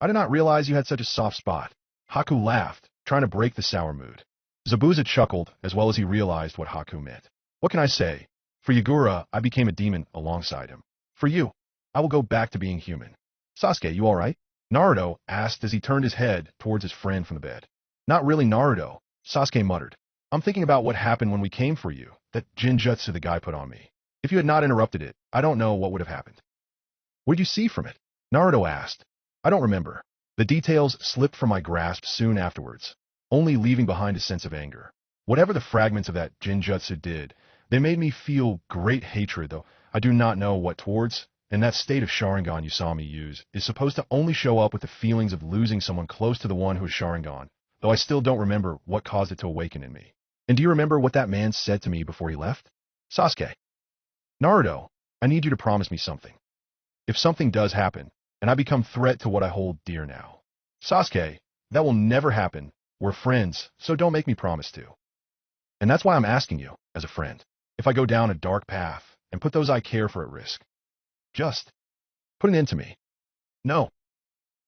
I did not realize you had such a soft spot. Haku laughed, trying to break the sour mood. Zabuza chuckled, as well as he realized what Haku meant. What can I say? For Yugura, I became a demon alongside him. For you, I will go back to being human. Sasuke, you alright? Naruto asked as he turned his head towards his friend from the bed. Not really, Naruto, Sasuke muttered. I'm thinking about what happened when we came for you, that jinjutsu the guy put on me. If you had not interrupted it, I don't know what would have happened. What did you see from it? Naruto asked. I don't remember. The details slipped from my grasp soon afterwards, only leaving behind a sense of anger. Whatever the fragments of that jinjutsu did, they made me feel great hatred, though I do not know what towards, and that state of Sharingan you saw me use is supposed to only show up with the feelings of losing someone close to the one who is Sharingan, though I still don't remember what caused it to awaken in me. And do you remember what that man said to me before he left? Sasuke. Naruto, I need you to promise me something. If something does happen, and I become threat to what I hold dear now. Sasuke, that will never happen. We're friends, so don't make me promise to. And that's why I'm asking you, as a friend, if I go down a dark path and put those I care for at risk. Just put an end to me. No.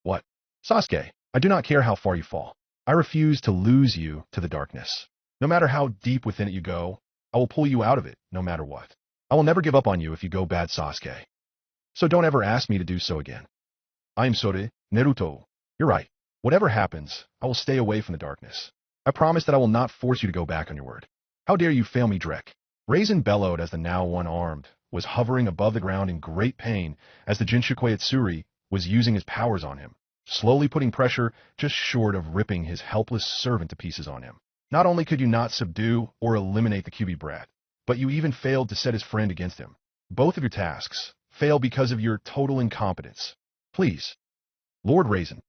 What? Sasuke, I do not care how far you fall. I refuse to lose you to the darkness. No matter how deep within it you go, I will pull you out of it, no matter what. I will never give up on you if you go bad, Sasuke. So don't ever ask me to do so again. I am sorry, Naruto. You're right. Whatever happens, I will stay away from the darkness. I promise that I will not force you to go back on your word. How dare you fail me, Drek? Raisin bellowed as the now one-armed was hovering above the ground in great pain as the Jinchukui Itsuri was using his powers on him, slowly putting pressure just short of ripping his helpless servant to pieces on him. Not only could you not subdue or eliminate the Kyuubi brat, but you even failed to set his friend against him. Both of your tasks fail because of your total incompetence. Please, Lord Raisin,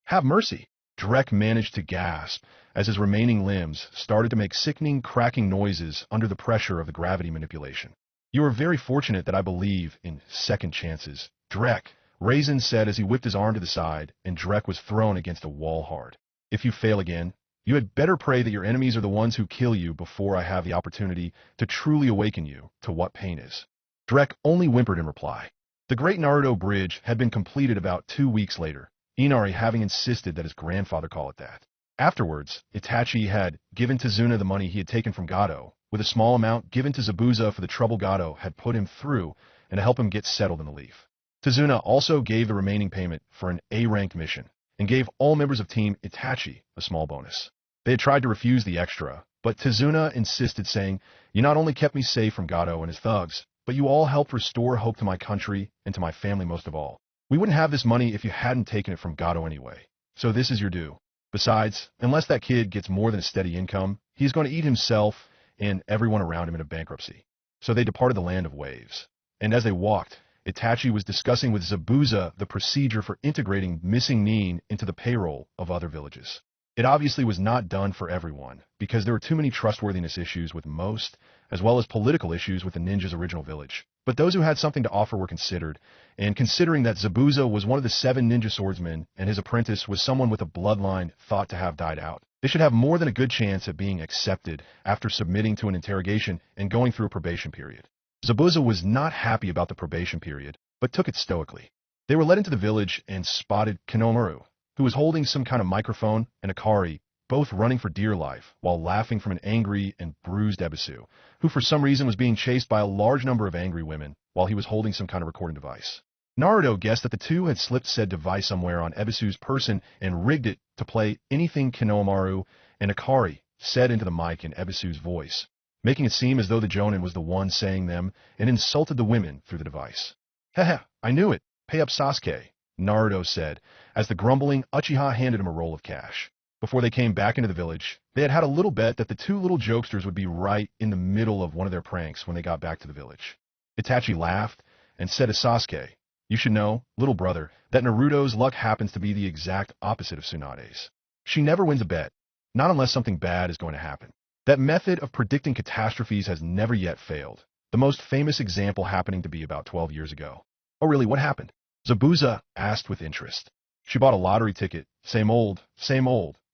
have mercy. Drek managed to gasp as his remaining limbs started to make sickening, cracking noises under the pressure of the gravity manipulation. You are very fortunate that I believe in second chances, Drek, Raisin said as he whipped his arm to the side and Drek was thrown against a wall hard. If you fail again, you had better pray that your enemies are the ones who kill you before I have the opportunity to truly awaken you to what pain is. Drek only whimpered in reply. The Great Naruto Bridge had been completed about 2 weeks later, Inari having insisted that his grandfather call it that. Afterwards, Itachi had given Tazuna the money he had taken from Gato, with a small amount given to Zabuza for the trouble Gato had put him through and to help him get settled in the Leaf. Tazuna also gave the remaining payment for an A-ranked mission, and gave all members of Team Itachi a small bonus. They had tried to refuse the extra, But Tazuna insisted, saying, "You not only kept me safe from Gato and his thugs, but you all helped restore hope to my country and to my family most of all. We wouldn't have this money if you hadn't taken it from Gato anyway. So this is your due. Besides, unless that kid gets more than a steady income, he's going to eat himself and everyone around him into bankruptcy." So they departed the land of waves. And as they walked, Itachi was discussing with Zabuza the procedure for integrating missing Nin into the payroll of other villages. It obviously was not done for everyone, because there were too many trustworthiness issues with most, as well as political issues with the ninja's original village. But those who had something to offer were considered, and considering that Zabuza was one of the 7 ninja swordsmen and his apprentice was someone with a bloodline thought to have died out, they should have more than a good chance at being accepted after submitting to an interrogation and going through a probation period. Zabuza was not happy about the probation period, but took it stoically. They were led into the village and spotted Konoha, who was holding some kind of microphone, and Akari, both running for dear life, while laughing from an angry and bruised Ebisu, who for some reason was being chased by a large number of angry women while he was holding some kind of recording device. Naruto guessed that the two had slipped said device somewhere on Ebisu's person and rigged it to play anything Konoha and Akari said into the mic in Ebisu's voice, making it seem as though the Jonin was the one saying them and insulted the women through the device. "Heh, I knew it. Pay up Sasuke," Naruto said, as the grumbling Uchiha handed him a roll of cash. Before they came back into the village, they had had a little bet that the two little jokesters would be right in the middle of one of their pranks when they got back to the village. Itachi laughed and said to Sasuke, "You should know, little brother, that Naruto's luck happens to be the exact opposite of Tsunade's. She never wins a bet, not unless something bad is going to happen. That method of predicting catastrophes has never yet failed, the most famous example happening to be about 12 years ago." "Oh really, what happened?" Zabuza asked with interest. "She bought a lottery ticket, same old,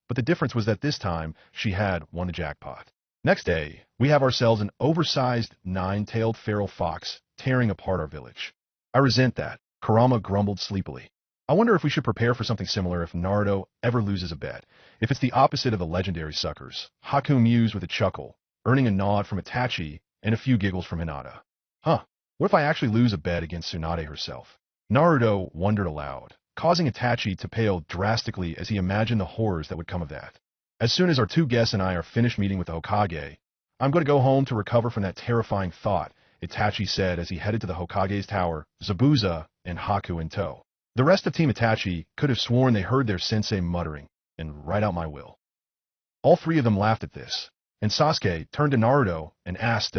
but the difference was that this time she had won the jackpot. Next day, we have ourselves an oversized 9-tailed feral fox tearing apart our village." "I resent that," Kurama grumbled sleepily. "I wonder if we should prepare for something similar if Naruto ever loses a bet. If it's the opposite of the legendary suckers," Haku mused with a chuckle, earning a nod from Itachi and a few giggles from Hinata. "Huh, what if I actually lose a bet against Tsunade herself?" Naruto wondered aloud, causing Itachi to pale drastically as he imagined the horrors that would come of that. "As soon as our two guests and I are finished meeting with the Hokage, I'm going to go home to recover from that terrifying thought," Itachi said as he headed to the Hokage's tower, Zabuza and Haku in tow. The rest of Team Itachi could have sworn they heard their sensei muttering, "And write out my will." All three of them laughed at this, and Sasuke turned to Naruto and asked,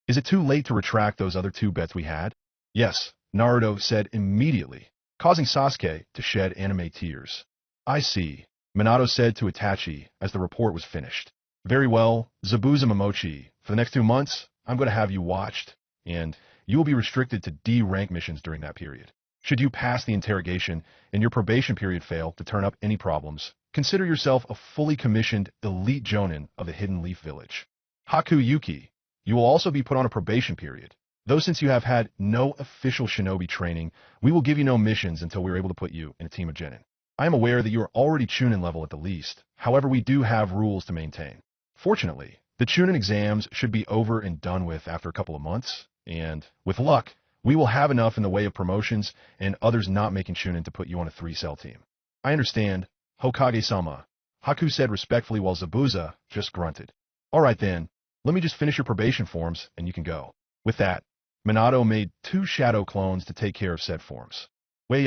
"Is it too late to retract those other 2 bets we had?" "Yes," Naruto said immediately, causing Sasuke to shed anime tears. "I see," Minato said to Itachi as the report was finished. "Very well, Zabuza Momochi, for the next 2 months, I'm going to have you watched, and you will be restricted to D-rank missions during that period. Should you pass the interrogation and your probation period fail to turn up any problems, consider yourself a fully commissioned elite jonin of the Hidden Leaf Village. Haku Yuki, you will also be put on a probation period. Though since you have had no official shinobi training, we will give you no missions until we are able to put you in a team of genin. I am aware that you are already Chunin level at the least, however we do have rules to maintain. Fortunately, the Chunin exams should be over and done with after a couple of months, and, with luck, we will have enough in the way of promotions and others not making Chunin to put you on a 3-cell team." "I understand, Hokage-sama," Haku said respectfully while Zabuza just grunted. "All right then, let me just finish your probation forms and you can go." With that, Minato made 2 shadow clones to take care of said forms. "Wait,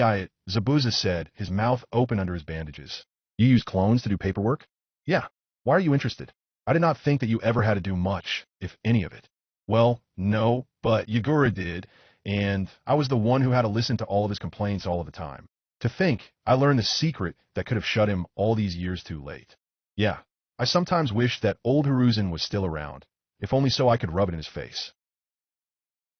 Zabuza said, his mouth open under his bandages. "You use clones to do paperwork?" "Yeah. Why are you interested? I did not think that you ever had to do much, if any of it." "Well, no, but Yagura did, and I was the one who had to listen to all of his complaints all of the time. To think, I learned the secret that could have shut him all these years too late. Yeah, I sometimes wish that old Hiruzen was still around, if only so I could rub it in his face."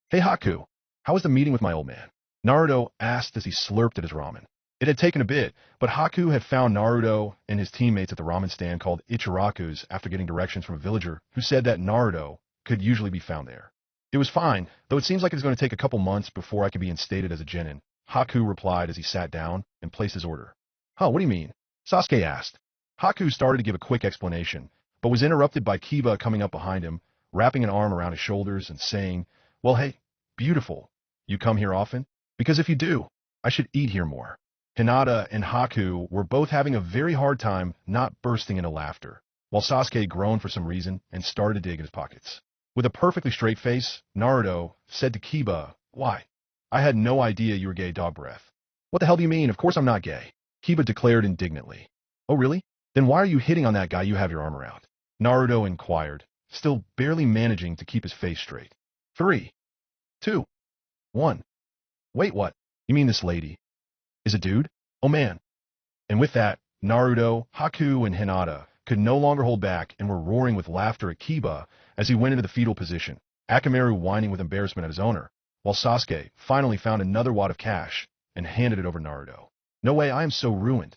"Hey Haku, how was the meeting with my old man?" Naruto asked as he slurped at his ramen. It had taken a bit, but Haku had found Naruto and his teammates at the ramen stand called Ichiraku's after getting directions from a villager who said that Naruto could usually be found there. "It was fine, though it seems like it's going to take a couple months before I can be instated as a genin," Haku replied as he sat down and placed his order. "Huh, what do you mean?" Sasuke asked. Haku started to give a quick explanation, but was interrupted by Kiba coming up behind him, wrapping an arm around his shoulders and saying, "Well, hey, beautiful, you come here often? Because if you do, I should eat here more." Hinata and Haku were both having a very hard time not bursting into laughter. while Sasuke groaned for some reason and started to dig in his pockets. With a perfectly straight face, Naruto said to Kiba, "Why? I had no idea you were gay, dog breath." "What the hell do you mean? Of course I'm not gay," Kiba declared indignantly. "Oh really? Then why are you hitting on that guy you have your arm around?" Naruto inquired, still barely managing to keep his face straight. 3, 2, 1. Wait, what? You mean this lady is a dude? Oh man. And with that, Naruto, Haku, and Hinata could no longer hold back and were roaring with laughter at Kiba as he went into the fetal position, Akamaru whining with embarrassment at his owner, while Sasuke finally found another wad of cash and handed it over to Naruto. "No way, I am so ruined.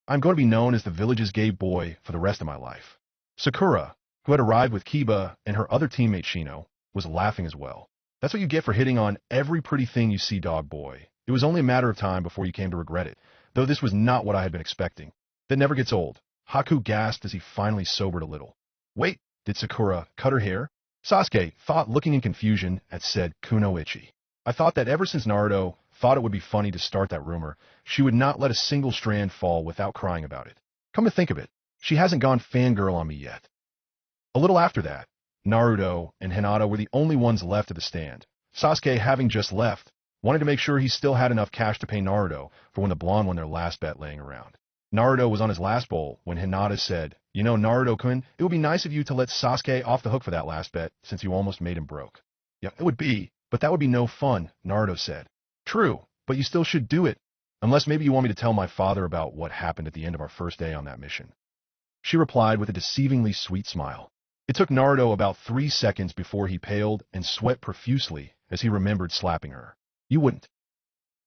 I'm going to be known as the village's gay boy for the rest of my life." Sakura, who had arrived with Kiba and her other teammate Shino, was laughing as well. "That's what you get for hitting on every pretty thing you see, dog boy. It was only a matter of time before you came to regret it, though this was not what I had been expecting." "That never gets old," Haku gasped as he finally sobered a little. "Wait, did Sakura cut her hair?" Sasuke thought, looking in confusion at said Kunoichi. "I thought that ever since Naruto thought it would be funny to start that rumor, she would not let a single strand fall without crying about it. Come to think of it, she hasn't gone fangirl on me yet." A little after that, Naruto and Hinata were the only ones left at the stand. Sasuke, having just left, wanted to make sure he still had enough cash to pay Naruto for when the blonde won their last bet laying around. Naruto was on his last bowl when Hinata said, "You know, Naruto-kun, it would be nice of you to let Sasuke off the hook for that last bet since you almost made him broke." "Yeah, it would be, but that would be no fun," Naruto said. "True, but you still should do it. Unless maybe you want me to tell my father about what happened at the end of our first day on that mission." She replied with a deceivingly sweet smile. It took Naruto about 3 seconds before he paled and sweat profusely as he remembered slapping her. "You wouldn't."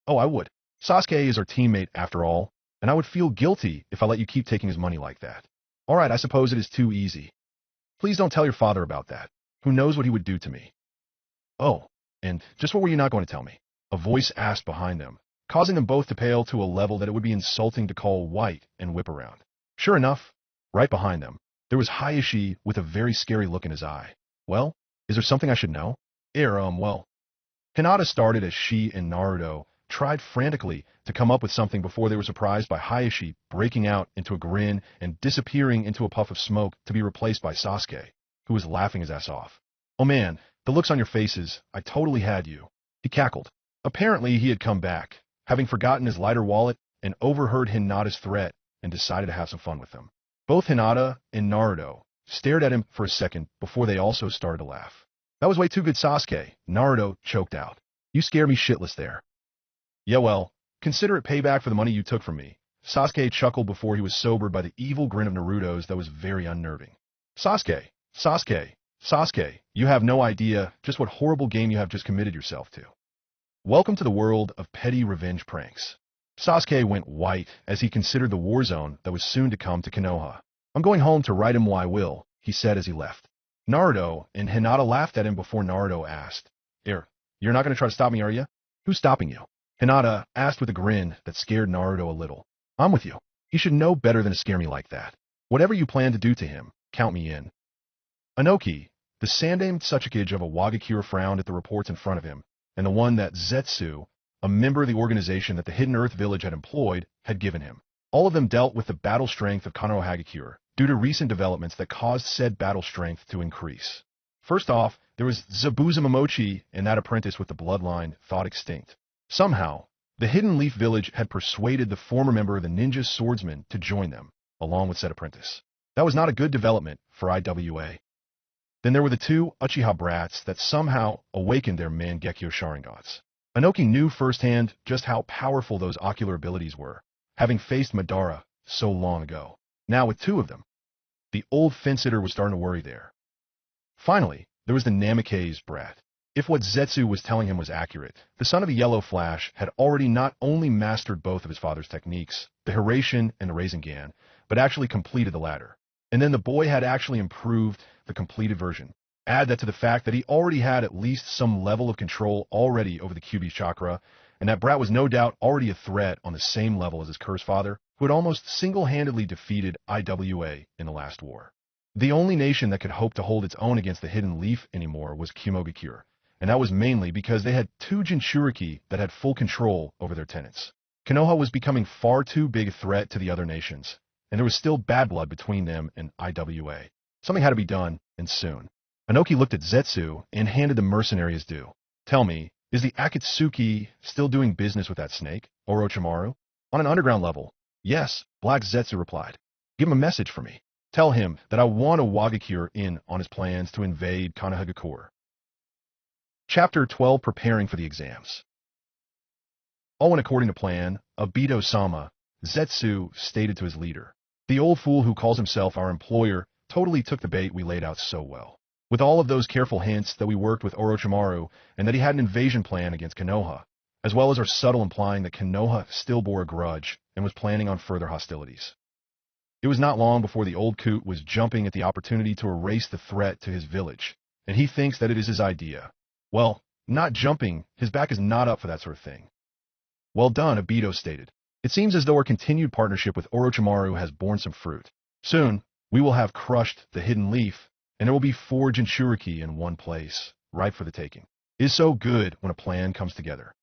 "Oh, I would. Sasuke is our teammate after all, and I would feel guilty if I let you keep taking his money like that." "All right, I suppose it is too easy. Please don't tell your father about that. Who knows what he would do to me." "Oh, and just what were you not going to tell me?" a voice asked behind them, causing them both to pale to a level that it would be insulting to call white and whip around. Sure enough, right behind them, there was Hayashi with a very scary look in his eye. "Well, is there something I should know?" Well. Hinata started as she and Naruto tried frantically to come up with something before they were surprised by Hayashi breaking out into a grin and disappearing into a puff of smoke to be replaced by Sasuke, who was laughing his ass off. "Oh man, the looks on your faces, I totally had you," he cackled. Apparently he had come back, having forgotten his lighter wallet and overheard Hinata's threat and decided to have some fun with them. Both Hinata and Naruto stared at him for a second before they also started to laugh. "That was way too good, Sasuke," Naruto choked out. "You scare me shitless there." "Yeah, well, consider it payback for the money you took from me." Sasuke chuckled before he was sobered by the evil grin of Naruto's that was very unnerving. Sasuke, you have no idea just what horrible game you have just committed yourself to. Welcome to the world of petty revenge pranks. Sasuke went white as he considered the war zone that was soon to come to Konoha. "I'm going home to write him why will," he said as he left. Naruto and Hinata laughed at him before Naruto asked, You're not going to try to stop me, are you?" "Who's stopping you?" Hinata asked with a grin that scared Naruto a little. "I'm with you. He should know better than to scare me like that. Whatever you plan to do to him, count me in." Inoki, the Sandaime Tsuchikage of a Wagakure, frowned at the reports in front of him, and the one that Zetsu, a member of the organization that the Hidden Earth Village had employed, had given him. All of them dealt with the battle strength of Konoha Hagakure, due to recent developments that caused said battle strength to increase. First off, there was Zabuza Momochi, and that apprentice with the bloodline thought extinct. Somehow, the Hidden Leaf Village had persuaded the former member of the Ninja Swordsmen to join them, along with said apprentice. That was not a good development for IWA. Then there were the 2 Uchiha brats that somehow awakened their Mangekyo Sharingans. Inoki knew firsthand just how powerful those ocular abilities were, having faced Madara so long ago. Now with 2 of them, the old fence-sitter was starting to worry there. Finally, there was the Namikaze brat. If what Zetsu was telling him was accurate, the son of the Yellow Flash had already not only mastered both of his father's techniques, the Hiraishin and the Rasengan, but actually completed the latter. And then the boy had actually improved the completed version. Add that to the fact that he already had at least some level of control already over the Kyuubi chakra, and that brat was no doubt already a threat on the same level as his cursed father, who had almost single-handedly defeated IWA in the last war. The only nation that could hope to hold its own against the Hidden Leaf anymore was Kumogakure, and that was mainly because they had 2 Jinchuriki that had full control over their tenants. Konoha was becoming far too big a threat to the other nations, and there was still bad blood between them and IWA. Something had to be done, and soon. Inoki looked at Zetsu and handed the mercenary his due. Tell me, is the Akatsuki still doing business with that snake, Orochimaru? On an underground level? Yes, Black Zetsu replied. Give him a message for me. Tell him that I want a Wagakure in on his plans to invade Konoha. Chapter 12, Preparing for the Exams. All went according to plan. Obito-sama, Zetsu stated to his leader. The old fool who calls himself our employer totally took the bait we laid out so well. With all of those careful hints that we worked with Orochimaru and that he had an invasion plan against Konoha, as well as our subtle implying that Konoha still bore a grudge and was planning on further hostilities. It was not long before the old coot was jumping at the opportunity to erase the threat to his village, and he thinks that it is his idea. Well, not jumping, his back is not up for that sort of thing. Well done, Obito stated. It seems as though our continued partnership with Orochimaru has borne some fruit. Soon, we will have crushed the hidden leaf, and there will be Forge and Shuriki in one place, ripe for the taking. It is so good when a plan comes together.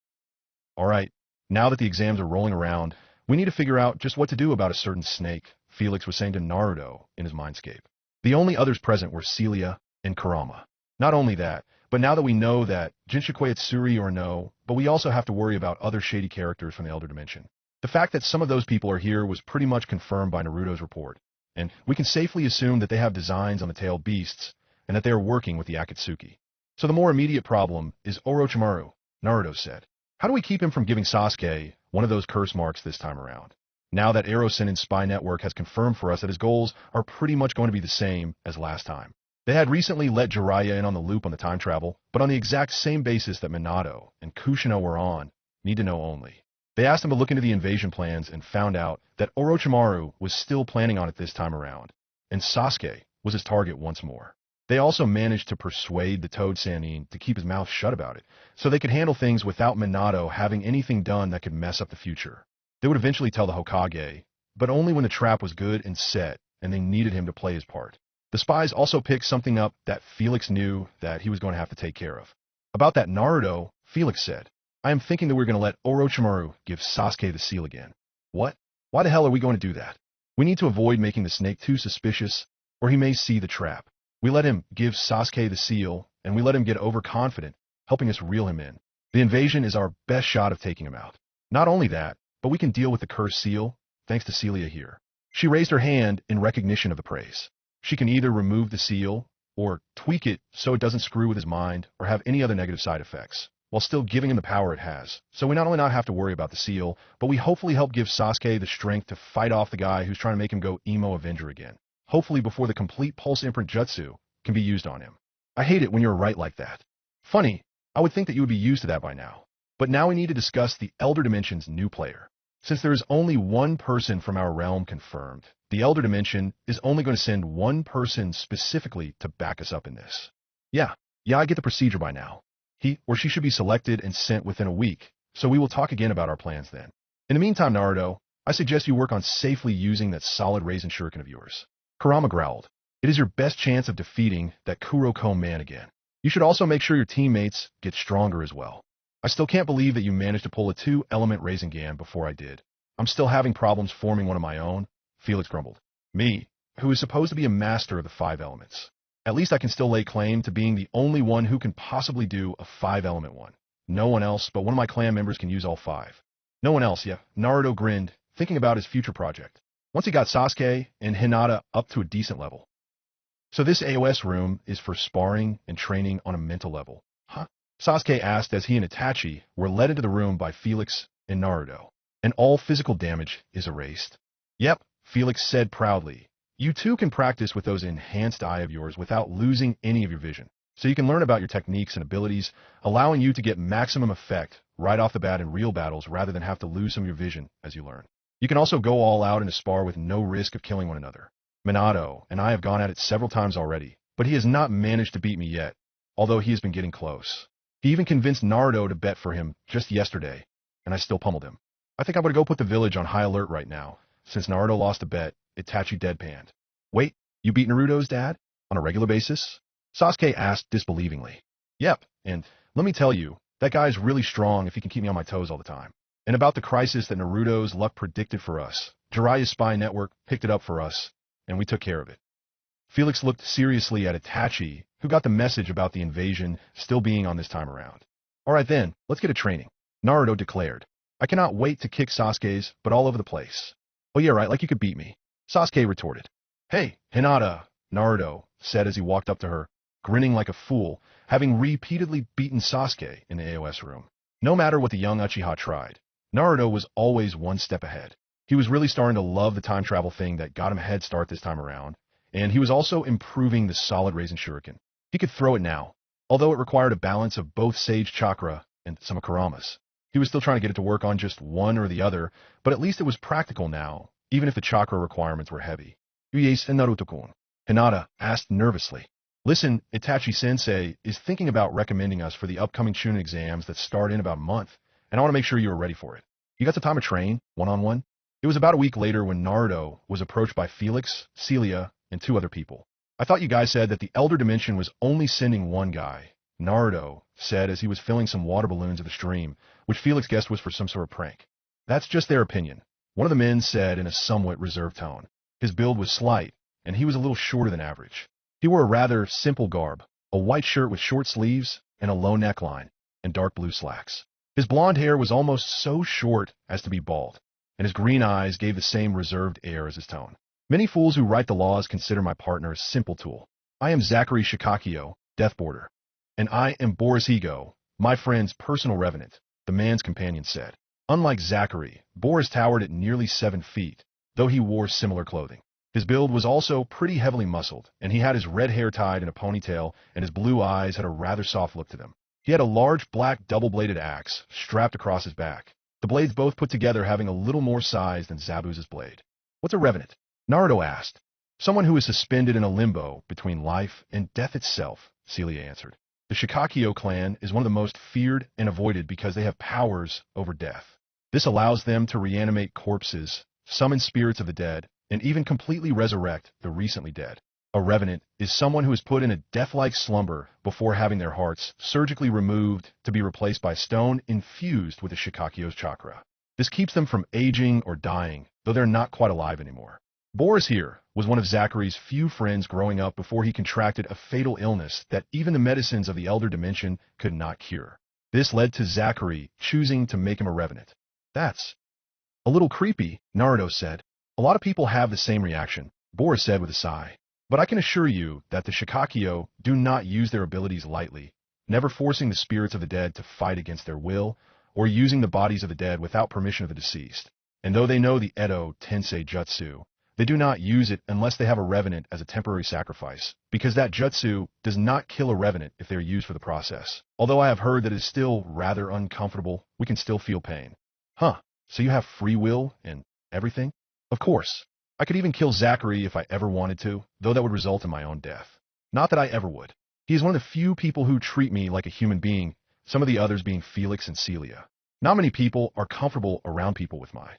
Alright, now that the exams are rolling around, we need to figure out just what to do about a certain snake, Felix was saying to Naruto in his mindscape. The only others present were Celia and Kurama. Not only that, but now that we know that Jinchukui Itsuri or no, but we also have to worry about other shady characters from the Elder Dimension. The fact that some of those people are here was pretty much confirmed by Naruto's report, and we can safely assume that they have designs on the tailed beasts, and that they are working with the Akatsuki. So the more immediate problem is Orochimaru, Naruto said. How do we keep him from giving Sasuke one of those curse marks this time around? Now that Erosin and Spy Network has confirmed for us that his goals are pretty much going to be the same as last time. They had recently let Jiraiya in on the loop on the time travel, but on the exact same basis that Minato and Kushina were on, need to know only. They asked him to look into the invasion plans and found out that Orochimaru was still planning on it this time around, and Sasuke was his target once more. They also managed to persuade the Toad Sannin to keep his mouth shut about it, so they could handle things without Minato having anything done that could mess up the future. They would eventually tell the Hokage, but only when the trap was good and set, and they needed him to play his part. The spies also picked something up that Felix knew that he was going to have to take care of. About that Naruto, Felix said, I am thinking that we're going to let Orochimaru give Sasuke the seal again. What? Why the hell are we going to do that? We need to avoid making the snake too suspicious, or he may see the trap. We let him give Sasuke the seal, and we let him get overconfident, helping us reel him in. The invasion is our best shot of taking him out. Not only that, but we can deal with the cursed seal, thanks to Celia here. She raised her hand in recognition of the praise. She can either remove the seal, or tweak it so it doesn't screw with his mind or have any other negative side effects, while still giving him the power it has. So we not only not have to worry about the seal, but we hopefully help give Sasuke the strength to fight off the guy who's trying to make him go emo Avenger again. Hopefully before the complete pulse imprint jutsu can be used on him. I hate it when you're right like that. Funny, I would think that you would be used to that by now. But now we need to discuss the Elder Dimension's new player. Since there is only one person from our realm confirmed, the Elder Dimension is only going to send one person specifically to back us up in this. Yeah, I get the procedure by now. He or she should be selected and sent within a week, so we will talk again about our plans then. In the meantime, Naruto, I suggest you work on safely using that solid Raisin Shuriken of yours. Kurama growled. It is your best chance of defeating that Kuroko man again. You should also make sure your teammates get stronger as well. I still can't believe that you managed to pull a 2-element Rasengan before I did. I'm still having problems forming one of my own, Felix grumbled. Me, who is supposed to be a master of the 5 elements. At least I can still lay claim to being the only one who can possibly do a 5-element one. No one else but one of my clan members can use all 5. No one else, yeah. Naruto grinned, thinking about his future project. Once he got Sasuke and Hinata up to a decent level. So this AOS room is for sparring and training on a mental level. Huh? Sasuke asked as he and Itachi were led into the room by Felix and Naruto. And all physical damage is erased. Yep, Felix said proudly. You too can practice with those enhanced eye of yours without losing any of your vision. So you can learn about your techniques and abilities, allowing you to get maximum effect right off the bat in real battles rather than have to lose some of your vision as you learn. You can also go all out in a spar with no risk of killing one another. Minato and I have gone at it several times already, but he has not managed to beat me yet, although he has been getting close. He even convinced Naruto to bet for him just yesterday, and I still pummeled him. I think I'm going to go put the village on high alert right now. Since Naruto lost a bet, Itachi deadpanned. Wait, you beat Naruto's dad? On a regular basis? Sasuke asked disbelievingly. Yep, and let me tell you, that guy's really strong if he can keep me on my toes all the time. And about the crisis that Naruto's luck predicted for us, Jiraiya's spy network picked it up for us, and we took care of it. Felix looked seriously at Itachi, who got the message about the invasion still being on this time around. All right then, let's get a training, Naruto declared. I cannot wait to kick Sasuke's, but all over the place. Oh yeah, right, like you could beat me, Sasuke retorted. Hey, Hinata, Naruto said as he walked up to her, grinning like a fool, having repeatedly beaten Sasuke in the AOS room. No matter what the young Uchiha tried, Naruto was always one step ahead. He was really starting to love the time travel thing that got him a head start this time around, and he was also improving the solid Raisin Shuriken. He could throw it now, although it required a balance of both Sage Chakra and some Kuramas. He was still trying to get it to work on just one or the other, but at least it was practical now, even if the chakra requirements were heavy. Yes, Naruto-kun, Hinata asked nervously. Listen, Itachi-sensei is thinking about recommending us for the upcoming Chunin exams that start in about a month, and I want to make sure you are ready for it. You got some time to train, one-on-one? It was about a week later when Naruto was approached by Felix, Celia, and 2 other people. I thought you guys said that the Elder Dimension was only sending one guy, Naruto said as he was filling some water balloons of the stream, which Felix guessed was for some sort of prank. That's just their opinion, one of the men said in a somewhat reserved tone. His build was slight, and he was a little shorter than average. He wore a rather simple garb, a white shirt with short sleeves and a low neckline, and dark blue slacks. His blonde hair was almost so short as to be bald, and his green eyes gave the same reserved air as his tone. Many fools who write the laws consider my partner a simple tool. I am Zachary Shikakio, Deathborder. And I am Boris Higo, my friend's personal revenant, the man's companion said. Unlike Zachary, Boris towered at nearly 7 feet, though he wore similar clothing. His build was also pretty heavily muscled, and he had his red hair tied in a ponytail, and his blue eyes had a rather soft look to them. He had a large black double-bladed axe strapped across his back, the blades both put together having a little more size than Zabuza's blade. What's a revenant? Naruto asked. Someone who is suspended in a limbo between life and death itself, Celia answered. The Shikakio clan is one of the most feared and avoided because they have powers over death. This allows them to reanimate corpses, summon spirits of the dead, and even completely resurrect the recently dead. A revenant is someone who is put in a death-like slumber before having their hearts surgically removed to be replaced by stone infused with the Shikakio's chakra. This keeps them from aging or dying, though they're not quite alive anymore. Boris here was one of Zachary's few friends growing up before he contracted a fatal illness that even the medicines of the Elder Dimension could not cure. This led to Zachary choosing to make him a revenant. That's a little creepy, Naruto said. A lot of people have the same reaction, Boris said with a sigh. But I can assure you that the Shikakio do not use their abilities lightly, never forcing the spirits of the dead to fight against their will, or using the bodies of the dead without permission of the deceased. And though they know the Edo Tensei Jutsu, they do not use it unless they have a revenant as a temporary sacrifice, because that jutsu does not kill a revenant if they are used for the process. Although I have heard that it is still rather uncomfortable, we can still feel pain. Huh, so you have free will and everything? Of course. I could even kill Zachary if I ever wanted to, though that would result in my own death. Not that I ever would. He is one of the few people who treat me like a human being, some of the others being Felix and Celia. Not many people are comfortable around people with my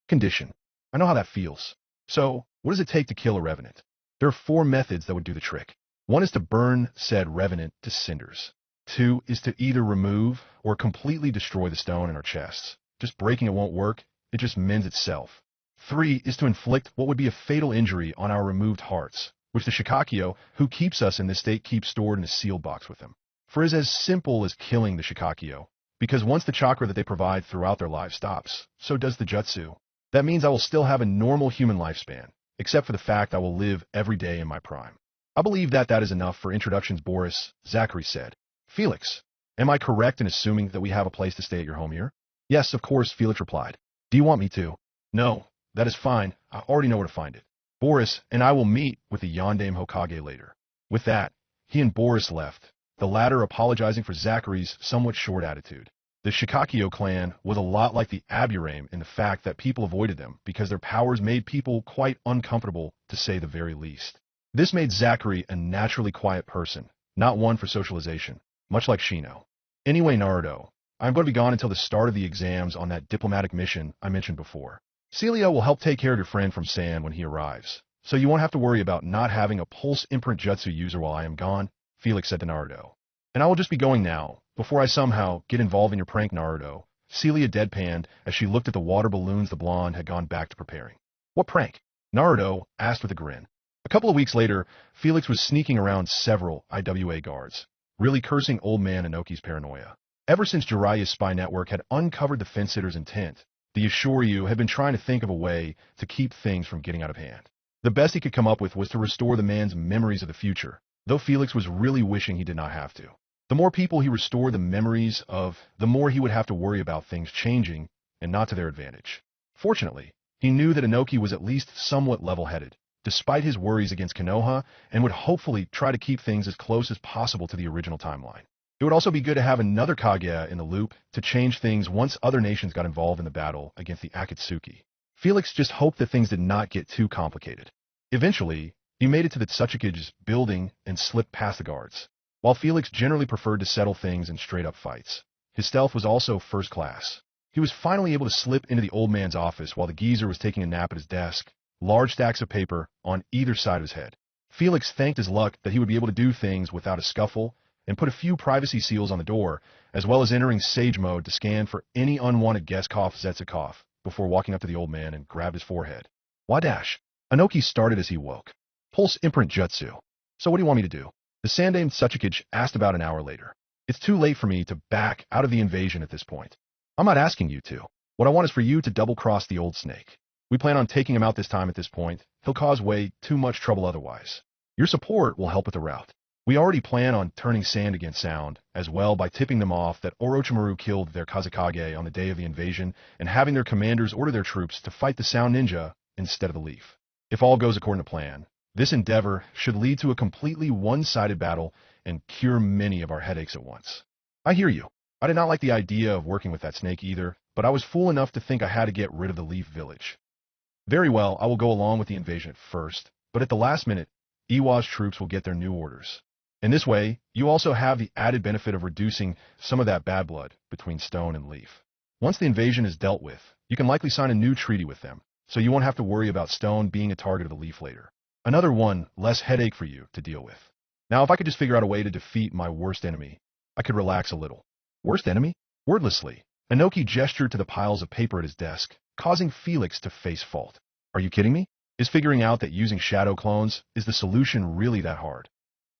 condition. I know how that feels. So, what does it take to kill a revenant? There are 4 methods that would do the trick. 1 is to burn said revenant to cinders. 2 is to either remove or completely destroy the stone in our chests. Just breaking it won't work, it just mends itself. 3 is to inflict what would be a fatal injury on our removed hearts, which the Shikakio, who keeps us in this state, keeps stored in a sealed box with them. For it is as simple as killing the Shikakio, because once the chakra that they provide throughout their lives stops, so does the jutsu. That means I will still have a normal human lifespan, except for the fact I will live every day in my prime. I believe that is enough for introductions, Boris, Zachary said. Felix, am I correct in assuming that we have a place to stay at your home here? Yes, of course, Felix replied. Do you want me to? No, that is fine. I already know where to find it. Boris and I will meet with the Yondaime Hokage later. With that, he and Boris left, the latter apologizing for Zachary's somewhat short attitude. The Shikakio clan was a lot like the Aburame in the fact that people avoided them because their powers made people quite uncomfortable, to say the very least. This made Zachary a naturally quiet person, not one for socialization, much like Shino. Anyway, Naruto, I'm going to be gone until the start of the exams on that diplomatic mission I mentioned before. Celia will help take care of your friend from Sand when he arrives, so you won't have to worry about not having a pulse imprint jutsu user while I am gone, Felix said to Naruto. And I will just be going now, before I somehow get involved in your prank, Naruto. Celia deadpanned as she looked at the water balloons the blonde had gone back to preparing. What prank? Naruto asked with a grin. A couple of weeks later, Felix was sneaking around several IWA guards, really cursing old man Inoki's paranoia. Ever since Jiraiya's spy network had uncovered the fence-sitter's intent, the Ishoryu had been trying to think of a way to keep things from getting out of hand. The best he could come up with was to restore the man's memories of the future, though Felix was really wishing he did not have to. The more people he restored the memories of, the more he would have to worry about things changing, and not to their advantage. Fortunately, he knew that Inoki was at least somewhat level-headed, despite his worries against Konoha, and would hopefully try to keep things as close as possible to the original timeline. It would also be good to have another Kage in the loop to change things once other nations got involved in the battle against the Akatsuki. Felix just hoped that things did not get too complicated. Eventually, he made it to the Tsuchikage's building and slipped past the guards. While Felix generally preferred to settle things in straight-up fights, his stealth was also first class. He was finally able to slip into the old man's office while the geezer was taking a nap at his desk, large stacks of paper on either side of his head. Felix thanked his luck that he would be able to do things without a scuffle and put a few privacy seals on the door, as well as entering Sage mode to scan for any unwanted guest cough Zetsukov before walking up to the old man and grabbed his forehead. Wadash. Inoki started as he woke. Pulse imprint jutsu. So what do you want me to do? The Sandaime Tsuchikage asked about an hour later. It's too late for me to back out of the invasion at this point. I'm not asking you to. What I want is for you to double-cross the old snake. We plan on taking him out this time at this point. He'll cause way too much trouble otherwise. Your support will help with the route. We already plan on turning sand against sound, as well by tipping them off that Orochimaru killed their Kazekage on the day of the invasion and having their commanders order their troops to fight the Sound Ninja instead of the Leaf. If all goes according to plan, this endeavor should lead to a completely one-sided battle and cure many of our headaches at once. I hear you. I did not like the idea of working with that snake either, but I was fool enough to think I had to get rid of the Leaf Village. Very well, I will go along with the invasion at first, but at the last minute, Iwa's troops will get their new orders. In this way, you also have the added benefit of reducing some of that bad blood between Stone and Leaf. Once the invasion is dealt with, you can likely sign a new treaty with them, so you won't have to worry about Stone being a target of the Leaf later. Another one less headache for you to deal with. Now, if I could just figure out a way to defeat my worst enemy, I could relax a little. Worst enemy? Wordlessly, Inoki gestured to the piles of paper at his desk, causing Felix to face fault. Are you kidding me? Is figuring out that using shadow clones is the solution really that hard?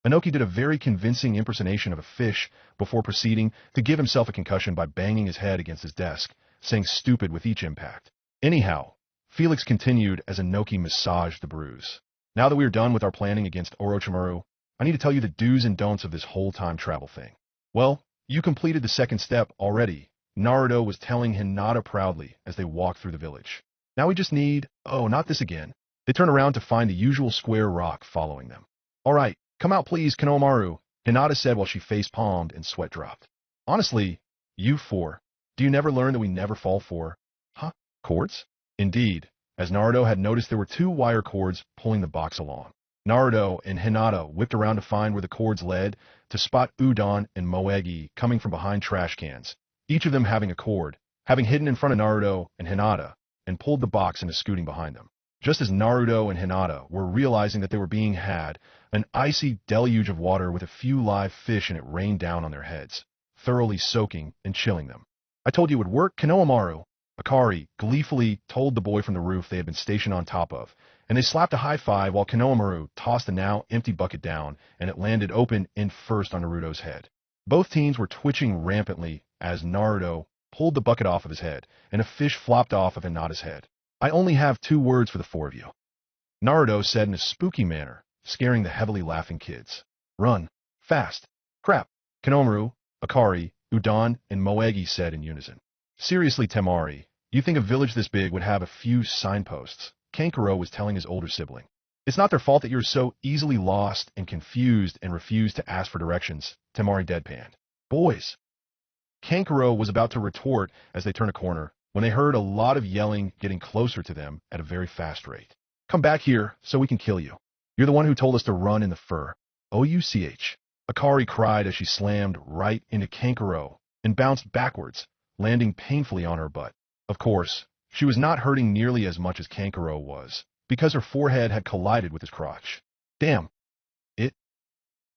Inoki did a very convincing impersonation of a fish before proceeding to give himself a concussion by banging his head against his desk, saying stupid with each impact. Anyhow, Felix continued as Inoki massaged the bruise. Now that we are done with our planning against Orochimaru, I need to tell you the do's and don'ts of this whole time travel thing. Well, you completed the second step already, Naruto was telling Hinata proudly as they walked through the village. Now we just need, oh, not this again. They turn around to find the usual square rock following them. All right, come out please, Konohamaru, Hinata said while she face-palmed and sweat dropped. Honestly, you four, do you never learn that we never fall for, cords? Indeed, as Naruto had noticed there were two wire cords pulling the box along. Naruto and Hinata whipped around to find where the cords led to spot Udon and Moegi coming from behind trash cans, each of them having a cord, having hidden in front of Naruto and Hinata, and pulled the box into scooting behind them. Just as Naruto and Hinata were realizing that they were being had, an icy deluge of water with a few live fish in it rained down on their heads, thoroughly soaking and chilling them. I told you it would work, Konohamaru, Akari gleefully told the boy from the roof they had been stationed on top of, and they slapped a high five while Konohamaru tossed the now empty bucket down, and it landed open end first on Naruto's head. Both teens were twitching rampantly as Naruto pulled the bucket off of his head, and a fish flopped off of Hinata's head. I only have 2 words for the 4 of you, Naruto said in a spooky manner, scaring the heavily laughing kids. Run. Fast. Crap. Konohamaru, Akari, Udon, and Moegi said in unison. Seriously, Temari, you think a village this big would have a few signposts? Kankuro was telling his older sibling. It's not their fault that you're so easily lost and confused and refuse to ask for directions, Temari deadpanned. Boys. Kankuro was about to retort as they turned a corner, when they heard a lot of yelling getting closer to them at a very fast rate. Come back here so we can kill you. You're the one who told us to run in the fur. Ouch. Akari cried as she slammed right into Kankuro and bounced backwards, landing painfully on her butt. Of course, she was not hurting nearly as much as Kankuro was, because her forehead had collided with his crotch. Damn. It.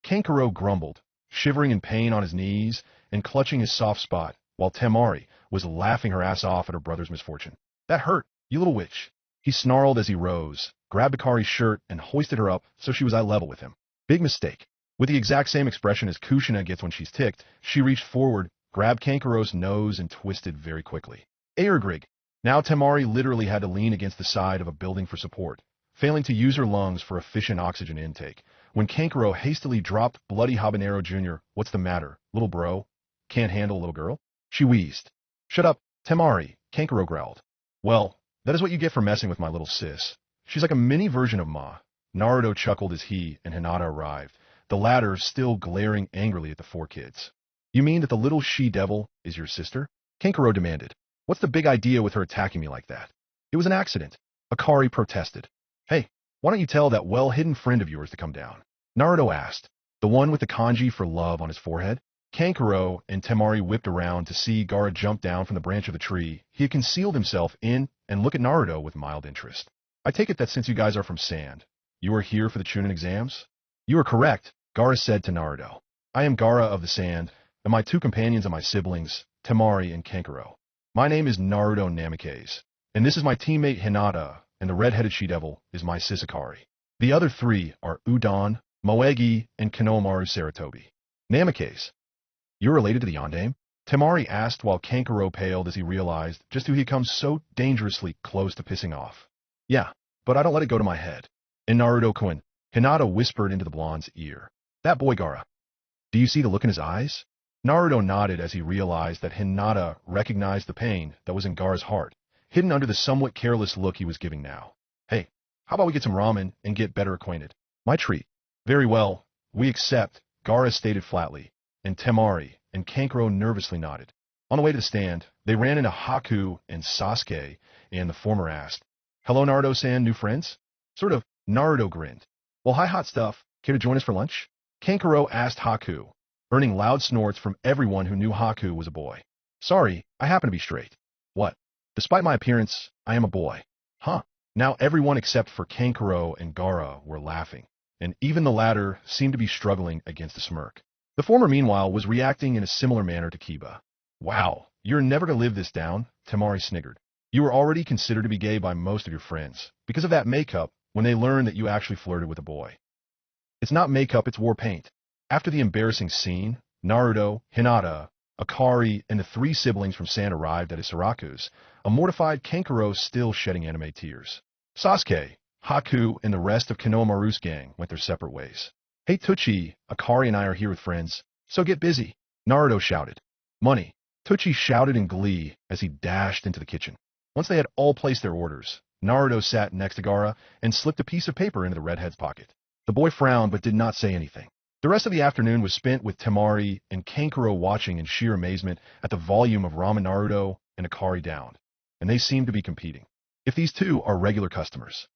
Kankuro grumbled, shivering in pain on his knees and clutching his soft spot, while Temari was laughing her ass off at her brother's misfortune. That hurt, you little witch. He snarled as he rose, grabbed Akari's shirt, and hoisted her up so she was eye level with him. Big mistake. With the exact same expression as Kushina gets when she's ticked, she reached forward, grabbed Kankuro's nose, and twisted very quickly. Airgrig. Now Temari literally had to lean against the side of a building for support, failing to use her lungs for efficient oxygen intake, when Kankuro hastily dropped Bloody Habanero Jr. What's the matter, little bro? Can't handle a little girl? She wheezed. Shut up, Temari, Kankuro growled. Well, that is what you get for messing with my little sis. She's like a mini version of Ma. Naruto chuckled as he and Hinata arrived, the latter still glaring angrily at the four kids. You mean that the little she-devil is your sister? Kankuro demanded. What's the big idea with her attacking me like that? It was an accident. Akari protested. Hey, why don't you tell that well-hidden friend of yours to come down? Naruto asked. The one with the kanji for love on his forehead? Kankuro and Temari whipped around to see Gaara jump down from the branch of the tree he had concealed himself in and look at Naruto with mild interest. I take it that since you guys are from Sand, you are here for the Chunin Exams? You are correct, Gaara said to Naruto. I am Gaara of the Sand, and my two companions are my siblings, Temari and Kankuro. My name is Naruto Namikaze, and this is my teammate Hinata, and the red-headed she-devil is my sis Akari. The other three are Udon, Moegi, and Konohamaru Saratobi. Namikaze. You're related to the Yondaime? Temari asked while Kankuro paled as he realized just who he had come so dangerously close to pissing off. Yeah, but I don't let it go to my head. In Naruto-kun, Hinata whispered into the blonde's ear. That boy Gaara. Do you see the look in his eyes? Naruto nodded as he realized that Hinata recognized the pain that was in Gaara's heart, hidden under the somewhat careless look he was giving now. Hey, how about we get some ramen and get better acquainted? My treat. Very well, we accept, Gaara stated flatly, and Temari and Kankuro nervously nodded. On the way to the stand, they ran into Haku and Sasuke, and the former asked, Hello Naruto-san, new friends? Sort of, Naruto grinned. Well, hi hot stuff, care to join us for lunch? Kankuro asked Haku, earning loud snorts from everyone who knew Haku was a boy. Sorry, I happen to be straight. What? Despite my appearance, I am a boy. Huh. Now everyone except for Kankuro and Gaara were laughing, and even the latter seemed to be struggling against a smirk. The former, meanwhile, was reacting in a similar manner to Kiba. Wow, you're never going to live this down, Temari sniggered. You were already considered to be gay by most of your friends, because of that makeup when they learned that you actually flirted with a boy. It's not makeup, it's war paint. After the embarrassing scene, Naruto, Hinata, Akari, and the three siblings from Sand arrived at Isaraku's, a mortified Kankuro still shedding anime tears. Sasuke, Haku, and the rest of Konohamaru's gang went their separate ways. Hey Tucci, Akari and I are here with friends, so get busy, Naruto shouted. Money, Tucci shouted in glee as he dashed into the kitchen. Once they had all placed their orders, Naruto sat next to Gaara and slipped a piece of paper into the redhead's pocket. The boy frowned but did not say anything. The rest of the afternoon was spent with Temari and Kankuro watching in sheer amazement at the volume of ramen Naruto and Akari downed, and they seemed to be competing. If these two are regular customers.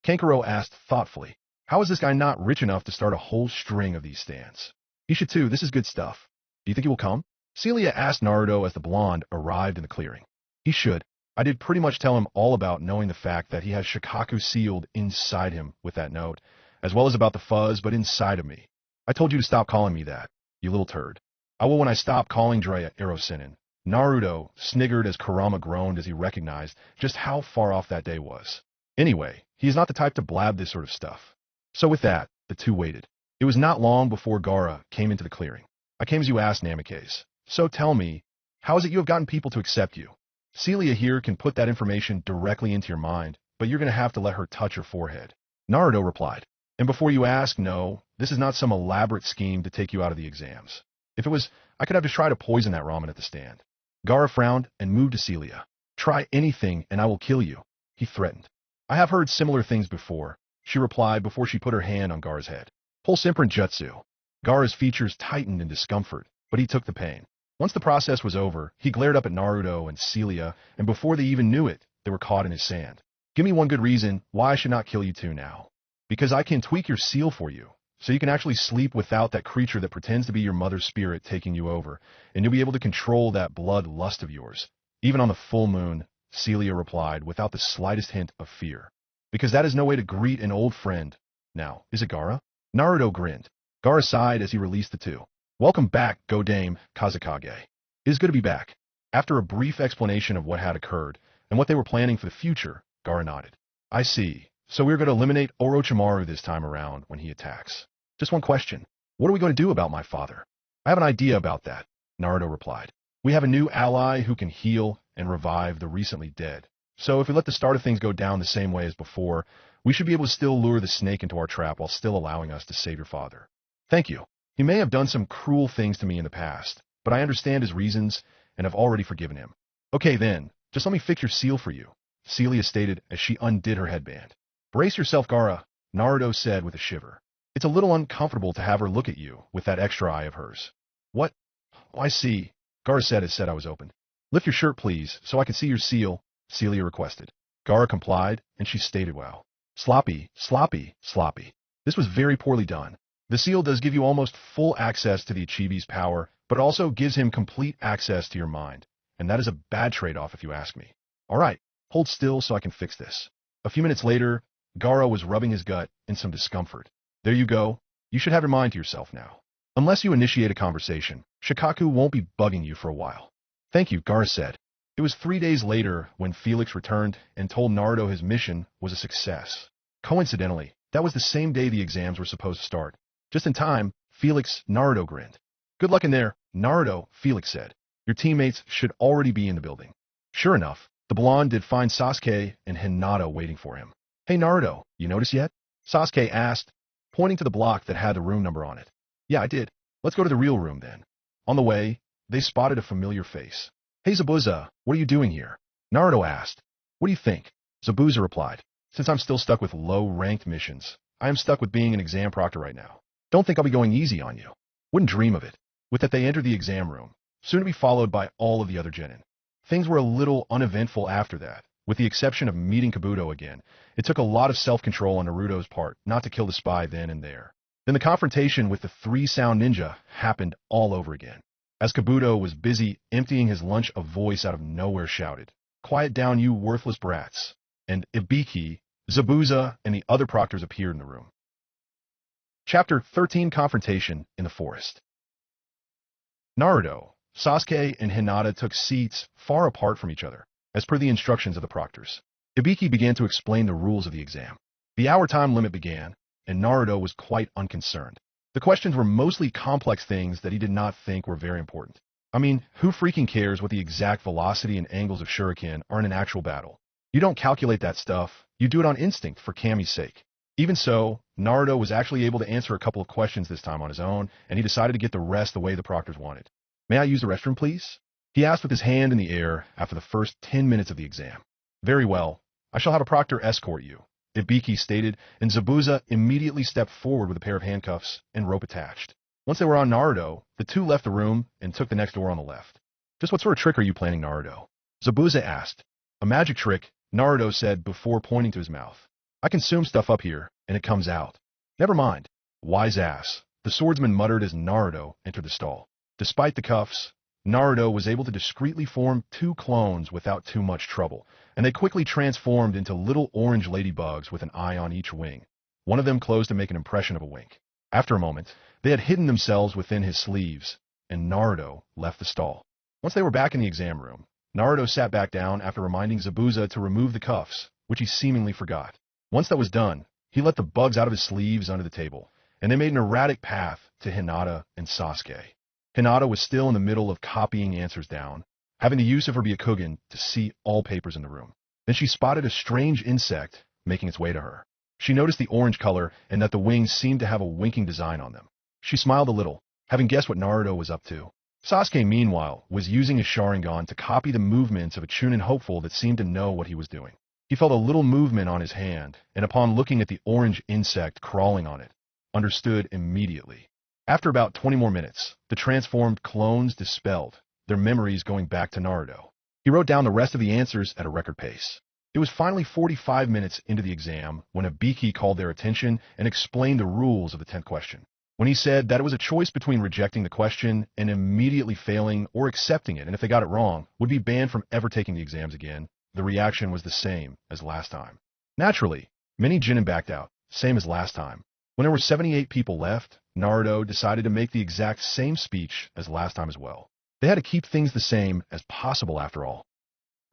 Kankuro asked thoughtfully, how is this guy not rich enough to start a whole string of these stands? He should too, this is good stuff. Do you think he will come? Celia asked Naruto as the blonde arrived in the clearing. He should. I did pretty much tell him all about knowing the fact that he has Shikaku sealed inside him with that note, as well as about the fuzz but inside of me. I told you to stop calling me that, you little turd. I will when I stop calling Drea Erosinin. Naruto sniggered as Kurama groaned as he recognized just how far off that day was. Anyway, he is not the type to blab this sort of stuff. So with that, the two waited. It was not long before Gaara came into the clearing. I came as you asked, Namikaze. So tell me, how is it you have gotten people to accept you? Celia here can put that information directly into your mind, but you're going to have to let her touch your forehead. Naruto replied. And before you ask, no, this is not some elaborate scheme to take you out of the exams. If it was, I could have just tried to poison that ramen at the stand. Gaara frowned and moved to Celia. Try anything and I will kill you, he threatened. I have heard similar things before, she replied before she put her hand on Gaara's head. Pulse-imprint jutsu. Gaara's features tightened in discomfort, but he took the pain. Once the process was over, he glared up at Naruto and Celia, and before they even knew it, they were caught in his sand. Give me one good reason why I should not kill you two now. Because I can tweak your seal for you, so you can actually sleep without that creature that pretends to be your mother's spirit taking you over, and you'll be able to control that blood lust of yours. Even on the full moon, Celia replied without the slightest hint of fear. Because that is no way to greet an old friend. Now, is it Gaara? Naruto grinned. Gaara sighed as he released the two. Welcome back, Go Dame Kazekage. It is good to be back. After a brief explanation of what had occurred and what they were planning for the future, Gaara nodded. I see. So we're going to eliminate Orochimaru this time around when he attacks. Just one question. What are we going to do about my father? I have an idea about that, Naruto replied. We have a new ally who can heal and revive the recently dead. So if we let the start of things go down the same way as before, we should be able to still lure the snake into our trap while still allowing us to save your father. Thank you. He may have done some cruel things to me in the past, but I understand his reasons and have already forgiven him. Okay then, just let me fix your seal for you, Celia stated as she undid her headband. Brace yourself, Gaara, Naruto said with a shiver. It's a little uncomfortable to have her look at you with that extra eye of hers. What? Oh, I see, Gaara said as I was opened. Lift your shirt, please, so I can see your seal, Celia requested. Gaara complied, and she stated, wow. Sloppy, sloppy, sloppy. This was very poorly done. The seal does give you almost full access to the Uchiha's power, but also gives him complete access to your mind. And that is a bad trade-off if you ask me. All right, hold still so I can fix this. A few minutes later, Gaara was rubbing his gut in some discomfort. There you go. You should have your mind to yourself now. Unless you initiate a conversation, Shikaku won't be bugging you for a while. Thank you, Gaara said. It was 3 days later when Felix returned and told Naruto his mission was a success. Coincidentally, that was the same day the exams were supposed to start. Just in time, Naruto grinned. Good luck in there, Naruto, Felix said. Your teammates should already be in the building. Sure enough, the blonde did find Sasuke and Minato waiting for him. Hey Naruto, you notice yet? Sasuke asked, pointing to the block that had the room number on it. Yeah, I did. Let's go to the real room then. On the way, they spotted a familiar face. Hey Zabuza, what are you doing here? Naruto asked. What do you think? Zabuza replied. Since I'm still stuck with low-ranked missions, I am stuck with being an exam proctor right now. Don't think I'll be going easy on you. Wouldn't dream of it. With that, they entered the exam room, soon to be followed by all of the other genin. Things were a little uneventful after that. With the exception of meeting Kabuto again, it took a lot of self-control on Naruto's part not to kill the spy then and there. Then the confrontation with the three-sound ninja happened all over again. As Kabuto was busy emptying his lunch, a voice out of nowhere shouted, "Quiet down, you worthless brats." And Ibiki, Zabuza, and the other proctors appeared in the room. Chapter 13, Confrontation in the Forest. Naruto, Sasuke, and Hinata took seats far apart from each other, as per the instructions of the proctors. Ibiki began to explain the rules of the exam. The hour time limit began, and Naruto was quite unconcerned. The questions were mostly complex things that he did not think were very important. I mean, who freaking cares what the exact velocity and angles of shuriken are in an actual battle? You don't calculate that stuff, you do it on instinct for Kami's sake. Even so, Naruto was actually able to answer a couple of questions this time on his own, and he decided to get the rest the way the proctors wanted. May I use the restroom, please? He asked with his hand in the air after the first 10 minutes of the exam. Very well. I shall have a proctor escort you, Ibiki stated, and Zabuza immediately stepped forward with a pair of handcuffs and rope attached. Once they were on Naruto, the two left the room and took the next door on the left. Just what sort of trick are you planning, Naruto? Zabuza asked. A magic trick, Naruto said before pointing to his mouth. I consume stuff up here, and it comes out. Never mind. Wise ass, the swordsman muttered as Naruto entered the stall. Despite the cuffs, Naruto was able to discreetly form 2 clones without too much trouble, and they quickly transformed into little orange ladybugs with an eye on each wing. One of them closed to make an impression of a wink. After a moment, they had hidden themselves within his sleeves, and Naruto left the stall. Once they were back in the exam room, Naruto sat back down after reminding Zabuza to remove the cuffs, which he seemingly forgot. Once that was done, he let the bugs out of his sleeves under the table, and they made an erratic path to Hinata and Sasuke. Hinata was still in the middle of copying answers down, having the use of her Byakugan to see all papers in the room. Then she spotted a strange insect making its way to her. She noticed the orange color and that the wings seemed to have a winking design on them. She smiled a little, having guessed what Naruto was up to. Sasuke, meanwhile, was using his Sharingan to copy the movements of a Chunin hopeful that seemed to know what he was doing. He felt a little movement on his hand, and upon looking at the orange insect crawling on it, understood immediately. After about 20 more minutes, the transformed clones dispelled, their memories going back to Naruto. He wrote down the rest of the answers at a record pace. It was finally 45 minutes into the exam when Ibiki called their attention and explained the rules of the 10th question. When he said that it was a choice between rejecting the question and immediately failing or accepting it, and if they got it wrong, would be banned from ever taking the exams again, the reaction was the same as last time. Naturally, many genin backed out, same as last time. When there were 78 people left, Naruto decided to make the exact same speech as last time as well. They had to keep things the same as possible after all.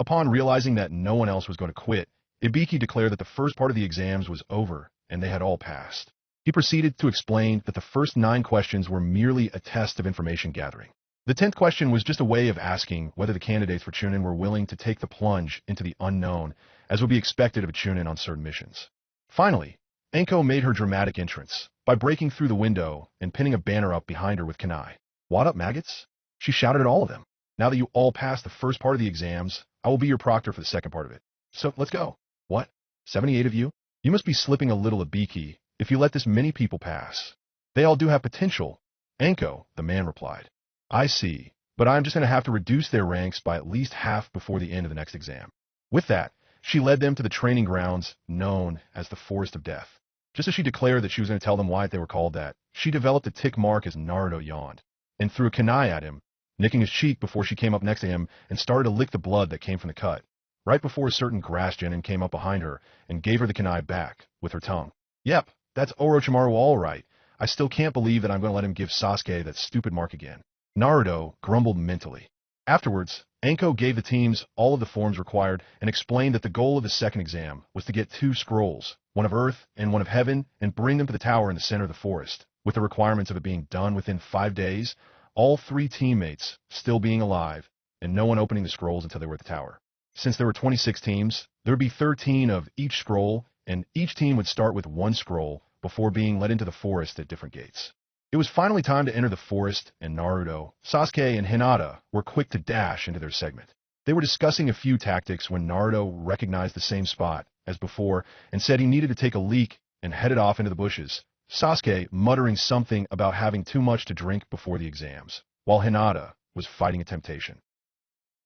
Upon realizing that no one else was going to quit, Ibiki declared that the first part of the exams was over and they had all passed. He proceeded to explain that the first 9 questions were merely a test of information gathering. The 10th question was just a way of asking whether the candidates for Chunin were willing to take the plunge into the unknown, as would be expected of a Chunin on certain missions. Finally, Enko made her dramatic entrance by breaking through the window and pinning a banner up behind her with kunai. "What up, maggots?" She shouted at all of them. "Now that you all passed the first part of the exams, I will be your proctor for the second part of it. So let's go." "What? 78 of you? You must be slipping a little, Ibiki, if you let this many people pass." "They all do have potential," Enko, the man, replied. "I see, but I'm just going to have to reduce their ranks by at least half before the end of the next exam." With that, she led them to the training grounds known as the Forest of Death. Just as she declared that she was going to tell them why they were called that, she developed a tick mark as Naruto yawned and threw a kunai at him, nicking his cheek before she came up next to him and started to lick the blood that came from the cut, right before a certain grass genin came up behind her and gave her the kunai back with her tongue. "Yep, that's Orochimaru all right. I still can't believe that I'm going to let him give Sasuke that stupid mark again." Naruto grumbled mentally. Afterwards, Enko gave the teams all of the forms required and explained that the goal of the second exam was to get 2 scrolls, one of Earth and one of Heaven, and bring them to the tower in the center of the forest, with the requirements of it being done within 5 days, all 3 teammates still being alive, and no one opening the scrolls until they were at the tower. Since there were 26 teams, there would be 13 of each scroll, and each team would start with 1 scroll before being led into the forest at different gates. It was finally time to enter the forest, and Naruto, Sasuke, and Hinata were quick to dash into their segment. They were discussing a few tactics when Naruto recognized the same spot as before and said he needed to take a leak and headed off into the bushes, Sasuke muttering something about having too much to drink before the exams, while Hinata was fighting a temptation.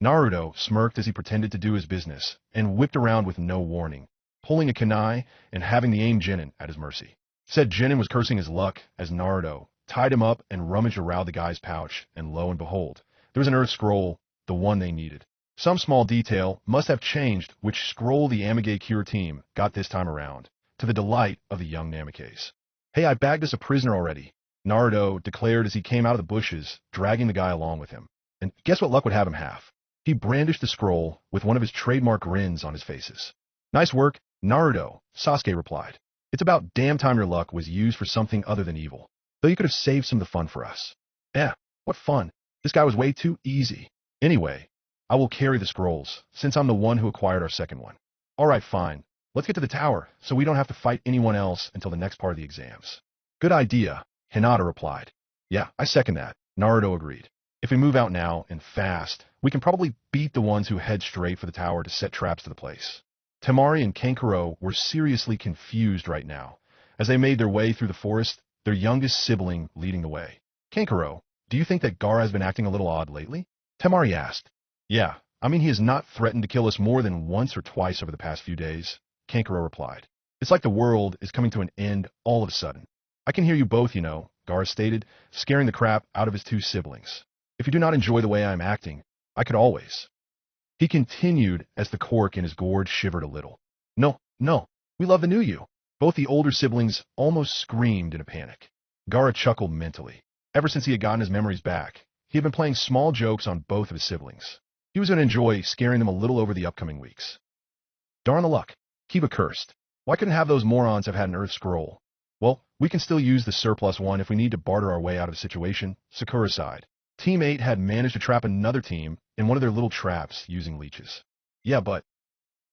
Naruto smirked as he pretended to do his business and whipped around with no warning, pulling a kunai and having the aim genin at his mercy. Said genin was cursing his luck as Naruto tied him up and rummaged around the guy's pouch, and lo and behold, there was an Earth scroll, the one they needed. Some small detail must have changed which scroll the Amage Cure team got this time around, to the delight of the young Namikaze. "Hey, I bagged us a prisoner already," Naruto declared as he came out of the bushes, dragging the guy along with him. And guess what luck would have him have? He brandished the scroll with one of his trademark grins on his faces. "Nice work, Naruto," Sasuke replied. "It's about damn time your luck was used for something other than evil. Though you could have saved some of the fun for us." What fun. This guy was way too easy. "Anyway, I will carry the scrolls, since I'm the one who acquired our second one." "Alright, fine. Let's get to the tower, so we don't have to fight anyone else until the next part of the exams." "Good idea," Hinata replied. "Yeah, I second that," Naruto agreed. "If we move out now, and fast, we can probably beat the ones who head straight for the tower to set traps to the place." Temari and Kankuro were seriously confused right now, as they made their way through the forest, their youngest sibling leading the way. "Kankuro, do you think that Gaara has been acting a little odd lately?" Temari asked. "Yeah, I mean he has not threatened to kill us more than once or twice over the past few days," Kankuro replied. "It's like the world is coming to an end all of a sudden." "I can hear you both, Gaara stated, scaring the crap out of his 2 siblings. "If you do not enjoy the way I am acting, I could always." He continued as the cork in his gourd shivered a little. No, we love the new you." Both the older siblings almost screamed in a panic. Gaara chuckled mentally. Ever since he had gotten his memories back, he had been playing small jokes on both of his siblings. He was going to enjoy scaring them a little over the upcoming weeks. "Darn the luck. Kiba cursed. Why couldn't have those morons have had an Earth scroll?" "Well, we can still use the surplus one if we need to barter our way out of a situation," Sakura sighed. Team 8 had managed to trap another team in one of their little traps using leeches. "Yeah, but..."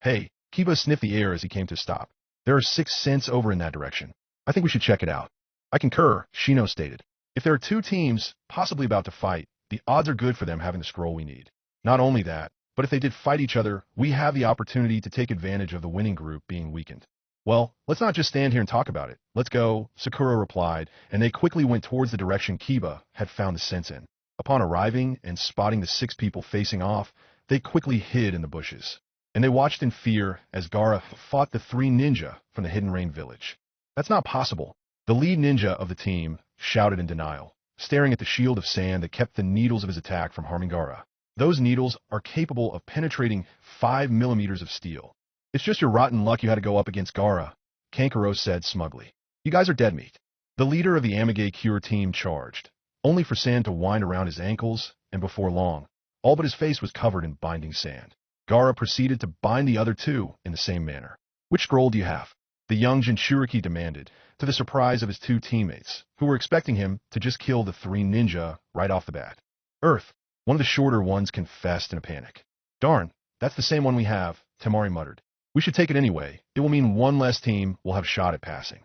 "Hey," Kiba sniffed the air as he came to a stop. "There are 6 cents over in that direction. I think we should check it out." "I concur," Shino stated. "If there are 2 teams possibly about to fight, the odds are good for them having the scroll we need. Not only that, but if they did fight each other, we have the opportunity to take advantage of the winning group being weakened." "Well, let's not just stand here and talk about it. Let's go," Sakura replied, and they quickly went towards the direction Kiba had found the sense in. Upon arriving and spotting the 6 people facing off, they quickly hid in the bushes, and they watched in fear as Gaara fought the 3 ninja from the Hidden Rain village. "That's not possible," the lead ninja of the team shouted in denial, staring at the shield of sand that kept the needles of his attack from harming Gaara. "Those needles are capable of penetrating 5 millimeters of steel. It's just your rotten luck you had to go up against Gaara," Kankuro said smugly. "You guys are dead meat." The leader of the Amage Cure team charged, only for sand to wind around his ankles, and before long, all but his face was covered in binding sand. Gaara proceeded to bind the other two in the same manner. "Which scroll do you have?" the young Jinchuriki demanded, to the surprise of his two teammates, who were expecting him to just kill the three ninja right off the bat. "Earth," one of the shorter ones confessed in a panic. "Darn, that's the same one we have," Temari muttered. "We should take it anyway. It will mean one less team will have a shot at passing."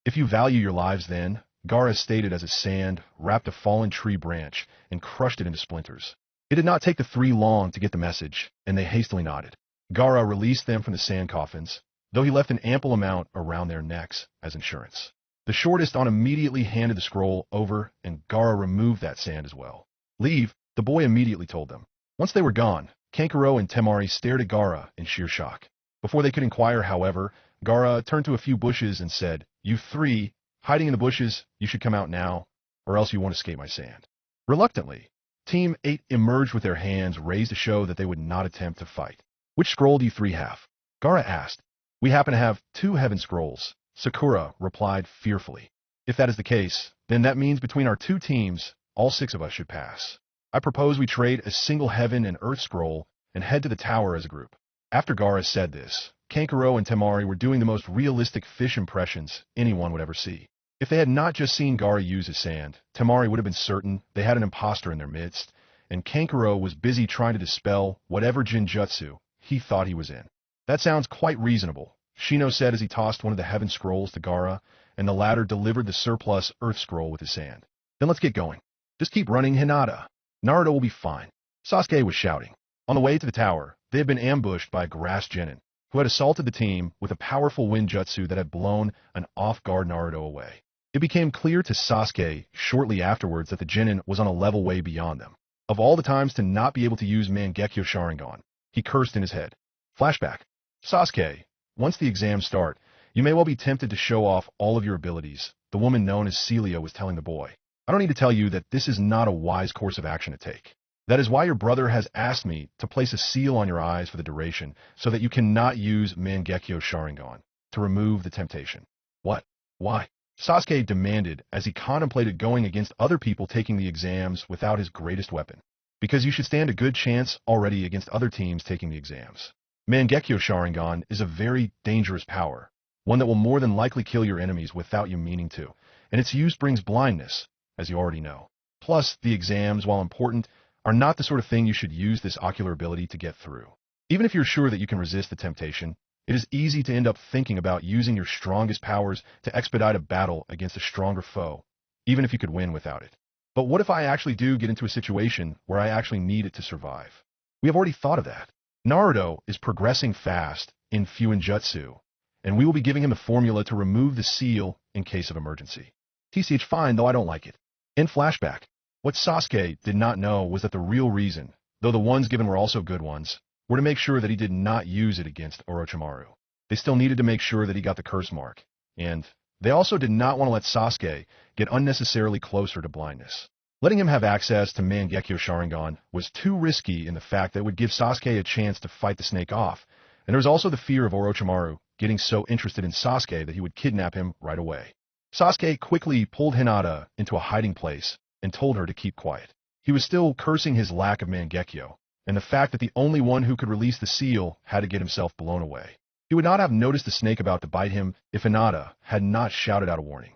"If you value your lives then," Gaara stated as his sand wrapped a fallen tree branch and crushed it into splinters. It did not take the three long to get the message, and they hastily nodded. Gaara released them from the sand coffins, though he left an ample amount around their necks as insurance. The shortest on immediately handed the scroll over, and Gaara removed that sand as well. "Leave," the boy immediately told them. Once they were gone, Kankuro and Temari stared at Gaara in sheer shock. Before they could inquire, however, Gaara turned to a few bushes and said, "You three, hiding in the bushes, you should come out now, or else you won't escape my sand." Reluctantly, Team 8 emerged with their hands raised to show that they would not attempt to fight. "Which scroll do you three have?" Gaara asked. "We happen to have 2 heaven scrolls," Sakura replied fearfully. "If that is the case, then that means between our 2 teams, all 6 of us should pass. I propose we trade a single heaven and earth scroll and head to the tower as a group." After Gaara said this, Kankuro and Temari were doing the most realistic fish impressions anyone would ever see. If they had not just seen Gaara use his sand, Temari would have been certain they had an imposter in their midst, and Kankuro was busy trying to dispel whatever jinjutsu he thought he was in. "That sounds quite reasonable," Shino said as he tossed one of the heaven scrolls to Gaara, and the latter delivered the surplus earth scroll with his sand. "Then let's get going. Just keep running, Hinata. Naruto will be fine," Sasuke was shouting. On the way to the tower, they had been ambushed by a grass genin, who had assaulted the team with a powerful wind jutsu that had blown an off-guard Naruto away. It became clear to Sasuke shortly afterwards that the genin was on a level way beyond them. Of all the times to not be able to use Mangekyo Sharingan, he cursed in his head. Flashback. "Sasuke, once the exams start, you may well be tempted to show off all of your abilities," the woman known as Celia was telling the boy. "I don't need to tell you that this is not a wise course of action to take. That is why your brother has asked me to place a seal on your eyes for the duration, so that you cannot use Mangekyo Sharingan, to remove the temptation." "What? Why?" Sasuke demanded as he contemplated going against other people taking the exams without his greatest weapon. "Because you should stand a good chance already against other teams taking the exams. Mangekyo Sharingan is a very dangerous power, one that will more than likely kill your enemies without you meaning to, and its use brings blindness, as you already know. Plus, the exams, while important, are not the sort of thing you should use this ocular ability to get through. Even if you're sure that you can resist the temptation, it is easy to end up thinking about using your strongest powers to expedite a battle against a stronger foe, even if you could win without it. But what if I actually do get into a situation where I actually need it to survive? We have already thought of that. Naruto is progressing fast in Fuinjutsu, and we will be giving him the formula to remove the seal in case of emergency. TCH fine, though I don't like it." In flashback, what Sasuke did not know was that the real reason, though the ones given were also good ones, were to make sure that he did not use it against Orochimaru. They still needed to make sure that he got the curse mark, and they also did not want to let Sasuke get unnecessarily closer to blindness. Letting him have access to Mangekyo Sharingan was too risky in the fact that it would give Sasuke a chance to fight the snake off, and there was also the fear of Orochimaru getting so interested in Sasuke that he would kidnap him right away. Sasuke quickly pulled Hinata into a hiding place and told her to keep quiet. He was still cursing his lack of Mangekyo, and the fact that the only one who could release the seal had to get himself blown away. He would not have noticed the snake about to bite him if Hinata had not shouted out a warning.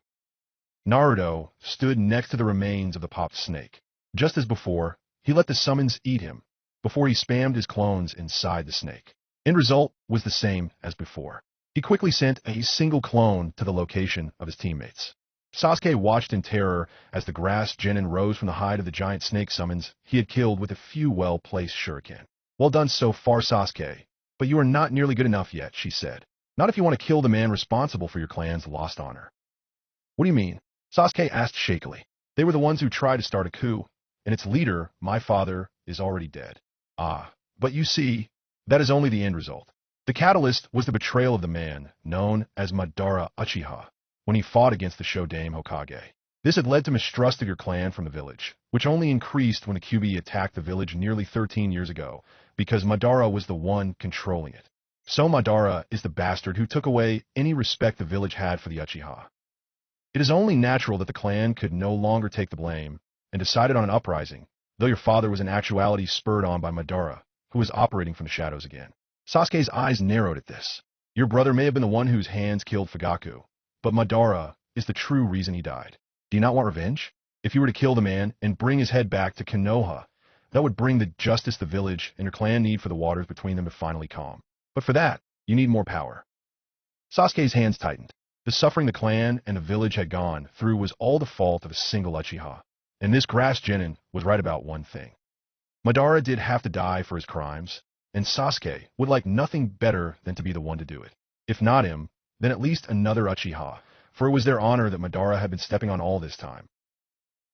Naruto stood next to the remains of the popped snake. Just as before, he let the summons eat him, before he spammed his clones inside the snake. End result was the same as before. He quickly sent a single clone to the location of his teammates. Sasuke watched in terror as the grass genin rose from the hide of the giant snake summons he had killed with a few well-placed shuriken. "Well done so far, Sasuke, but you are not nearly good enough yet," she said. "Not if you want to kill the man responsible for your clan's lost honor." "What do you mean?" Sasuke asked shakily. "They were the ones who tried to start a coup, and its leader, my father, is already dead." "Ah, but you see, that is only the end result. The catalyst was the betrayal of the man known as Madara Uchiha when he fought against the Shodaime Hokage. This had led to mistrust of your clan from the village, which only increased when the Kyuubi attacked the village nearly 13 years ago, because Madara was the one controlling it. So Madara is the bastard who took away any respect the village had for the Uchiha. It is only natural that the clan could no longer take the blame, and decided on an uprising, though your father was in actuality spurred on by Madara, who was operating from the shadows again. Sasuke's eyes narrowed at this. Your brother may have been the one whose hands killed Fugaku, but Madara is the true reason he died. Do you not want revenge? If you were to kill the man and bring his head back to Konoha, that would bring the justice the village and your clan need for the waters between them to finally calm. But for that, you need more power. Sasuke's hands tightened. The suffering the clan and the village had gone through was all the fault of a single Uchiha. And this grass genin was right about one thing. Madara did have to die for his crimes, and Sasuke would like nothing better than to be the one to do it. If not him, then at least another Uchiha, for it was their honor that Madara had been stepping on all this time.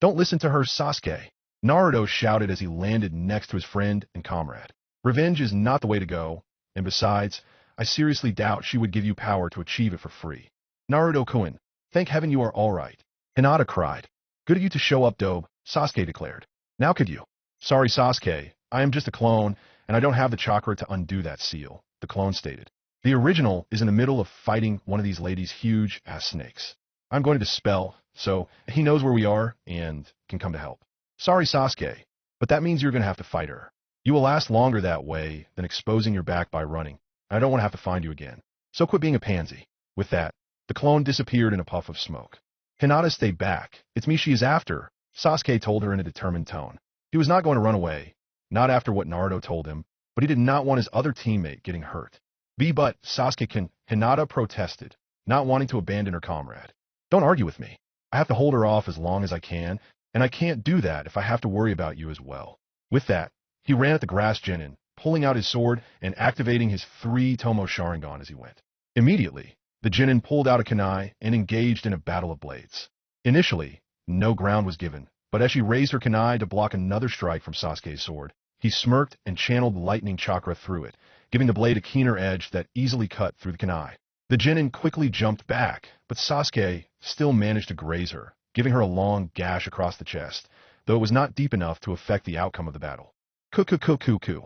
Don't listen to her, Sasuke, Naruto shouted as he landed next to his friend and comrade. Revenge is not the way to go, and besides, I seriously doubt she would give you power to achieve it for free. Naruto-kun, thank heaven you are all right. Hinata cried. Good of you to show up, Dobe, Sasuke declared. Now could you? Sorry, Sasuke, I am just a clone, and I don't have the chakra to undo that seal, the clone stated. The original is in the middle of fighting one of these ladies' huge-ass snakes. I'm going to dispel, so he knows where we are and can come to help. Sorry, Sasuke, but that means you're going to have to fight her. You will last longer that way than exposing your back by running. I don't want to have to find you again. So quit being a pansy. With that, the clone disappeared in a puff of smoke. Hinata stayed back. It's me she is after, Sasuke told her in a determined tone. He was not going to run away, not after what Naruto told him, but he did not want his other teammate getting hurt. But Sasuke-kun, Hinata protested, not wanting to abandon her comrade. Don't argue with me. I have to hold her off as long as I can, and I can't do that if I have to worry about you as well. With that, he ran at the grass genin, pulling out his sword and activating his 3 Tomo Sharingan as he went. Immediately, the genin pulled out a kunai and engaged in a battle of blades. Initially, no ground was given, but as she raised her kunai to block another strike from Sasuke's sword, he smirked and channeled lightning chakra through it, giving the blade a keener edge that easily cut through the kunai. The genin quickly jumped back, but Sasuke still managed to graze her, giving her a long gash across the chest, though it was not deep enough to affect the outcome of the battle. Kuku.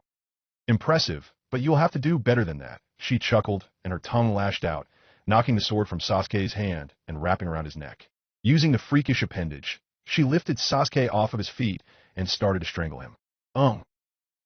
Impressive, but you'll have to do better than that, she chuckled, and her tongue lashed out, knocking the sword from Sasuke's hand and wrapping around his neck. Using the freakish appendage, she lifted Sasuke off of his feet and started to strangle him.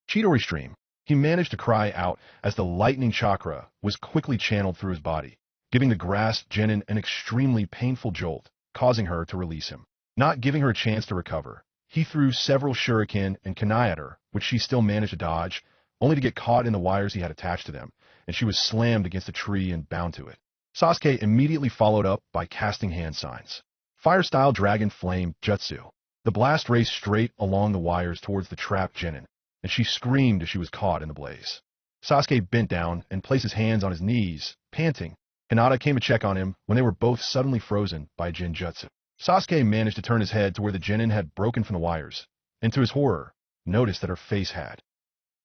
Chidori stream. He managed to cry out as the lightning chakra was quickly channeled through his body, giving the grass genin an extremely painful jolt, causing her to release him. Not giving her a chance to recover, he threw several shuriken and kunai at her, which she still managed to dodge, only to get caught in the wires he had attached to them, and she was slammed against a tree and bound to it. Sasuke immediately followed up by casting hand signs. Fire-style dragon flame jutsu. The blast raced straight along the wires towards the trapped genin, and she screamed as she was caught in the blaze. Sasuke bent down and placed his hands on his knees, panting. Hinata came to check on him when they were both suddenly frozen by Jinjutsu. Sasuke managed to turn his head to where the genin had broken from the wires, and to his horror, noticed that her face had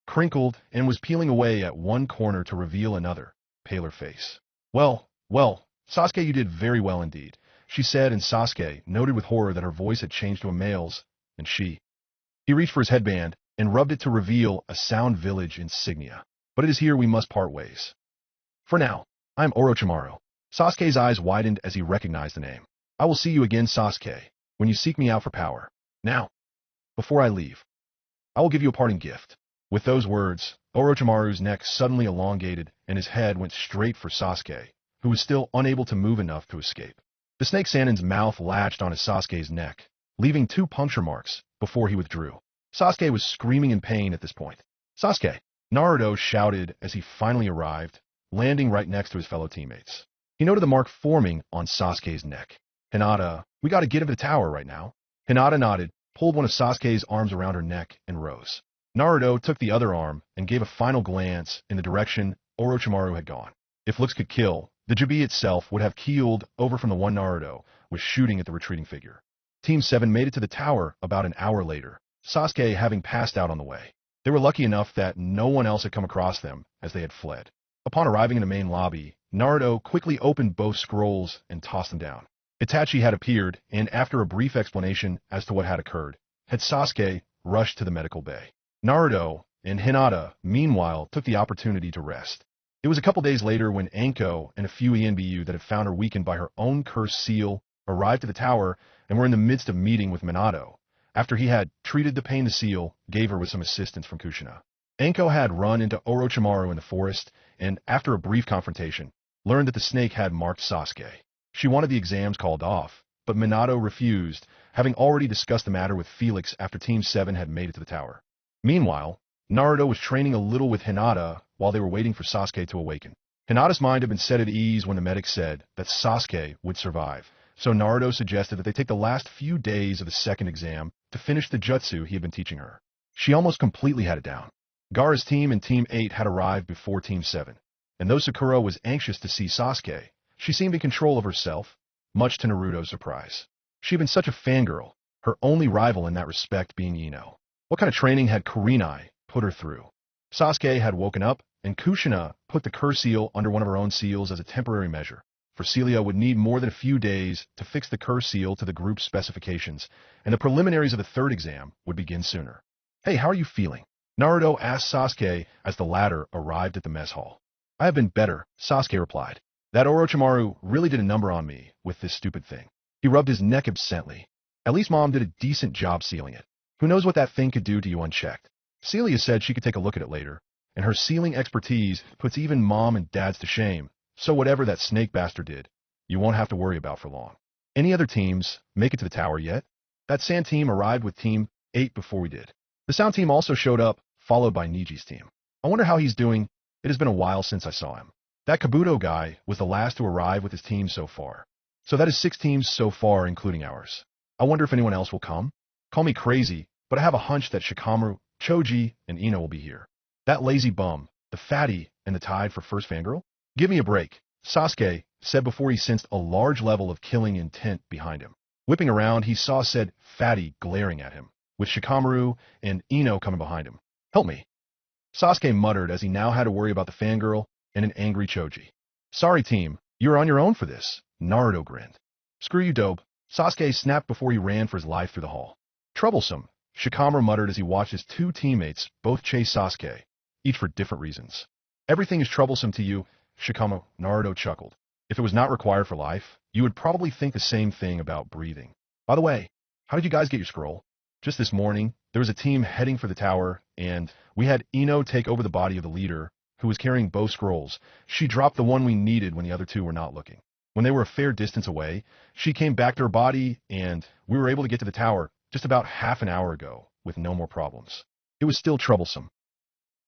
crinkled and was peeling away at one corner to reveal another, paler face. Well, Sasuke, you did very well indeed, she said, and Sasuke noted with horror that her voice had changed to a male's, and he reached for his headband and rubbed it to reveal a Sound Village insignia. But it is here we must part ways. For now, I am Orochimaru. Sasuke's eyes widened as he recognized the name. I will see you again, Sasuke, when you seek me out for power. Now, before I leave, I will give you a parting gift. With those words, Orochimaru's neck suddenly elongated and his head went straight for Sasuke, who was still unable to move enough to escape. The snake Sannin's mouth latched onto Sasuke's neck, leaving 2 puncture marks before he withdrew. Sasuke was screaming in pain at this point. Sasuke! Naruto shouted as he finally arrived, landing right next to his fellow teammates. He noted the mark forming on Sasuke's neck. Hinata, we gotta get him to the tower right now. Hinata nodded, pulled one of Sasuke's arms around her neck, and rose. Naruto took the other arm and gave a final glance in the direction Orochimaru had gone. If looks could kill, the Juubi itself would have keeled over from the one Naruto was shooting at the retreating figure. Team 7 made it to the tower about an hour later, Sasuke having passed out on the way. They were lucky enough that no one else had come across them as they had fled. Upon arriving in the main lobby, Naruto quickly opened both scrolls and tossed them down. Itachi had appeared, and after a brief explanation as to what had occurred, had Sasuke rushed to the medical bay. Naruto and Hinata, meanwhile, took the opportunity to rest. It was a couple days later when Anko and a few ENBU that had found her weakened by her own cursed seal arrived at the tower and were in the midst of meeting with Minato, after he had treated the pain the seal gave her with some assistance from Kushina. Anko had run into Orochimaru in the forest, and after a brief confrontation, learned that the snake had marked Sasuke. She wanted the exams called off, but Minato refused, having already discussed the matter with Felix after Team 7 had made it to the tower. Meanwhile, Naruto was training a little with Hinata while they were waiting for Sasuke to awaken. Hinata's mind had been set at ease when the medic said that Sasuke would survive, so Naruto suggested that they take the last few days of the second exam to finish the jutsu he had been teaching her. She almost completely had it down. Gaara's team and Team 8 had arrived before Team 7, and though Sakura was anxious to see Sasuke, she seemed in control of herself, much to Naruto's surprise. She had been such a fangirl, her only rival in that respect being Ino. What kind of training had Kurinai put her through? Sasuke had woken up, and Kushina put the curse seal under one of her own seals as a temporary measure, for Celia would need more than a few days to fix the curse seal to the group's specifications, and the preliminaries of the third exam would begin sooner. "Hey, how are you feeling?" Naruto asked Sasuke as the latter arrived at the mess hall. "I have been better," Sasuke replied. "That Orochimaru really did a number on me with this stupid thing." He rubbed his neck absently. "At least Mom did a decent job sealing it. Who knows what that thing could do to you unchecked?" Celia said she could take a look at it later, and her sealing expertise puts even Mom and Dad's to shame, so whatever that snake bastard did, you won't have to worry about for long. "Any other teams make it to the tower yet?" That sand team arrived with Team 8 before we did. The sound team also showed up, followed by Niji's team. "I wonder how he's doing. It has been a while since I saw him." That Kabuto guy was the last to arrive with his team so far. So that is 6 teams so far, including ours. I wonder if anyone else will come? Call me crazy, but I have a hunch that Shikamaru, Choji, and Ino will be here. That lazy bum, the fatty, and the tied for first fangirl? "Give me a break," Sasuke said before he sensed a large level of killing intent behind him. Whipping around, he saw said fatty glaring at him, with Shikamaru and Ino coming behind him. "Help me," Sasuke muttered as he now had to worry about the fangirl and an angry Choji. "Sorry, team, you're on your own for this," Naruto grinned. "Screw you, dope," Sasuke snapped before he ran for his life through the hall. "Troublesome," Shikamaru muttered as he watched his 2 teammates both chase Sasuke, each for different reasons. "Everything is troublesome to you, Shikamaru," Naruto chuckled. "If it was not required for life, you would probably think the same thing about breathing. By the way, how did you guys get your scroll?" "Just this morning, there was a team heading for the tower, and we had Ino take over the body of the leader, who was carrying both scrolls. She dropped the one we needed when the other 2 were not looking. When they were a fair distance away, she came back to her body, and we were able to get to the tower just about half an hour ago with no more problems. It was still troublesome."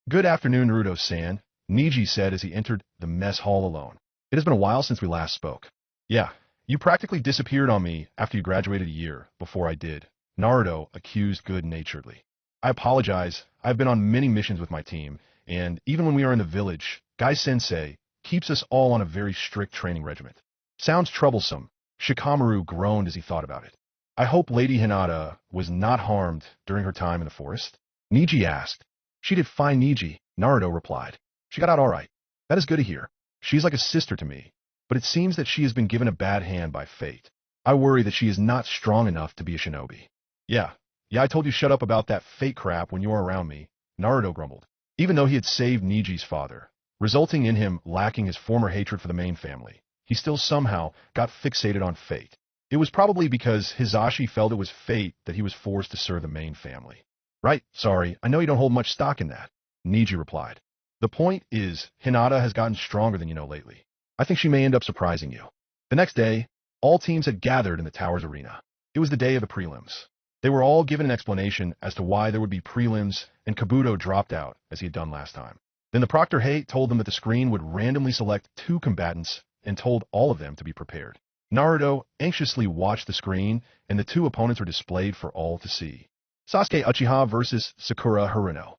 "Good afternoon, Naruto-san," Niji said as he entered the mess hall alone. "It has been a while since we last spoke." "Yeah, you practically disappeared on me after you graduated a year before I did," Naruto accused good-naturedly. "I apologize. I've been on many missions with my team, and even when we are in the village, Gai-sensei keeps us all on a very strict training regimen." "Sounds troublesome," Shikamaru groaned as he thought about it. "I hope Lady Hinata was not harmed during her time in the forest?" Niji asked. "She did fine, Niji," Naruto replied. "She got out all right." "That is good to hear. She's like a sister to me, but it seems that she has been given a bad hand by fate. I worry that she is not strong enough to be a shinobi." Yeah, I told you shut up about that fate crap when you were around me," Naruto grumbled. Even though he had saved Niji's father, resulting in him lacking his former hatred for the main family, he still somehow got fixated on fate. It was probably because Hisashi felt it was fate that he was forced to serve the main family. "Right, sorry, I know you don't hold much stock in that," Niji replied. "The point is, Hinata has gotten stronger than you know lately. I think she may end up surprising you." The next day, all teams had gathered in the tower's arena. It was the day of the prelims. They were all given an explanation as to why there would be prelims, and Kabuto dropped out, as he had done last time. Then the Proctor Hay told them that the screen would randomly select 2 combatants and told all of them to be prepared. Naruto anxiously watched the screen, and the 2 opponents were displayed for all to see. Sasuke Uchiha versus Sakura Haruno.